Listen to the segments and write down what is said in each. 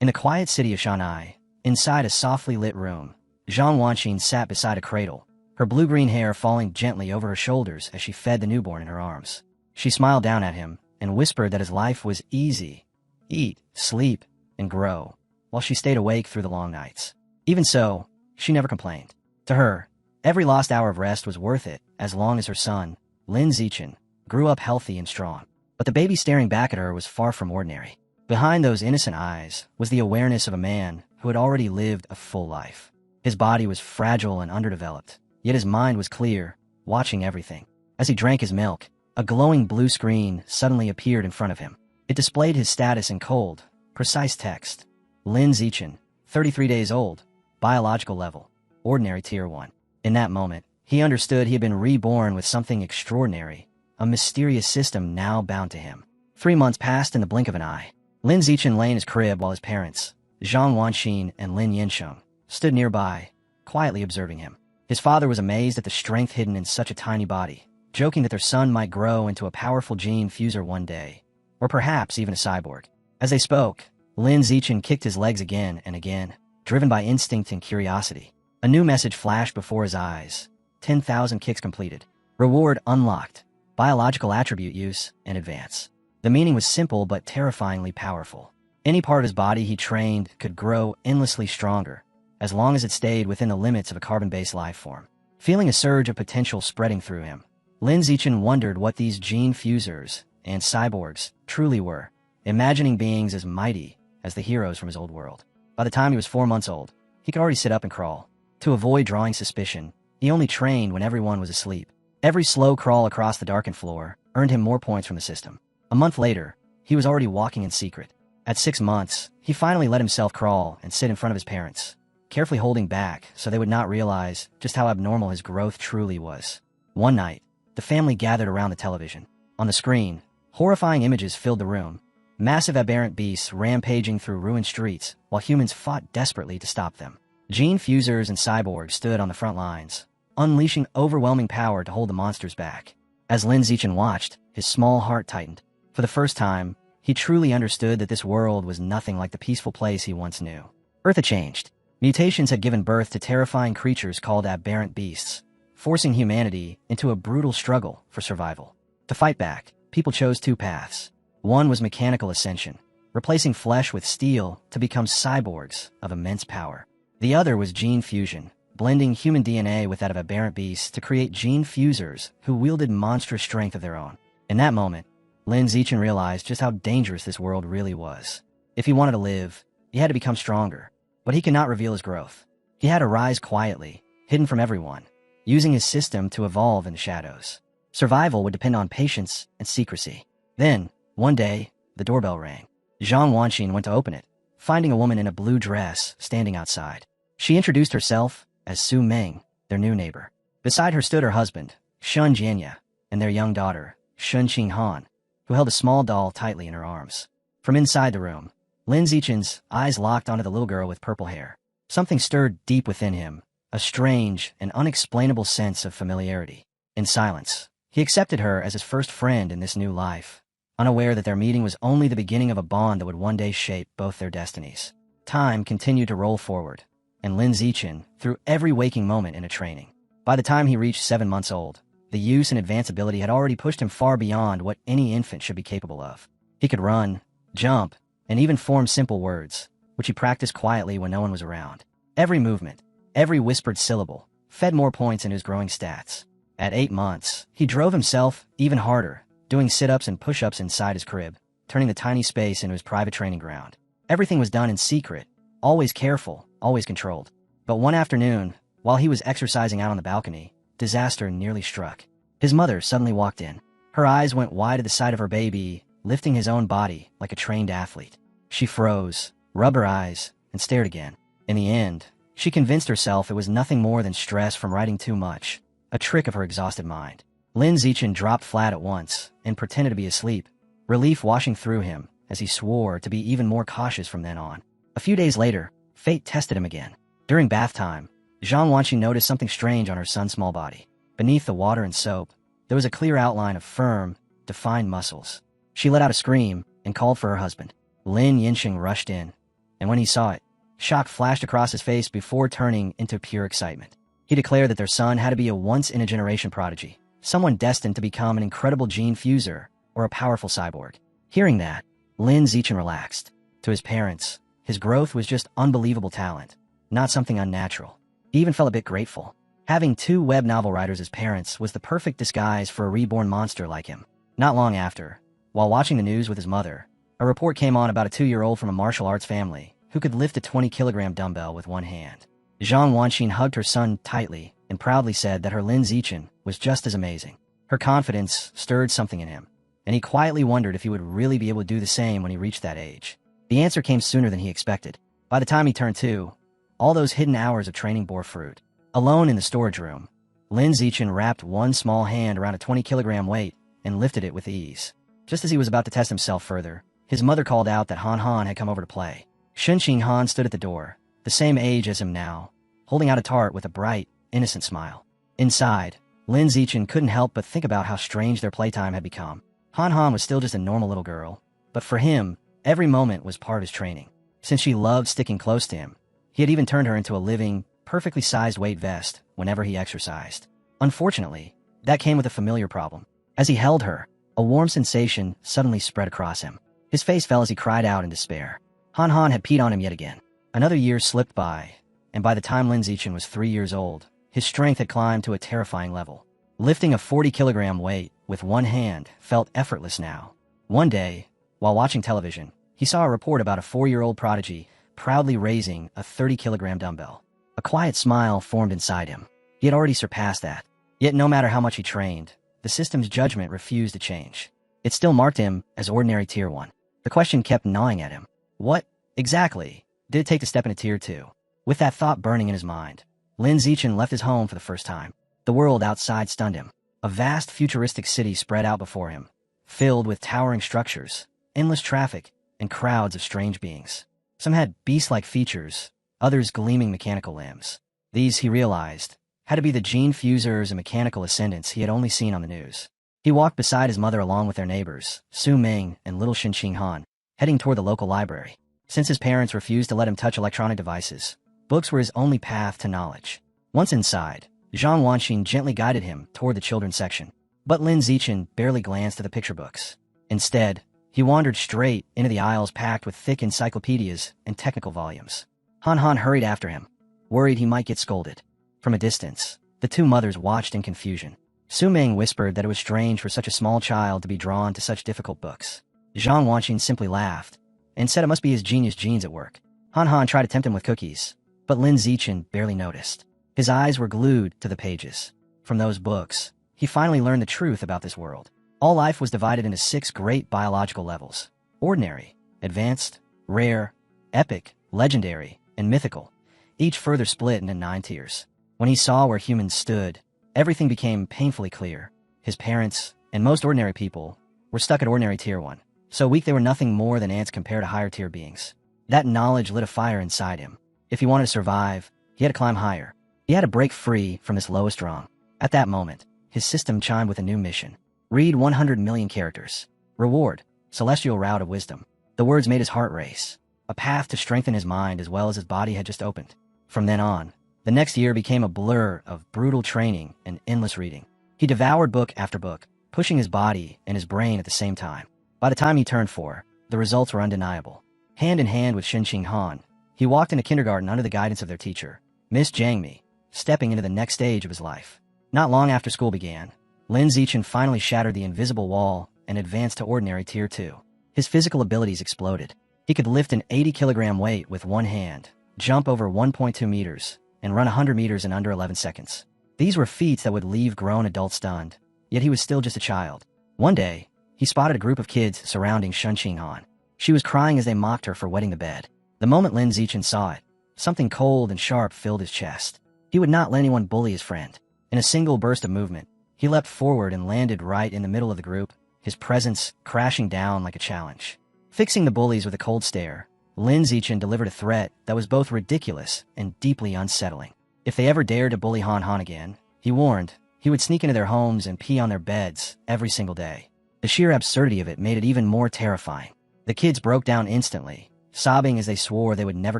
In the quiet city of Shanghai, inside a softly lit room, Zhang Wanqin sat beside a cradle, her blue-green hair falling gently over her shoulders as she fed the newborn in her arms. She smiled down at him and whispered that his life was easy. Eat, sleep, and grow, while she stayed awake through the long nights. Even so, she never complained. To her, every lost hour of rest was worth it as long as her son, Lin Zichen, grew up healthy and strong. But the baby staring back at her was far from ordinary. Behind those innocent eyes was the awareness of a man who had already lived a full life. His body was fragile and underdeveloped, yet his mind was clear, watching everything. As he drank his milk, a glowing blue screen suddenly appeared in front of him. It displayed his status in cold, precise text. Lin Zichen, 33 days old, biological level, ordinary tier 1. In that moment, he understood he had been reborn with something extraordinary, a mysterious system now bound to him. 3 months passed in the blink of an eye. Lin Zichen lay in his crib while his parents, Zhang Wanqin and Lin Yinsheng, stood nearby, quietly observing him. His father was amazed at the strength hidden in such a tiny body, joking that their son might grow into a powerful gene fuser one day, or perhaps even a cyborg. As they spoke, Lin Zichen kicked his legs again and again, driven by instinct and curiosity. A new message flashed before his eyes. 10,000 kicks completed. Reward unlocked. Biological attribute use and advance. The meaning was simple but terrifyingly powerful. Any part of his body he trained could grow endlessly stronger, as long as it stayed within the limits of a carbon-based life form. Feeling a surge of potential spreading through him, Lin Zichen wondered what these gene fusers and cyborgs truly were, imagining beings as mighty as the heroes from his old world. By the time he was 4 months old, he could already sit up and crawl. To avoid drawing suspicion, he only trained when everyone was asleep. Every slow crawl across the darkened floor earned him more points from the system. A month later, he was already walking in secret. At 6 months, he finally let himself crawl and sit in front of his parents, carefully holding back so they would not realize just how abnormal his growth truly was. One night, the family gathered around the television. On the screen, horrifying images filled the room. Massive aberrant beasts rampaging through ruined streets, while humans fought desperately to stop them. Gene fusers and cyborgs stood on the front lines, unleashing overwhelming power to hold the monsters back. As Lin Zichen watched, his small heart tightened. For the first time, he truly understood that this world was nothing like the peaceful place he once knew. Earth had changed. Mutations had given birth to terrifying creatures called aberrant beasts, forcing humanity into a brutal struggle for survival. To fight back, people chose 2 paths. One was mechanical ascension, replacing flesh with steel to become cyborgs of immense power. The other was gene fusion, blending human DNA with that of aberrant beasts to create gene fusers who wielded monstrous strength of their own. In that moment, Lin Zichen realized just how dangerous this world really was. If he wanted to live, he had to become stronger, but he could not reveal his growth. He had to rise quietly, hidden from everyone, using his system to evolve in the shadows. Survival would depend on patience and secrecy. Then, one day, the doorbell rang. Zhang Wanqin went to open it, finding a woman in a blue dress standing outside. She introduced herself as Su Meng, their new neighbor. Beside her stood her husband, Shun Jianya, and their young daughter, Shun Qinghan, who held a small doll tightly in her arms. From inside the room, Lin Zichen's eyes locked onto the little girl with purple hair. Something stirred deep within him, a strange and unexplainable sense of familiarity. In silence, he accepted her as his first friend in this new life, unaware that their meeting was only the beginning of a bond that would one day shape both their destinies. Time continued to roll forward, and Lin Zichen threw every waking moment into training. By the time he reached 7 months old, the use and advanced ability had already pushed him far beyond what any infant should be capable of. He could run, jump, and even form simple words, which he practiced quietly when no one was around. Every movement, every whispered syllable, fed more points into his growing stats. At 8 months, he drove himself even harder, doing sit-ups and push-ups inside his crib, turning the tiny space into his private training ground. Everything was done in secret, always careful, always controlled. But one afternoon, while he was exercising out on the balcony, disaster nearly struck. His mother suddenly walked in. Her eyes went wide at the sight of her baby, lifting his own body like a trained athlete. She froze, rubbed her eyes, and stared again. In the end, she convinced herself it was nothing more than stress from writing too much, a trick of her exhausted mind. Lin Zichen dropped flat at once and pretended to be asleep, relief washing through him as he swore to be even more cautious from then on. A few days later, fate tested him again. During bath time, Zhang Wanqin noticed something strange on her son's small body. Beneath the water and soap, there was a clear outline of firm, defined muscles. She let out a scream and called for her husband. Lin Yinsheng rushed in, and when he saw it, shock flashed across his face before turning into pure excitement. He declared that their son had to be a once-in-a-generation prodigy, someone destined to become an incredible gene fuser or a powerful cyborg. Hearing that, Lin Zichen relaxed. To his parents, his growth was just unbelievable talent, not something unnatural. He even felt a bit grateful. Having two web novel writers as parents was the perfect disguise for a reborn monster like him. Not long after, while watching the news with his mother, a report came on about a 2-year-old from a martial arts family who could lift a 20-kilogram dumbbell with one hand. Zhang Wanxin hugged her son tightly and proudly said that her Lin Zichen was just as amazing. Her confidence stirred something in him, and he quietly wondered if he would really be able to do the same when he reached that age. The answer came sooner than he expected. By the time he turned 2, all those hidden hours of training bore fruit. Alone in the storage room, Lin Zichen wrapped one small hand around a 20-kilogram weight and lifted it with ease. Just as he was about to test himself further, his mother called out that Han Han had come over to play. Shunqing Han stood at the door, the same age as him now, holding out a tart with a bright, innocent smile. Inside, Lin Zichen couldn't help but think about how strange their playtime had become. Han Han was still just a normal little girl, but for him, every moment was part of his training. Since she loved sticking close to him, he had even turned her into a living, perfectly sized weight vest whenever he exercised. Unfortunately, that came with a familiar problem. As he held her, a warm sensation suddenly spread across him. His face fell as he cried out in despair. Han Han had peed on him yet again. Another year slipped by, and by the time Lin Zichen was 3 years old, his strength had climbed to a terrifying level. Lifting a 40-kilogram weight with one hand felt effortless now. One day, while watching television, he saw a report about a 4-year-old prodigy proudly raising a 30-kilogram dumbbell. A quiet smile formed inside him. He had already surpassed that. Yet no matter how much he trained, the system's judgment refused to change. It still marked him as ordinary Tier 1. The question kept gnawing at him. What, exactly, did it take to step into Tier 2? With that thought burning in his mind, Lin Zichen left his home for the first time. The world outside stunned him. A vast futuristic city spread out before him, filled with towering structures, endless traffic, and crowds of strange beings. Some had beast-like features, others gleaming mechanical limbs. These, he realized, had to be the gene fusers and mechanical ascendants he had only seen on the news. He walked beside his mother along with their neighbors, Su Ming and little Xinqing Han, heading toward the local library. Since his parents refused to let him touch electronic devices, books were his only path to knowledge. Once inside, Zhang Wanxin gently guided him toward the children's section. But Lin Zichen barely glanced at the picture books. Instead, he wandered straight into the aisles packed with thick encyclopedias and technical volumes. Han Han hurried after him, worried he might get scolded. From a distance, the two mothers watched in confusion. Su Ming whispered that it was strange for such a small child to be drawn to such difficult books. Zhang Wanxin simply laughed and said it must be his genius genes at work. Han Han tried to tempt him with cookies, but Lin Zichen barely noticed. His eyes were glued to the pages. From those books, he finally learned the truth about this world. All life was divided into 6 great biological levels: ordinary, advanced, rare, epic, legendary, and mythical, each further split into 9 tiers. When he saw where humans stood, everything became painfully clear. His parents, and most ordinary people, were stuck at ordinary Tier 1. So weak they were nothing more than ants compared to higher tier beings. That knowledge lit a fire inside him. If he wanted to survive, he had to climb higher. He had to break free from this lowest rung. At that moment, his system chimed with a new mission. Read 100 million characters. Reward, celestial route of wisdom. The words made his heart race. A path to strengthen his mind as well as his body had just opened. From then on, the next year became a blur of brutal training and endless reading. He devoured book after book, pushing his body and his brain at the same time. By the time he turned 4, the results were undeniable. Hand in hand with Xinqing Han, he walked into kindergarten under the guidance of their teacher, Miss Jiang Mi, stepping into the next stage of his life. Not long after school began, Lin Zichen finally shattered the invisible wall and advanced to ordinary Tier 2. His physical abilities exploded. He could lift an 80-kilogram weight with one hand, jump over 1.2 meters, and run 100 meters in under 11 seconds. These were feats that would leave grown adults stunned, yet he was still just a child. One day, he spotted a group of kids surrounding Xinqing Han. She was crying as they mocked her for wetting the bed. The moment Lin Zichen saw it, something cold and sharp filled his chest. He would not let anyone bully his friend. In a single burst of movement, he leapt forward and landed right in the middle of the group, his presence crashing down like a challenge. Fixing the bullies with a cold stare, Lin Zichen delivered a threat that was both ridiculous and deeply unsettling. If they ever dared to bully Han Han again, he warned, he would sneak into their homes and pee on their beds every single day. The sheer absurdity of it made it even more terrifying. The kids broke down instantly, sobbing as they swore they would never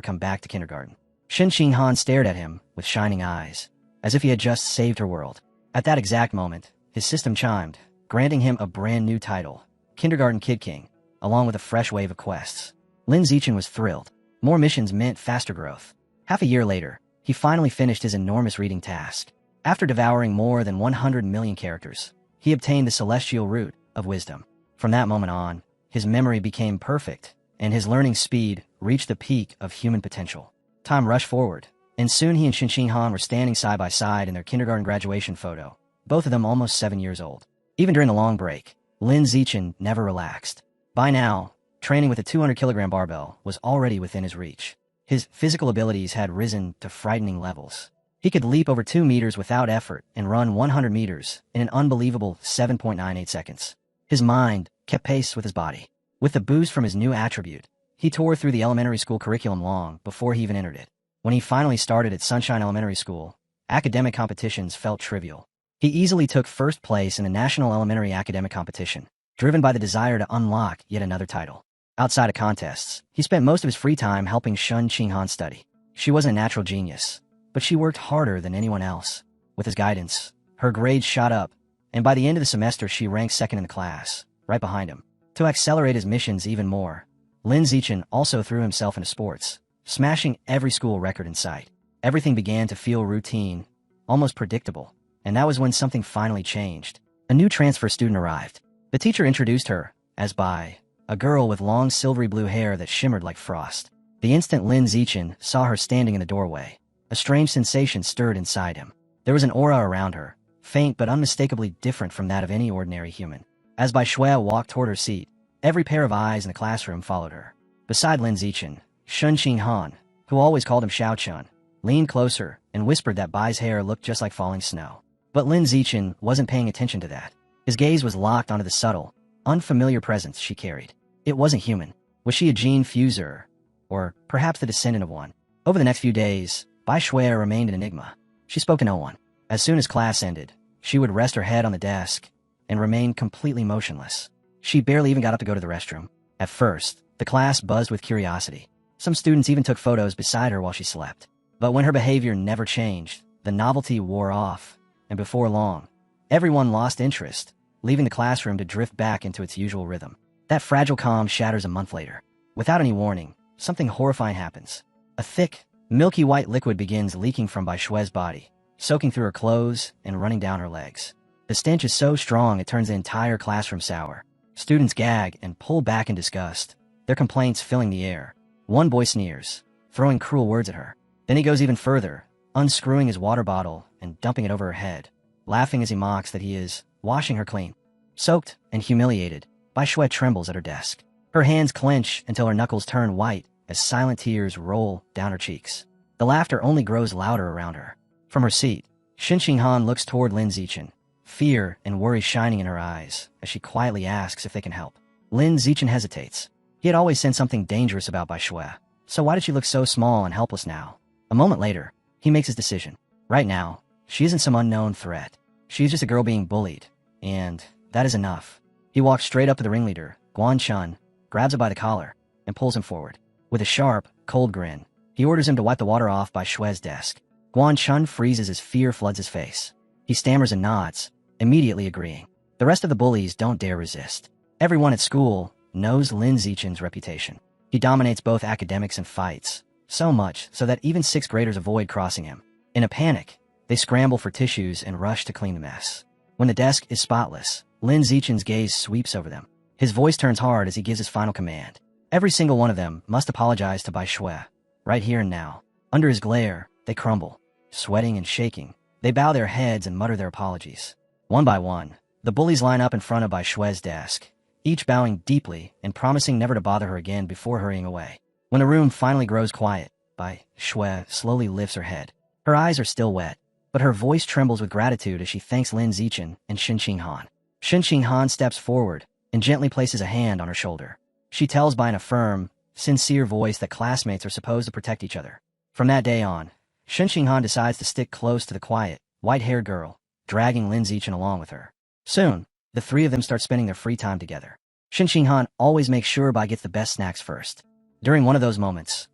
come back to kindergarten. Shin Qinghan stared at him with shining eyes, as if he had just saved her world. At that exact moment, his system chimed, granting him a brand new title, Kindergarten Kid King, along with a fresh wave of quests. Lin Zichen was thrilled. More missions meant faster growth. Half a year later, he finally finished his enormous reading task. After devouring more than 100 million characters, he obtained the celestial root of wisdom. From that moment on, his memory became perfect, and his learning speed reached the peak of human potential. Time rushed forward, and soon he and Shin Qinghan were standing side by side in their kindergarten graduation photo, both of them almost 7 years old. Even during the long break, Lin Zichen never relaxed. By now, training with a 200-kilogram barbell was already within his reach. His physical abilities had risen to frightening levels. He could leap over 2 meters without effort and run 100 meters in an unbelievable 7.98 seconds. His mind kept pace with his body. With the boost from his new attribute, he tore through the elementary school curriculum long before he even entered it. When he finally started at Sunshine Elementary School, academic competitions felt trivial. He easily took first place in the National Elementary Academic Competition, driven by the desire to unlock yet another title. Outside of contests, he spent most of his free time helping Shin Qinghan study. She wasn't a natural genius, but she worked harder than anyone else. With his guidance, her grades shot up, and by the end of the semester she ranked second in the class, right behind him. To accelerate his missions even more, Lin Zichen also threw himself into sports, smashing every school record in sight. Everything began to feel routine, almost predictable, and that was when something finally changed. A new transfer student arrived. The teacher introduced her as Bai, a girl with long silvery blue hair that shimmered like frost. The instant Lin Zichen saw her standing in the doorway, a strange sensation stirred inside him. There was an aura around her, faint but unmistakably different from that of any ordinary human. As Bai Shui walked toward her seat, every pair of eyes in the classroom followed her. Beside Lin Zichen, Shin Qinghan, who always called him Xiao Chun, leaned closer and whispered that Bai's hair looked just like falling snow. But Lin Zichen wasn't paying attention to that. His gaze was locked onto the subtle, unfamiliar presence she carried. It wasn't human. Was she a gene fuser? Or perhaps the descendant of one? Over the next few days, Bai Shui remained an enigma. She spoke to no one. As soon as class ended, she would rest her head on the desk and remain completely motionless. She barely even got up to go to the restroom. At first, the class buzzed with curiosity. Some students even took photos beside her while she slept. But when her behavior never changed, the novelty wore off, and before long, everyone lost interest, leaving the classroom to drift back into its usual rhythm. That fragile calm shatters a month later. Without any warning, something horrifying happens. A thick, milky white liquid begins leaking from Bai Shui's body, soaking through her clothes and running down her legs. The stench is so strong it turns the entire classroom sour. Students gag and pull back in disgust, their complaints filling the air. One boy sneers, throwing cruel words at her. Then he goes even further, unscrewing his water bottle and dumping it over her head, laughing as he mocks that he is washing her clean. Soaked and humiliated, Bai Shui trembles at her desk. Her hands clench until her knuckles turn white as silent tears roll down her cheeks. The laughter only grows louder around her. From her seat, Shin Qinghan looks toward Lin Zichen, fear and worry shining in her eyes as she quietly asks if they can help. Lin Zichen hesitates. He had always sensed something dangerous about Bai Shui, so why did she look so small and helpless now? A moment later, he makes his decision. Right now, she isn't some unknown threat. She's just a girl being bullied, and that is enough. He walks straight up to the ringleader, Guan Chun, grabs him by the collar, and pulls him forward. With a sharp, cold grin, he orders him to wipe the water off Bai Shui's desk. Guan Chun freezes as fear floods his face. He stammers and nods, immediately agreeing. The rest of the bullies don't dare resist. Everyone at school knows Lin Zichen's reputation. He dominates both academics and fights, so much so that even 6th graders avoid crossing him. In a panic, they scramble for tissues and rush to clean the mess. When the desk is spotless, Lin Zichen's gaze sweeps over them. His voice turns hard as he gives his final command. Every single one of them must apologize to Bai Shui, right here and now. Under his glare, they crumble. Sweating and shaking, they bow their heads and mutter their apologies. One by one, the bullies line up in front of Bai Shui's desk, each bowing deeply and promising never to bother her again before hurrying away. When the room finally grows quiet, Bai Shui slowly lifts her head. Her eyes are still wet, but her voice trembles with gratitude as she thanks Lin Zichen and Shin Qinghan. Shin Qinghan steps forward and gently places a hand on her shoulder. She tells Bai in a firm, sincere voice that classmates are supposed to protect each other. From that day on, Shin Qinghan decides to stick close to the quiet, white-haired girl, dragging Lin Zichen along with her. Soon, the three of them start spending their free time together. Shin Qinghan always makes sure Bai gets the best snacks first. During one of those moments,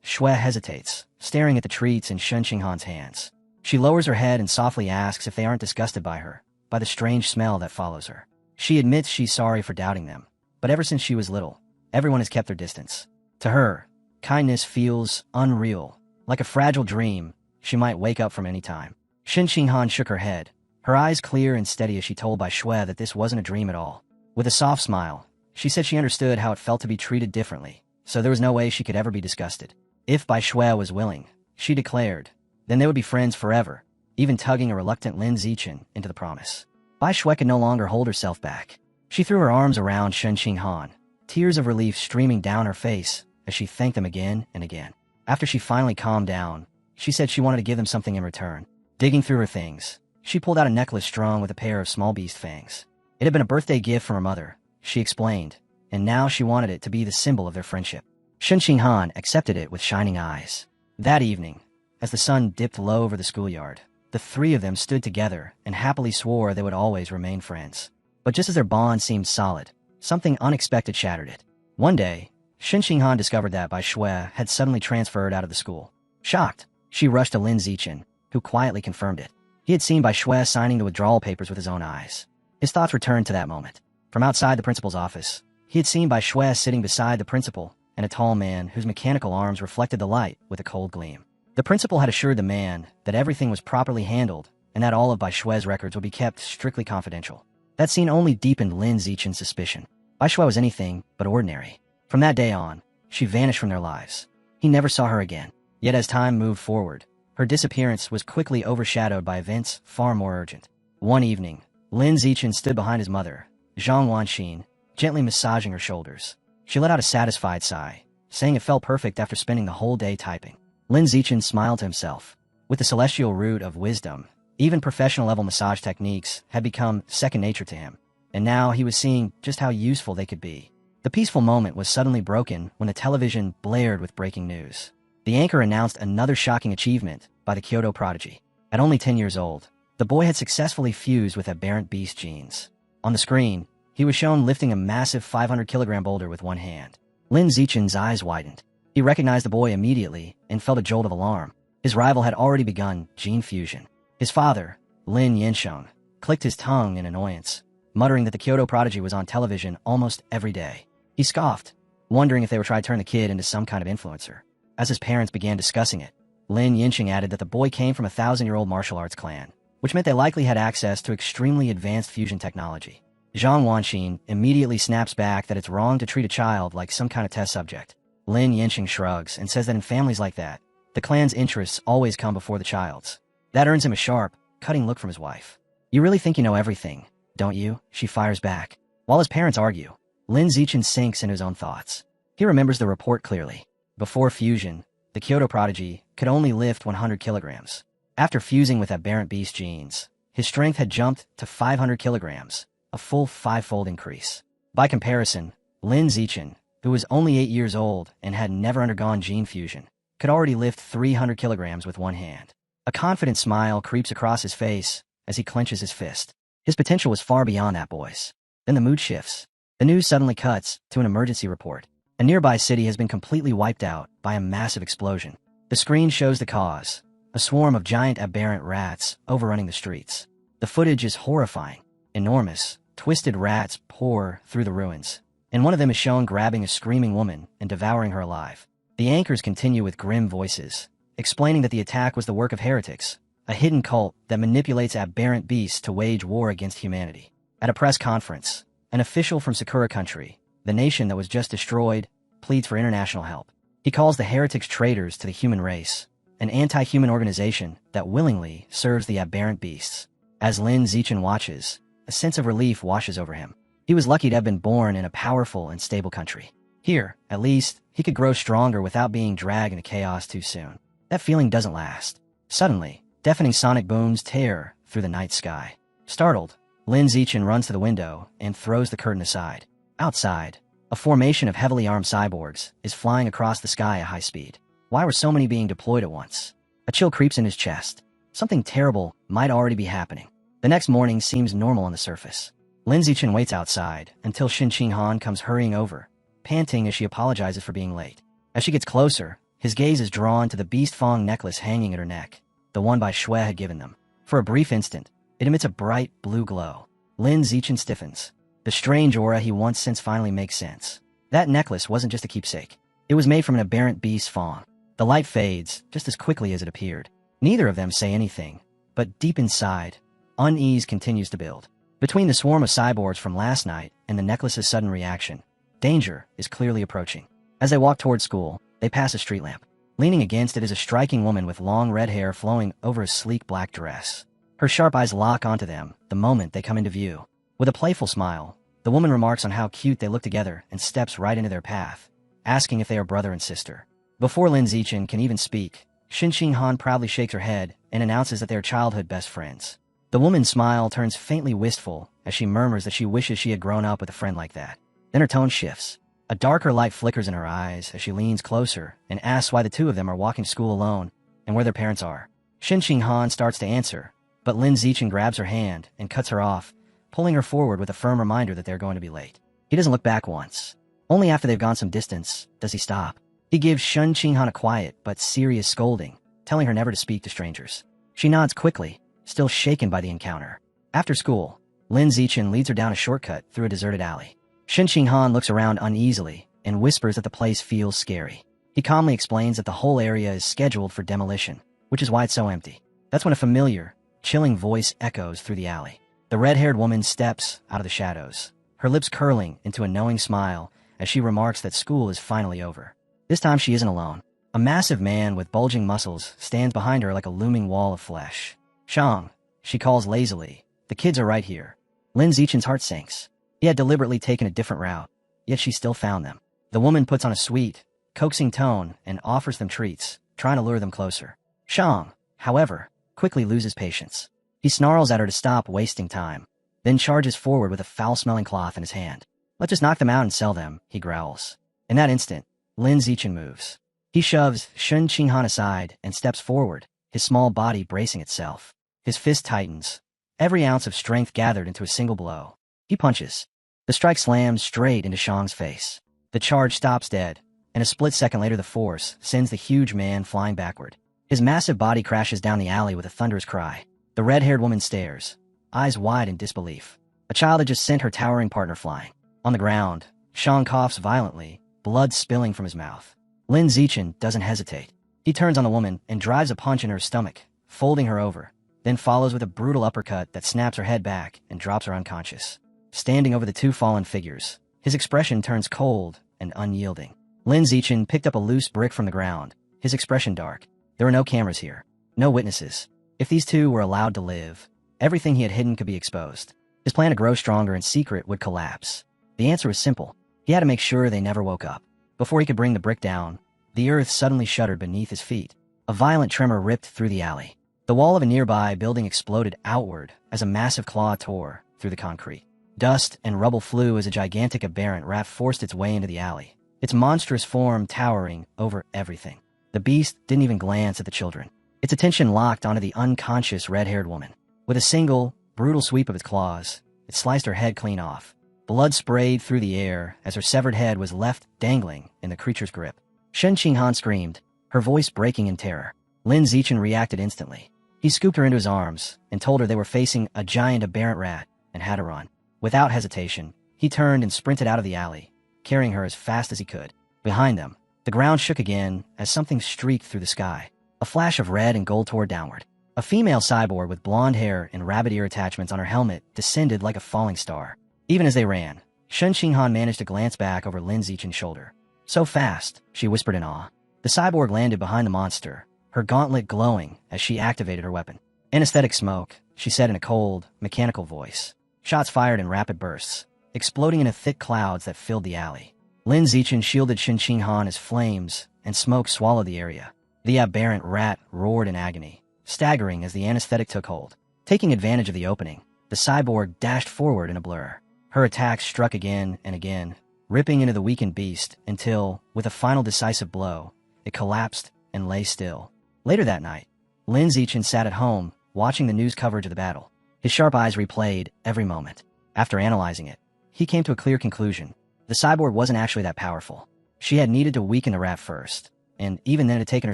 Shui hesitates, staring at the treats in Shen Qinghan's hands. She lowers her head and softly asks if they aren't disgusted by her, by the strange smell that follows her. She admits she's sorry for doubting them, but ever since she was little, everyone has kept their distance. To her, kindness feels unreal, like a fragile dream she might wake up from any time. Shen Qinghan shook her head, her eyes clear and steady as she told Shui that this wasn't a dream at all. With a soft smile, she said she understood how it felt to be treated differently, so there was no way she could ever be disgusted. If Shui was willing, she declared, then they would be friends forever, even tugging a reluctant Lin Zichen into the promise. Shui could no longer hold herself back. She threw her arms around Shen Qinghan, tears of relief streaming down her face as she thanked them again and again. After she finally calmed down, she said she wanted to give them something in return. Digging through her things, she pulled out a necklace strung with a pair of small beast fangs. It had been a birthday gift from her mother, she explained, and now she wanted it to be the symbol of their friendship. Shen Qinghan accepted it with shining eyes. That evening, as the sun dipped low over the schoolyard, the three of them stood together and happily swore they would always remain friends. But just as their bond seemed solid, something unexpected shattered it. One day, Shen Qinghan discovered that Shui had suddenly transferred out of the school. Shocked, she rushed to Lin Zichen, who quietly confirmed it. He had seen Shui signing the withdrawal papers with his own eyes. His thoughts returned to that moment. From outside the principal's office, he had seen Shui sitting beside the principal and a tall man whose mechanical arms reflected the light with a cold gleam. The principal had assured the man that everything was properly handled and that all of Shui's records would be kept strictly confidential. That scene only deepened Lin Zichen's suspicion. Shui was anything but ordinary. From that day on, she vanished from their lives. He never saw her again. Yet as time moved forward, her disappearance was quickly overshadowed by events far more urgent. One evening, Lin Zichen stood behind his mother, Zhang Wanxin, gently massaging her shoulders. She let out a satisfied sigh, saying it felt perfect after spending the whole day typing. Lin Zichen smiled to himself. With the celestial root of wisdom, even professional-level massage techniques had become second nature to him, and now he was seeing just how useful they could be. The peaceful moment was suddenly broken when the television blared with breaking news. The anchor announced another shocking achievement by the Kyoto prodigy. At only 10 years old, the boy had successfully fused with aberrant beast genes. On the screen, he was shown lifting a massive 500-kilogram boulder with one hand. Lin Zichen's eyes widened. He recognized the boy immediately and felt a jolt of alarm. His rival had already begun gene fusion. His father, Lin Yansheng, clicked his tongue in annoyance, muttering that the Kyoto prodigy was on television almost every day. He scoffed, wondering if they were trying to turn the kid into some kind of influencer. As his parents began discussing it, Lin Yansheng added that the boy came from a 1,000-year-old martial arts clan, which meant they likely had access to extremely advanced fusion technology. Zhang Wanxin immediately snaps back that it's wrong to treat a child like some kind of test subject. Lin Yansheng shrugs and says that in families like that, the clan's interests always come before the child's. That earns him a sharp, cutting look from his wife. "You really think you know everything, don't you?" she fires back. While his parents argue, Lin Zichen sinks into his own thoughts. He remembers the report clearly. Before fusion, the Kyoto prodigy could only lift 100 kilograms. After fusing with aberrant beast genes, his strength had jumped to 500 kilograms, a full 5-fold increase. By comparison, Lin Zichen, who was only 8 years old and had never undergone gene fusion, could already lift 300 kilograms with one hand. A confident smile creeps across his face as he clenches his fist. His potential was far beyond that boy's. Then the mood shifts. The news suddenly cuts to an emergency report. A nearby city has been completely wiped out by a massive explosion. The screen shows the cause, a swarm of giant aberrant rats overrunning the streets. The footage is horrifying. Enormous, twisted rats pour through the ruins, and one of them is shown grabbing a screaming woman and devouring her alive. The anchors continue with grim voices, explaining that the attack was the work of heretics, a hidden cult that manipulates aberrant beasts to wage war against humanity. At a press conference, an official from Sakura Country, the nation that was just destroyed, pleads for international help. He calls the heretics traitors to the human race, an anti-human organization that willingly serves the aberrant beasts. As Lin Zichen watches, a sense of relief washes over him. He was lucky to have been born in a powerful and stable country. Here, at least, he could grow stronger without being dragged into chaos too soon. That feeling doesn't last. Suddenly, deafening sonic booms tear through the night sky. Startled, Lin Zichen runs to the window and throws the curtain aside. Outside, a formation of heavily armed cyborgs is flying across the sky at high speed. Why were so many being deployed at once? A chill creeps in his chest. Something terrible might already be happening. The next morning seems normal on the surface. Lin Zichen waits outside until Shen Qinghan comes hurrying over, panting as she apologizes for being late. As she gets closer, his gaze is drawn to the beast fong necklace hanging at her neck, the one Bai Shui had given them. For a brief instant, it emits a bright blue glow. Lin Zichen stiffens. The strange aura he once sensed finally makes sense. That necklace wasn't just a keepsake. It was made from an aberrant beast fong. The light fades just as quickly as it appeared. Neither of them say anything, but deep inside, unease continues to build. Between the swarm of cyborgs from last night and the necklace's sudden reaction, danger is clearly approaching. As they walk toward school, they pass a street lamp. Leaning against it is a striking woman with long red hair flowing over a sleek black dress. Her sharp eyes lock onto them the moment they come into view. With a playful smile, the woman remarks on how cute they look together and steps right into their path, asking if they are brother and sister. Before Lin Zichen can even speak, Shin Han proudly shakes her head and announces that they are childhood best friends. The woman's smile turns faintly wistful as she murmurs that she wishes she had grown up with a friend like that. Then her tone shifts. A darker light flickers in her eyes as she leans closer and asks why the two of them are walking to school alone and where their parents are. Shin Han starts to answer, but Lin Zichen grabs her hand and cuts her off, pulling her forward with a firm reminder that they're going to be late. He doesn't look back once. Only after they've gone some distance does he stop. He gives Shin Han a quiet but serious scolding, telling her never to speak to strangers. She nods quickly, still shaken by the encounter. After school, Lin Zichen leads her down a shortcut through a deserted alley. Shin Han looks around uneasily and whispers that the place feels scary. He calmly explains that the whole area is scheduled for demolition, which is why it's so empty. That's when a familiar, chilling voice echoes through the alley. The red-haired woman steps out of the shadows, her lips curling into a knowing smile as she remarks that school is finally over. This time she isn't alone. A massive man with bulging muscles stands behind her like a looming wall of flesh. "Shang," she calls lazily. "The kids are right here." Lin Zichen's heart sinks. He had deliberately taken a different route, yet she still found them. The woman puts on a sweet, coaxing tone and offers them treats, trying to lure them closer. Shang, however, quickly loses patience. He snarls at her to stop wasting time, then charges forward with a foul-smelling cloth in his hand. "Let's just knock them out and sell them," he growls. In that instant, Lin Zichen moves. He shoves Shin Han aside and steps forward, his small body bracing itself. His fist tightens, every ounce of strength gathered into a single blow. He punches. The strike slams straight into Shang's face. The charge stops dead, and a split second later the force sends the huge man flying backward. His massive body crashes down the alley with a thunderous cry. The red-haired woman stares, eyes wide in disbelief. A child had just sent her towering partner flying. On the ground, Shang coughs violently, blood spilling from his mouth. Lin Zichen doesn't hesitate. He turns on the woman and drives a punch in her stomach, folding her over, then follows with a brutal uppercut that snaps her head back and drops her unconscious. Standing over the two fallen figures, his expression turns cold and unyielding. Lin Zichen picked up a loose brick from the ground, his expression dark. There were no cameras here, no witnesses. If these two were allowed to live, everything he had hidden could be exposed. His plan to grow stronger in secret would collapse. The answer was simple. He had to make sure they never woke up. Before he could bring the brick down, the earth suddenly shuddered beneath his feet. A violent tremor ripped through the alley. The wall of a nearby building exploded outward as a massive claw tore through the concrete. Dust and rubble flew as a gigantic aberrant rat forced its way into the alley, its monstrous form towering over everything. The beast didn't even glance at the children. Its attention locked onto the unconscious red-haired woman. With a single, brutal sweep of its claws, it sliced her head clean off. Blood sprayed through the air as her severed head was left dangling in the creature's grip. Shin Han screamed, her voice breaking in terror. Lin Zichen reacted instantly. He scooped her into his arms and told her they were facing a giant aberrant rat and had to run. Without hesitation, he turned and sprinted out of the alley, carrying her as fast as he could. Behind them, the ground shook again as something streaked through the sky. A flash of red and gold tore downward. A female cyborg with blonde hair and rabbit ear attachments on her helmet descended like a falling star. Even as they ran, Shin Han managed to glance back over Lin Zichen's shoulder. "So fast," she whispered in awe. The cyborg landed behind the monster, her gauntlet glowing as she activated her weapon. "Anesthetic smoke," she said in a cold, mechanical voice. Shots fired in rapid bursts, exploding into thick clouds that filled the alley. Lin Zichen shielded Shin Han as flames and smoke swallowed the area. The aberrant rat roared in agony, staggering as the anesthetic took hold. Taking advantage of the opening, the cyborg dashed forward in a blur. Her attacks struck again and again, ripping into the weakened beast until, with a final decisive blow, it collapsed and lay still. Later that night, Lin Zichen sat at home, watching the news coverage of the battle. His sharp eyes replayed every moment. After analyzing it, he came to a clear conclusion. The cyborg wasn't actually that powerful. She had needed to weaken the rat first, and even then it had taken her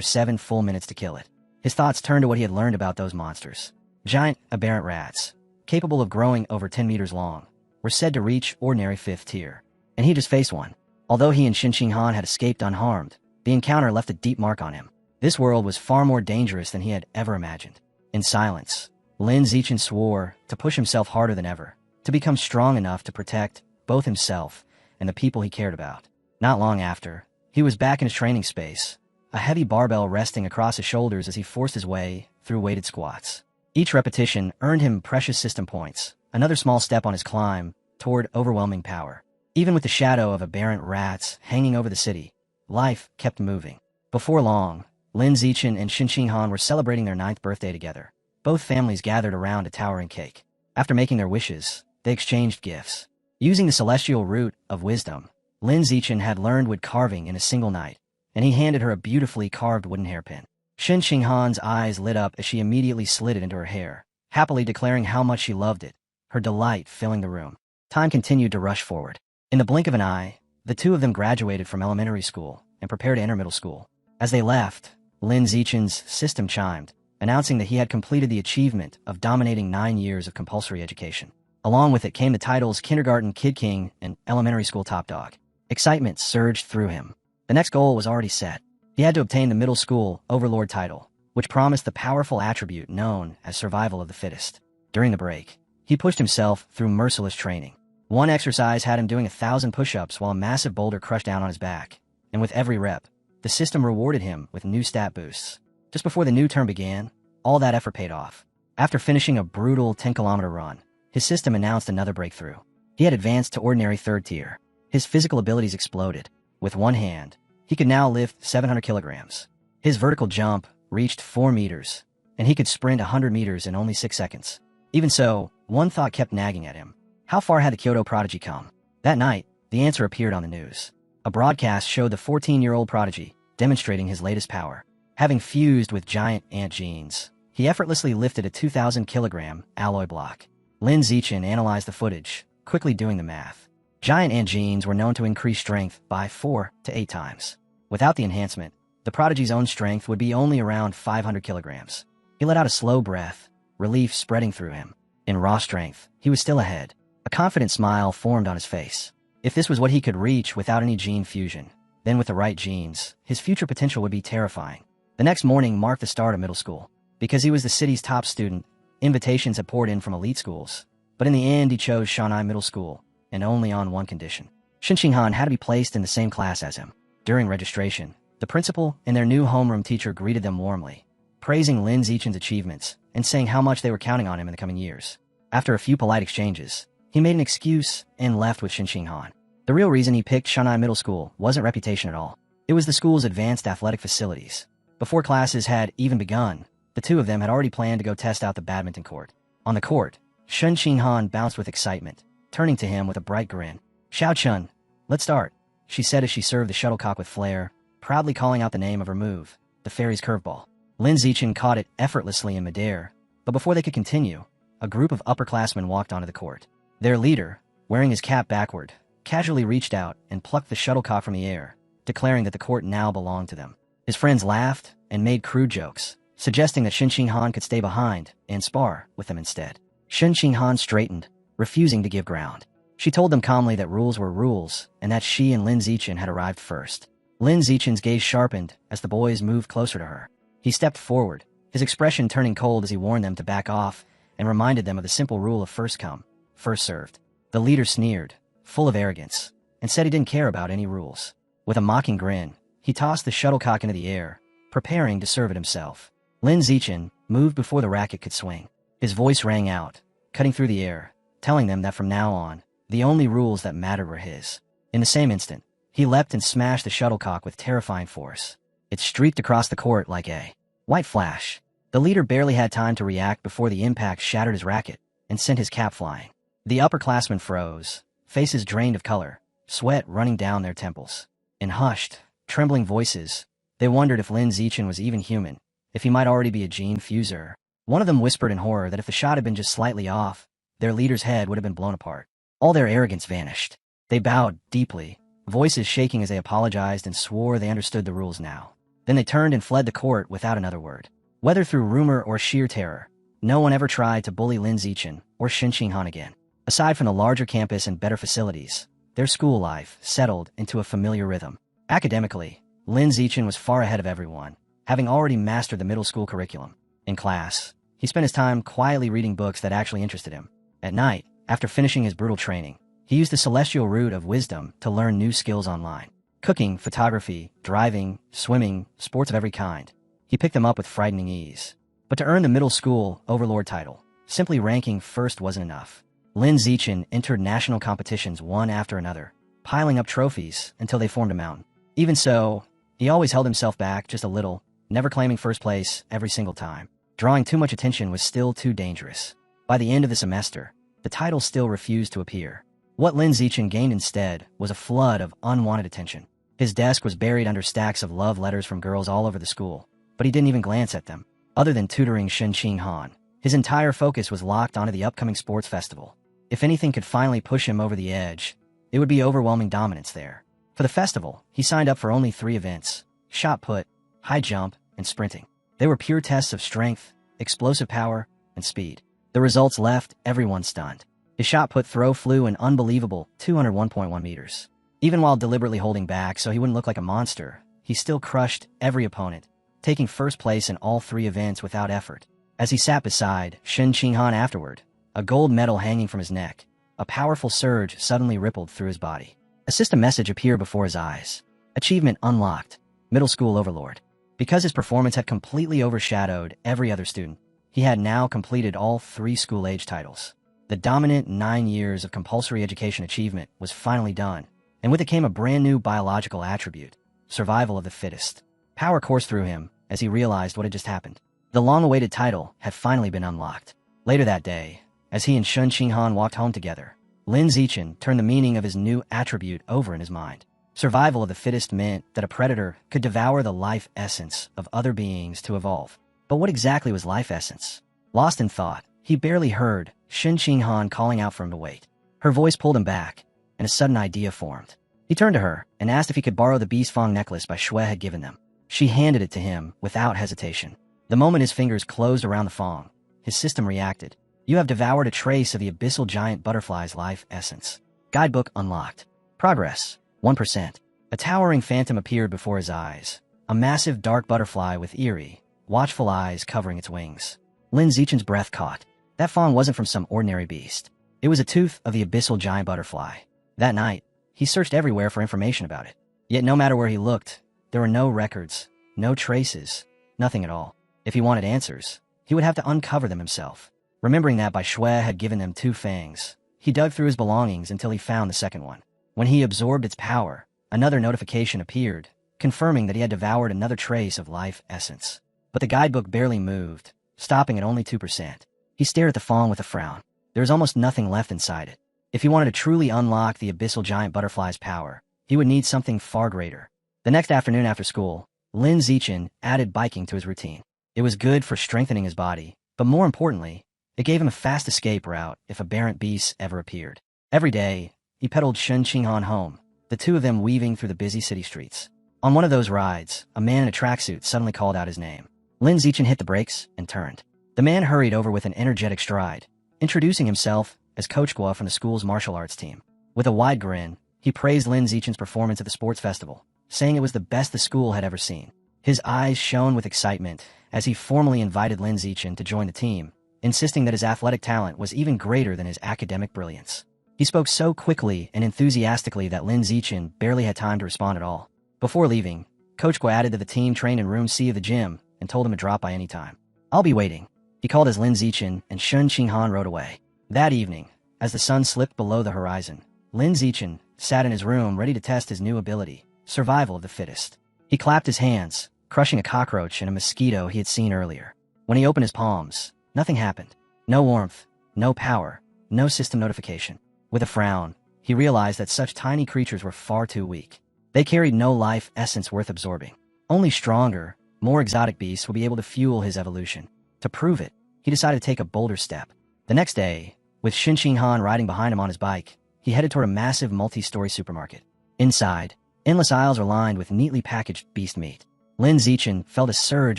7 full minutes to kill it. His thoughts turned to what he had learned about those monsters. Giant, aberrant rats, capable of growing over 10 meters long, were said to reach ordinary 5th tier. And he just faced one. Although he and Shin Han had escaped unharmed, the encounter left a deep mark on him. This world was far more dangerous than he had ever imagined. In silence, Lin Zichen swore to push himself harder than ever, to become strong enough to protect both himself and the people he cared about. Not long after, he was back in his training space, a heavy barbell resting across his shoulders as he forced his way through weighted squats. Each repetition earned him precious system points, another small step on his climb toward overwhelming power. Even with the shadow of aberrant rats hanging over the city, life kept moving. Before long, Lin Zichen and Shin Han were celebrating their 9th birthday together. Both families gathered around a towering cake. After making their wishes, they exchanged gifts. Using the celestial root of wisdom, Lin Zichen had learned wood carving in a single night, and he handed her a beautifully carved wooden hairpin. Shin Han's eyes lit up as she immediately slid it into her hair, happily declaring how much she loved it, her delight filling the room. Time continued to rush forward. In the blink of an eye, the two of them graduated from elementary school and prepared to enter middle school. As they left, Lin Zichen's system chimed, announcing that he had completed the achievement of dominating 9 years of compulsory education. Along with it came the titles Kindergarten Kid King and Elementary School Top Dog. Excitement surged through him. The next goal was already set. He had to obtain the middle school Overlord title, which promised the powerful attribute known as survival of the fittest. During the break, he pushed himself through merciless training. One exercise had him doing 1,000 push-ups while a massive boulder crushed down on his back, and with every rep, the system rewarded him with new stat boosts. Just before the new term began, all that effort paid off. After finishing a brutal 10-kilometer run, his system announced another breakthrough. He had advanced to ordinary 3rd tier. His physical abilities exploded. With one hand, he could now lift 700 kilograms. His vertical jump reached 4 meters, and he could sprint 100 meters in only 6 seconds. Even so, one thought kept nagging at him. How far had the Kyoto prodigy come? That night, the answer appeared on the news. A broadcast showed the 14-year-old prodigy demonstrating his latest power. Having fused with giant ant genes, he effortlessly lifted a 2,000-kilogram alloy block. Lin Zichen analyzed the footage, quickly doing the math. Giant ant genes were known to increase strength by 4 to 8 times. Without the enhancement, the prodigy's own strength would be only around 500 kilograms. He let out a slow breath, relief spreading through him. In raw strength, he was still ahead. A confident smile formed on his face. If this was what he could reach without any gene fusion, then with the right genes, his future potential would be terrifying. The next morning marked the start of middle school. Because he was the city's top student, invitations had poured in from elite schools. But in the end, he chose Shanai Middle School, and only on one condition. Shin Han had to be placed in the same class as him. During registration, the principal and their new homeroom teacher greeted them warmly, praising Lin Zichen's achievements and saying how much they were counting on him in the coming years. After a few polite exchanges, he made an excuse and left with Shin Han. The real reason he picked Shanai Middle School wasn't reputation at all. It was the school's advanced athletic facilities. Before classes had even begun, the two of them had already planned to go test out the badminton court. On the court, Shin Han bounced with excitement, turning to him with a bright grin. "Xiao Chun, let's start," she said as she served the shuttlecock with flair, proudly calling out the name of her move, the fairy's curveball. Lin Zichen caught it effortlessly in midair, but before they could continue, a group of upperclassmen walked onto the court. Their leader, wearing his cap backward, casually reached out and plucked the shuttlecock from the air, declaring that the court now belonged to them. His friends laughed and made crude jokes, suggesting that Shin Han could stay behind and spar with them instead. Shin Han straightened, refusing to give ground. She told them calmly that rules were rules and that she and Lin Zichen had arrived first. Lin Zichen's gaze sharpened as the boys moved closer to her. He stepped forward, his expression turning cold as he warned them to back off and reminded them of the simple rule of first come, first served. The leader sneered, full of arrogance, and said he didn't care about any rules. With a mocking grin, he tossed the shuttlecock into the air, preparing to serve it himself. Lin Zichen moved before the racket could swing. His voice rang out, cutting through the air, telling them that from now on, the only rules that mattered were his. In the same instant, he leapt and smashed the shuttlecock with terrifying force. It streaked across the court like a white flash. The leader barely had time to react before the impact shattered his racket and sent his cap flying. The upperclassmen froze, faces drained of color, sweat running down their temples. In hushed, trembling voices, they wondered if Lin Zichen was even human, if he might already be a gene fuser. One of them whispered in horror that if the shot had been just slightly off, their leader's head would have been blown apart. All their arrogance vanished. They bowed deeply, voices shaking as they apologized and swore they understood the rules now. Then they turned and fled the court without another word. Whether through rumor or sheer terror, no one ever tried to bully Lin Zichen or Shen Qinghan again. Aside from the larger campus and better facilities, their school life settled into a familiar rhythm. Academically, Lin Zichen was far ahead of everyone, having already mastered the middle school curriculum. In class, he spent his time quietly reading books that actually interested him. At night, after finishing his brutal training, he used the celestial root of wisdom to learn new skills online. Cooking, photography, driving, swimming, sports of every kind. He picked them up with frightening ease. But to earn the middle school overlord title, simply ranking first wasn't enough. Lin Zichen entered national competitions one after another, piling up trophies until they formed a mountain. Even so, he always held himself back just a little, never claiming first place every single time. Drawing too much attention was still too dangerous. By the end of the semester, the title still refused to appear. What Lin Zichen gained instead was a flood of unwanted attention. His desk was buried under stacks of love letters from girls all over the school, but he didn't even glance at them. Other than tutoring Shen Qinghan, his entire focus was locked onto the upcoming sports festival. If anything could finally push him over the edge, it would be overwhelming dominance there. For the festival, he signed up for only 3 events: shot put, high jump, and sprinting. They were pure tests of strength, explosive power, and speed. The results left everyone stunned. His shot put throw flew an unbelievable 201.1 meters. Even while deliberately holding back so he wouldn't look like a monster, he still crushed every opponent, taking first place in all 3 events without effort. As he sat beside Shen Qinghan afterward, a gold medal hanging from his neck, a powerful surge suddenly rippled through his body. A system message appeared before his eyes. Achievement unlocked. Middle school overlord. Because his performance had completely overshadowed every other student, he had now completed all 3 school-age titles. The dominant 9 years of compulsory education achievement was finally done, and with it came a brand new biological attribute: survival of the fittest. Power coursed through him as he realized what had just happened. The long-awaited title had finally been unlocked. Later that day, as he and Shen Qinghan walked home together, Lin Zichen turned the meaning of his new attribute over in his mind. Survival of the fittest meant that a predator could devour the life essence of other beings to evolve. But what exactly was life essence? Lost in thought, he barely heard Shen Qinghan calling out for him to wait. Her voice pulled him back, and a sudden idea formed. He turned to her and asked if he could borrow the beast fang necklace Bai Shui had given them. She handed it to him without hesitation. The moment his fingers closed around the fang, his system reacted. You have devoured a trace of the abyssal giant butterfly's life essence. Guidebook unlocked. Progress, 1%. A towering phantom appeared before his eyes. A massive dark butterfly with eerie, watchful eyes covering its wings. Lin Zichen's breath caught. That fang wasn't from some ordinary beast. It was a tooth of the abyssal giant butterfly. That night, he searched everywhere for information about it. Yet no matter where he looked, there were no records, no traces, nothing at all. If he wanted answers, he would have to uncover them himself. Remembering that Bai Shui had given them 2 fangs, he dug through his belongings until he found the second one. When he absorbed its power, another notification appeared, confirming that he had devoured another trace of life essence. But the guidebook barely moved, stopping at only 2%. He stared at the fang with a frown. There was almost nothing left inside it. If he wanted to truly unlock the abyssal giant butterfly's power, he would need something far greater. The next afternoon after school, Lin Zichen added biking to his routine. It was good for strengthening his body, but more importantly, it gave him a fast escape route if aberrant beasts ever appeared. Every day, he pedaled Shen Qinghan home, the 2 of them weaving through the busy city streets. On one of those rides, a man in a tracksuit suddenly called out his name. Lin Zichen hit the brakes and turned. The man hurried over with an energetic stride, introducing himself as Coach Guo from the school's martial arts team. With a wide grin, he praised Lin Zichen's performance at the sports festival, saying it was the best the school had ever seen. His eyes shone with excitement as he formally invited Lin Zichen to join the team, insisting that his athletic talent was even greater than his academic brilliance. He spoke so quickly and enthusiastically that Lin Zichen barely had time to respond at all. Before leaving, Coach Guo added that the team trained in Room C of the gym and told him to drop by any time. "I'll be waiting," he called as Lin Zichen and Shen Qinghan rode away. That evening, as the sun slipped below the horizon, Lin Zichen sat in his room ready to test his new ability, survival of the fittest. He clapped his hands, crushing a cockroach and a mosquito he had seen earlier. When he opened his palms, nothing happened. No warmth, no power, no system notification. With a frown, he realized that such tiny creatures were far too weak. They carried no life essence worth absorbing. Only stronger, more exotic beasts would be able to fuel his evolution. To prove it, he decided to take a bolder step. The next day, with Shen Qinghan riding behind him on his bike, he headed toward a massive multi-story supermarket. Inside, endless aisles are lined with neatly packaged beast meat. Lin Zichen felt a surge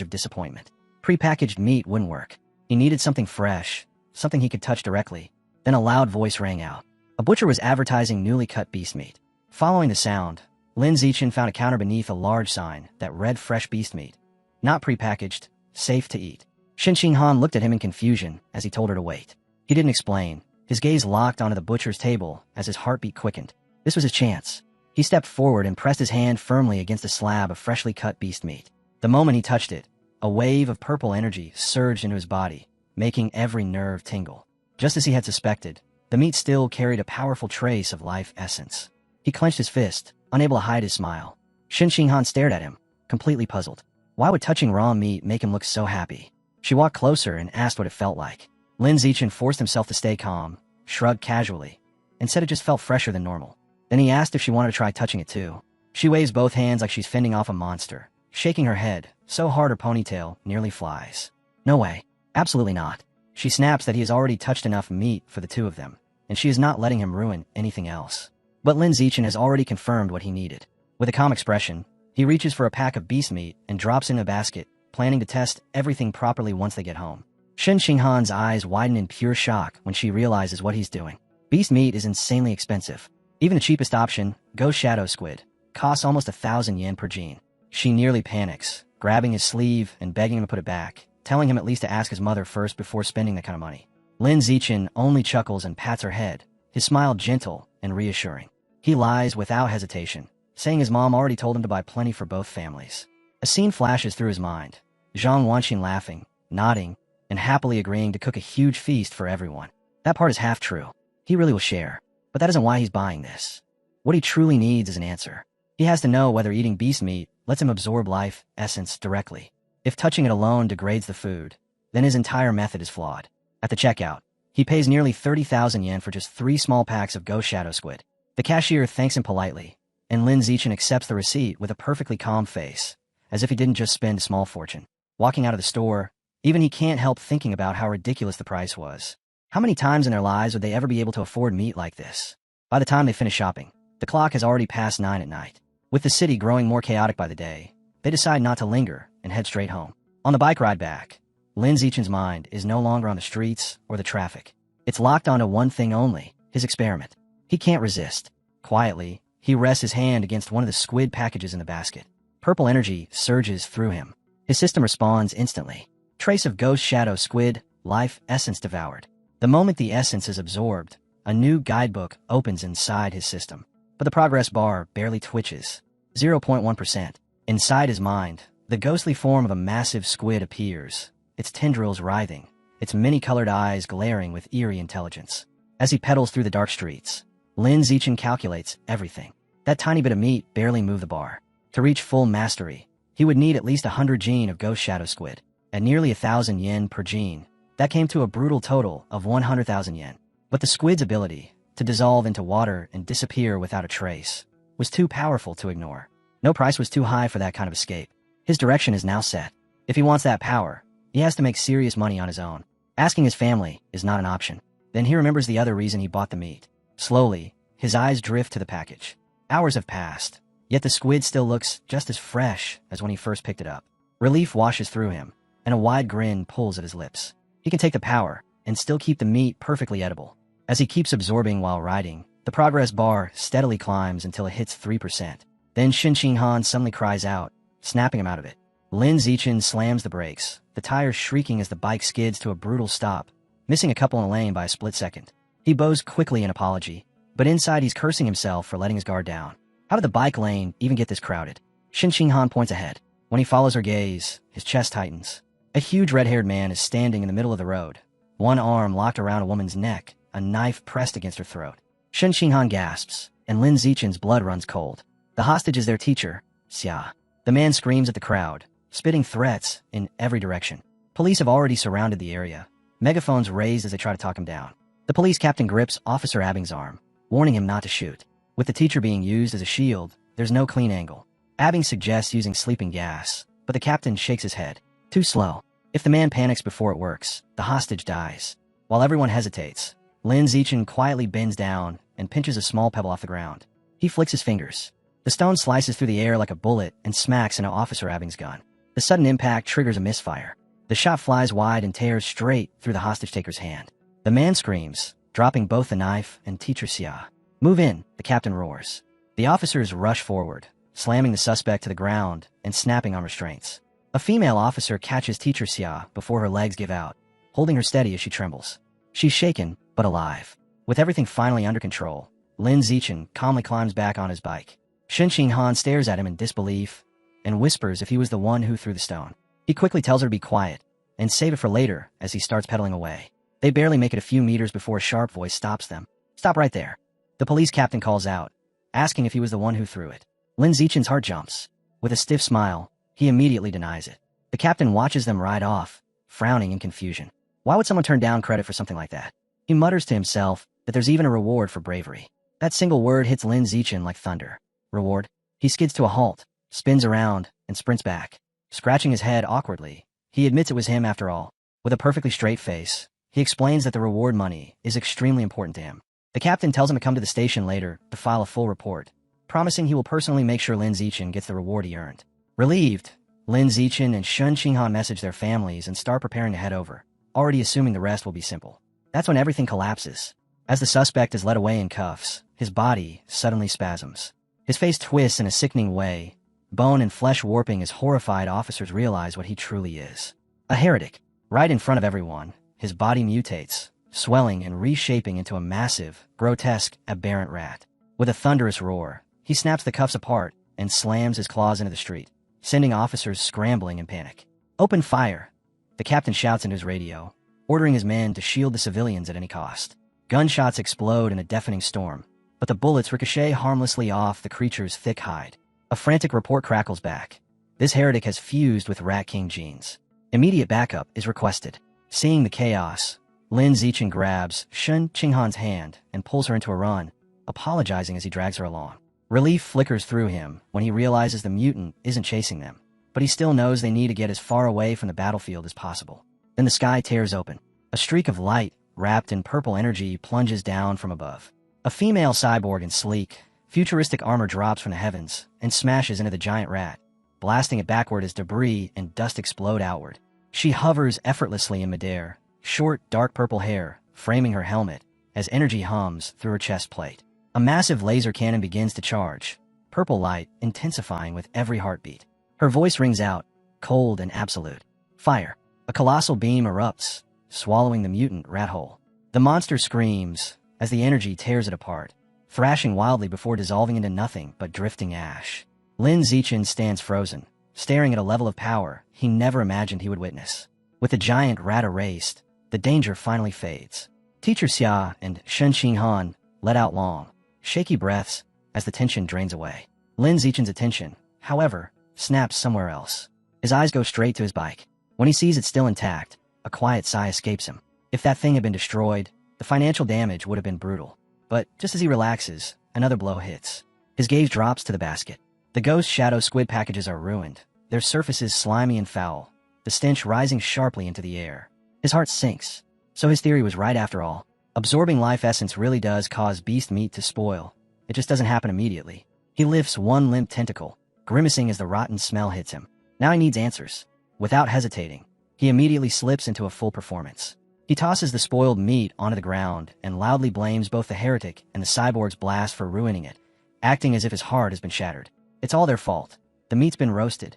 of disappointment. Pre-packaged meat wouldn't work. He needed something fresh, something he could touch directly. Then a loud voice rang out. A butcher was advertising newly cut beast meat. Following the sound, Lin Zichen found a counter beneath a large sign that read fresh beast meat. Not pre-packaged, safe to eat. Shin Xinghan looked at him in confusion as he told her to wait. He didn't explain. His gaze locked onto the butcher's table as his heartbeat quickened. This was his chance. He stepped forward and pressed his hand firmly against a slab of freshly cut beast meat. The moment he touched it, a wave of purple energy surged into his body, making every nerve tingle. Just as he had suspected, the meat still carried a powerful trace of life essence. He clenched his fist, unable to hide his smile. Shin Xinghan stared at him, completely puzzled. Why would touching raw meat make him look so happy? She walked closer and asked what it felt like. Lin Zichen forced himself to stay calm, shrugged casually, and said it just felt fresher than normal. Then he asked if she wanted to try touching it too. She waves both hands like she's fending off a monster, shaking her head, so hard her ponytail nearly flies. No way. Absolutely not. She snaps that he has already touched enough meat for the two of them, and she is not letting him ruin anything else. But Lin Zichen has already confirmed what he needed. With a calm expression, he reaches for a pack of beast meat and drops in a basket, planning to test everything properly once they get home. Shin Xinghan's eyes widen in pure shock when she realizes what he's doing. Beast meat is insanely expensive. Even the cheapest option, ghost shadow squid, costs almost 1,000 yen per gene. She nearly panics, grabbing his sleeve and begging him to put it back, telling him at least to ask his mother first before spending that kind of money. Lin Zichen only chuckles and pats her head, his smile gentle and reassuring. He lies without hesitation, saying his mom already told him to buy plenty for both families. A scene flashes through his mind. Zhang Wanqing laughing, nodding, and happily agreeing to cook a huge feast for everyone. That part is half true. He really will share. But that isn't why he's buying this. What he truly needs is an answer. He has to know whether eating beast meat lets him absorb life essence directly. If touching it alone degrades the food, then his entire method is flawed. At the checkout, he pays nearly 30,000 yen for just 3 small packs of ghost shadow squid. The cashier thanks him politely, and Lin Zichen accepts the receipt with a perfectly calm face, as if he didn't just spend a small fortune. Walking out of the store, even he can't help thinking about how ridiculous the price was. How many times in their lives would they ever be able to afford meat like this? By the time they finish shopping, the clock has already passed 9 at night. With the city growing more chaotic by the day, they decide not to linger and head straight home. On the bike ride back, Lin Zichen's mind is no longer on the streets or the traffic. It's locked onto one thing only, his experiment. He can't resist. Quietly, he rests his hand against one of the squid packages in the basket. Purple energy surges through him. His system responds instantly. Trace of ghost shadow squid, life essence devoured. The moment the essence is absorbed, a new guidebook opens inside his system. But the progress bar barely twitches. 0.1%. Inside his mind, the ghostly form of a massive squid appears, its tendrils writhing, its many-colored eyes glaring with eerie intelligence. As he pedals through the dark streets, Lin Zichen calculates everything. That tiny bit of meat barely moved the bar. To reach full mastery, he would need at least 100 gene of ghost shadow squid. At nearly 1,000 yen per gene, that came to a brutal total of 100,000 yen. But the squid's ability to dissolve into water and disappear without a trace was too powerful to ignore. No price was too high for that kind of escape. His direction is now set. If he wants that power, he has to make serious money on his own. Asking his family is not an option. Then he remembers the other reason he bought the meat. Slowly, his eyes drift to the package. Hours have passed, yet the squid still looks just as fresh as when he first picked it up. Relief washes through him, and a wide grin pulls at his lips. He can take the power and still keep the meat perfectly edible. As he keeps absorbing while riding, the progress bar steadily climbs until it hits 3%. Then Shin Xinghan suddenly cries out, snapping him out of it. Lin Zichen slams the brakes, the tires shrieking as the bike skids to a brutal stop, missing a couple in the lane by a split second. He bows quickly in apology, but inside he's cursing himself for letting his guard down. How did the bike lane even get this crowded? Shin Xinghan points ahead. When he follows her gaze, his chest tightens. A huge red-haired man is standing in the middle of the road, one arm locked around a woman's neck, a knife pressed against her throat. Shin Xinghan gasps, and Lin Zichen's blood runs cold. The hostage is their teacher, Xia. The man screams at the crowd, spitting threats in every direction. Police have already surrounded the area, megaphones raised as they try to talk him down. The police captain grips Officer Abing's arm, warning him not to shoot. With the teacher being used as a shield, there's no clean angle. Abing suggests using sleeping gas, but the captain shakes his head. Too slow. If the man panics before it works, the hostage dies. While everyone hesitates, Lin Zichen quietly bends down and pinches a small pebble off the ground. He flicks his fingers. The stone slices through the air like a bullet and smacks into Officer Abing's gun. The sudden impact triggers a misfire. The shot flies wide and tears straight through the hostage-taker's hand. The man screams, dropping both the knife and Teacher Xia. "Move in," the captain roars. The officers rush forward, slamming the suspect to the ground and snapping on restraints. A female officer catches Teacher Xia before her legs give out, holding her steady as she trembles. She's shaken, but alive. With everything finally under control, Lin Zichen calmly climbs back on his bike. Shen Qinghan stares at him in disbelief and whispers if he was the one who threw the stone. He quickly tells her to be quiet and save it for later as he starts pedaling away. They barely make it a few meters before a sharp voice stops them. "Stop right there." The police captain calls out, asking if he was the one who threw it. Lin Zichen's heart jumps. With a stiff smile, he immediately denies it. The captain watches them ride off, frowning in confusion. Why would someone turn down credit for something like that? He mutters to himself that there's even a reward for bravery. That single word hits Lin Zichen like thunder. Reward? He skids to a halt, spins around, and sprints back. Scratching his head awkwardly, he admits it was him after all. With a perfectly straight face, he explains that the reward money is extremely important to him. The captain tells him to come to the station later to file a full report, promising he will personally make sure Lin Zichen gets the reward he earned. Relieved, Lin Zichen and Shen Qinghan message their families and start preparing to head over, already assuming the rest will be simple. That's when everything collapses. As the suspect is led away in cuffs, his body suddenly spasms. His face twists in a sickening way, bone and flesh warping as horrified officers realize what he truly is. A heretic. Right in front of everyone, his body mutates, swelling and reshaping into a massive, grotesque, aberrant rat. With a thunderous roar, he snaps the cuffs apart and slams his claws into the street, sending officers scrambling in panic. "Open fire!" The captain shouts into his radio, ordering his men to shield the civilians at any cost. Gunshots explode in a deafening storm, but the bullets ricochet harmlessly off the creature's thick hide. A frantic report crackles back. This heretic has fused with Rat King genes. Immediate backup is requested. Seeing the chaos, Lin Zichen grabs Shen Qinghan's hand and pulls her into a run, apologizing as he drags her along. Relief flickers through him when he realizes the mutant isn't chasing them, but he still knows they need to get as far away from the battlefield as possible. Then the sky tears open. A streak of light, wrapped in purple energy, plunges down from above. A female cyborg in sleek, futuristic armor drops from the heavens and smashes into the giant rat, blasting it backward as debris and dust explode outward. She hovers effortlessly in midair, short, dark purple hair framing her helmet as energy hums through her chest plate. A massive laser cannon begins to charge, purple light intensifying with every heartbeat. Her voice rings out, cold and absolute. Fire. A colossal beam erupts, swallowing the mutant rat whole. The monster screams as the energy tears it apart, thrashing wildly before dissolving into nothing but drifting ash. Lin Zichen stands frozen, staring at a level of power he never imagined he would witness. With the giant rat erased, the danger finally fades. Teacher Xia and Shen Qinghan let out long, shaky breaths as the tension drains away. Lin Zichen's attention, however, snaps somewhere else. His eyes go straight to his bike. When he sees it still intact, a quiet sigh escapes him. If that thing had been destroyed, the financial damage would have been brutal. But just as he relaxes, another blow hits. His gaze drops to the basket. The ghost shadow squid packages are ruined, their surfaces slimy and foul, the stench rising sharply into the air. His heart sinks. So his theory was right after all. Absorbing life essence really does cause beast meat to spoil. It just doesn't happen immediately. He lifts one limp tentacle, grimacing as the rotten smell hits him. Now he needs answers. Without hesitating, he immediately slips into a full performance. He tosses the spoiled meat onto the ground and loudly blames both the heretic and the cyborg's blast for ruining it, acting as if his heart has been shattered. It's all their fault. The meat's been roasted.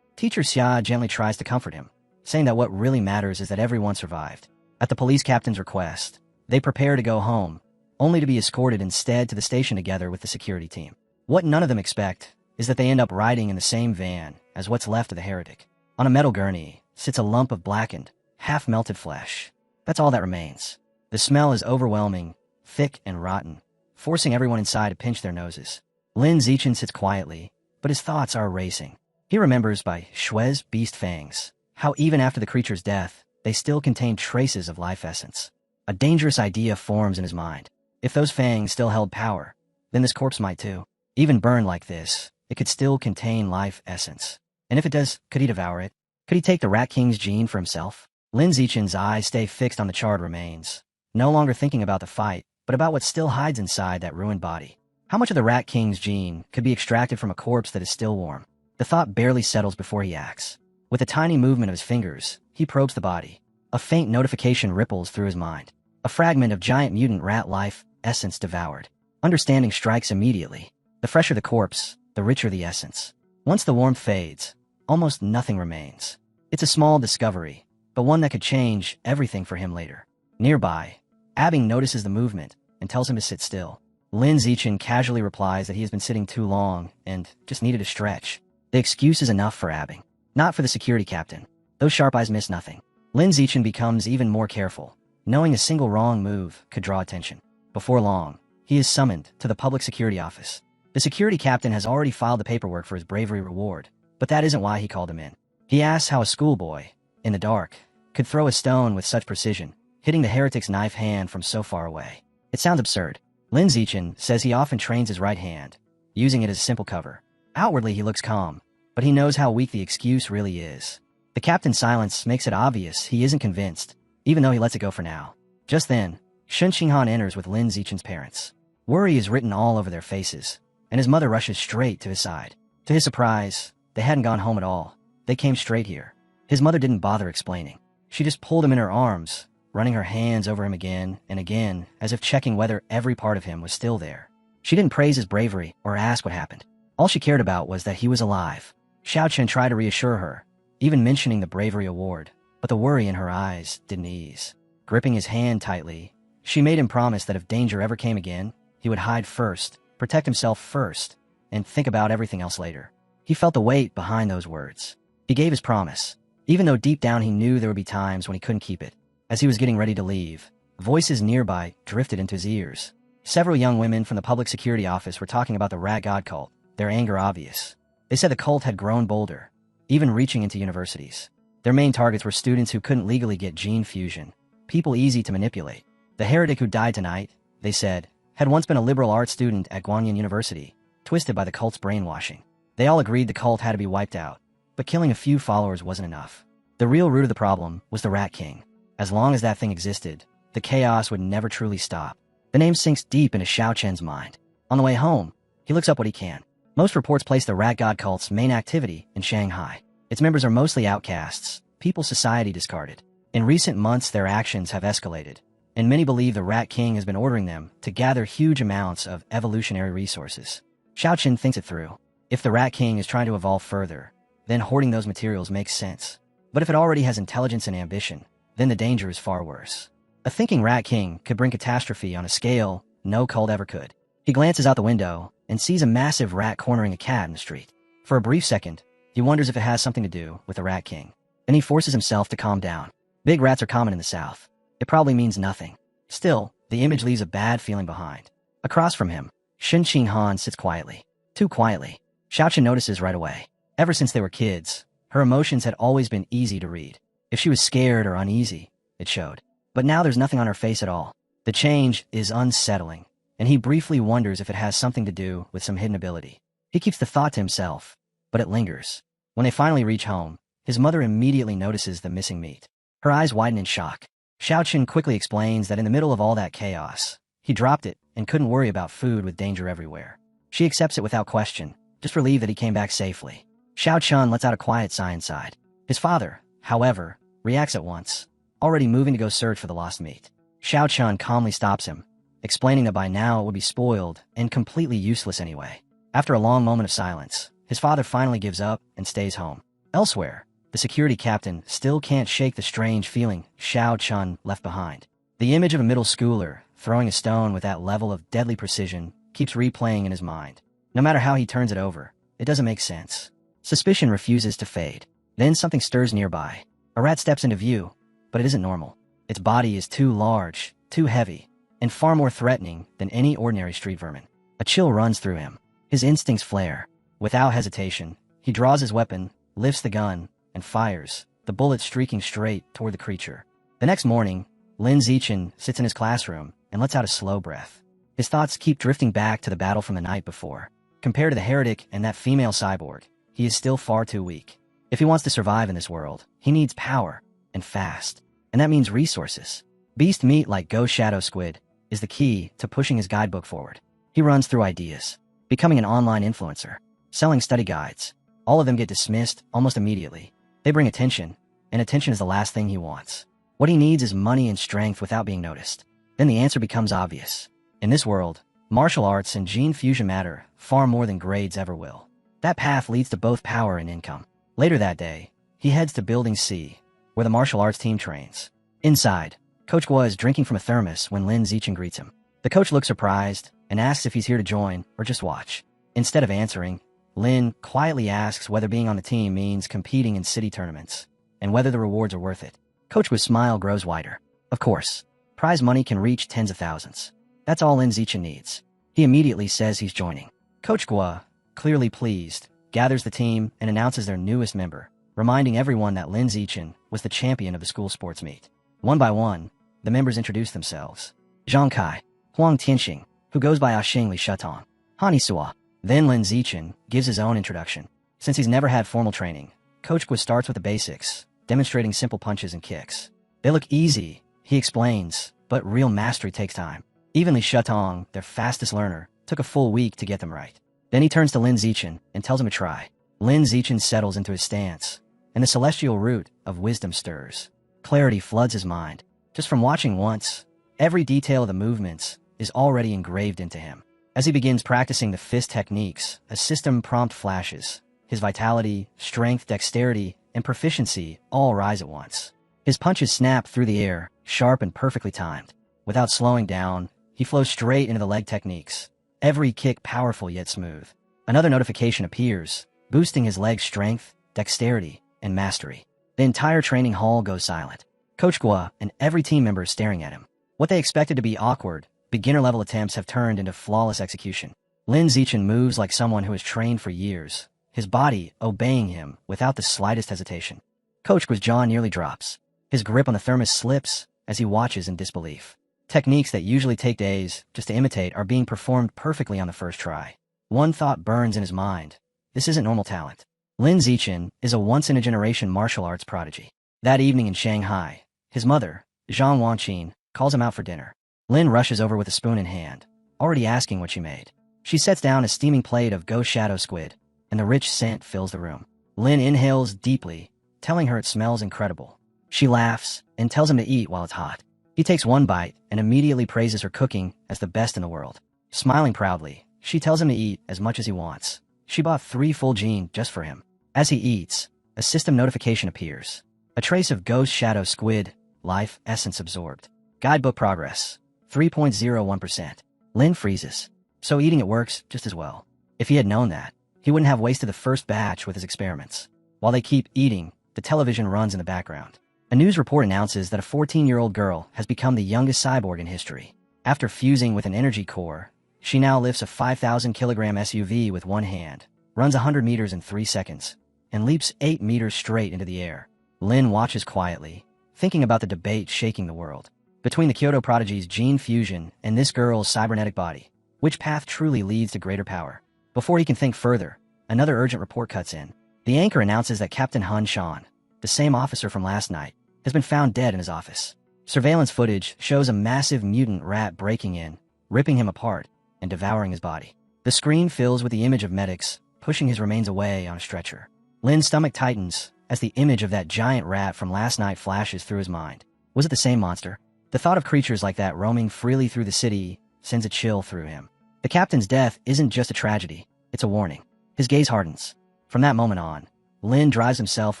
Teacher Xia gently tries to comfort him, saying that what really matters is that everyone survived. At the police captain's request, they prepare to go home, only to be escorted instead to the station together with the security team. What none of them expect is that they end up riding in the same van as what's left of the heretic. On a metal gurney sits a lump of blackened, half-melted flesh. That's all that remains. The smell is overwhelming, thick and rotten, forcing everyone inside to pinch their noses. Lin Zichen sits quietly, but his thoughts are racing. He remembers by Shue's beast fangs how even after the creature's death, they still contain traces of life essence. A dangerous idea forms in his mind. If those fangs still held power, then this corpse might too. Even burned like this, it could still contain life essence. And if it does, could he devour it? Could he take the Rat King's gene for himself? Lin Zichen's eyes stay fixed on the charred remains, no longer thinking about the fight, but about what still hides inside that ruined body. How much of the Rat King's gene could be extracted from a corpse that is still warm? The thought barely settles before he acts. With a tiny movement of his fingers, he probes the body. A faint notification ripples through his mind. A fragment of giant mutant rat life essence devoured. Understanding strikes immediately. The fresher the corpse, the richer the essence. Once the warmth fades, almost nothing remains. It's a small discovery, but one that could change everything for him later. Nearby, Abing notices the movement and tells him to sit still. Lin Zichen casually replies that he has been sitting too long and just needed a stretch. The excuse is enough for Abing. Not for the security captain. Those sharp eyes miss nothing. Lin Zichen becomes even more careful, knowing a single wrong move could draw attention. Before long, he is summoned to the public security office. The security captain has already filed the paperwork for his bravery reward, but that isn't why he called him in. He asks how a schoolboy, in the dark, could throw a stone with such precision, hitting the heretic's knife hand from so far away. It sounds absurd. Lin Zichen says he often trains his right hand, using it as a simple cover. Outwardly he looks calm, but he knows how weak the excuse really is. The captain's silence makes it obvious he isn't convinced, even though he lets it go for now. Just then, Shun Qinghan enters with Lin Zichen's parents. Worry is written all over their faces, and his mother rushes straight to his side. To his surprise, they hadn't gone home at all. They came straight here. His mother didn't bother explaining. She just pulled him in her arms, running her hands over him again and again, as if checking whether every part of him was still there. She didn't praise his bravery or ask what happened. All she cared about was that he was alive. Xiao Chen tried to reassure her, even mentioning the bravery award, but the worry in her eyes didn't ease. Gripping his hand tightly, she made him promise that if danger ever came again, he would hide first, protect himself first, and think about everything else later. He felt the weight behind those words. He gave his promise, even though deep down he knew there would be times when he couldn't keep it. As he was getting ready to leave, voices nearby drifted into his ears. Several young women from the public security office were talking about the rat god cult, their anger obvious. They said the cult had grown bolder, even reaching into universities. Their main targets were students who couldn't legally get gene fusion, people easy to manipulate. The heretic who died tonight, they said, had once been a liberal arts student at Guanyin University, twisted by the cult's brainwashing. They all agreed the cult had to be wiped out, but killing a few followers wasn't enough. The real root of the problem was the Rat King. As long as that thing existed, the chaos would never truly stop. The name sinks deep into Xiao Chen's mind. On the way home, he looks up what he can. Most reports place the rat god cult's main activity in Shanghai. Its members are mostly outcasts, people society discarded. In recent months, their actions have escalated, and many believe the Rat King has been ordering them to gather huge amounts of evolutionary resources. Xiao Chen thinks it through. If the Rat King is trying to evolve further, then hoarding those materials makes sense. But if it already has intelligence and ambition, then the danger is far worse. A thinking Rat King could bring catastrophe on a scale no cult ever could. He glances out the window and sees a massive rat cornering a cat in the street. For a brief second, he wonders if it has something to do with the Rat King. Then he forces himself to calm down. Big rats are common in the South. It probably means nothing. Still, the image leaves a bad feeling behind. Across from him, Shun Qinghan sits quietly. Too quietly. Xiao Chen notices right away. Ever since they were kids, her emotions had always been easy to read. If she was scared or uneasy, it showed. But now there's nothing on her face at all. The change is unsettling, and he briefly wonders if it has something to do with some hidden ability. He keeps the thought to himself, but it lingers. When they finally reach home, his mother immediately notices the missing meat. Her eyes widen in shock. Xiao Chen quickly explains that in the middle of all that chaos, he dropped it and couldn't worry about food with danger everywhere. She accepts it without question, just relieved that he came back safely. Xiao Chen lets out a quiet sigh inside. His father, however, reacts at once, already moving to go search for the lost meat. Xiao Chen calmly stops him, explaining that by now it would be spoiled and completely useless anyway. After a long moment of silence, his father finally gives up and stays home. Elsewhere, the security captain still can't shake the strange feeling Xiao Chen left behind. The image of a middle schooler throwing a stone with that level of deadly precision keeps replaying in his mind. No matter how he turns it over, it doesn't make sense. Suspicion refuses to fade. Then something stirs nearby. A rat steps into view, but it isn't normal. Its body is too large, too heavy, and far more threatening than any ordinary street vermin. A chill runs through him. His instincts flare. Without hesitation, he draws his weapon, lifts the gun, and fires, the bullet streaking straight toward the creature. The next morning, Lin Zichen sits in his classroom and lets out a slow breath. His thoughts keep drifting back to the battle from the night before. Compared to the heretic and that female cyborg, he is still far too weak. If he wants to survive in this world, he needs power, and fast. And that means resources. Beast meat like ghost shadow squid is the key to pushing his guidebook forward. He runs through ideas, becoming an online influencer, selling study guides. All of them get dismissed almost immediately. They bring attention, and attention is the last thing he wants. What he needs is money and strength without being noticed. Then the answer becomes obvious. In this world, martial arts and gene fusion matter far more than grades ever will. That path leads to both power and income. Later that day, he heads to Building C, where the martial arts team trains. Inside, Coach Gua is drinking from a thermos when Lin Zichen greets him. The coach looks surprised and asks if he's here to join or just watch. Instead of answering, Lin quietly asks whether being on the team means competing in city tournaments, and whether the rewards are worth it. Coach Gua's smile grows wider. Of course, prize money can reach tens of thousands. That's all Lin Zichen needs. He immediately says he's joining. Coach Gua, clearly pleased, gathers the team and announces their newest member, reminding everyone that Lin Zichen was the champion of the school sports meet. One by one, the members introduce themselves. Zhang Kai, Huang Tianxing, who goes by Ashing Li Shetong, Hani Suo. Then Lin Zichen gives his own introduction. Since he's never had formal training, Coach Gua starts with the basics, demonstrating simple punches and kicks. They look easy, he explains, but real mastery takes time. Even Li Shetong, their fastest learner, took a full week to get them right. Then he turns to Lin Zichen and tells him to try. Lin Zichen settles into his stance, and the celestial root of wisdom stirs. Clarity floods his mind. Just from watching once, every detail of the movements is already engraved into him. As he begins practicing the fist techniques, a system prompt flashes. His vitality, strength, dexterity, and proficiency all rise at once. His punches snap through the air, sharp and perfectly timed. Without slowing down, he flows straight into the leg techniques. Every kick powerful yet smooth. Another notification appears, boosting his leg strength, dexterity, and mastery. The entire training hall goes silent. Coach Gua and every team member is staring at him. What they expected to be awkward, beginner-level attempts have turned into flawless execution. Lin Zichen moves like someone who has trained for years, his body obeying him without the slightest hesitation. Coach Gua's jaw nearly drops. His grip on the thermos slips as he watches in disbelief. Techniques that usually take days just to imitate are being performed perfectly on the first try. One thought burns in his mind. This isn't normal talent. Lin Zichen is a once-in-a-generation martial arts prodigy. That evening in Shanghai, his mother, Zhang Wanqin, calls him out for dinner. Lin rushes over with a spoon in hand, already asking what she made. She sets down a steaming plate of ghost shadow squid, and the rich scent fills the room. Lin inhales deeply, telling her it smells incredible. She laughs and tells him to eat while it's hot. He takes one bite and immediately praises her cooking as the best in the world. Smiling proudly, she tells him to eat as much as he wants. She bought 3 full jeans just for him. As he eats, a system notification appears. A trace of ghost shadow squid, life essence absorbed. Guidebook progress, 3.01%. Lin freezes. So eating it works just as well. If he had known that, he wouldn't have wasted the first batch with his experiments. While they keep eating, the television runs in the background. A news report announces that a 14-year-old girl has become the youngest cyborg in history. After fusing with an energy core, she now lifts a 5,000-kilogram SUV with one hand, runs 100 meters in 3 seconds, and leaps 8 meters straight into the air. Lin watches quietly, thinking about the debate shaking the world. Between the Kyoto prodigy's gene fusion and this girl's cybernetic body, which path truly leads to greater power? Before he can think further, another urgent report cuts in. The anchor announces that Captain Hun Shan, the same officer from last night, has been found dead in his office. Surveillance footage shows a massive mutant rat breaking in, ripping him apart, and devouring his body. The screen fills with the image of medics pushing his remains away on a stretcher. Lin's stomach tightens as the image of that giant rat from last night flashes through his mind. Was it the same monster? The thought of creatures like that roaming freely through the city sends a chill through him. The captain's death isn't just a tragedy, it's a warning. His gaze hardens. From that moment on, Lin drives himself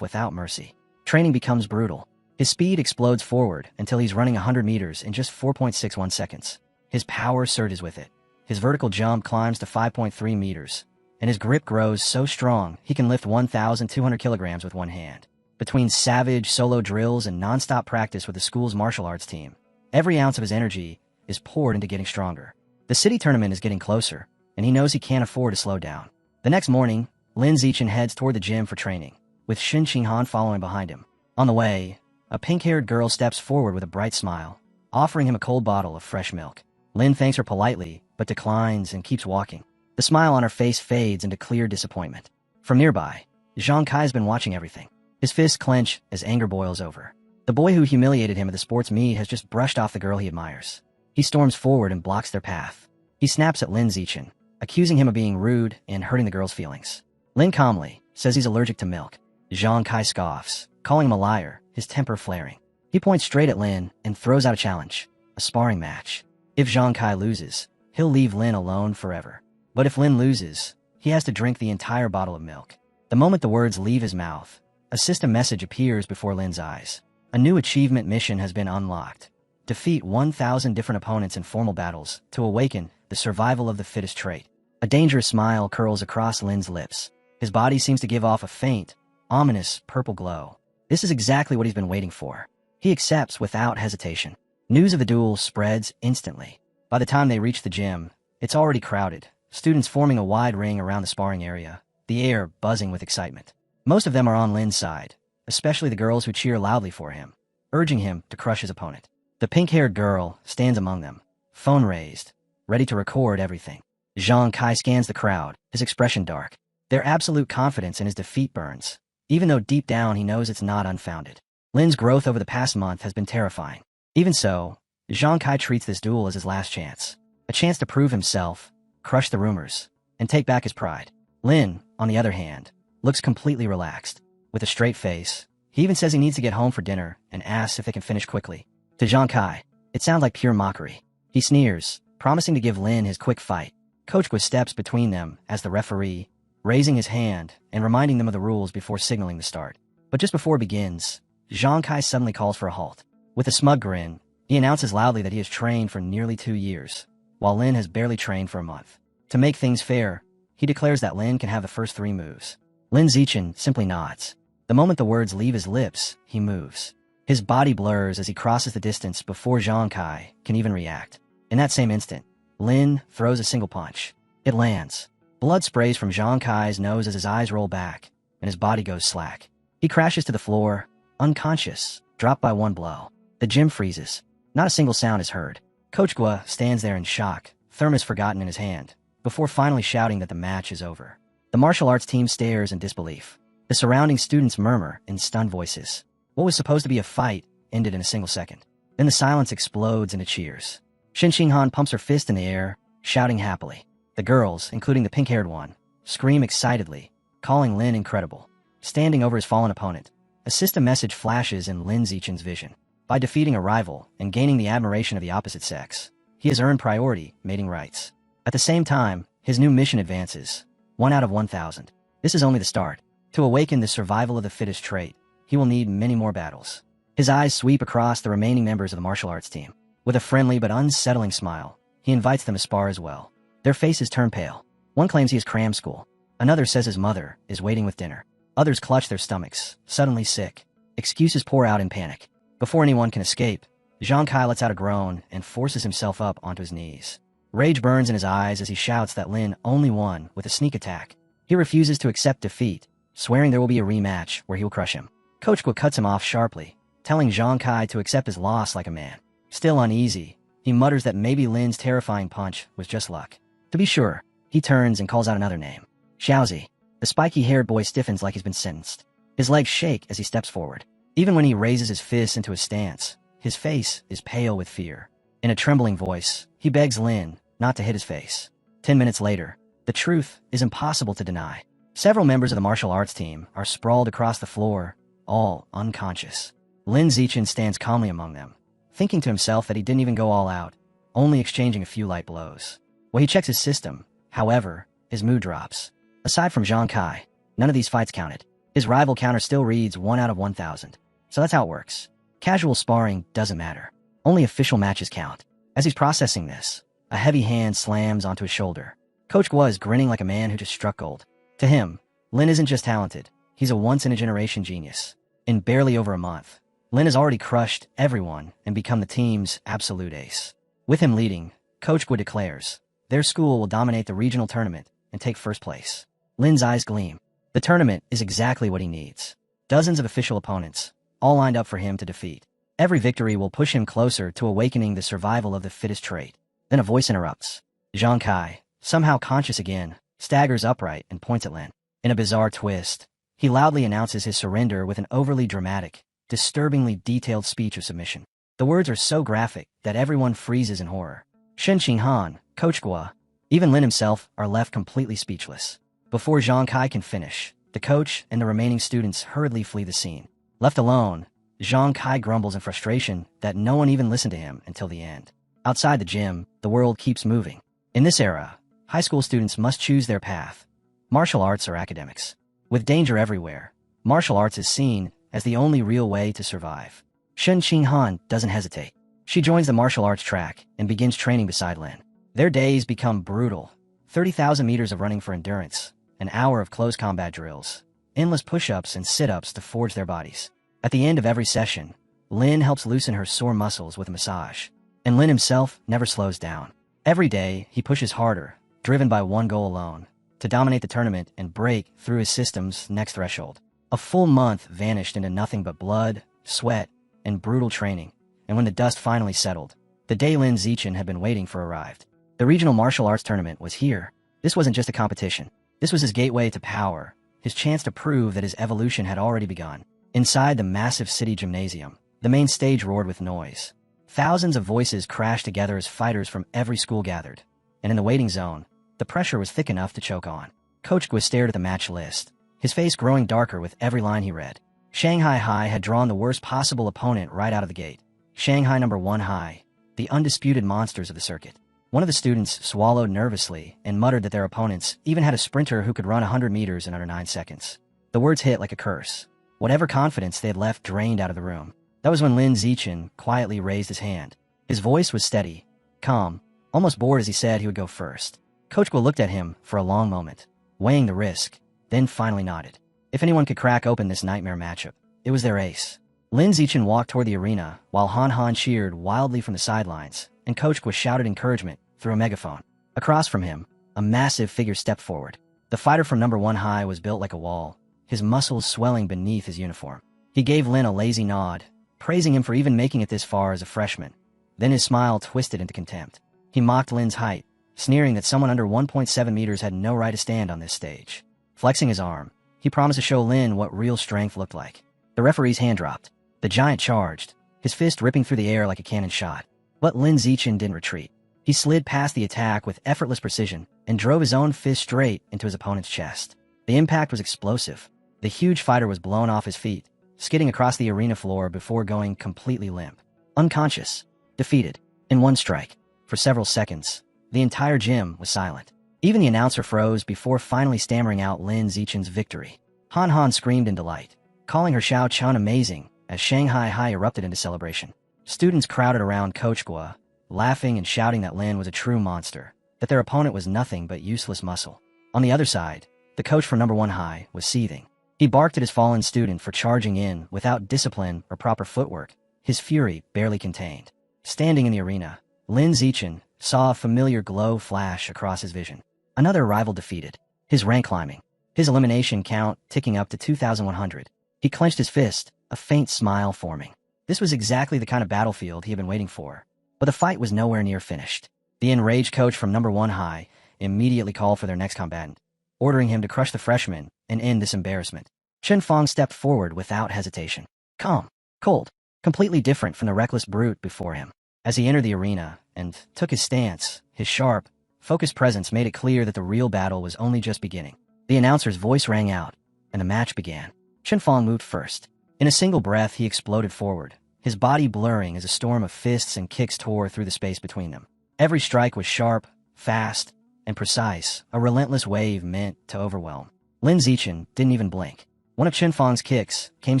without mercy. Training becomes brutal. His speed explodes forward until he's running 100 meters in just 4.61 seconds. His power surges with it. His vertical jump climbs to 5.3 meters, and his grip grows so strong he can lift 1,200 kilograms with one hand. Between savage solo drills and non-stop practice with the school's martial arts team, every ounce of his energy is poured into getting stronger. The city tournament is getting closer, and he knows he can't afford to slow down. The next morning, Lin Zichen heads toward the gym for training, with Shin Qinghan following behind him. On the way, a pink-haired girl steps forward with a bright smile, offering him a cold bottle of fresh milk. Lin thanks her politely, but declines and keeps walking. The smile on her face fades into clear disappointment. From nearby, Zhang Kai's been watching everything. His fists clench as anger boils over. The boy who humiliated him at the sports meet has just brushed off the girl he admires. He storms forward and blocks their path. He snaps at Lin Zichen, accusing him of being rude and hurting the girl's feelings. Lin calmly says he's allergic to milk. Zhang Kai scoffs, calling him a liar, his temper flaring. He points straight at Lin and throws out a challenge, a sparring match. If Zhang Kai loses, he'll leave Lin alone forever. But if Lin loses, he has to drink the entire bottle of milk. The moment the words leave his mouth, a system message appears before Lin's eyes. A new achievement mission has been unlocked. Defeat 1,000 different opponents in formal battles to awaken the survival of the fittest trait. A dangerous smile curls across Lin's lips. His body seems to give off a faint, ominous purple glow. This is exactly what he's been waiting for. He accepts without hesitation. News of the duel spreads instantly. By the time they reach the gym, it's already crowded, students forming a wide ring around the sparring area, the air buzzing with excitement. Most of them are on Lin's side, especially the girls who cheer loudly for him, urging him to crush his opponent. The pink-haired girl stands among them, phone raised, ready to record everything. Zhang Kai scans the crowd, his expression dark. Their absolute confidence in his defeat burns, even though deep down he knows it's not unfounded. Lin's growth over the past month has been terrifying. Even so, Zhang Kai treats this duel as his last chance. A chance to prove himself, crush the rumors, and take back his pride. Lin, on the other hand, looks completely relaxed. With a straight face, he even says he needs to get home for dinner and asks if they can finish quickly. To Zhang Kai, it sounds like pure mockery. He sneers, promising to give Lin his quick fight. Coach Gua steps between them as the referee, raising his hand and reminding them of the rules before signaling the start. But just before it begins, Zhang Kai suddenly calls for a halt. With a smug grin, he announces loudly that he has trained for nearly 2 years, while Lin has barely trained for a month. To make things fair, he declares that Lin can have the first 3 moves. Lin Zichen simply nods. The moment the words leave his lips, he moves. His body blurs as he crosses the distance before Zhang Kai can even react. In that same instant, Lin throws a single punch. It lands. Blood sprays from Zhang Kai's nose as his eyes roll back, and his body goes slack. He crashes to the floor, unconscious, dropped by one blow. The gym freezes. Not a single sound is heard. Coach Gua stands there in shock, thermos forgotten in his hand, before finally shouting that the match is over. The martial arts team stares in disbelief. The surrounding students murmur in stunned voices. What was supposed to be a fight ended in a single second. Then the silence explodes into cheers. Shin Xinghan pumps her fist in the air, shouting happily. The girls, including the pink-haired one, scream excitedly, calling Lin incredible. Standing over his fallen opponent, a system message flashes in Lin Zichen's vision. By defeating a rival and gaining the admiration of the opposite sex, he has earned priority, mating rights. At the same time, his new mission advances. 1 out of 1,000. This is only the start. To awaken the survival of the fittest trait, he will need many more battles. His eyes sweep across the remaining members of the martial arts team. With a friendly but unsettling smile, he invites them to spar as well. Their faces turn pale. One claims he has cram school. Another says his mother is waiting with dinner. Others clutch their stomachs, suddenly sick. Excuses pour out in panic. Before anyone can escape, Zhang Kai lets out a groan and forces himself up onto his knees. Rage burns in his eyes as he shouts that Lin only won with a sneak attack. He refuses to accept defeat, swearing there will be a rematch where he will crush him. Coach Gua cuts him off sharply, telling Zhang Kai to accept his loss like a man. Still uneasy, he mutters that maybe Lin's terrifying punch was just luck. To be sure, he turns and calls out another name. Xiaozi. The spiky-haired boy stiffens like he's been sentenced. His legs shake as he steps forward. Even when he raises his fists into a stance, his face is pale with fear. In a trembling voice, he begs Lin not to hit his face. 10 minutes later, the truth is impossible to deny. Several members of the martial arts team are sprawled across the floor, all unconscious. Lin Zichen stands calmly among them, thinking to himself that he didn't even go all out, only exchanging a few light blows. When he checks his system, however, his mood drops. Aside from Zhang Kai, none of these fights counted. His rival counter still reads 1 out of 1,000. So that's how it works. Casual sparring doesn't matter. Only official matches count. As he's processing this, a heavy hand slams onto his shoulder. Coach Gua is grinning like a man who just struck gold. To him, Lin isn't just talented, he's a once-in-a-generation genius. In barely over a month, Lin has already crushed everyone and become the team's absolute ace. With him leading, Coach Gua declares, their school will dominate the regional tournament and take first place. Lin's eyes gleam. The tournament is exactly what he needs. Dozens of official opponents, all lined up for him to defeat. Every victory will push him closer to awakening the survival of the fittest trait. Then a voice interrupts. Zhang Kai, somehow conscious again, staggers upright and points at Lin. In a bizarre twist, he loudly announces his surrender with an overly dramatic, disturbingly detailed speech of submission. The words are so graphic that everyone freezes in horror. Shin Xinghan, Coach Gua, even Lin himself are left completely speechless. Before Zhang Kai can finish, the coach and the remaining students hurriedly flee the scene. Left alone, Zhang Kai grumbles in frustration that no one even listened to him until the end. Outside the gym, the world keeps moving. In this era, high school students must choose their path: martial arts or academics. With danger everywhere, martial arts is seen as the only real way to survive. Shen Qinghan doesn't hesitate. She joins the martial arts track and begins training beside Lin. Their days become brutal: 30,000 meters of running for endurance, an hour of close combat drills, endless push-ups and sit-ups to forge their bodies. At the end of every session, Lin helps loosen her sore muscles with a massage. And Lin himself never slows down. Every day, he pushes harder, driven by one goal alone: to dominate the tournament and break through his system's next threshold. A full month vanished into nothing but blood, sweat, and brutal training, and when the dust finally settled, the day Lin Zichen had been waiting for arrived. The regional martial arts tournament was here. This wasn't just a competition. This was his gateway to power, his chance to prove that his evolution had already begun. Inside the massive city gymnasium, the main stage roared with noise. Thousands of voices crashed together as fighters from every school gathered, and in the waiting zone, the pressure was thick enough to choke on. Coach Gui stared at the match list, his face growing darker with every line he read. Shanghai High had drawn the worst possible opponent right out of the gate. Shanghai No. 1 High, the undisputed monsters of the circuit. One of the students swallowed nervously and muttered that their opponents even had a sprinter who could run 100 meters in under 9 seconds. The words hit like a curse. Whatever confidence they had left drained out of the room. That was when Lin Zichen quietly raised his hand. His voice was steady, calm, almost bored as he said he would go first. Coach Gui looked at him for a long moment, weighing the risk, then finally nodded. If anyone could crack open this nightmare matchup, it was their ace. Lin Zichen walked toward the arena while Han Han cheered wildly from the sidelines, and Coach Gui shouted encouragement through a megaphone. Across from him, a massive figure stepped forward. The fighter from No. 1 High was built like a wall, his muscles swelling beneath his uniform. He gave Lin a lazy nod, praising him for even making it this far as a freshman. Then his smile twisted into contempt. He mocked Lin's height, sneering that someone under 1.7 meters had no right to stand on this stage. Flexing his arm, he promised to show Lin what real strength looked like. The referee's hand dropped. The giant charged, his fist ripping through the air like a cannon shot. But Lin Zichen didn't retreat. He slid past the attack with effortless precision and drove his own fist straight into his opponent's chest. The impact was explosive. The huge fighter was blown off his feet, skidding across the arena floor before going completely limp. Unconscious. Defeated. In one strike. For several seconds, the entire gym was silent. Even the announcer froze before finally stammering out Lin Zichen's victory. Han Han screamed in delight, calling her Xiao Chun amazing as Shanghai High erupted into celebration. Students crowded around Coach Gui, laughing and shouting that Lin was a true monster, that their opponent was nothing but useless muscle. On the other side, the coach from No. 1 High was seething. He barked at his fallen student for charging in without discipline or proper footwork, his fury barely contained. Standing in the arena, Lin Zichen saw a familiar glow flash across his vision. Another rival defeated. His rank climbing. His elimination count ticking up to 2,100. He clenched his fist, a faint smile forming. This was exactly the kind of battlefield he had been waiting for. But the fight was nowhere near finished. The enraged coach from No. 1 High immediately called for their next combatant, ordering him to crush the freshman and end this embarrassment. Chen Fong stepped forward without hesitation. Calm, cold, completely different from the reckless brute before him. As he entered the arena and took his stance, his sharp, focused presence made it clear that the real battle was only just beginning. The announcer's voice rang out, and the match began. Chen Fong moved first. In a single breath, he exploded forward, his body blurring as a storm of fists and kicks tore through the space between them. Every strike was sharp, fast, and precise, a relentless wave meant to overwhelm. Lin Zichen didn't even blink. One of Chen Fong's kicks came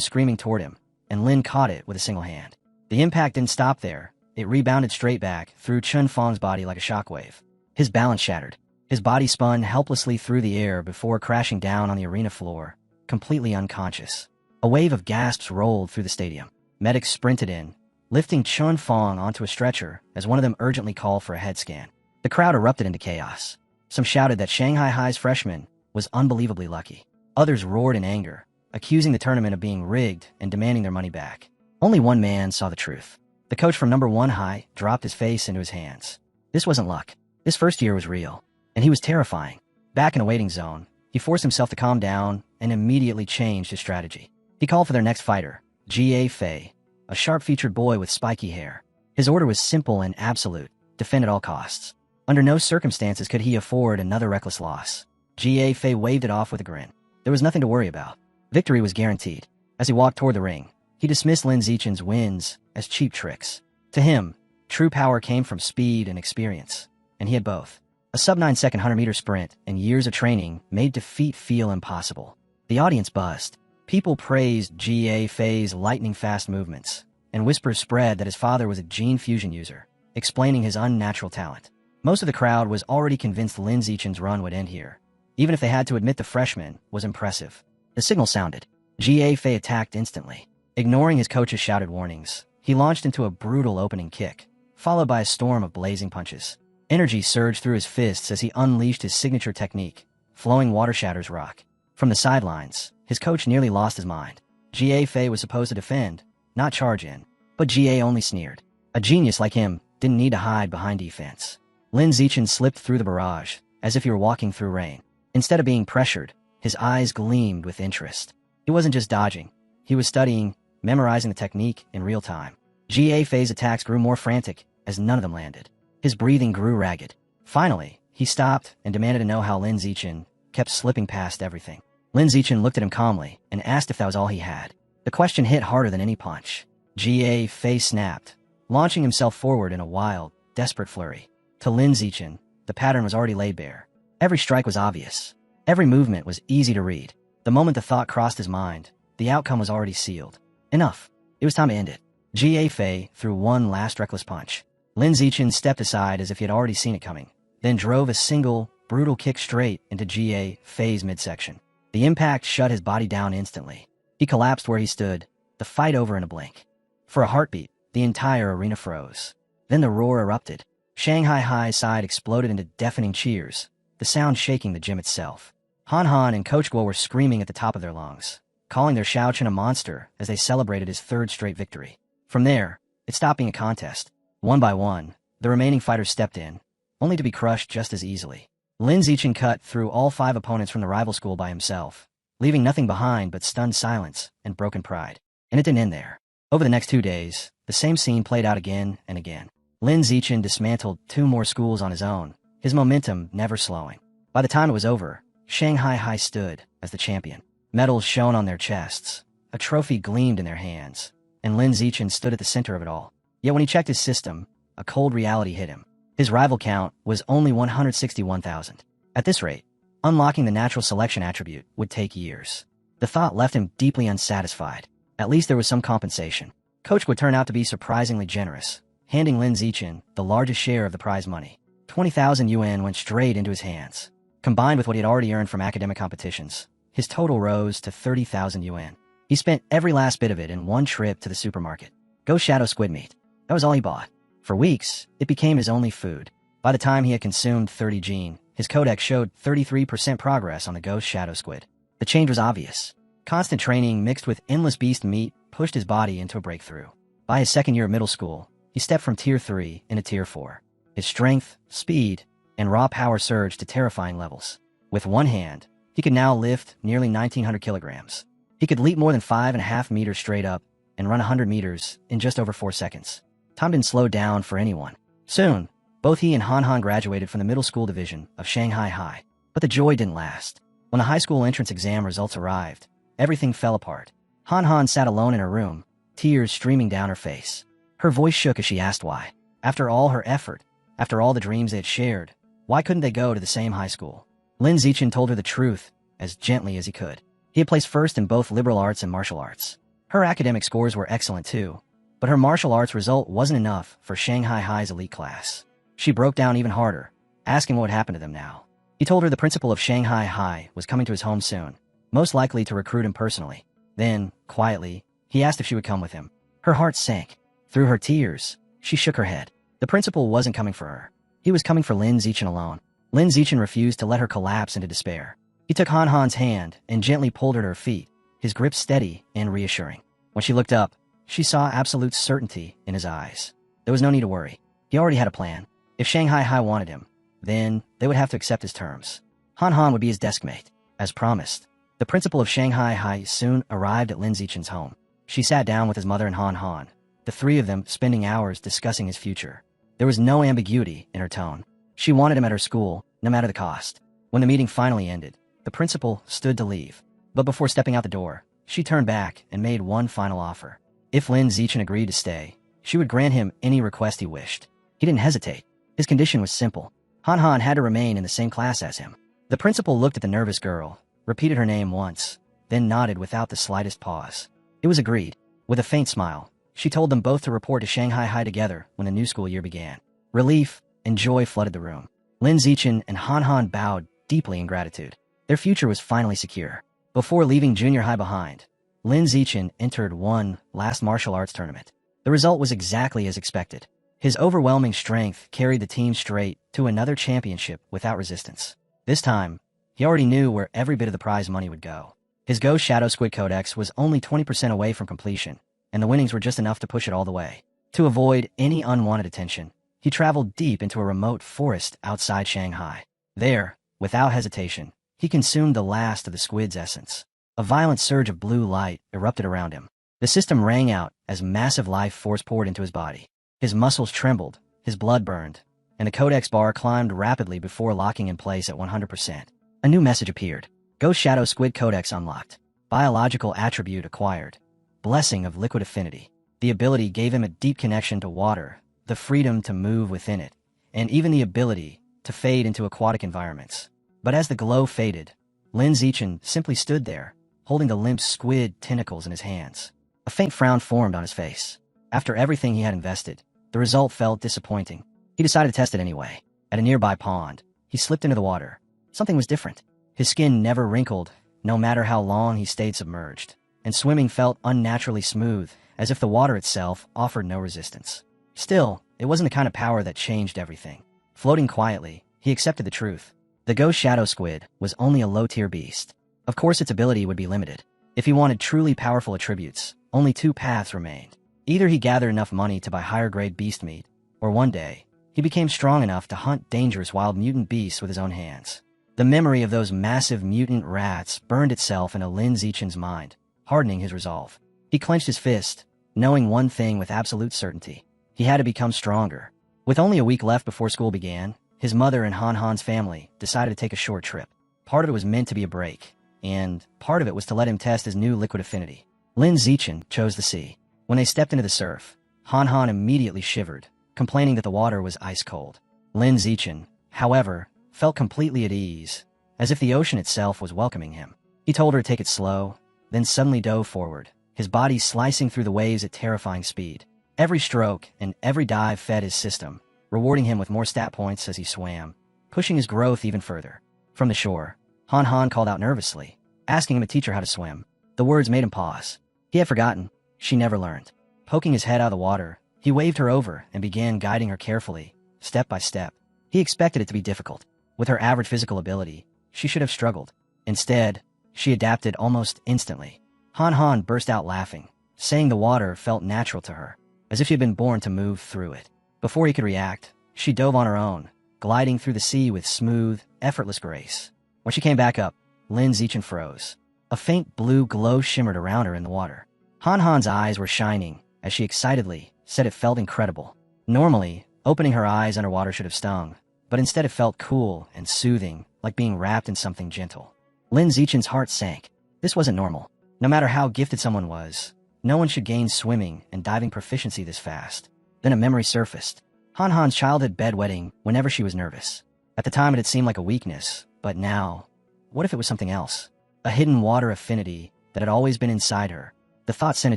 screaming toward him, and Lin caught it with a single hand. The impact didn't stop there. It rebounded straight back through Chen Fong's body like a shockwave. His balance shattered. His body spun helplessly through the air before crashing down on the arena floor, completely unconscious. A wave of gasps rolled through the stadium. Medics sprinted in, lifting Chen Fong onto a stretcher as one of them urgently called for a head scan. The crowd erupted into chaos. Some shouted that Shanghai High's freshman was unbelievably lucky. Others roared in anger, accusing the tournament of being rigged and demanding their money back. Only one man saw the truth. The coach from No. 1 High dropped his face into his hands. This wasn't luck. This first year was real, and he was terrifying. Back in a waiting zone, he forced himself to calm down and immediately changed his strategy. He called for their next fighter, G.A. Fei, a sharp-featured boy with spiky hair. His order was simple and absolute: defend at all costs. Under no circumstances could he afford another reckless loss. Ga Fei waved it off with a grin. There was nothing to worry about. Victory was guaranteed. As he walked toward the ring, he dismissed Lin Zichen's wins as cheap tricks. To him, true power came from speed and experience, and he had both. A sub-9 second 100-meter sprint and years of training made defeat feel impossible. The audience buzzed. People praised Ga Fei's lightning-fast movements, and whispers spread that his father was a gene fusion user, explaining his unnatural talent. Most of the crowd was already convinced Lin Zichen's run would end here, even if they had to admit the freshman was impressive. The signal sounded. Ga Fei attacked instantly. Ignoring his coach's shouted warnings, he launched into a brutal opening kick, followed by a storm of blazing punches. Energy surged through his fists as he unleashed his signature technique, flowing water shatters rock. From the sidelines, his coach nearly lost his mind. Ga Fei was supposed to defend, not charge in, but Ga only sneered. A genius like him didn't need to hide behind defense. Lin Zichen slipped through the barrage, as if he were walking through rain. Instead of being pressured, his eyes gleamed with interest. He wasn't just dodging. He was studying, memorizing the technique in real time. Ga Fei's attacks grew more frantic as none of them landed. His breathing grew ragged. Finally, he stopped and demanded to know how Lin Zichen kept slipping past everything. Lin Zichen looked at him calmly and asked if that was all he had. The question hit harder than any punch. Ga Fei snapped, launching himself forward in a wild, desperate flurry. To Lin Zichen, the pattern was already laid bare. Every strike was obvious. Every movement was easy to read. The moment the thought crossed his mind, the outcome was already sealed. Enough. It was time to end it. Ga Fei threw one last reckless punch. Lin Zichen stepped aside as if he had already seen it coming, then drove a single, brutal kick straight into Ga Fei's midsection. The impact shut his body down instantly. He collapsed where he stood, the fight over in a blink. For a heartbeat, the entire arena froze. Then the roar erupted. Shanghai High's side exploded into deafening cheers, the sound shaking the gym itself. Han Han and Coach Guo were screaming at the top of their lungs, calling their Xiaochen a monster as they celebrated his third straight victory. From there, it stopped being a contest. One by one, the remaining fighters stepped in, only to be crushed just as easily. Lin Zichen cut through all 5 opponents from the rival school by himself, leaving nothing behind but stunned silence and broken pride. And it didn't end there. Over the next 2 days, the same scene played out again and again. Lin Zichen dismantled 2 more schools on his own, his momentum never slowing. By the time it was over, Shanghai High stood as the champion. Medals shone on their chests, a trophy gleamed in their hands, and Lin Zichen stood at the center of it all. Yet when he checked his system, a cold reality hit him. His rival count was only 161,000. At this rate, unlocking the natural selection attribute would take years. The thought left him deeply unsatisfied. At least there was some compensation. Coach would turn out to be surprisingly generous, handing Lin Zichen the largest share of the prize money. 20,000 yuan went straight into his hands. Combined with what he had already earned from academic competitions, his total rose to 30,000 yuan. He spent every last bit of it in one trip to the supermarket. Ghost Shadow squid meat. That was all he bought. For weeks, it became his only food. By the time he had consumed 30 gene, his codex showed 33% progress on the Ghost Shadow squid. The change was obvious. Constant training mixed with endless beast meat pushed his body into a breakthrough. By his second year of middle school, he stepped from Tier 3 into Tier 4. His strength, speed, and raw power surged to terrifying levels. With one hand, he could now lift nearly 1,900 kilograms. He could leap more than 5.5 meters straight up and run 100 meters in just over 4 seconds. Time didn't slow down for anyone. Soon, both he and Han Han graduated from the middle school division of Shanghai High. But the joy didn't last. When the high school entrance exam results arrived, everything fell apart. Han Han sat alone in her room, tears streaming down her face. Her voice shook as she asked why. After all her effort, after all the dreams they had shared, why couldn't they go to the same high school? Lin Zichen told her the truth, as gently as he could. He had placed first in both liberal arts and martial arts. Her academic scores were excellent too, but her martial arts result wasn't enough for Shanghai High's elite class. She broke down even harder, asking what would happen to them now. He told her the principal of Shanghai High was coming to his home soon, most likely to recruit him personally. Then, quietly, he asked if she would come with him. Her heart sank. Through her tears, she shook her head. The principal wasn't coming for her. He was coming for Lin Zichen alone. Lin Zichen refused to let her collapse into despair. He took Han Han's hand and gently pulled her to her feet, his grip steady and reassuring. When she looked up, she saw absolute certainty in his eyes. There was no need to worry. He already had a plan. If Shanghai High wanted him, then they would have to accept his terms. Han Han would be his desk mate. As promised, the principal of Shanghai High soon arrived at Lin Zichen's home. She sat down with his mother and Han Han, the three of them spending hours discussing his future. There was no ambiguity in her tone. She wanted him at her school, no matter the cost. When the meeting finally ended, the principal stood to leave. But before stepping out the door, she turned back and made one final offer. If Lin Zichen agreed to stay, she would grant him any request he wished. He didn't hesitate. His condition was simple. Han Han had to remain in the same class as him. The principal looked at the nervous girl, repeated her name once, then nodded without the slightest pause. It was agreed. With a faint smile, she told them both to report to Shanghai High together when the new school year began. Relief and joy flooded the room. Lin Zichen and Han Han bowed deeply in gratitude. Their future was finally secure. Before leaving junior high behind, Lin Zichen entered one last martial arts tournament. The result was exactly as expected. His overwhelming strength carried the team straight to another championship without resistance. This time, he already knew where every bit of the prize money would go. His Ghost Shadow Squid Codex was only 20% away from completion, and the winnings were just enough to push it all the way. To avoid any unwanted attention, he traveled deep into a remote forest outside Shanghai. There, without hesitation, he consumed the last of the squid's essence. A violent surge of blue light erupted around him. The system rang out as massive life force poured into his body. His muscles trembled, his blood burned, and the codex bar climbed rapidly before locking in place at 100%. A new message appeared. Ghost Shadow Squid Codex unlocked. Biological attribute acquired. Blessing of liquid affinity. The ability gave him a deep connection to water, the freedom to move within it, and even the ability to fade into aquatic environments. But as the glow faded, Lin Zichen simply stood there, holding the limp squid tentacles in his hands. A faint frown formed on his face. After everything he had invested, the result felt disappointing. He decided to test it anyway. At a nearby pond, he slipped into the water. Something was different. His skin never wrinkled, no matter how long he stayed submerged, and swimming felt unnaturally smooth, as if the water itself offered no resistance. Still, it wasn't the kind of power that changed everything. Floating quietly, he accepted the truth. The Ghost Shadow Squid was only a low-tier beast. Of course its ability would be limited. If he wanted truly powerful attributes, only two paths remained. Either he gathered enough money to buy higher-grade beast meat, or one day, he became strong enough to hunt dangerous wild mutant beasts with his own hands. The memory of those massive mutant rats burned itself into Lin Zichen's mind, hardening his resolve. He clenched his fist, knowing one thing with absolute certainty. He had to become stronger. With only a week left before school began, his mother and Han Han's family decided to take a short trip. Part of it was meant to be a break, and part of it was to let him test his new liquid affinity. Lin Zichen chose the sea. When they stepped into the surf, Han Han immediately shivered, complaining that the water was ice cold. Lin Zichen, however, felt completely at ease, as if the ocean itself was welcoming him. He told her to take it slow, then suddenly dove forward, his body slicing through the waves at terrifying speed. Every stroke and every dive fed his system, rewarding him with more stat points as he swam, pushing his growth even further. From the shore, Han Han called out nervously, asking him to teach her how to swim. The words made him pause. He had forgotten. She never learned. Poking his head out of the water, he waved her over and began guiding her carefully, step by step. He expected it to be difficult. With her average physical ability, she should have struggled. Instead, she adapted almost instantly. Han Han burst out laughing, saying the water felt natural to her, as if she had been born to move through it. Before he could react, she dove on her own, gliding through the sea with smooth, effortless grace. When she came back up, Lin Zichen froze. A faint blue glow shimmered around her in the water. Han Han's eyes were shining as she excitedly said it felt incredible. Normally, opening her eyes underwater should have stung, but instead it felt cool and soothing, like being wrapped in something gentle. Lin Zichen's heart sank. This wasn't normal. No matter how gifted someone was, no one should gain swimming and diving proficiency this fast. Then a memory surfaced. Han Han's childhood bedwetting whenever she was nervous. At the time it had seemed like a weakness, but now, what if it was something else? A hidden water affinity that had always been inside her. The thought sent a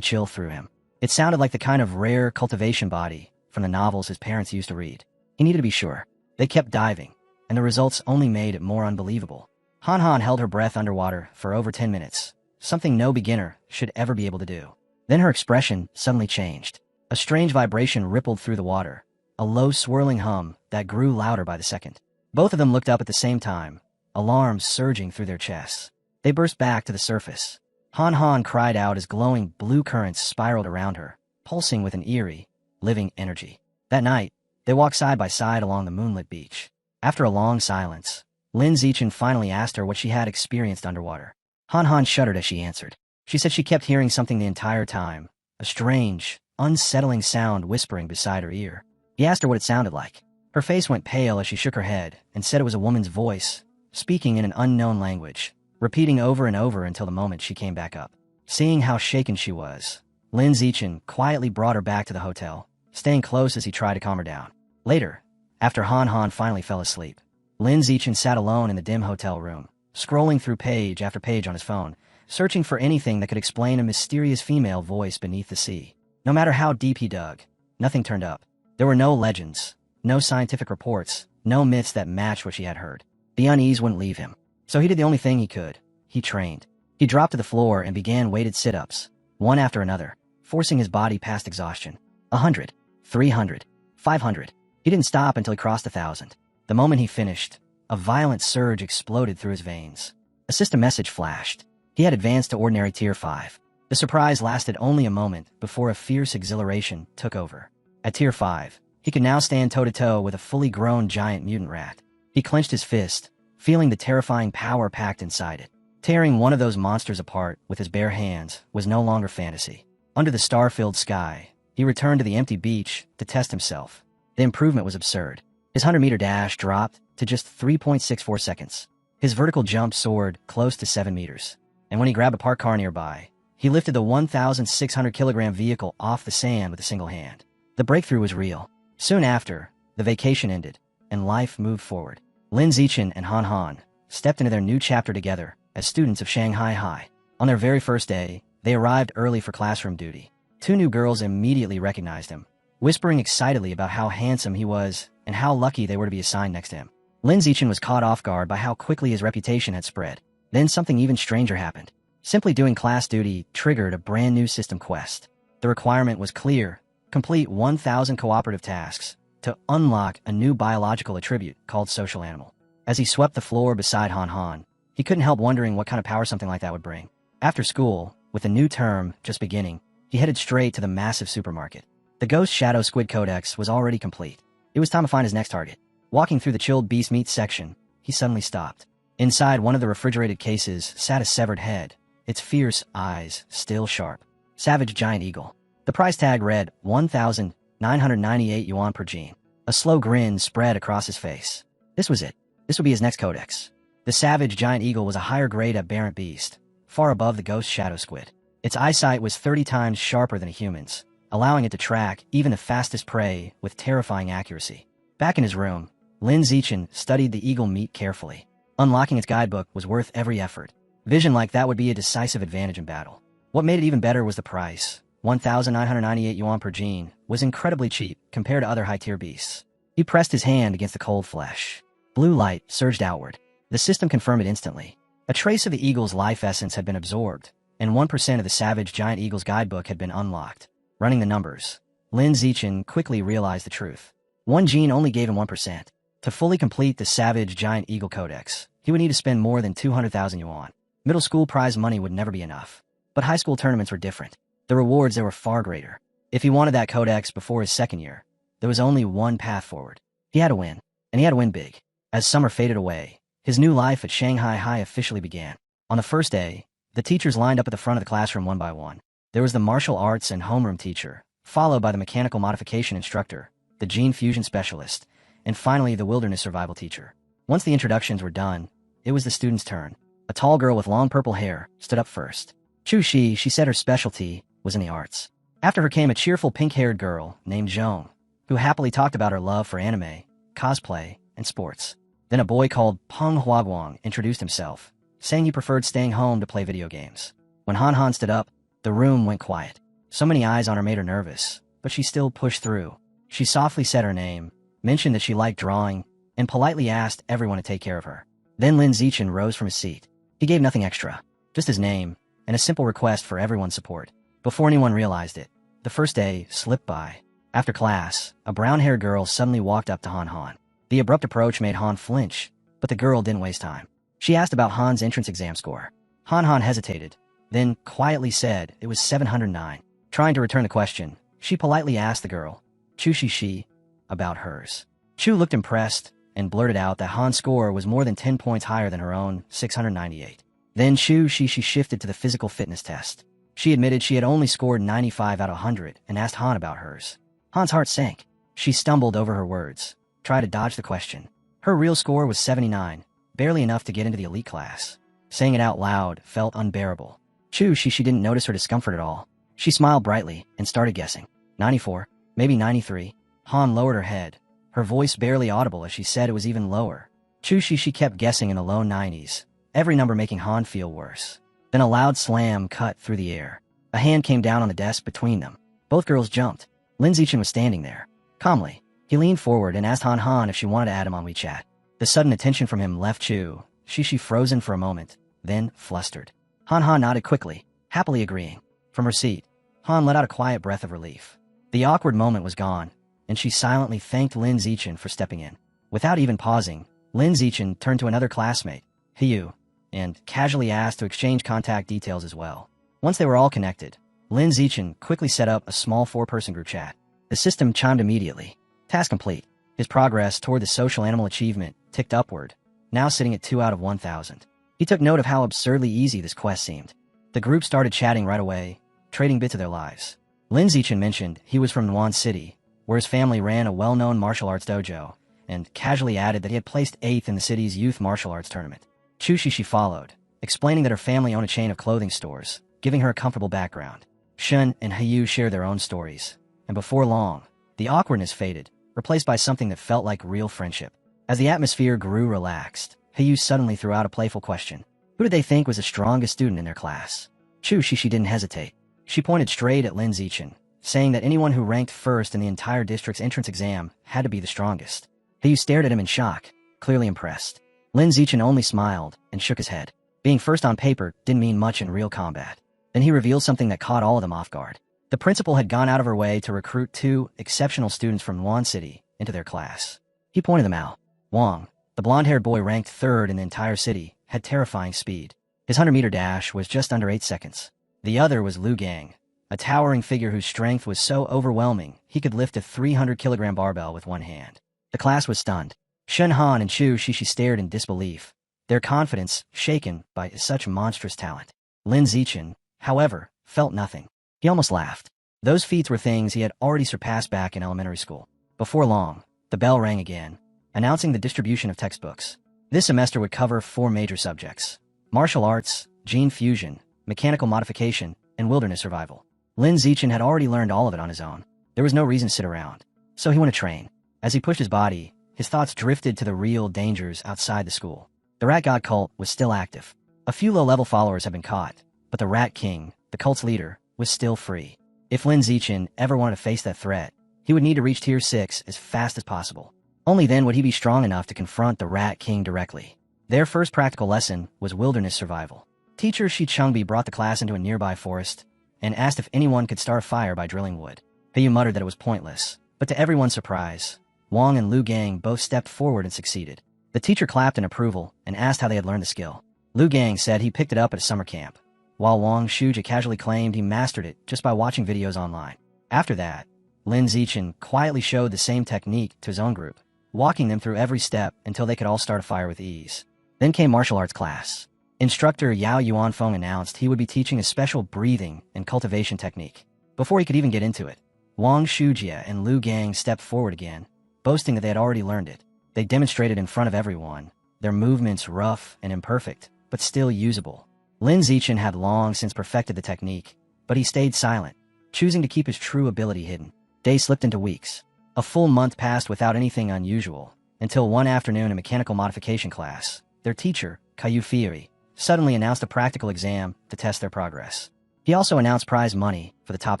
chill through him. It sounded like the kind of rare cultivation body from the novels his parents used to read. He needed to be sure. They kept diving, and the results only made it more unbelievable. Han Han held her breath underwater for over 10 minutes, something no beginner should ever be able to do. Then her expression suddenly changed. A strange vibration rippled through the water, a low swirling hum that grew louder by the second. Both of them looked up at the same time, alarms surging through their chests. They burst back to the surface. Han Han cried out as glowing blue currents spiraled around her, pulsing with an eerie, living energy. That night, they walked side by side along the moonlit beach. After a long silence, Lin Zichen finally asked her what she had experienced underwater. Han Han shuddered as she answered. She said she kept hearing something the entire time, a strange, unsettling sound whispering beside her ear. He asked her what it sounded like. Her face went pale as she shook her head and said it was a woman's voice, speaking in an unknown language, repeating over and over until the moment she came back up. Seeing how shaken she was, Lin Zichen quietly brought her back to the hotel, staying close as he tried to calm her down. Later, after Han Han finally fell asleep, Lin Zichen sat alone in the dim hotel room, scrolling through page after page on his phone, searching for anything that could explain a mysterious female voice beneath the sea. No matter how deep he dug, nothing turned up. There were no legends, no scientific reports, no myths that matched what she had heard. The unease wouldn't leave him, so he did the only thing he could. He trained. He dropped to the floor and began weighted sit-ups, one after another, forcing his body past exhaustion. 100, 300, 500. He didn't stop until he crossed 1,000. The moment he finished, a violent surge exploded through his veins. A system message flashed. He had advanced to ordinary tier 5. The surprise lasted only a moment before a fierce exhilaration took over. At tier 5, he could now stand toe-to-toe with a fully grown giant mutant rat. He clenched his fist, feeling the terrifying power packed inside it. Tearing one of those monsters apart with his bare hands was no longer fantasy. Under the star-filled sky, he returned to the empty beach to test himself. The improvement was absurd. His 100-meter dash dropped to just 3.64 seconds. His vertical jump soared close to 7 meters. And when he grabbed a parked car nearby, he lifted the 1,600-kilogram vehicle off the sand with a single hand. The breakthrough was real. Soon after, the vacation ended, and life moved forward. Lin Zichen and Han Han stepped into their new chapter together as students of Shanghai High. On their very first day, they arrived early for classroom duty. 2 new girls immediately recognized him, whispering excitedly about how handsome he was and how lucky they were to be assigned next to him. Lin Zichen was caught off guard by how quickly his reputation had spread. Then something even stranger happened. Simply doing class duty triggered a brand new system quest. The requirement was clear: complete 1,000 cooperative tasks to unlock a new biological attribute called social animal. As he swept the floor beside Han Han, he couldn't help wondering what kind of power something like that would bring. After school, with the new term just beginning, he headed straight to the massive supermarket. The Ghost Shadow Squid Codex was already complete. It was time to find his next target. Walking through the chilled beast meat section, he suddenly stopped. Inside one of the refrigerated cases sat a severed head, its fierce eyes still sharp. Savage giant eagle. The price tag read 1,998 yuan per gene. A slow grin spread across his face. This was it. This would be his next codex. The savage giant eagle was a higher grade aberrant beast, far above the ghost shadow squid. Its eyesight was 30 times sharper than a human's, allowing it to track even the fastest prey with terrifying accuracy. Back in his room, Lin Zichen studied the eagle meat carefully. Unlocking its guidebook was worth every effort. Vision like that would be a decisive advantage in battle. What made it even better was the price. 1,998 yuan per gene was incredibly cheap compared to other high-tier beasts. He pressed his hand against the cold flesh. Blue light surged outward. The system confirmed it instantly. A trace of the eagle's life essence had been absorbed, and 1% of the savage giant eagle's guidebook had been unlocked. Running the numbers, Lin Zichen quickly realized the truth. One gene only gave him 1%. To fully complete the savage giant eagle codex, he would need to spend more than 200,000 yuan. Middle school prize money would never be enough. But high school tournaments were different. The rewards there were far greater. If he wanted that codex before his second year, there was only one path forward. He had to win, and he had to win big. As summer faded away, his new life at Shanghai High officially began. On the first day, the teachers lined up at the front of the classroom one by one. There was the martial arts and homeroom teacher, followed by the mechanical modification instructor, the gene fusion specialist, and finally the wilderness survival teacher. Once the introductions were done, it was the students' turn. A tall girl with long purple hair stood up first. Chu Shi, she said her specialty was in the arts. After her came a cheerful pink-haired girl named Zhong, who happily talked about her love for anime, cosplay, and sports. Then a boy called Peng Huaguang introduced himself, saying he preferred staying home to play video games. When Han Han stood up, the room went quiet. So many eyes on her made her nervous, but she still pushed through. She softly said her name, mentioned that she liked drawing, and politely asked everyone to take care of her. Then Lin Zichen rose from his seat. He gave nothing extra, just his name, and a simple request for everyone's support. Before anyone realized it, the first day slipped by. After class, a brown-haired girl suddenly walked up to Han Han. The abrupt approach made Han flinch, but the girl didn't waste time. She asked about Han's entrance exam score. Han Han hesitated, then quietly said it was 709. Trying to return the question, she politely asked the girl, Chu Shi, about hers. Chu looked impressed and blurted out that Han's score was more than 10 points higher than her own 698. Then Chu Shi shifted to the physical fitness test. She admitted she had only scored 95 out of 100 and asked Han about hers. Han's heart sank. She stumbled over her words, try to dodge the question. Her real score was 79, barely enough to get into the elite class. Saying it out loud felt unbearable. She didn't notice her discomfort at all. She smiled brightly and started guessing. 94, maybe 93. Han lowered her head, her voice barely audible as she said it was even lower. She kept guessing in the low 90s, every number making Han feel worse. Then a loud slam cut through the air. A hand came down on the desk between them. Both girls jumped. Lin Zichen was standing there. Calmly, he leaned forward and asked Han if she wanted to add him on WeChat. The sudden attention from him left she frozen for a moment, then flustered. Han nodded quickly, happily agreeing. From her seat, Han let out a quiet breath of relief. The awkward moment was gone, and she silently thanked Lin Zichen for stepping in. Without even pausing, Lin Zichen turned to another classmate, Hiyu, and casually asked to exchange contact details as well. Once they were all connected, Lin Zichen quickly set up a small 4-person group chat. The system chimed immediately. Task complete. His progress toward the social animal achievement ticked upward, now sitting at 2 out of 1,000. He took note of how absurdly easy this quest seemed. The group started chatting right away, trading bits of their lives. Lin Zichen mentioned he was from Nuan City, where his family ran a well-known martial arts dojo, and casually added that he had placed 8th in the city's youth martial arts tournament. She followed, explaining that her family owned a chain of clothing stores, giving her a comfortable background. Shun and Hiyu shared their own stories, and before long, the awkwardness faded, replaced by something that felt like real friendship. As the atmosphere grew relaxed, Hiyu suddenly threw out a playful question. Who did they think was the strongest student in their class? She didn't hesitate. She pointed straight at Lin Zichen, saying that anyone who ranked first in the entire district's entrance exam had to be the strongest. Hiyu stared at him in shock, clearly impressed. Lin Zichen only smiled and shook his head. Being first on paper didn't mean much in real combat. Then he revealed something that caught all of them off guard. The principal had gone out of her way to recruit 2 exceptional students from Nuan City into their class. He pointed them out. Wang, the blonde-haired boy ranked 3rd in the entire city, had terrifying speed. His 100-meter dash was just under 8 seconds. The other was Lu Gang, a towering figure whose strength was so overwhelming he could lift a 300-kilogram barbell with one hand. The class was stunned. Shun Han and she stared in disbelief, their confidence shaken by such monstrous talent. Lin Zichen, however, felt nothing. He almost laughed. Those feats were things he had already surpassed back in elementary school. Before long, the bell rang again, announcing the distribution of textbooks. This semester would cover 4 major subjects: martial arts, gene fusion, mechanical modification, and wilderness survival. Lin Zichen had already learned all of it on his own. There was no reason to sit around, so he went to train. As he pushed his body, his thoughts drifted to the real dangers outside the school. The Rat God cult was still active. A few low-level followers had been caught, but the Rat King, the cult's leader, was still free. If Lin Zichen ever wanted to face that threat, he would need to reach Tier 6 as fast as possible. Only then would he be strong enough to confront the Rat King directly. Their first practical lesson was wilderness survival. Teacher Shi Changbi brought the class into a nearby forest and asked if anyone could start a fire by drilling wood. Hiyu muttered that it was pointless, but to everyone's surprise, Wang and Lu Gang both stepped forward and succeeded. The teacher clapped in approval and asked how they had learned the skill. Lu Gang said he picked it up at a summer camp, while Wang Shuja casually claimed he mastered it just by watching videos online. After that, Lin Zichen quietly showed the same technique to his own group, walking them through every step until they could all start a fire with ease. Then came martial arts class. Instructor Yao Yuanfeng announced he would be teaching a special breathing and cultivation technique. Before he could even get into it, Wang Shujia and Lu Gang stepped forward again, boasting that they had already learned it. They demonstrated in front of everyone, their movements rough and imperfect, but still usable. Lin Zichen had long since perfected the technique, but he stayed silent, choosing to keep his true ability hidden. Days slipped into weeks. A full month passed without anything unusual, until one afternoon in mechanical modification class, their teacher, Caillou Fieri, suddenly announced a practical exam to test their progress. He also announced prize money for the top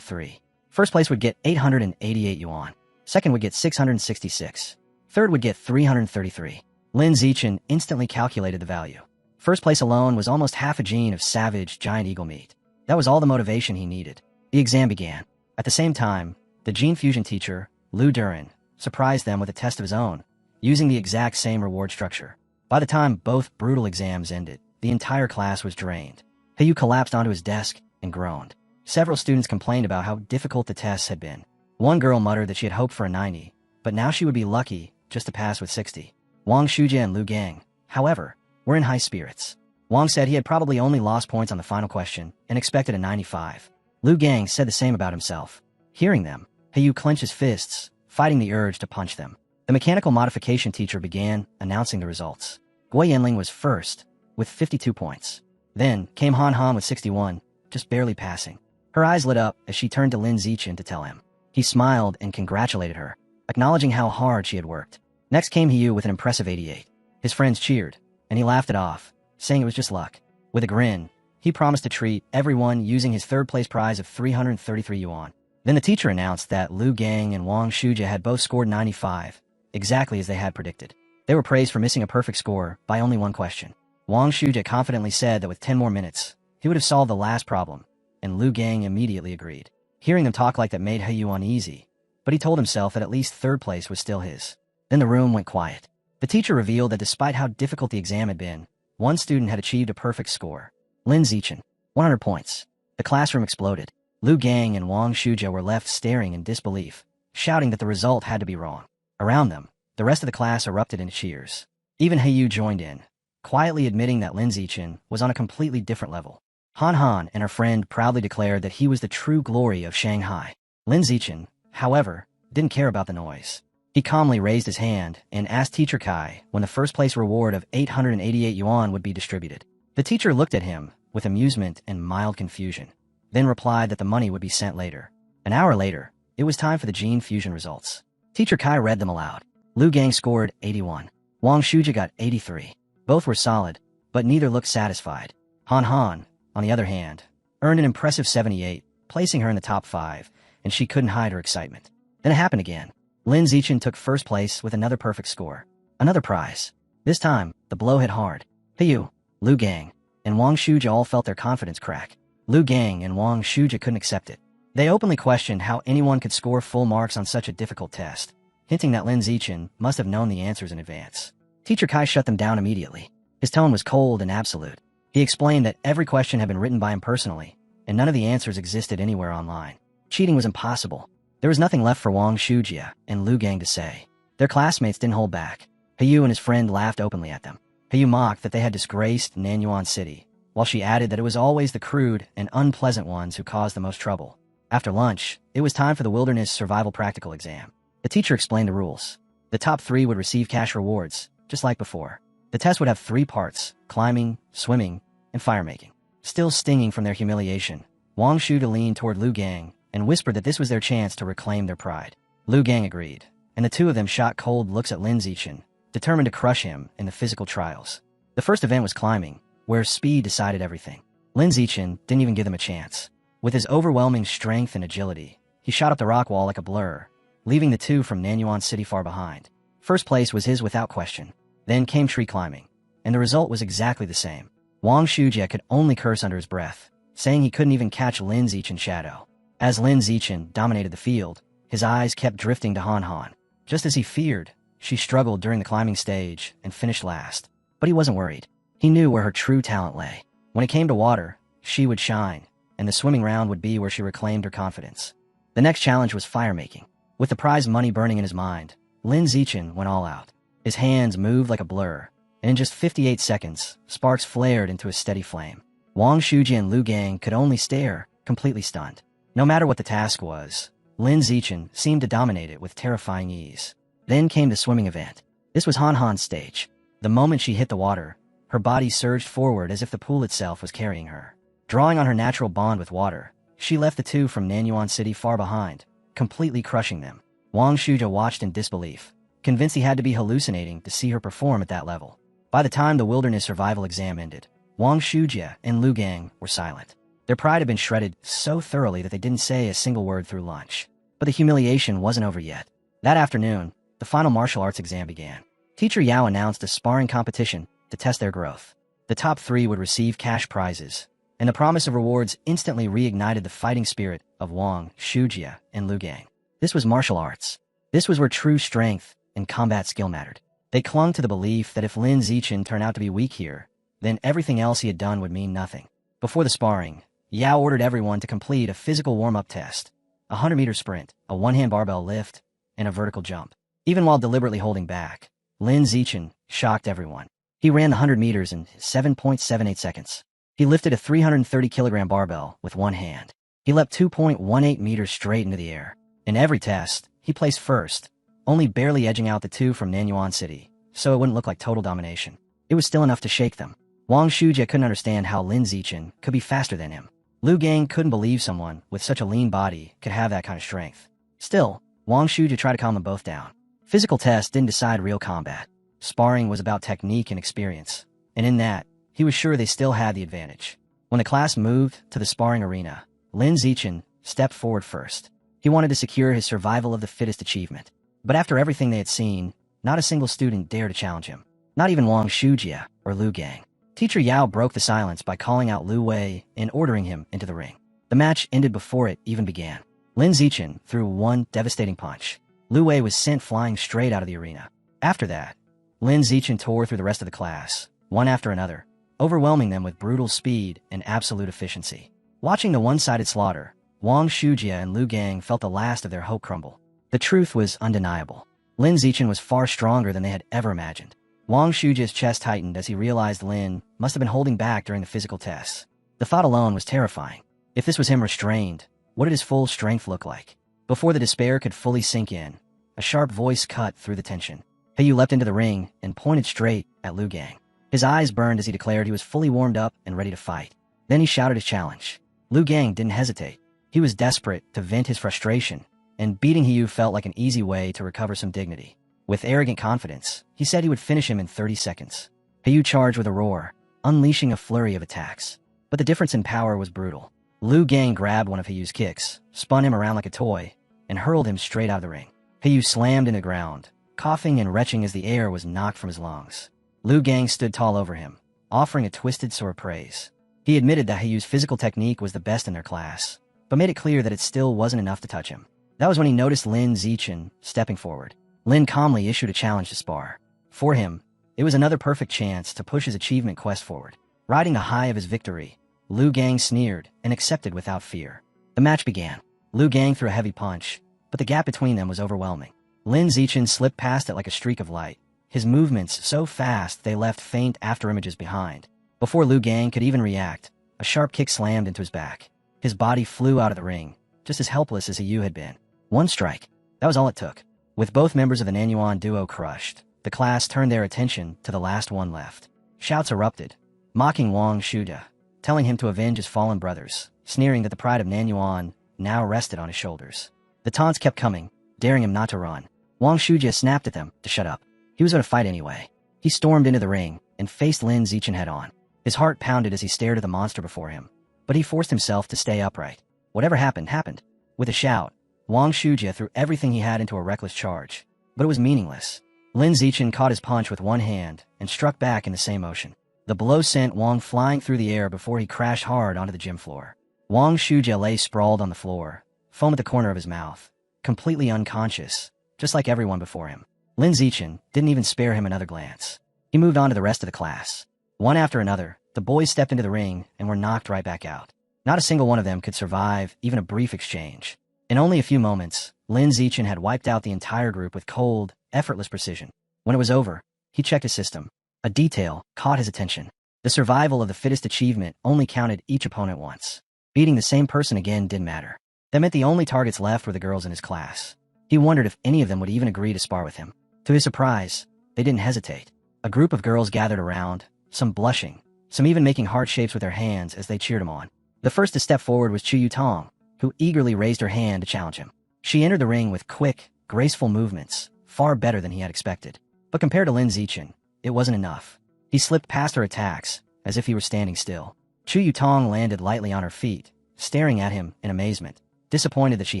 3. First place would get 888 yuan. Second would get 666. Third would get 333. Lin Zichen instantly calculated the value. First place alone was almost half a gene of savage giant eagle meat. That was all the motivation he needed. The exam began. At the same time, the gene fusion teacher, Lu Durin, surprised them with a test of his own, using the exact same reward structure. By the time both brutal exams ended, the entire class was drained. Hiyu collapsed onto his desk and groaned. Several students complained about how difficult the tests had been. One girl muttered that she had hoped for a 90, but now she would be lucky just to pass with 60. Wang Shujia and Lu Gang, however, were in high spirits. Wang said he had probably only lost points on the final question and expected a 95. Lu Gang said the same about himself. Hearing them, Hiyu clenched his fists, fighting the urge to punch them. The mechanical modification teacher began announcing the results. Gui Yanling was first, with 52 points. Then came Han Han with 61, just barely passing. Her eyes lit up as she turned to Lin Zichen to tell him. He smiled and congratulated her, acknowledging how hard she had worked. Next came Hiyu with an impressive 88. His friends cheered, and he laughed it off, saying it was just luck. With a grin, he promised to treat everyone using his third-place prize of 333 yuan. Then the teacher announced that Lu Gang and Wang Shujia had both scored 95, exactly as they had predicted. They were praised for missing a perfect score by only one question. Wang Shujia confidently said that with 10 more minutes, he would have solved the last problem, and Lu Gang immediately agreed. Hearing them talk like that made Hiyu uneasy, but he told himself that at least third place was still his. Then the room went quiet. The teacher revealed that despite how difficult the exam had been, one student had achieved a perfect score. Lin Zichen, 100 points. The classroom exploded. Lu Gang and Wang Shujia were left staring in disbelief, shouting that the result had to be wrong. Around them, the rest of the class erupted into cheers. Even Hiyu joined in, quietly admitting that Lin Zichen was on a completely different level. Han Han and her friend proudly declared that he was the true glory of Shanghai. Lin Zichen, however, didn't care about the noise. He calmly raised his hand and asked Teacher Kai when the first-place reward of 888 yuan would be distributed. The teacher looked at him with amusement and mild confusion, then replied that the money would be sent later. An hour later, it was time for the gene fusion results. Teacher Kai read them aloud. Lu Gang scored 81. Wang Shujia got 83. Both were solid, but neither looked satisfied. Han Han, on the other hand, earned an impressive 78, placing her in the top 5, and she couldn't hide her excitement. Then it happened again. Lin Zichen took first place with another perfect score. Another prize. This time, the blow hit hard. Hiyu, Lu Gang, and Wang Shujia all felt their confidence crack. Lu Gang and Wang Shujia couldn't accept it. They openly questioned how anyone could score full marks on such a difficult test, hinting that Lin Zichen must have known the answers in advance. Teacher Kai shut them down immediately. His tone was cold and absolute. He explained that every question had been written by him personally, and none of the answers existed anywhere online. Cheating was impossible. There was nothing left for Wang Shujia and Lu Gang to say. Their classmates didn't hold back. Hiyu and his friend laughed openly at them. Hiyu mocked that they had disgraced Nanyuan City, while she added that it was always the crude and unpleasant ones who caused the most trouble. After lunch, it was time for the Wilderness Survival Practical exam. The teacher explained the rules. The top 3 would receive cash rewards, just like before. The test would have 3 parts: climbing, swimming, and fire-making. Still stinging from their humiliation, Wang Shujia leaned toward Lu Gang and whispered that this was their chance to reclaim their pride. Lu Gang agreed, and the two of them shot cold looks at Lin Zichen, determined to crush him in the physical trials. The first event was climbing, where speed decided everything. Lin Zichen didn't even give them a chance. With his overwhelming strength and agility, he shot up the rock wall like a blur, leaving the two from Nanyuan City far behind. First place was his without question. Then came tree climbing, and the result was exactly the same. Wang Shujia could only curse under his breath, saying he couldn't even catch Lin Zichen's shadow. As Lin Zichen dominated the field, his eyes kept drifting to Han Han. Just as he feared, she struggled during the climbing stage and finished last. But he wasn't worried. He knew where her true talent lay. When it came to water, she would shine, and the swimming round would be where she reclaimed her confidence. The next challenge was fire-making. With the prize money burning in his mind, Lin Zichen went all out. His hands moved like a blur, and in just 58 seconds, sparks flared into a steady flame. Wang Shujia and Lu Gang could only stare, completely stunned. No matter what the task was, Lin Zichen seemed to dominate it with terrifying ease. Then came the swimming event. This was Han Han's stage. The moment she hit the water, her body surged forward as if the pool itself was carrying her. Drawing on her natural bond with water, she left the two from Nanyuan City far behind, completely crushing them. Wang Shujia watched in disbelief, convinced he had to be hallucinating to see her perform at that level. By the time the wilderness survival exam ended, Wang Shujia and Lu Gang were silent. Their pride had been shredded so thoroughly that they didn't say a single word through lunch. But the humiliation wasn't over yet. That afternoon, the final martial arts exam began. Teacher Yao announced a sparring competition to test their growth. The top 3 would receive cash prizes, and the promise of rewards instantly reignited the fighting spirit of Wang Shujia and Lu Gang. This was martial arts. This was where true strength and combat skill mattered. They clung to the belief that if Lin Zichen turned out to be weak here, then everything else he had done would mean nothing. Before the sparring, Yao ordered everyone to complete a physical warm-up test, a 100-meter sprint, a one-hand barbell lift, and a vertical jump. Even while deliberately holding back, Lin Zichen shocked everyone. He ran the 100 meters in 7.78 seconds. He lifted a 330-kilogram barbell with one hand. He leapt 2.18 meters straight into the air. In every test, he placed first, only barely edging out the two from Nanyuan City, so it wouldn't look like total domination. It was still enough to shake them. Wang Shujie couldn't understand how Lin Zichen could be faster than him. Lu Gang couldn't believe someone with such a lean body could have that kind of strength. Still, Wang Shujie tried to calm them both down. Physical tests didn't decide real combat. Sparring was about technique and experience, and in that, he was sure they still had the advantage. When the class moved to the sparring arena, Lin Zichen stepped forward first. He wanted to secure his survival of the fittest achievement. But after everything they had seen, not a single student dared to challenge him. Not even Wang Shujie or Lu Gang. Teacher Yao broke the silence by calling out Lu Wei and ordering him into the ring. The match ended before it even began. Lin Zichen threw one devastating punch. Lu Wei was sent flying straight out of the arena. After that, Lin Zichen tore through the rest of the class, one after another, overwhelming them with brutal speed and absolute efficiency. Watching the one-sided slaughter, Wang Shujie and Lu Gang felt the last of their hope crumble. The truth was undeniable. Lin Zichen was far stronger than they had ever imagined. Wang Shujie's chest tightened as he realized Lin must have been holding back during the physical tests. The thought alone was terrifying. If this was him restrained, what did his full strength look like? Before the despair could fully sink in, a sharp voice cut through the tension. Heiyu leapt into the ring and pointed straight at Lu Gang. His eyes burned as he declared he was fully warmed up and ready to fight. Then he shouted his challenge. Lu Gang didn't hesitate. He was desperate to vent his frustration, and beating Heiyu felt like an easy way to recover some dignity. With arrogant confidence, he said he would finish him in 30 seconds. Heiyu charged with a roar, unleashing a flurry of attacks. But the difference in power was brutal. Lu Gang grabbed one of Heiyu's kicks, spun him around like a toy, and hurled him straight out of the ring. Heiyu slammed into the ground, coughing and retching as the air was knocked from his lungs. Lu Gang stood tall over him, offering a twisted sort of praise. He admitted that Heiyu's physical technique was the best in their class, but made it clear that it still wasn't enough to touch him. That was when he noticed Lin Zichen stepping forward. Lin calmly issued a challenge to spar. For him, it was another perfect chance to push his achievement quest forward. Riding the high of his victory, Lu Gang sneered and accepted without fear. The match began. Lu Gang threw a heavy punch, but the gap between them was overwhelming. Lin Zichen slipped past it like a streak of light, his movements so fast they left faint afterimages behind. Before Lu Gang could even react, a sharp kick slammed into his back. His body flew out of the ring, just as helpless as Heiyu had been. One strike. That was all it took. With both members of the Nanyuan duo crushed, the class turned their attention to the last one left. Shouts erupted, mocking Wang Shujie, telling him to avenge his fallen brothers, sneering that the pride of Nanyuan now rested on his shoulders. The taunts kept coming, daring him not to run. Wang Shujie snapped at them to shut up. He was going to fight anyway. He stormed into the ring and faced Lin Zichen head-on. His heart pounded as he stared at the monster before him, but he forced himself to stay upright. Whatever happened, happened. With a shout, Wang Shujie threw everything he had into a reckless charge, but it was meaningless. Lin Zichen caught his punch with one hand and struck back in the same motion. The blow sent Wang flying through the air before he crashed hard onto the gym floor. Wang Shujie lay sprawled on the floor, foam at the corner of his mouth, completely unconscious, just like everyone before him. Lin Zichen didn't even spare him another glance. He moved on to the rest of the class. One after another, the boys stepped into the ring and were knocked right back out. Not a single one of them could survive even a brief exchange. In only a few moments, Lin Zichen had wiped out the entire group with cold, effortless precision. When it was over, he checked his system. A detail caught his attention. The survival of the fittest achievement only counted each opponent once. Beating the same person again didn't matter. That meant the only targets left were the girls in his class. He wondered if any of them would even agree to spar with him. To his surprise, they didn't hesitate. A group of girls gathered around, some blushing, some even making heart shapes with their hands as they cheered him on. The first to step forward was Chu Yutong, who eagerly raised her hand to challenge him. She entered the ring with quick, graceful movements, far better than he had expected. But compared to Lin Zichen, it wasn't enough. He slipped past her attacks, as if he were standing still. Chu Yutong landed lightly on her feet, staring at him in amazement, disappointed that she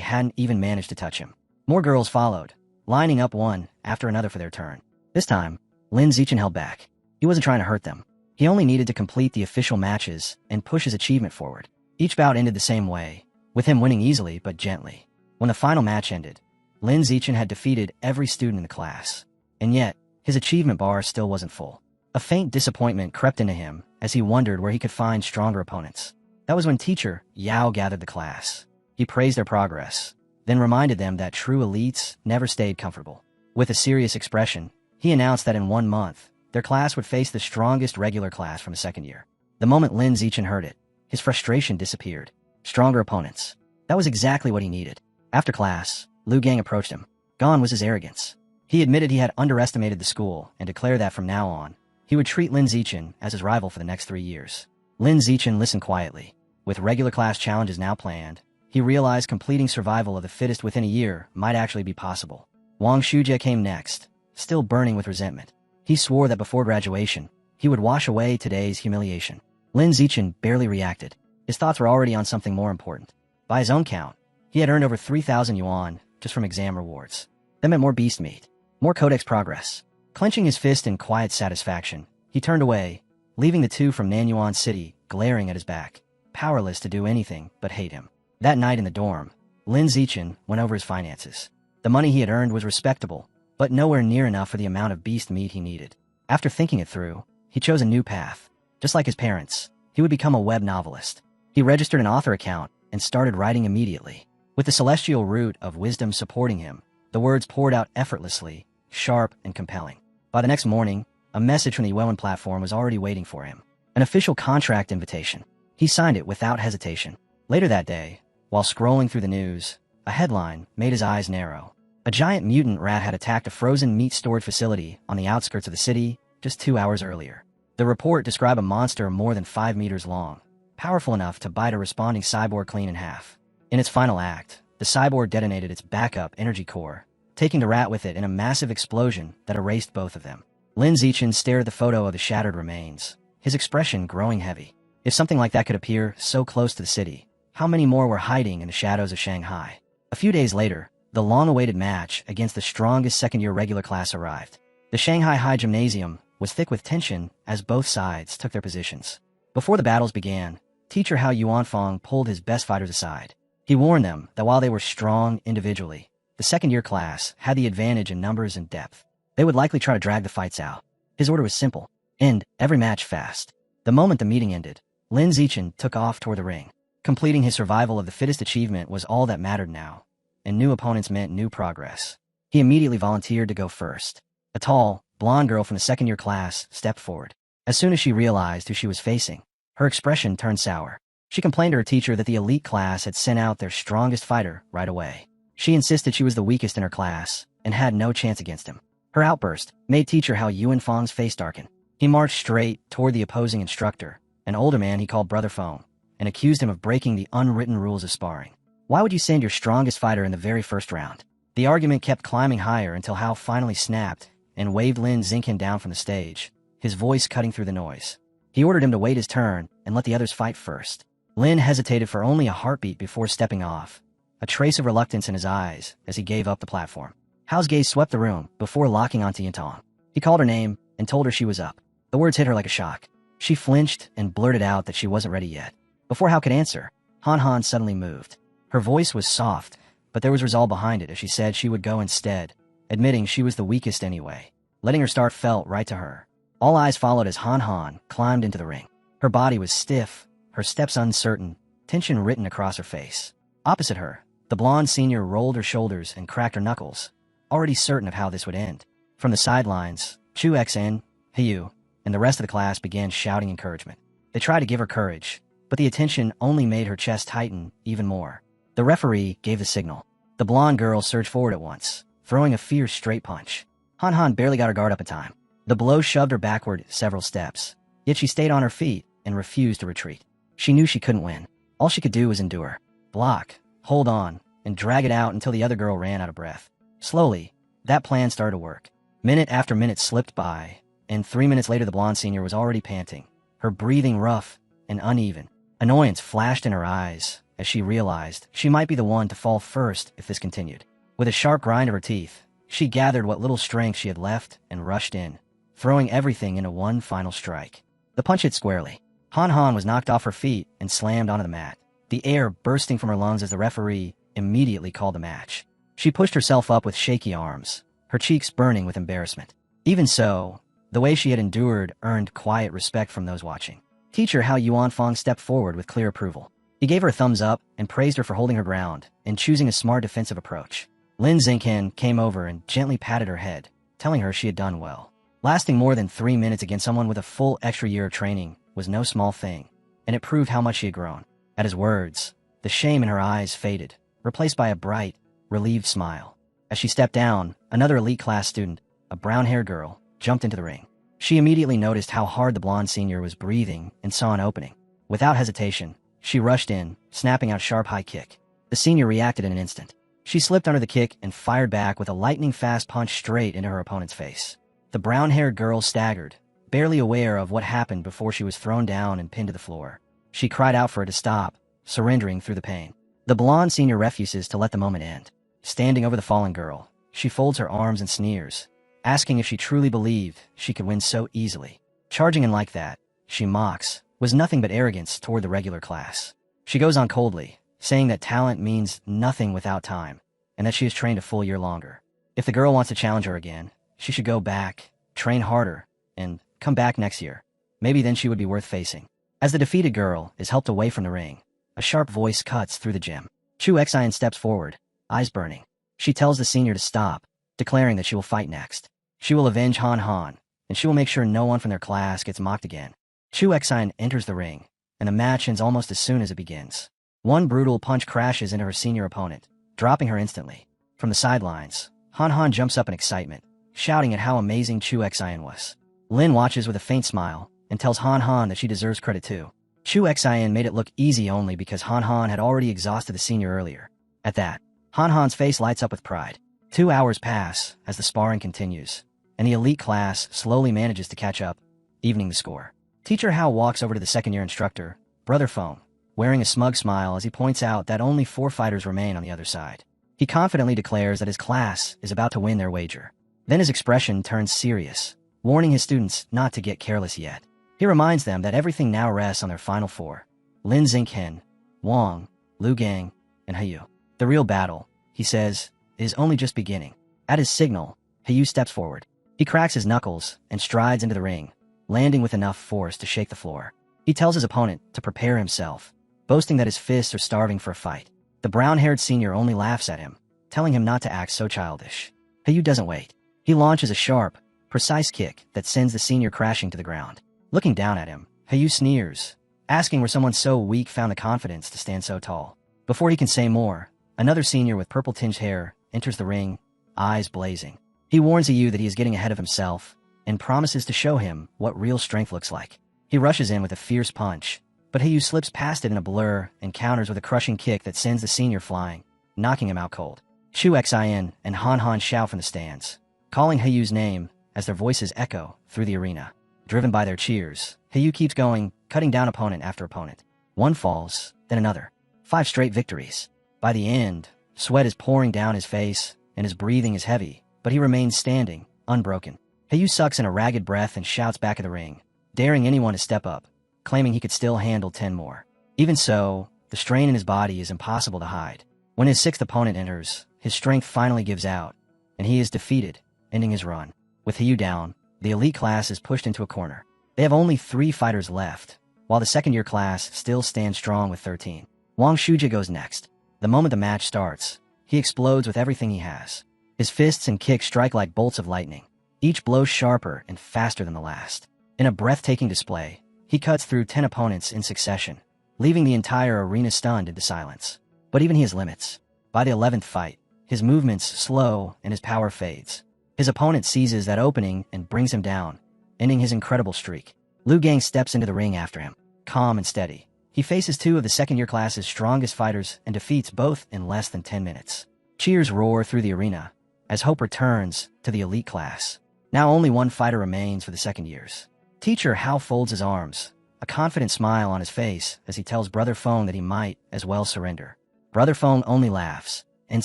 hadn't even managed to touch him. More girls followed, lining up one after another for their turn. This time, Lin Zichen held back. He wasn't trying to hurt them. He only needed to complete the official matches and push his achievement forward. Each bout ended the same way, with him winning easily but gently. When the final match ended, Lin Zichen had defeated every student in the class. And yet, his achievement bar still wasn't full. A faint disappointment crept into him as he wondered where he could find stronger opponents. That was when teacher Yao gathered the class. He praised their progress, then reminded them that true elites never stayed comfortable. With a serious expression, he announced that in 1 month, their class would face the strongest regular class from the second year. The moment Lin Zichen heard it, his frustration disappeared. Stronger opponents. That was exactly what he needed. After class, Lu Gang approached him. Gone was his arrogance. He admitted he had underestimated the school and declared that from now on, he would treat Lin Zichen as his rival for the next 3 years. Lin Zichen listened quietly. With regular class challenges now planned, he realized completing survival of the fittest within a year might actually be possible. Wang Shujie came next, still burning with resentment. He swore that before graduation, he would wash away today's humiliation. Lin Zichen barely reacted. His thoughts were already on something more important. By his own count, he had earned over 3,000 yuan just from exam rewards. That meant more beast meat, more codex progress. Clenching his fist in quiet satisfaction, he turned away, leaving the two from Nanyuan City glaring at his back, powerless to do anything but hate him. That night in the dorm, Lin Zichen went over his finances. The money he had earned was respectable, but nowhere near enough for the amount of beast meat he needed. After thinking it through, he chose a new path. Just like his parents, he would become a web novelist. He registered an author account and started writing immediately. With the celestial root of wisdom supporting him, the words poured out effortlessly, sharp and compelling. By the next morning, a message from the Yuan platform was already waiting for him. An official contract invitation. He signed it without hesitation. Later that day, while scrolling through the news, a headline made his eyes narrow. A giant mutant rat had attacked a frozen meat storage facility on the outskirts of the city just 2 hours earlier. The report described a monster more than 5 meters long, powerful enough to bite a responding cyborg clean in half. In its final act, the cyborg detonated its backup energy core, taking the rat with it in a massive explosion that erased both of them. Lin Zichen stared at the photo of the shattered remains, his expression growing heavy. If something like that could appear so close to the city, how many more were hiding in the shadows of Shanghai? A few days later, the long-awaited match against the strongest second-year regular class arrived. The Shanghai High Gymnasium was thick with tension as both sides took their positions. Before the battles began, teacher Hao Yuanfang pulled his best fighters aside. He warned them that while they were strong individually, the second-year class had the advantage in numbers and depth. They would likely try to drag the fights out. His order was simple: end every match fast. The moment the meeting ended, Lin Zichen took off toward the ring. Completing his survival of the fittest achievement was all that mattered now, and new opponents meant new progress. He immediately volunteered to go first. A tall, blonde girl from the second-year class stepped forward. As soon as she realized who she was facing, her expression turned sour. She complained to her teacher that the elite class had sent out their strongest fighter right away. She insisted she was the weakest in her class and had no chance against him. Her outburst made teacher Hao Yuanfang's face darken. He marched straight toward the opposing instructor, an older man he called Brother Feng, and accused him of breaking the unwritten rules of sparring. Why would you send your strongest fighter in the very first round? The argument kept climbing higher until Hao finally snapped and waved Lin Zichen down from the stage, his voice cutting through the noise. He ordered him to wait his turn and let the others fight first. Lin hesitated for only a heartbeat before stepping off, a trace of reluctance in his eyes as he gave up the platform. Hao's gaze swept the room before locking onto Yintong. He called her name and told her she was up. The words hit her like a shock. She flinched and blurted out that she wasn't ready yet. Before Hao could answer, Han suddenly moved. Her voice was soft, but there was resolve behind it as she said she would go instead, admitting she was the weakest anyway. Letting her start felt right to her. All eyes followed as Han climbed into the ring. Her body was stiff, her steps uncertain, tension written across her face. Opposite her, the blonde senior rolled her shoulders and cracked her knuckles, already certain of how this would end. From the sidelines, Chu Xn, Hiyu, and the rest of the class began shouting encouragement. They tried to give her courage, but the attention only made her chest tighten even more. The referee gave the signal. The blonde girl surged forward at once, throwing a fierce straight punch. Han barely got her guard up in time. The blow shoved her backward several steps, yet she stayed on her feet and refused to retreat. She knew she couldn't win. All she could do was endure. Block, hold on, and drag it out until the other girl ran out of breath. Slowly, that plan started to work. Minute after minute slipped by, and 3 minutes later the blonde senior was already panting, her breathing rough and uneven. Annoyance flashed in her eyes as she realized she might be the one to fall first if this continued. With a sharp grind of her teeth, she gathered what little strength she had left and rushed in, throwing everything into one final strike. The punch hit squarely. Han was knocked off her feet and slammed onto the mat, the air bursting from her lungs as the referee immediately called the match. She pushed herself up with shaky arms, her cheeks burning with embarrassment. Even so, the way she had endured earned quiet respect from those watching. Teacher Hao Yuanfang stepped forward with clear approval. He gave her a thumbs up and praised her for holding her ground and choosing a smart defensive approach. Lin Zichen came over and gently patted her head, telling her she had done well. Lasting more than 3 minutes against someone with a full extra year of training was no small thing, and it proved how much she had grown. At his words, the shame in her eyes faded, replaced by a bright, relieved smile. As she stepped down, another elite class student, a brown-haired girl, jumped into the ring. She immediately noticed how hard the blonde senior was breathing and saw an opening. Without hesitation, she rushed in, snapping out a sharp high kick. The senior reacted in an instant. She slipped under the kick and fired back with a lightning-fast punch straight into her opponent's face. The brown-haired girl staggered, barely aware of what happened before she was thrown down and pinned to the floor. She cried out for it to stop, surrendering through the pain. The blonde senior refuses to let the moment end. Standing over the fallen girl, she folds her arms and sneers, asking if she truly believed she could win so easily. Charging in like that, she mocks, was nothing but arrogance toward the regular class. She goes on coldly, saying that talent means nothing without time, and that she has trained a full year longer. If the girl wants to challenge her again, she should go back, train harder, and come back next year. Maybe then she would be worth facing. As the defeated girl is helped away from the ring, a sharp voice cuts through the gym. Chu Xian steps forward, eyes burning. She tells the senior to stop, declaring that she will fight next. She will avenge Han Han, and she will make sure no one from their class gets mocked again. Chu Xian enters the ring, and the match ends almost as soon as it begins. One brutal punch crashes into her senior opponent, dropping her instantly. From the sidelines, Han Han jumps up in excitement, shouting at how amazing Chu Xian was. Lin watches with a faint smile and tells Han Han that she deserves credit too. Chu Xian made it look easy only because Han Han had already exhausted the senior earlier. At that, Han Han's face lights up with pride. 2 hours pass as the sparring continues, and the elite class slowly manages to catch up, evening the score. Teacher Hao walks over to the second-year instructor, Brother Feng, wearing a smug smile as he points out that only 4 fighters remain on the other side. He confidently declares that his class is about to win their wager. Then his expression turns serious, warning his students not to get careless yet. He reminds them that everything now rests on their final 4, Lin Xinghen, Wang, Lu Gang, and Heyu. The real battle, he says, is only just beginning. At his signal, Heyu steps forward. He cracks his knuckles and strides into the ring, landing with enough force to shake the floor. He tells his opponent to prepare himself, boasting that his fists are starving for a fight. The brown-haired senior only laughs at him, telling him not to act so childish. Heyu doesn't wait. He launches a sharp, precise kick that sends the senior crashing to the ground. Looking down at him, Heyu sneers, asking where someone so weak found the confidence to stand so tall. Before he can say more, another senior with purple-tinged hair enters the ring, eyes blazing. He warns Heyu that he is getting ahead of himself and promises to show him what real strength looks like. He rushes in with a fierce punch, but Heyu slips past it in a blur and counters with a crushing kick that sends the senior flying, knocking him out cold. Chu Xian and Han Han shout from the stands, calling Heyu's name as their voices echo through the arena. Driven by their cheers, Heyu keeps going, cutting down opponent after opponent. One falls, then another. 5 straight victories. By the end, sweat is pouring down his face, and his breathing is heavy, but he remains standing, unbroken. Heyu sucks in a ragged breath and shouts back at the ring, daring anyone to step up, claiming he could still handle 10 more. Even so, the strain in his body is impossible to hide. When his 6th opponent enters, his strength finally gives out, and he is defeated, ending his run. With Heyu down, the elite class is pushed into a corner. They have only 3 fighters left, while the second-year class still stands strong with 13. Wang Shujie goes next. The moment the match starts, he explodes with everything he has. His fists and kicks strike like bolts of lightning, each blow sharper and faster than the last. In a breathtaking display, he cuts through 10 opponents in succession, leaving the entire arena stunned into silence. But even he has limits. By the 11th fight, his movements slow and his power fades. His opponent seizes that opening and brings him down, ending his incredible streak. Lu Gang steps into the ring after him, calm and steady. He faces 2 of the second-year class's strongest fighters and defeats both in less than 10 minutes. Cheers roar through the arena as hope returns to the elite class. Now only 1 fighter remains for the second years. Teacher Hao folds his arms, a confident smile on his face as he tells Brother Feng that he might as well surrender. Brother Feng only laughs and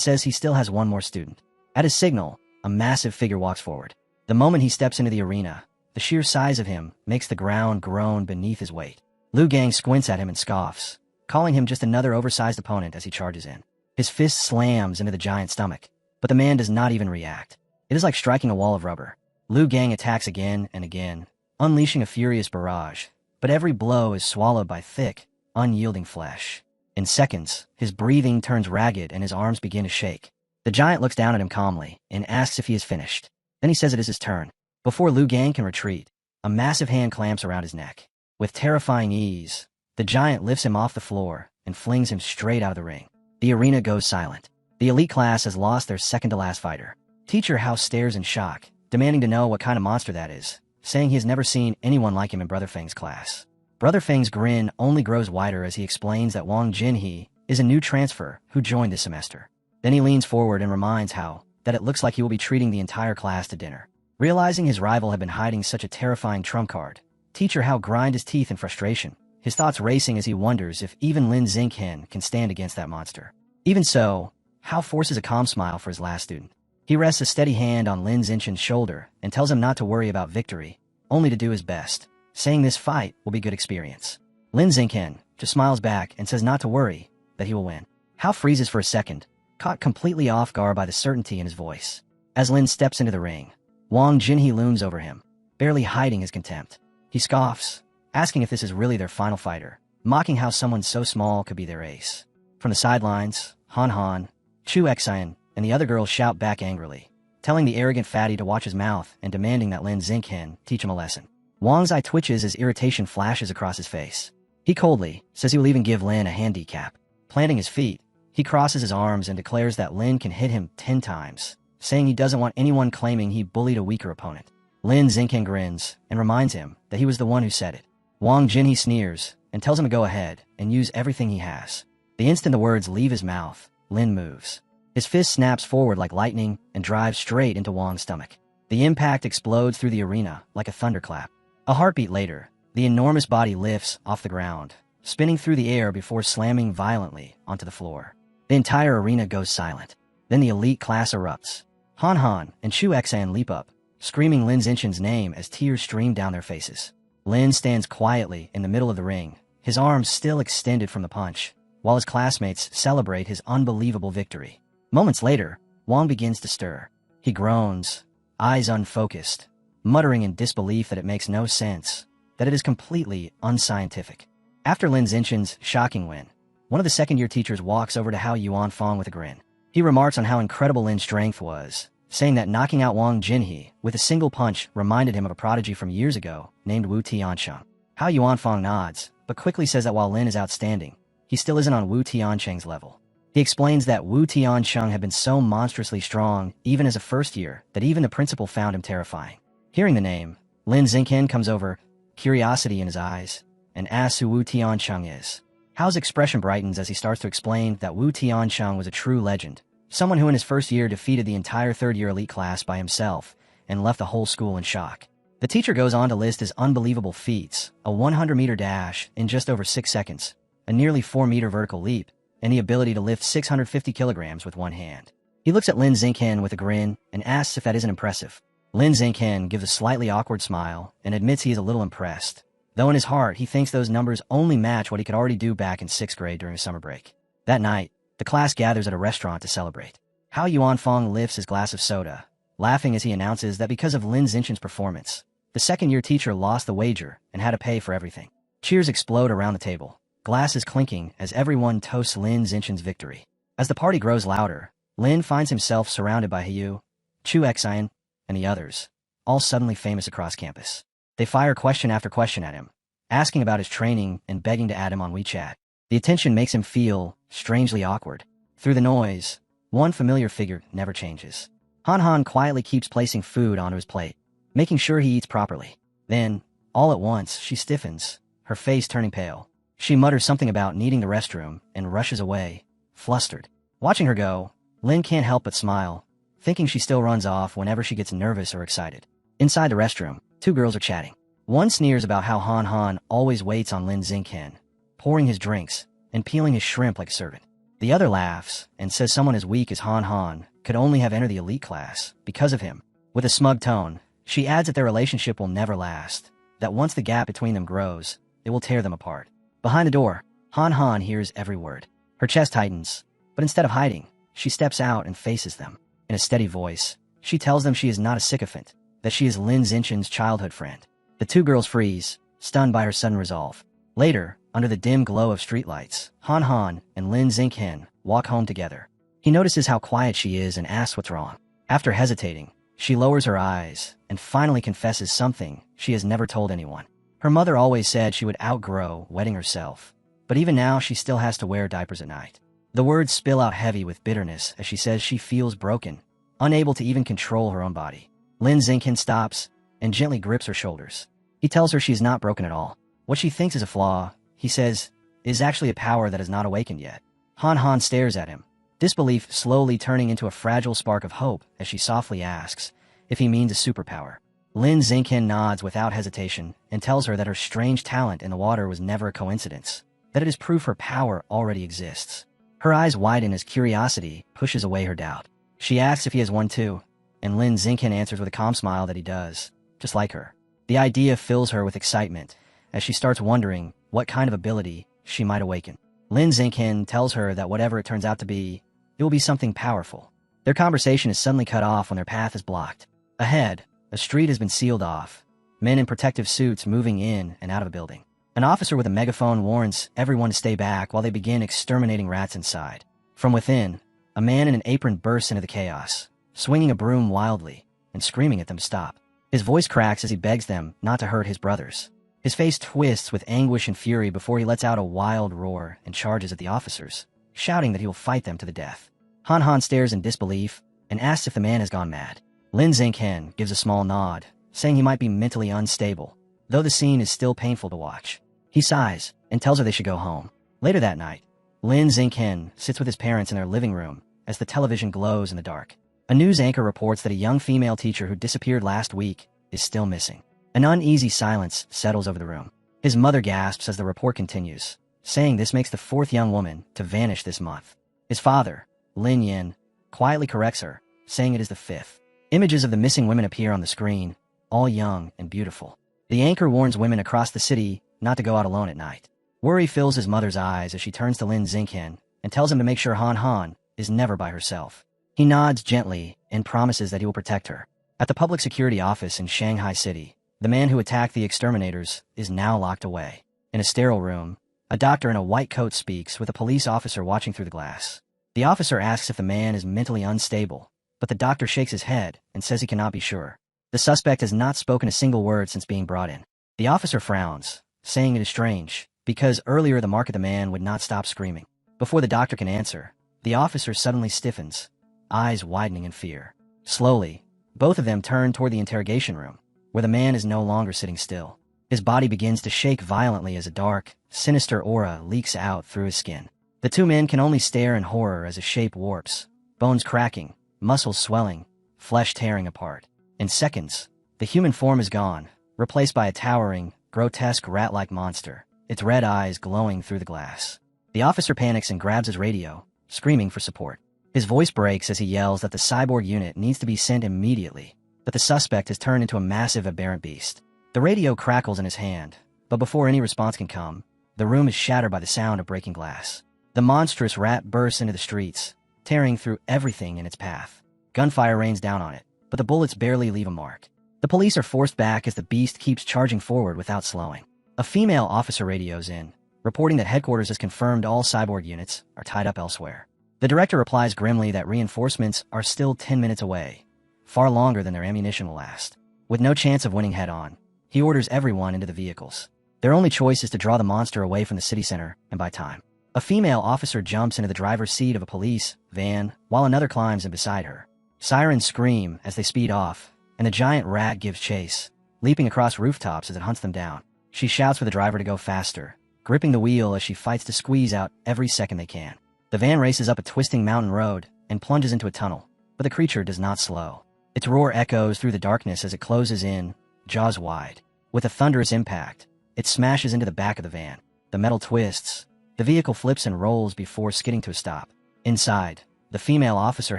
says he still has 1 more student. At his signal, a massive figure walks forward. The moment he steps into the arena, the sheer size of him makes the ground groan beneath his weight. Lu Gang squints at him and scoffs, calling him just another oversized opponent as he charges in. His fist slams into the giant's stomach, but the man does not even react. It is like striking a wall of rubber. Lu Gang attacks again and again, unleashing a furious barrage, but every blow is swallowed by thick, unyielding flesh. In seconds, his breathing turns ragged and his arms begin to shake. The giant looks down at him calmly and asks if he is finished. Then he says it is his turn. Before Lu Gang can retreat, a massive hand clamps around his neck. With terrifying ease, the giant lifts him off the floor and flings him straight out of the ring. The arena goes silent. The elite class has lost their second-to-last fighter. Teacher House stares in shock, demanding to know what kind of monster that is, saying he has never seen anyone like him in Brother Feng's class. Brother Feng's grin only grows wider as he explains that Wang Jinhee is a new transfer who joined this semester. Then he leans forward and reminds Hao that it looks like he will be treating the entire class to dinner. Realizing his rival had been hiding such a terrifying trump card, Teacher Hao grind his teeth in frustration, his thoughts racing as he wonders if even Lin Xingqian can stand against that monster. Even so, Hao forces a calm smile for his last student. He rests a steady hand on Lin Xingqian's shoulder and tells him not to worry about victory, only to do his best, saying this fight will be good experience. Lin Xingqian just smiles back and says not to worry, that he will win. Hao freezes for a second, caught completely off guard by the certainty in his voice. As Lin steps into the ring, Wang Jinhee looms over him, barely hiding his contempt. He scoffs, asking if this is really their final fighter, mocking how someone so small could be their ace. From the sidelines, Han Han, Chu Xian, and the other girls shout back angrily, telling the arrogant fatty to watch his mouth and demanding that Lin Xingqian teach him a lesson. Wang's eye twitches as irritation flashes across his face. He coldly says he will even give Lin a handicap. Planting his feet, he crosses his arms and declares that Lin can hit him 10 times, saying he doesn't want anyone claiming he bullied a weaker opponent. Lin Xingqian grins and reminds him that he was the one who said it. Wang Jinhee sneers and tells him to go ahead and use everything he has. The instant the words leave his mouth, Lin moves. His fist snaps forward like lightning and drives straight into Wang's stomach. The impact explodes through the arena like a thunderclap. A heartbeat later, the enormous body lifts off the ground, spinning through the air before slamming violently onto the floor. The entire arena goes silent. Then the elite class erupts. Han Han and Chu Xian leap up, screaming Lin Xingqian's name as tears stream down their faces. Lin stands quietly in the middle of the ring, his arms still extended from the punch, while his classmates celebrate his unbelievable victory. Moments later, Wang begins to stir. He groans, eyes unfocused, muttering in disbelief that it makes no sense, that it is completely unscientific. After Lin Xingqian's shocking win, one of the second-year teachers walks over to Hao Yuanfang with a grin. He remarks on how incredible Lin's strength was, saying that knocking out Wang Jinhee with a single punch reminded him of a prodigy from years ago named Wu Tiancheng. Hao Yuanfang nods, but quickly says that while Lin is outstanding, he still isn't on Wu Tiancheng's level. He explains that Wu Tiancheng had been so monstrously strong even as a first year that even the principal found him terrifying. Hearing the name, Lin Xingqian comes over, curiosity in his eyes, and asks who Wu Tiancheng is. Hao's expression brightens as he starts to explain that Wu Tiancheng was a true legend, someone who in his first year defeated the entire third-year elite class by himself and left the whole school in shock. The teacher goes on to list his unbelievable feats, a 100-meter dash in just over 6 seconds, a nearly 4-meter vertical leap, and the ability to lift 650 kilograms with one hand. He looks at Lin Xingqian with a grin and asks if that isn't impressive. Lin Xingqian gives a slightly awkward smile and admits he is a little impressed, though in his heart he thinks those numbers only match what he could already do back in 6th grade during a summer break. That night, the class gathers at a restaurant to celebrate. Hao Yuanfang lifts his glass of soda, laughing as he announces that because of Lin Xingqian's performance, the second-year teacher lost the wager and had to pay for everything. Cheers explode around the table, glasses clinking as everyone toasts Lin Xingqian's victory. As the party grows louder, Lin finds himself surrounded by Hiyu, Chu Xian, and the others, all suddenly famous across campus. They fire question after question at him, asking about his training and begging to add him on WeChat. The attention makes him feel strangely awkward. Through the noise, one familiar figure never changes. Han Han quietly keeps placing food onto his plate, making sure he eats properly. Then, all at once, she stiffens, her face turning pale. She mutters something about needing the restroom and rushes away, flustered. Watching her go, Lin can't help but smile, thinking she still runs off whenever she gets nervous or excited. Inside the restroom, 2 girls are chatting. One sneers about how Han Han always waits on Lin Xingqian, pouring his drinks and peeling his shrimp like a servant. The other laughs and says someone as weak as Han Han could only have entered the elite class because of him. With a smug tone, she adds that their relationship will never last, that once the gap between them grows, it will tear them apart. Behind the door, Han Han hears every word. Her chest tightens, but instead of hiding, she steps out and faces them. In a steady voice, she tells them she is not a sycophant, that she is Lin Xingqian's childhood friend. The 2 girls freeze, stunned by her sudden resolve. Later, under the dim glow of streetlights, Han Han and Lin Xingqian walk home together. He notices how quiet she is and asks what's wrong. After hesitating, she lowers her eyes and finally confesses something she has never told anyone. Her mother always said she would outgrow wetting herself, but even now she still has to wear diapers at night. The words spill out heavy with bitterness as she says she feels broken, unable to even control her own body. Lin Xingqian stops and gently grips her shoulders. He tells her she is not broken at all. What she thinks is a flaw, he says, is actually a power that has not awakened yet. Han Han stares at him, disbelief slowly turning into a fragile spark of hope as she softly asks if he means a superpower. Lin Xingqian nods without hesitation and tells her that her strange talent in the water was never a coincidence, that it is proof her power already exists. Her eyes widen as curiosity pushes away her doubt. She asks if he has one too, and Lin Xingqian answers with a calm smile that he does, just like her. The idea fills her with excitement as she starts wondering what kind of ability she might awaken. Lin Xingqian tells her that whatever it turns out to be, it will be something powerful. Their conversation is suddenly cut off when their path is blocked. Ahead, a street has been sealed off, men in protective suits moving in and out of a building. An officer with a megaphone warns everyone to stay back while they begin exterminating rats inside. From within, a man in an apron bursts into the chaos, swinging a broom wildly and screaming at them to stop. His voice cracks as he begs them not to hurt his brothers. His face twists with anguish and fury before he lets out a wild roar and charges at the officers, shouting that he will fight them to the death. Han Han stares in disbelief and asks if the man has gone mad. Lin Xingqian gives a small nod, saying he might be mentally unstable, though the scene is still painful to watch. He sighs and tells her they should go home. Later that night, Lin Xingqian sits with his parents in their living room as the television glows in the dark. A news anchor reports that a young female teacher who disappeared last week is still missing. An uneasy silence settles over the room. His mother gasps as the report continues, saying this makes the fourth young woman to vanish this month. His father, Lin Yin, quietly corrects her, saying it is the fifth. Images of the missing women appear on the screen, all young and beautiful. The anchor warns women across the city not to go out alone at night. Worry fills his mother's eyes as she turns to Lin Xingqian and tells him to make sure Han Han is never by herself. He nods gently and promises that he will protect her. At the public security office in Shanghai City, the man who attacked the exterminators is now locked away. In a sterile room, a doctor in a white coat speaks with a police officer watching through the glass. The officer asks if the man is mentally unstable, but the doctor shakes his head and says he cannot be sure. The suspect has not spoken a single word since being brought in. The officer frowns, saying it is strange, because earlier the mark of the man would not stop screaming. Before the doctor can answer, the officer suddenly stiffens, eyes widening in fear. Slowly, both of them turn toward the interrogation room, where the man is no longer sitting still. His body begins to shake violently as a dark, sinister aura leaks out through his skin. The two men can only stare in horror as his shape warps, bones cracking, muscles swelling, flesh tearing apart. In seconds, the human form is gone, replaced by a towering, grotesque rat-like monster, its red eyes glowing through the glass. The officer panics and grabs his radio, screaming for support. His voice breaks as he yells that the cyborg unit needs to be sent immediately, that the suspect has turned into a massive aberrant beast. The radio crackles in his hand, but before any response can come, the room is shattered by the sound of breaking glass. The monstrous rat bursts into the streets, tearing through everything in its path. Gunfire rains down on it, but the bullets barely leave a mark. The police are forced back as the beast keeps charging forward without slowing. A female officer radios in, reporting that headquarters has confirmed all cyborg units are tied up elsewhere. The director replies grimly that reinforcements are still 10 minutes away, far longer than their ammunition will last. With no chance of winning head-on, he orders everyone into the vehicles. Their only choice is to draw the monster away from the city center and buy time. A female officer jumps into the driver's seat of a police van while another climbs in beside her. Sirens scream as they speed off, and the giant rat gives chase, leaping across rooftops as it hunts them down. She shouts for the driver to go faster, gripping the wheel as she fights to squeeze out every second they can. The van races up a twisting mountain road and plunges into a tunnel, but the creature does not slow. Its roar echoes through the darkness as it closes in, jaws wide. With a thunderous impact, it smashes into the back of the van. The metal twists. The vehicle flips and rolls before skidding to a stop. Inside, the female officer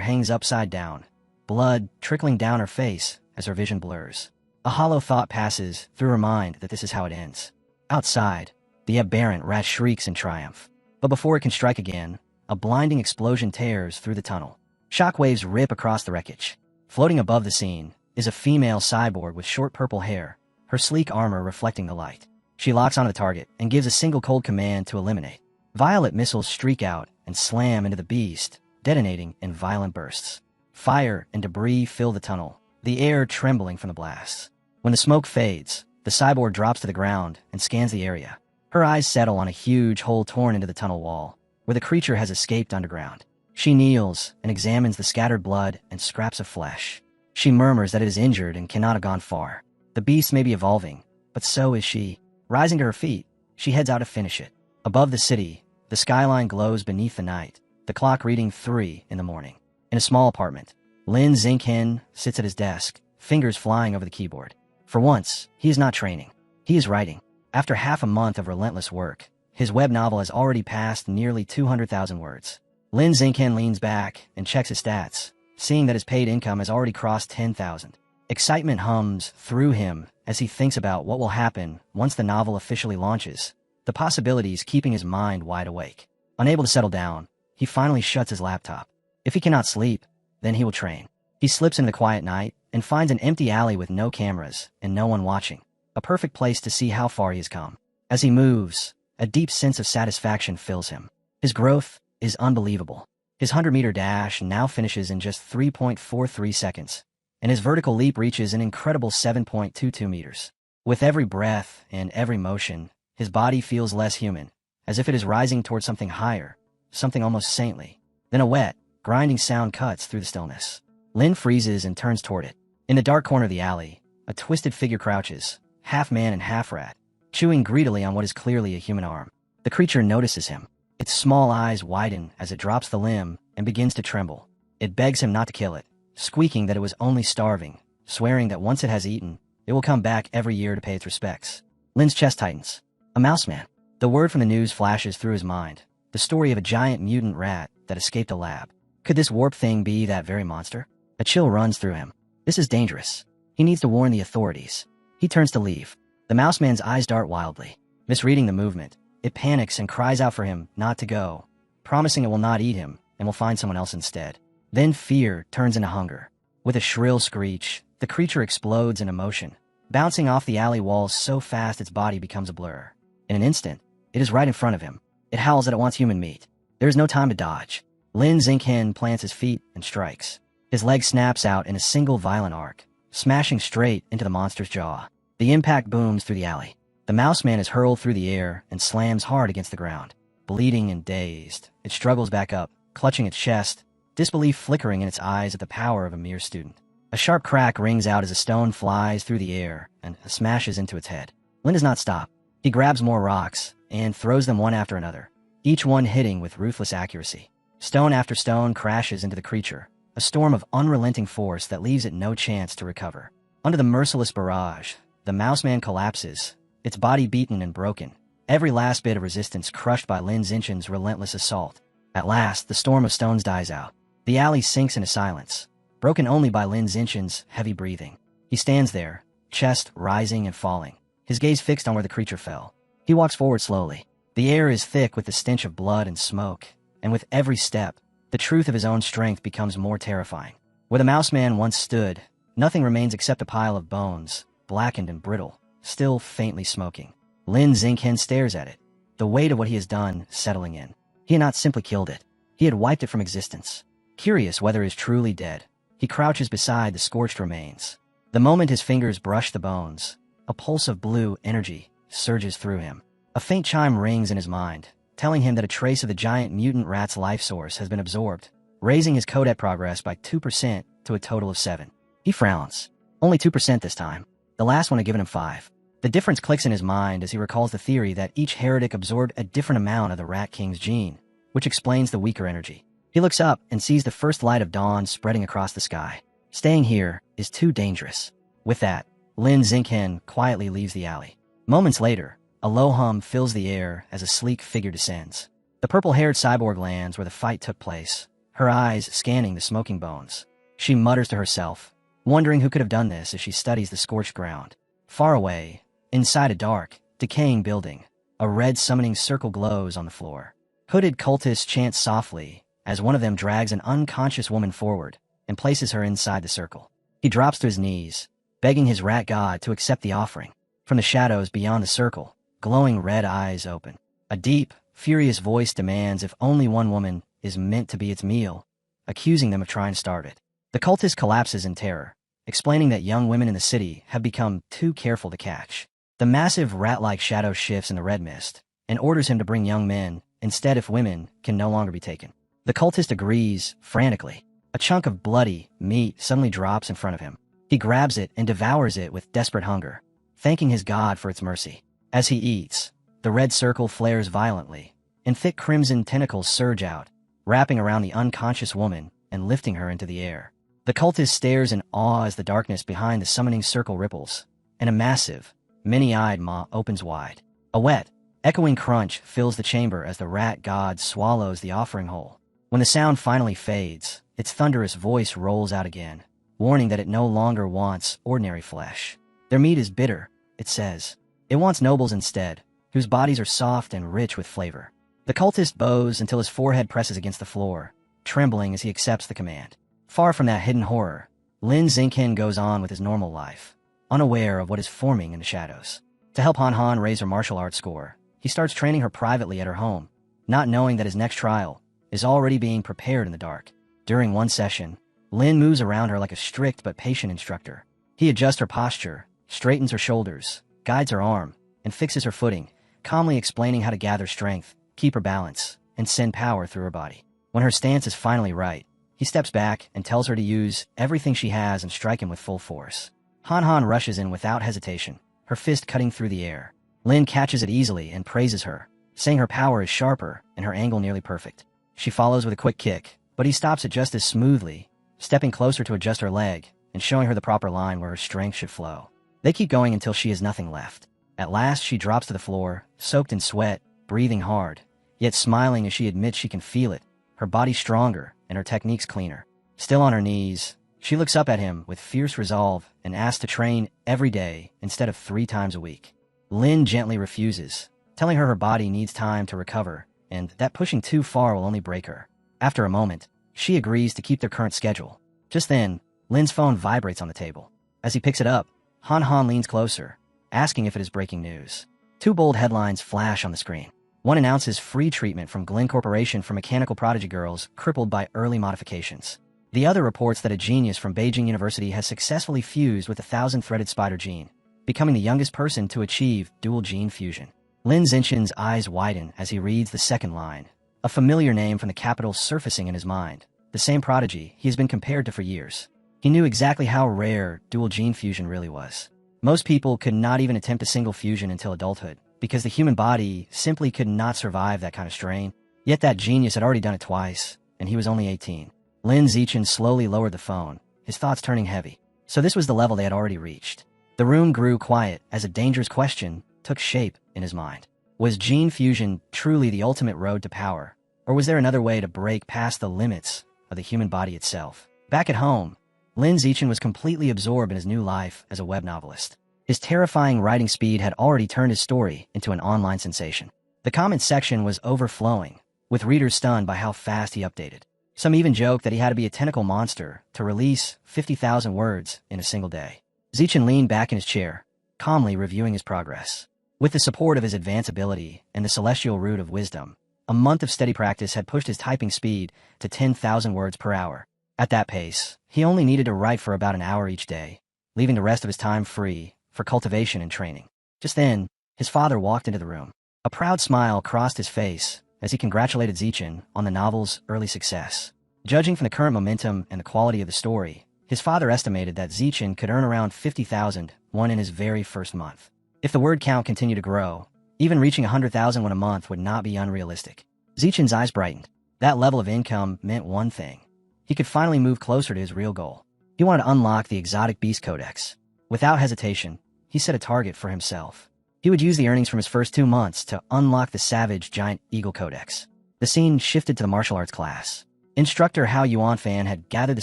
hangs upside down, blood trickling down her face as her vision blurs. A hollow thought passes through her mind that this is how it ends. Outside, the aberrant rat shrieks in triumph. But before it can strike again, a blinding explosion tears through the tunnel. Shockwaves rip across the wreckage. Floating above the scene is a female cyborg with short purple hair, her sleek armor reflecting the light. She locks onto the target and gives a single cold command to eliminate. Violet missiles streak out and slam into the beast, detonating in violent bursts. Fire and debris fill the tunnel, the air trembling from the blasts. When the smoke fades, the cyborg drops to the ground and scans the area. Her eyes settle on a huge hole torn into the tunnel wall, where the creature has escaped underground. She kneels and examines the scattered blood and scraps of flesh. She murmurs that it is injured and cannot have gone far. The beast may be evolving, but so is she. Rising to her feet, she heads out to finish it. Above the city, the skyline glows beneath the night, the clock reading 3 in the morning. In a small apartment, Lin Xingqian sits at his desk, fingers flying over the keyboard. For once, he is not training. He is writing. After half a month of relentless work, his web novel has already passed nearly 200,000 words. Lin Xingqian leans back and checks his stats, seeing that his paid income has already crossed 10,000. Excitement hums through him as he thinks about what will happen once the novel officially launches, the possibilities keeping his mind wide awake. Unable to settle down, he finally shuts his laptop. If he cannot sleep, then he will train. He slips into the quiet night and finds an empty alley with no cameras and no one watching. A perfect place to see how far he has come. As he moves, a deep sense of satisfaction fills him. His growth is unbelievable. His 100-meter dash now finishes in just 3.43 seconds, and his vertical leap reaches an incredible 7.22 meters. With every breath and every motion, his body feels less human, as if it is rising towards something higher, something almost saintly. Then a wet, grinding sound cuts through the stillness. Lin freezes and turns toward it. In the dark corner of the alley, a twisted figure crouches, half man and half rat, chewing greedily on what is clearly a human arm. The creature notices him. Its small eyes widen as it drops the limb and begins to tremble. It begs him not to kill it, squeaking that it was only starving, swearing that once it has eaten, it will come back every year to pay its respects. Lin's chest tightens. A mouse man. The word from the news flashes through his mind, the story of a giant mutant rat that escaped a lab. Could this warp thing be that very monster? A chill runs through him. This is dangerous. He needs to warn the authorities. He turns to leave. The mouse man's eyes dart wildly. Misreading the movement, it panics and cries out for him not to go, promising it will not eat him and will find someone else instead. Then fear turns into hunger. With a shrill screech, the creature explodes in emotion, bouncing off the alley walls so fast its body becomes a blur. In an instant, it is right in front of him. It howls that it wants human meat. There is no time to dodge. Lin Xingqian plants his feet and strikes. His leg snaps out in a single violent arc, smashing straight into the monster's jaw. The impact booms through the alley. The mouse man is hurled through the air and slams hard against the ground. Bleeding and dazed, it struggles back up, clutching its chest, disbelief flickering in its eyes at the power of a mere student. A sharp crack rings out as a stone flies through the air and smashes into its head. Lin does not stop. He grabs more rocks and throws them one after another, each one hitting with ruthless accuracy. Stone after stone crashes into the creature, a storm of unrelenting force that leaves it no chance to recover. Under the merciless barrage, the mouse man collapses, its body beaten and broken, every last bit of resistance crushed by Lin Xingqian's relentless assault. At last, the storm of stones dies out. The alley sinks into silence, broken only by Lin Xingqian's heavy breathing. He stands there, chest rising and falling, his gaze fixed on where the creature fell. He walks forward slowly. The air is thick with the stench of blood and smoke, and with every step, the truth of his own strength becomes more terrifying. Where the mouse man once stood, nothing remains except a pile of bones, blackened and brittle, still faintly smoking. Lin Xingqian stares at it, the weight of what he has done settling in. He had not simply killed it. He had wiped it from existence. Curious whether it is truly dead, he crouches beside the scorched remains. The moment his fingers brush the bones, a pulse of blue energy surges through him. A faint chime rings in his mind, telling him that a trace of the giant mutant rat's life source has been absorbed, raising his codec progress by 2% to a total of 7. He frowns. Only 2% this time. The last one had given him 5. The difference clicks in his mind as he recalls the theory that each heretic absorbed a different amount of the Rat King's gene, which explains the weaker energy. He looks up and sees the first light of dawn spreading across the sky. Staying here is too dangerous. With that, Lin Xingqian quietly leaves the alley. Moments later, a low hum fills the air as a sleek figure descends. The purple-haired cyborg lands where the fight took place, her eyes scanning the smoking bones. She mutters to herself, wondering who could have done this as she studies the scorched ground. Far away, inside a dark, decaying building, a red summoning circle glows on the floor. Hooded cultists chant softly as one of them drags an unconscious woman forward and places her inside the circle. He drops to his knees, begging his rat god to accept the offering. From the shadows beyond the circle, glowing red eyes open. A deep, furious voice demands if only one woman is meant to be its meal, accusing them of trying to starve it. The cultist collapses in terror, explaining that young women in the city have become too careful to catch. The massive rat-like shadow shifts in the red mist and orders him to bring young men instead if women can no longer be taken. The cultist agrees, frantically. A chunk of bloody meat suddenly drops in front of him. He grabs it and devours it with desperate hunger, thanking his god for its mercy. As he eats, the red circle flares violently, and thick crimson tentacles surge out, wrapping around the unconscious woman and lifting her into the air. The cultist stares in awe as the darkness behind the summoning circle ripples, and a massive, many-eyed maw opens wide. A wet, echoing crunch fills the chamber as the rat god swallows the offering whole. When the sound finally fades, its thunderous voice rolls out again, warning that it no longer wants ordinary flesh. Their meat is bitter, it says. It wants nobles instead, whose bodies are soft and rich with flavor. The cultist bows until his forehead presses against the floor, trembling as he accepts the command. Far from that hidden horror, Lin Xingqian goes on with his normal life, unaware of what is forming in the shadows. To help Han Han raise her martial arts score, he starts training her privately at her home, not knowing that his next trial is already being prepared in the dark. During one session, Lin moves around her like a strict but patient instructor. He adjusts her posture, straightens her shoulders, guides her arm, and fixes her footing, calmly explaining how to gather strength, keep her balance, and send power through her body. When her stance is finally right, he steps back and tells her to use everything she has and strike him with full force. Han Han rushes in without hesitation, her fist cutting through the air. Lin catches it easily and praises her, saying her power is sharper and her angle nearly perfect. She follows with a quick kick, but he stops it just as smoothly, stepping closer to adjust her leg and showing her the proper line where her strength should flow. They keep going until she has nothing left. At last, she drops to the floor, soaked in sweat, breathing hard, yet smiling as she admits she can feel it, her body stronger and her techniques cleaner. Still on her knees, she looks up at him with fierce resolve and asks to train every day instead of 3 times a week. Lin gently refuses, telling her body needs time to recover and that pushing too far will only break her. After a moment, she agrees to keep their current schedule. Just then, Lin's phone vibrates on the table. As he picks it up, Han Han leans closer, asking if it is breaking news. 2 bold headlines flash on the screen. One announces free treatment from Glenn Corporation for mechanical prodigy girls crippled by early modifications. The other reports that a genius from Beijing University has successfully fused with the 1,000-threaded spider gene, becoming the youngest person to achieve dual gene fusion. Lin Xingqian's eyes widen as he reads the second line, a familiar name from the capital surfacing in his mind, the same prodigy he has been compared to for years. He knew exactly how rare dual gene fusion really was. Most people could not even attempt a single fusion until adulthood, because the human body simply could not survive that kind of strain. Yet that genius had already done it twice, and he was only 18. Lin Xingqian slowly lowered the phone, his thoughts turning heavy. So this was the level they had already reached. The room grew quiet as a dangerous question took shape in his mind. Was gene fusion truly the ultimate road to power, or was there another way to break past the limits of the human body itself? Back at home, Lin Xingqian was completely absorbed in his new life as a web novelist. His terrifying writing speed had already turned his story into an online sensation. The comment section was overflowing, with readers stunned by how fast he updated. Some even joked that he had to be a tentacle monster to release 50,000 words in a single day. Xingqian leaned back in his chair, calmly reviewing his progress. With the support of his advanced ability and the celestial root of wisdom, a month of steady practice had pushed his typing speed to 10,000 words per hour. At that pace, he only needed to write for about an hour each day, leaving the rest of his time free for cultivation and training. Just then, his father walked into the room. A proud smile crossed his face as he congratulated Xingqian on the novel's early success. Judging from the current momentum and the quality of the story, his father estimated that Xingqian could earn around 50,000 won in his very first month. If the word count continued to grow, even reaching 100,000 won a month would not be unrealistic. Xingqian's eyes brightened. That level of income meant one thing. He could finally move closer to his real goal. He wanted to unlock the Exotic Beast Codex. Without hesitation, he set a target for himself. He would use the earnings from his first 2 months to unlock the Savage Giant Eagle Codex. The scene shifted to the martial arts class. Instructor Hao Yuanfan had gathered the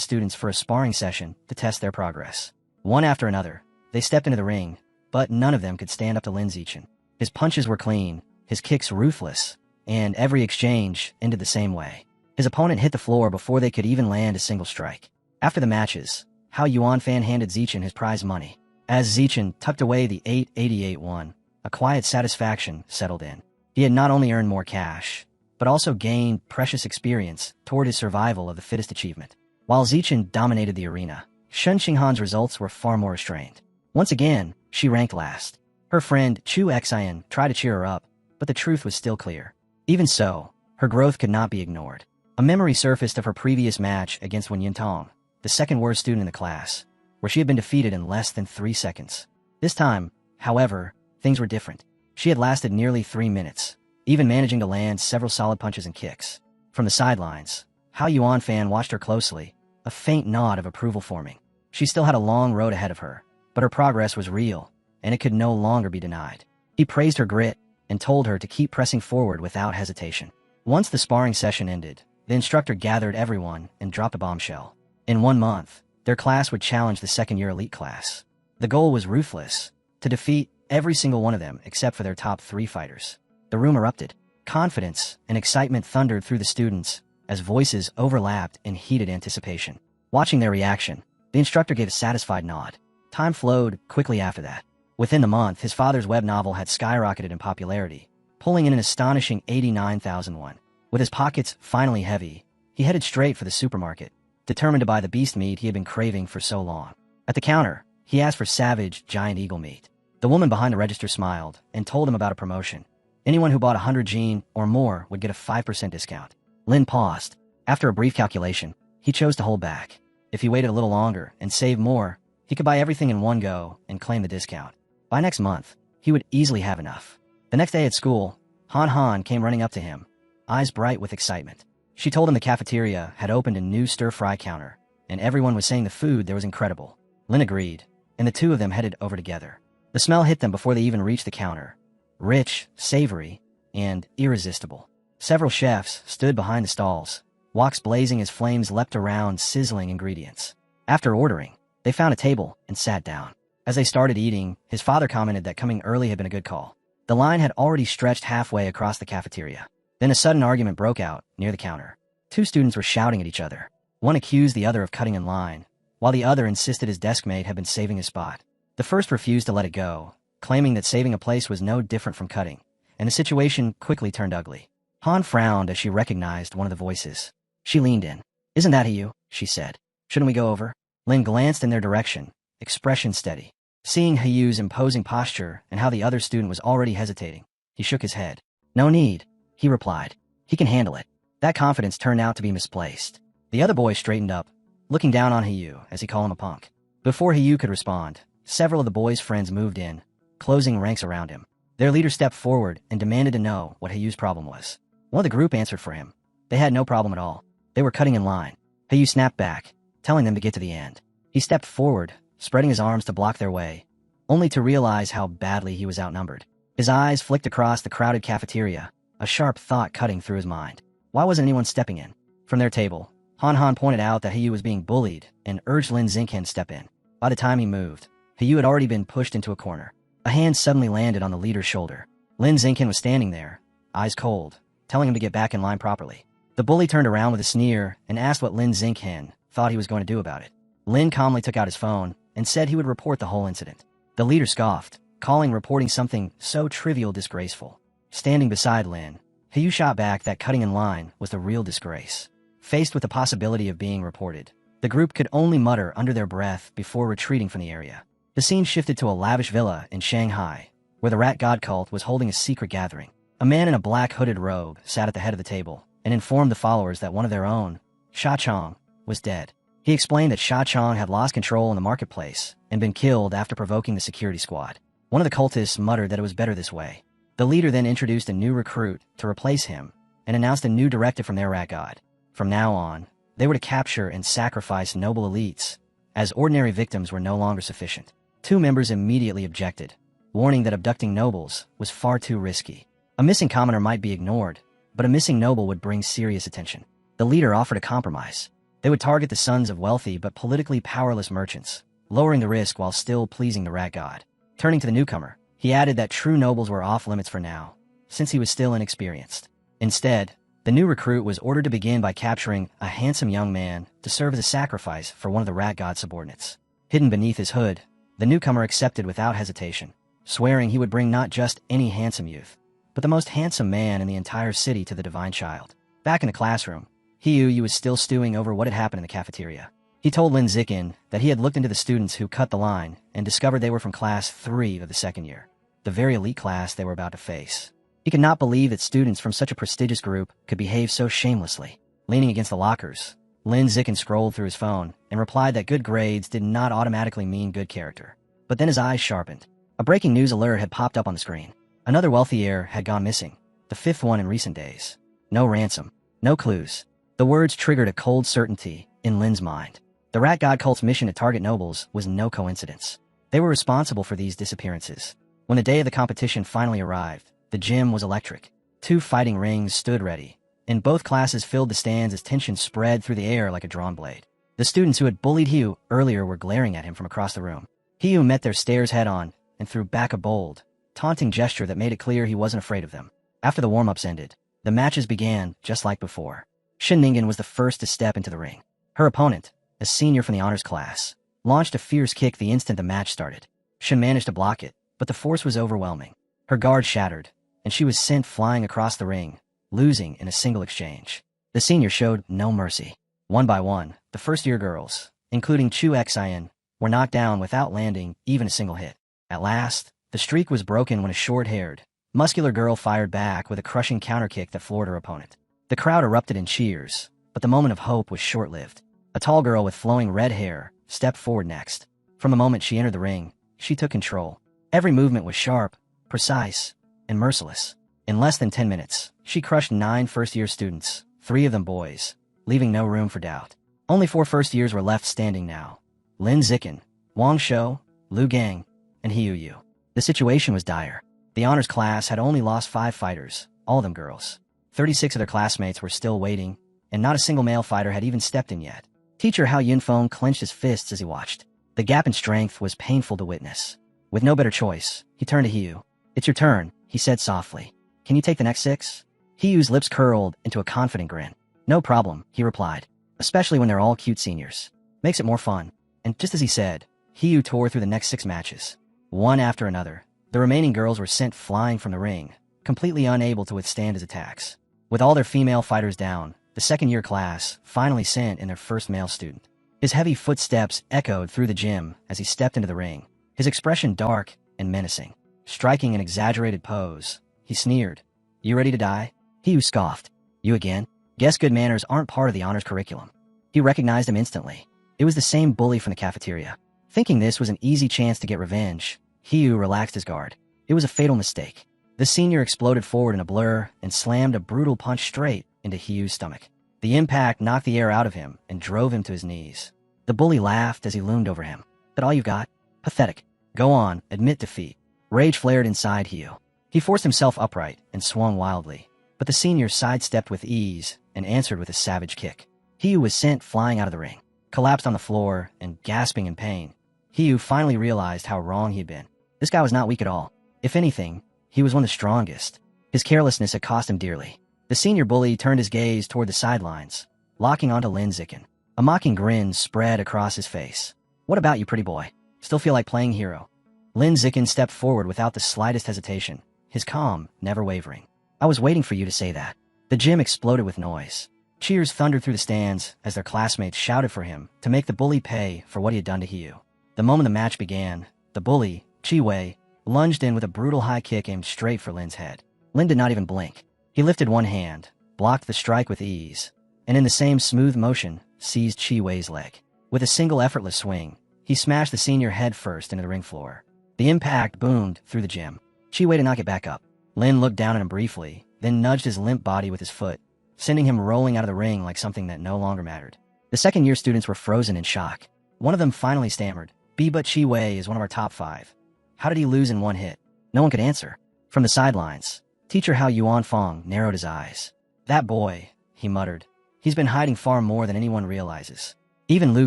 students for a sparring session to test their progress. One after another, they stepped into the ring, but none of them could stand up to Lin Xingqian. His punches were clean, his kicks ruthless, and every exchange ended the same way. His opponent hit the floor before they could even land a single strike. After the matches, Hao Yuanfan handed Xingqian his prize money. As Xingqian tucked away the 888 won, a quiet satisfaction settled in. He had not only earned more cash, but also gained precious experience toward his survival of the fittest achievement. While Xingqian dominated the arena, Shen Xinghan's results were far more restrained. Once again, she ranked last. Her friend Chu Xian tried to cheer her up, but the truth was still clear. Even so, her growth could not be ignored. A memory surfaced of her previous match against Wen Yintong, the second worst student in the class, where she had been defeated in less than 3 seconds. This time, however, things were different. She had lasted nearly 3 minutes, even managing to land several solid punches and kicks. From the sidelines, Hao Yuan fan watched her closely, a faint nod of approval forming. She still had a long road ahead of her, but her progress was real, and it could no longer be denied. He praised her grit and told her to keep pressing forward without hesitation. Once the sparring session ended, the instructor gathered everyone and dropped a bombshell. In 1 month, their class would challenge the second-year elite class. The goal was ruthless, to defeat every single one of them except for their top 3 fighters. The room erupted. Confidence and excitement thundered through the students as voices overlapped in heated anticipation. Watching their reaction, the instructor gave a satisfied nod. Time flowed quickly after that. Within the month, his father's web novel had skyrocketed in popularity, pulling in an astonishing 89,001. With his pockets finally heavy, he headed straight for the supermarket, determined to buy the beast meat he had been craving for so long. At the counter, he asked for savage giant eagle meat. The woman behind the register smiled and told him about a promotion. Anyone who bought 100 Gene or more would get a 5% discount. Lin paused. After a brief calculation, he chose to hold back. If he waited a little longer and saved more, he could buy everything in one go and claim the discount. By next month, he would easily have enough. The next day at school, Han Han came running up to him, eyes bright with excitement. She told him the cafeteria had opened a new stir-fry counter, and everyone was saying the food there was incredible. Lin agreed, and the two of them headed over together. The smell hit them before they even reached the counter. Rich, savory, and irresistible. Several chefs stood behind the stalls, woks blazing as flames leapt around sizzling ingredients. After ordering, they found a table and sat down. As they started eating, his father commented that coming early had been a good call. The line had already stretched halfway across the cafeteria. Then a sudden argument broke out near the counter. 2 students were shouting at each other. One accused the other of cutting in line, while the other insisted his desk mate had been saving his spot. The first refused to let it go, claiming that saving a place was no different from cutting, and the situation quickly turned ugly. Han frowned as she recognized one of the voices. She leaned in. "Isn't that you?" she said. "Shouldn't we go over?" Lin glanced in their direction, expression steady. Seeing Hyu's imposing posture and how the other student was already hesitating, he shook his head. "No need," he replied. "He can handle it." That confidence turned out to be misplaced. The other boy straightened up, looking down on Hyu as he called him a punk. Before Hyu could respond, several of the boy's friends moved in, closing ranks around him. Their leader stepped forward and demanded to know what Hyu's problem was. One of the group answered for him. They had no problem at all. They were cutting in line. Hyu snapped back, telling them to get to the end. He stepped forward, spreading his arms to block their way, only to realize how badly he was outnumbered. His eyes flicked across the crowded cafeteria, a sharp thought cutting through his mind. Why wasn't anyone stepping in? From their table, Han Han pointed out that Hyu was being bullied and urged Lin Xingqian to step in. By the time he moved, Hyu had already been pushed into a corner. A hand suddenly landed on the leader's shoulder. Lin Xingqian was standing there, eyes cold, telling him to get back in line properly. The bully turned around with a sneer and asked what Lin Xingqian thought he was going to do about it. Lin calmly took out his phone and said he would report the whole incident. The leader scoffed, calling reporting something so trivial disgraceful. Standing beside Lin, Hyu shot back that cutting in line was the real disgrace. Faced with the possibility of being reported, the group could only mutter under their breath before retreating from the area. The scene shifted to a lavish villa in Shanghai, where the rat god cult was holding a secret gathering. A man in a black hooded robe sat at the head of the table and informed the followers that one of their own, Sha Chong, was dead. He explained that Sha Chong had lost control in the marketplace and been killed after provoking the security squad. One of the cultists muttered that it was better this way. The leader then introduced a new recruit to replace him and announced a new directive from their rat god. From now on, they were to capture and sacrifice noble elites, as ordinary victims were no longer sufficient. 2 members immediately objected, warning that abducting nobles was far too risky. A missing commoner might be ignored, but a missing noble would bring serious attention. The leader offered a compromise. They would target the sons of wealthy but politically powerless merchants, lowering the risk while still pleasing the rat god. Turning to the newcomer, he added that true nobles were off limits for now, since he was still inexperienced. Instead, the new recruit was ordered to begin by capturing a handsome young man to serve as a sacrifice for one of the rat god's subordinates. Hidden beneath his hood, the newcomer accepted without hesitation, swearing he would bring not just any handsome youth, but the most handsome man in the entire city to the divine child. Back in the classroom, Hyu was still stewing over what had happened in the cafeteria. He told Lin Xingqian that he had looked into the students who cut the line and discovered they were from class 3 of the second year, the very elite class they were about to face. He could not believe that students from such a prestigious group could behave so shamelessly. Leaning against the lockers, Lin Zicken scrolled through his phone and replied that good grades did not automatically mean good character. But then his eyes sharpened. A breaking news alert had popped up on the screen. Another wealthy heir had gone missing, the fifth one in recent days. No ransom, no clues. The words triggered a cold certainty in Lin's mind. The Rat God cult's mission to target nobles was no coincidence. They were responsible for these disappearances. When the day of the competition finally arrived, the gym was electric. 2 fighting rings stood ready, and both classes filled the stands as tension spread through the air like a drawn blade. The students who had bullied Hugh earlier were glaring at him from across the room. Hugh met their stares head-on and threw back a bold, taunting gesture that made it clear he wasn't afraid of them. After the warm-ups ended, the matches began just like before. Shin Ningen was the first to step into the ring. Her opponent, a senior from the honors class, launched a fierce kick the instant the match started. Shin managed to block it, but the force was overwhelming. Her guard shattered, and she was sent flying across the ring, losing in a single exchange. The senior showed no mercy. One by one, the first-year girls, including Chu Xian, were knocked down without landing even a single hit. At last, the streak was broken when a short-haired, muscular girl fired back with a crushing counterkick that floored her opponent. The crowd erupted in cheers, but the moment of hope was short-lived. A tall girl with flowing red hair stepped forward next. From the moment she entered the ring, she took control. Every movement was sharp, precise, and merciless. In less than 10 minutes, she crushed 9 first-year students, 3 of them boys, leaving no room for doubt. Only 4 first-years were left standing now. Lin Zicken, Wang Shou, Lu Gang, and Hiu Yu. The situation was dire. The honors class had only lost 5 fighters, all of them girls. 36 of their classmates were still waiting, and not a single male fighter had even stepped in yet. Teacher Hao Yunfeng clenched his fists as he watched. The gap in strength was painful to witness. With no better choice, he turned to Hiu. "It's your turn," he said softly. "Can you take the next 6? Hiyu's lips curled into a confident grin. "No problem," he replied, "especially when they're all cute seniors. Makes it more fun." And just as he said, Hiu tore through the next 6 matches. One after another, the remaining girls were sent flying from the ring, completely unable to withstand his attacks. With all their female fighters down, the second-year class finally sent in their first male student. His heavy footsteps echoed through the gym as he stepped into the ring, his expression dark and menacing. Striking an exaggerated pose, he sneered. "You ready to die?" Hiu scoffed. "You again? Guess good manners aren't part of the honors curriculum." He recognized him instantly. It was the same bully from the cafeteria. Thinking this was an easy chance to get revenge, Hiu relaxed his guard. It was a fatal mistake. The senior exploded forward in a blur and slammed a brutal punch straight into Hiu's stomach. The impact knocked the air out of him and drove him to his knees. The bully laughed as he loomed over him. "That all you've got? Pathetic. Go on, admit defeat." Rage flared inside Hiu. He forced himself upright and swung wildly, but the senior sidestepped with ease and answered with a savage kick. Hiu was sent flying out of the ring, collapsed on the floor, and gasping in pain. Hiu finally realized how wrong he had been. This guy was not weak at all. If anything, he was one of the strongest. His carelessness had cost him dearly. The senior bully turned his gaze toward the sidelines, locking onto Lin Zicken. A mocking grin spread across his face. "What about you, pretty boy? Still feel like playing hero?" Lin Zicken stepped forward without the slightest hesitation, his calm never wavering. "I was waiting for you to say that." The gym exploded with noise. Cheers thundered through the stands as their classmates shouted for him to make the bully pay for what he had done to Hiu. The moment the match began, the bully, Chi Wei, lunged in with a brutal high kick aimed straight for Lin's head. Lin did not even blink. He lifted one hand, blocked the strike with ease, and in the same smooth motion, seized Chi Wei's leg. With a single effortless swing, he smashed the senior head first into the ring floor. The impact boomed through the gym. Chi Wei did not get back up. Lin looked down at him briefly, then nudged his limp body with his foot, sending him rolling out of the ring like something that no longer mattered. The second-year students were frozen in shock. One of them finally stammered, "But Chi Wei is one of our top 5. How did he lose in one hit?" No one could answer. From the sidelines, teacher Hao Yuanfeng narrowed his eyes. "That boy," he muttered. "He's been hiding far more than anyone realizes." Even Lu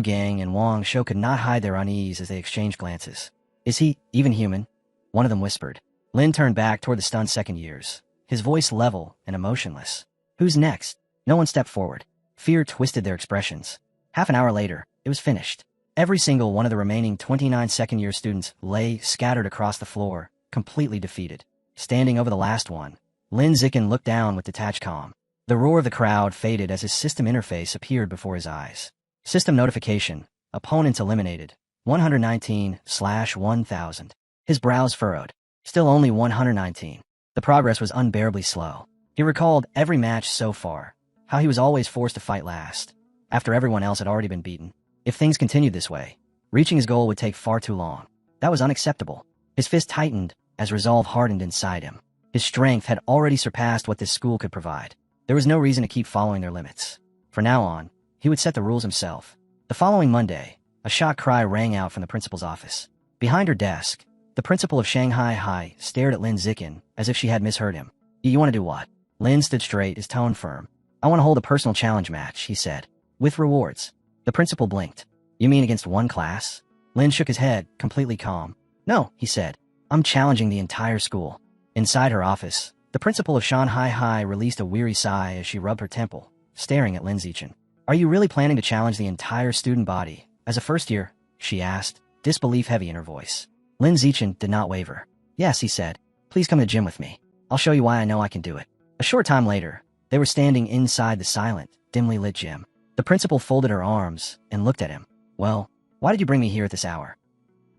Gang and Wang Shou could not hide their unease as they exchanged glances. "Is he even human?" one of them whispered. Lin turned back toward the stunned second years, his voice level and emotionless. "Who's next?" No one stepped forward. Fear twisted their expressions. Half an hour later, it was finished. Every single one of the remaining 29 second-year students lay scattered across the floor, completely defeated. Standing over the last one, Lin Zicken looked down with detached calm. The roar of the crowd faded as his system interface appeared before his eyes. System notification. Opponents eliminated. 119/1000. His brows furrowed. Still only 119. The progress was unbearably slow. He recalled every match so far, how he was always forced to fight last, after everyone else had already been beaten. If things continued this way, reaching his goal would take far too long. That was unacceptable. His fist tightened as resolve hardened inside him. His strength had already surpassed what this school could provide. There was no reason to keep following their limits. From now on, he would set the rules himself. The following Monday, a shocked cry rang out from the principal's office. Behind her desk, the principal of Shanghai High stared at Lin Zikin as if she had misheard him. You want to do what? Lin stood straight, his tone firm. I want to hold a personal challenge match, he said. With rewards. The principal blinked. You mean against one class? Lin shook his head, completely calm. No, he said. I'm challenging the entire school. Inside her office, the principal of Shanghai High released a weary sigh as she rubbed her temple, staring at Lin Zichen. Are you really planning to challenge the entire student body? As a first year? She asked, disbelief heavy in her voice. Lin Zichen did not waver. Yes, he said. Please come to gym with me. I'll show you why I know I can do it. A short time later, they were standing inside the silent, dimly lit gym. The principal folded her arms and looked at him. Well, why did you bring me here at this hour?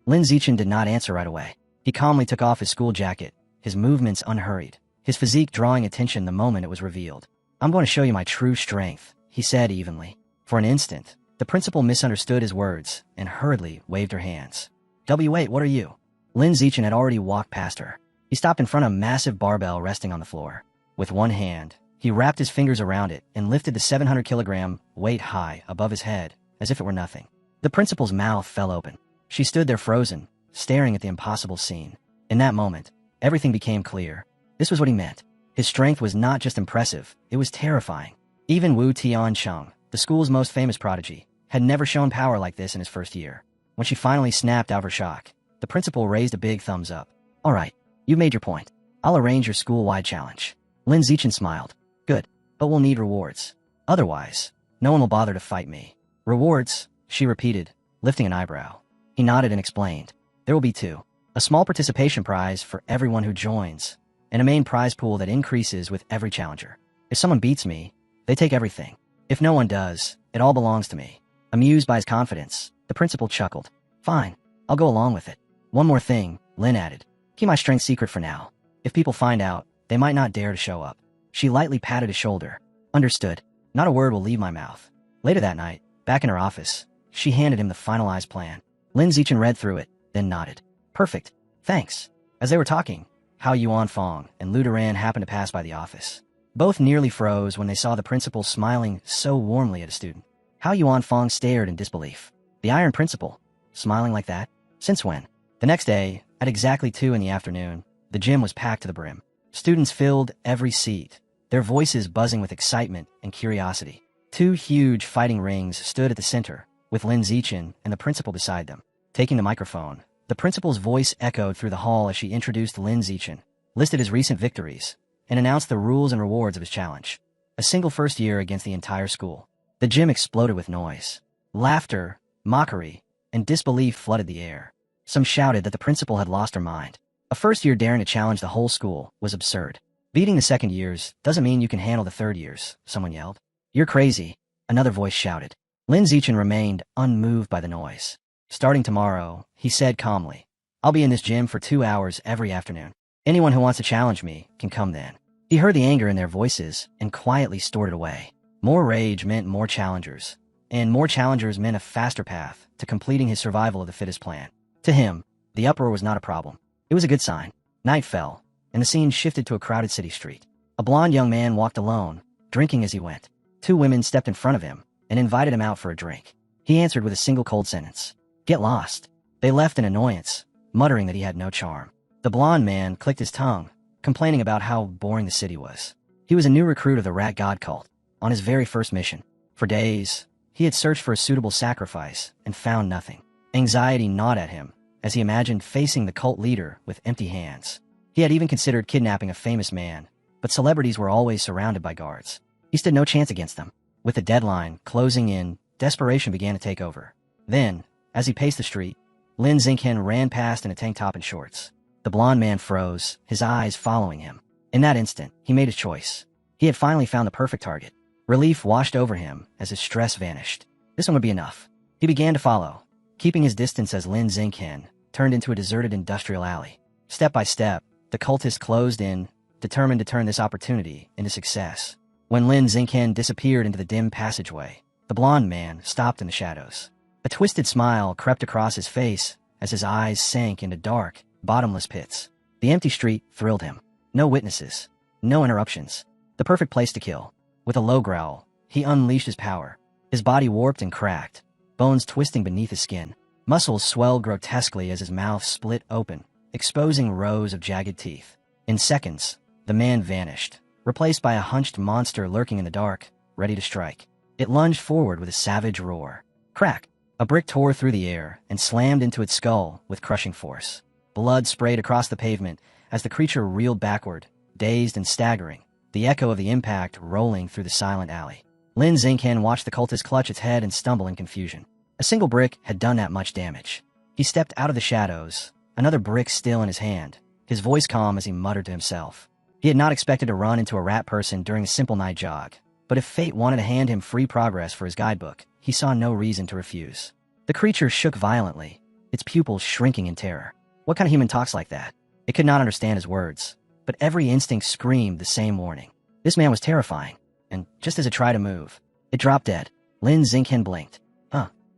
Lin Zichen did not answer right away. He calmly took off his school jacket, his movements unhurried, his physique drawing attention the moment it was revealed. I'm going to show you my true strength, he said evenly. For an instant, the principal misunderstood his words and hurriedly waved her hands. Wait, what are you? Lin Zichen had already walked past her. He stopped in front of a massive barbell resting on the floor. With one hand, he wrapped his fingers around it and lifted the 700-kilogram weight high above his head as if it were nothing. The principal's mouth fell open. She stood there frozen, staring at the impossible scene. In that moment, everything became clear. This was what he meant. His strength was not just impressive, it was terrifying. Even Wu Tiancheng, the school's most famous prodigy, had never shown power like this in his first year. When she finally snapped out of her shock, the principal raised a big thumbs up. All right, you've made your point. I'll arrange your school-wide challenge. Lin Zichen smiled. Good, but we'll need rewards. Otherwise, no one will bother to fight me. Rewards, she repeated, lifting an eyebrow. He nodded and explained. There will be two. A small participation prize for everyone who joins, and a main prize pool that increases with every challenger. If someone beats me, they take everything. If no one does, it all belongs to me. Amused by his confidence, the principal chuckled. Fine, I'll go along with it. One more thing, Lin added. Keep my strength secret for now. If people find out, they might not dare to show up. She lightly patted his shoulder. Understood. Not a word will leave my mouth. Later that night, back in her office, she handed him the finalized plan. Lin Zichen read through it, then nodded. Perfect. Thanks. As they were talking, Hao Yuanfang and Lu Duran happened to pass by the office. Both nearly froze when they saw the principal smiling so warmly at a student. Hao Yuanfang stared in disbelief. The Iron Principal? Smiling like that? Since when? The next day, at exactly 2 in the afternoon, the gym was packed to the brim. Students filled every seat, their voices buzzing with excitement and curiosity. 2 huge fighting rings stood at the center, with Lin Zichen and the principal beside them. Taking the microphone, the principal's voice echoed through the hall as she introduced Lin Zichen, listed his recent victories, and announced the rules and rewards of his challenge. A single first year against the entire school. The gym exploded with noise. Laughter, mockery, and disbelief flooded the air. Some shouted that the principal had lost her mind. A first year daring to challenge the whole school was absurd. Beating the second years doesn't mean you can handle the third years, someone yelled. You're crazy, another voice shouted. Lin Zichen remained unmoved by the noise. Starting tomorrow, he said calmly, I'll be in this gym for 2 hours every afternoon. Anyone who wants to challenge me can come then. He heard the anger in their voices and quietly stored it away. More rage meant more challengers, and more challengers meant a faster path to completing his survival of the fittest plan. To him, the uproar was not a problem. It was a good sign. Night fell, and the scene shifted to a crowded city street. A blond young man walked alone, drinking as he went. 2 women stepped in front of him and invited him out for a drink. He answered with a single cold sentence. Get lost. They left in annoyance, muttering that he had no charm. The blond man clicked his tongue, complaining about how boring the city was. He was a new recruit of the Rat God cult, on his very first mission. For days, he had searched for a suitable sacrifice and found nothing. Anxiety gnawed at him as he imagined facing the cult leader with empty hands. He had even considered kidnapping a famous man, but celebrities were always surrounded by guards. He stood no chance against them. With the deadline closing in, desperation began to take over. Then, as he paced the street, Lin Zichen ran past in a tank top and shorts. The blond man froze, his eyes following him. In that instant, he made his choice. He had finally found the perfect target. Relief washed over him as his stress vanished. This one would be enough. He began to follow, keeping his distance as Lin Zichen turned into a deserted industrial alley. Step by step, the cultist closed in, determined to turn this opportunity into success. When Lin Xingqian disappeared into the dim passageway, the blond man stopped in the shadows. A twisted smile crept across his face as his eyes sank into dark, bottomless pits. The empty street thrilled him. No witnesses. No interruptions. The perfect place to kill. With a low growl, he unleashed his power. His body warped and cracked, bones twisting beneath his skin. Muscles swelled grotesquely as his mouth split open, exposing rows of jagged teeth. In seconds, the man vanished, replaced by a hunched monster lurking in the dark, ready to strike. It lunged forward with a savage roar. Crack! A brick tore through the air and slammed into its skull with crushing force. Blood sprayed across the pavement as the creature reeled backward, dazed and staggering, the echo of the impact rolling through the silent alley. Lin Xingqian watched the cultist clutch its head and stumble in confusion. A single brick had done that much damage. He stepped out of the shadows, another brick still in his hand, his voice calm as he muttered to himself. He had not expected to run into a rat person during a simple night jog, but if fate wanted to hand him free progress for his guidebook, he saw no reason to refuse. The creature shook violently, its pupils shrinking in terror. What kind of human talks like that? It could not understand his words, but every instinct screamed the same warning. This man was terrifying, and just as it tried to move, it dropped dead. Lin Xingqian blinked.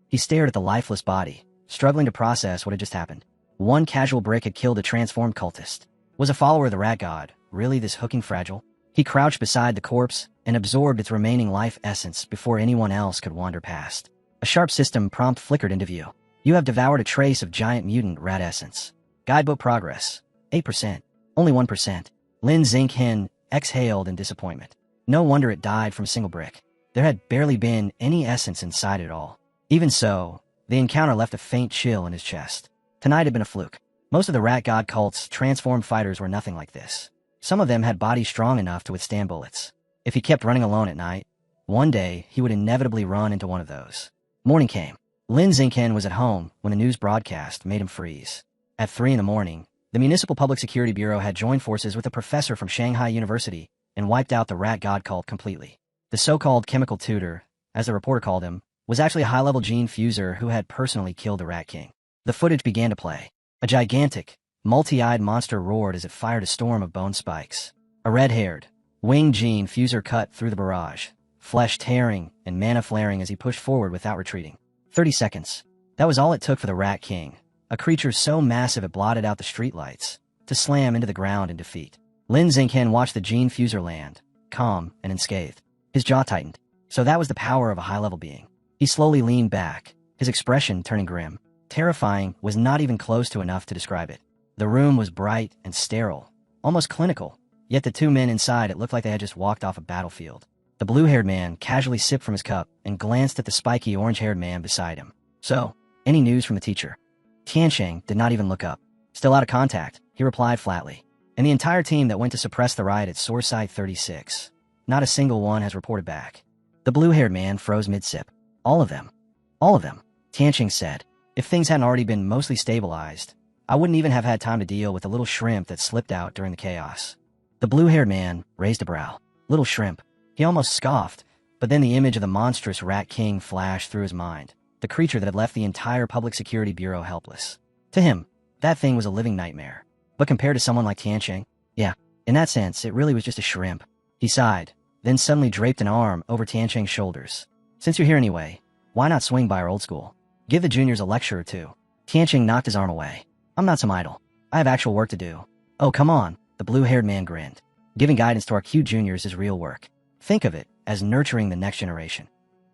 He stared at the lifeless body, struggling to process what had just happened. One casual brick had killed a transformed cultist. Was a follower of the rat god really this hooking fragile? He crouched beside the corpse and absorbed its remaining life essence before anyone else could wander past. A sharp system prompt flickered into view. You have devoured a trace of giant mutant rat essence. Guidebook progress. 8%. Only 1%. Lin Xingqian exhaled in disappointment. No wonder it died from a single brick. There had barely been any essence inside it all. Even so, the encounter left a faint chill in his chest. Tonight had been a fluke. Most of the rat god cult's transformed fighters were nothing like this. Some of them had bodies strong enough to withstand bullets. If he kept running alone at night, one day he would inevitably run into one of those. Morning came. Lin Xingqian was at home when the news broadcast made him freeze. At 3 a.m, the Municipal Public Security Bureau had joined forces with a professor from Shanghai University and wiped out the rat god cult completely. The so-called chemical tutor, as the reporter called him, was actually a high-level gene fuser who had personally killed the Rat King. The footage began to play. A gigantic, multi-eyed monster roared as it fired a storm of bone spikes. A red-haired, winged gene fuser cut through the barrage, flesh tearing and mana flaring as he pushed forward without retreating. 30 seconds. That was all it took for the Rat King, a creature so massive it blotted out the streetlights, to slam into the ground in defeat. Lin Xingqian watched the gene fuser land, calm and unscathed. His jaw tightened. So that was the power of a high-level being. He slowly leaned back, his expression turning grim. Terrifying was not even close to enough to describe it. The room was bright and sterile, almost clinical, yet the two men inside it looked like they had just walked off a battlefield. The blue-haired man casually sipped from his cup and glanced at the spiky orange-haired man beside him. So, any news from the teacher? Tiansheng did not even look up. Still out of contact, he replied flatly. And the entire team that went to suppress the riot at Source Site 36. Not a single one has reported back. The blue-haired man froze mid-sip. All of them. All of them, Tiansheng said. If things hadn't already been mostly stabilized, I wouldn't even have had time to deal with the little shrimp that slipped out during the chaos. The blue-haired man raised a brow. Little shrimp. He almost scoffed, but then the image of the monstrous Rat King flashed through his mind, the creature that had left the entire Public Security Bureau helpless. To him, that thing was a living nightmare. But compared to someone like Tiansheng, yeah, in that sense, it really was just a shrimp. He sighed, then suddenly draped an arm over Tiansheng's shoulders. Since you're here anyway, why not swing by our old school? Give the juniors a lecture or two. Tiansheng knocked his arm away. I'm not some idol. I have actual work to do. Oh, come on, the blue-haired man grinned. Giving guidance to our cute juniors is real work. Think of it as nurturing the next generation.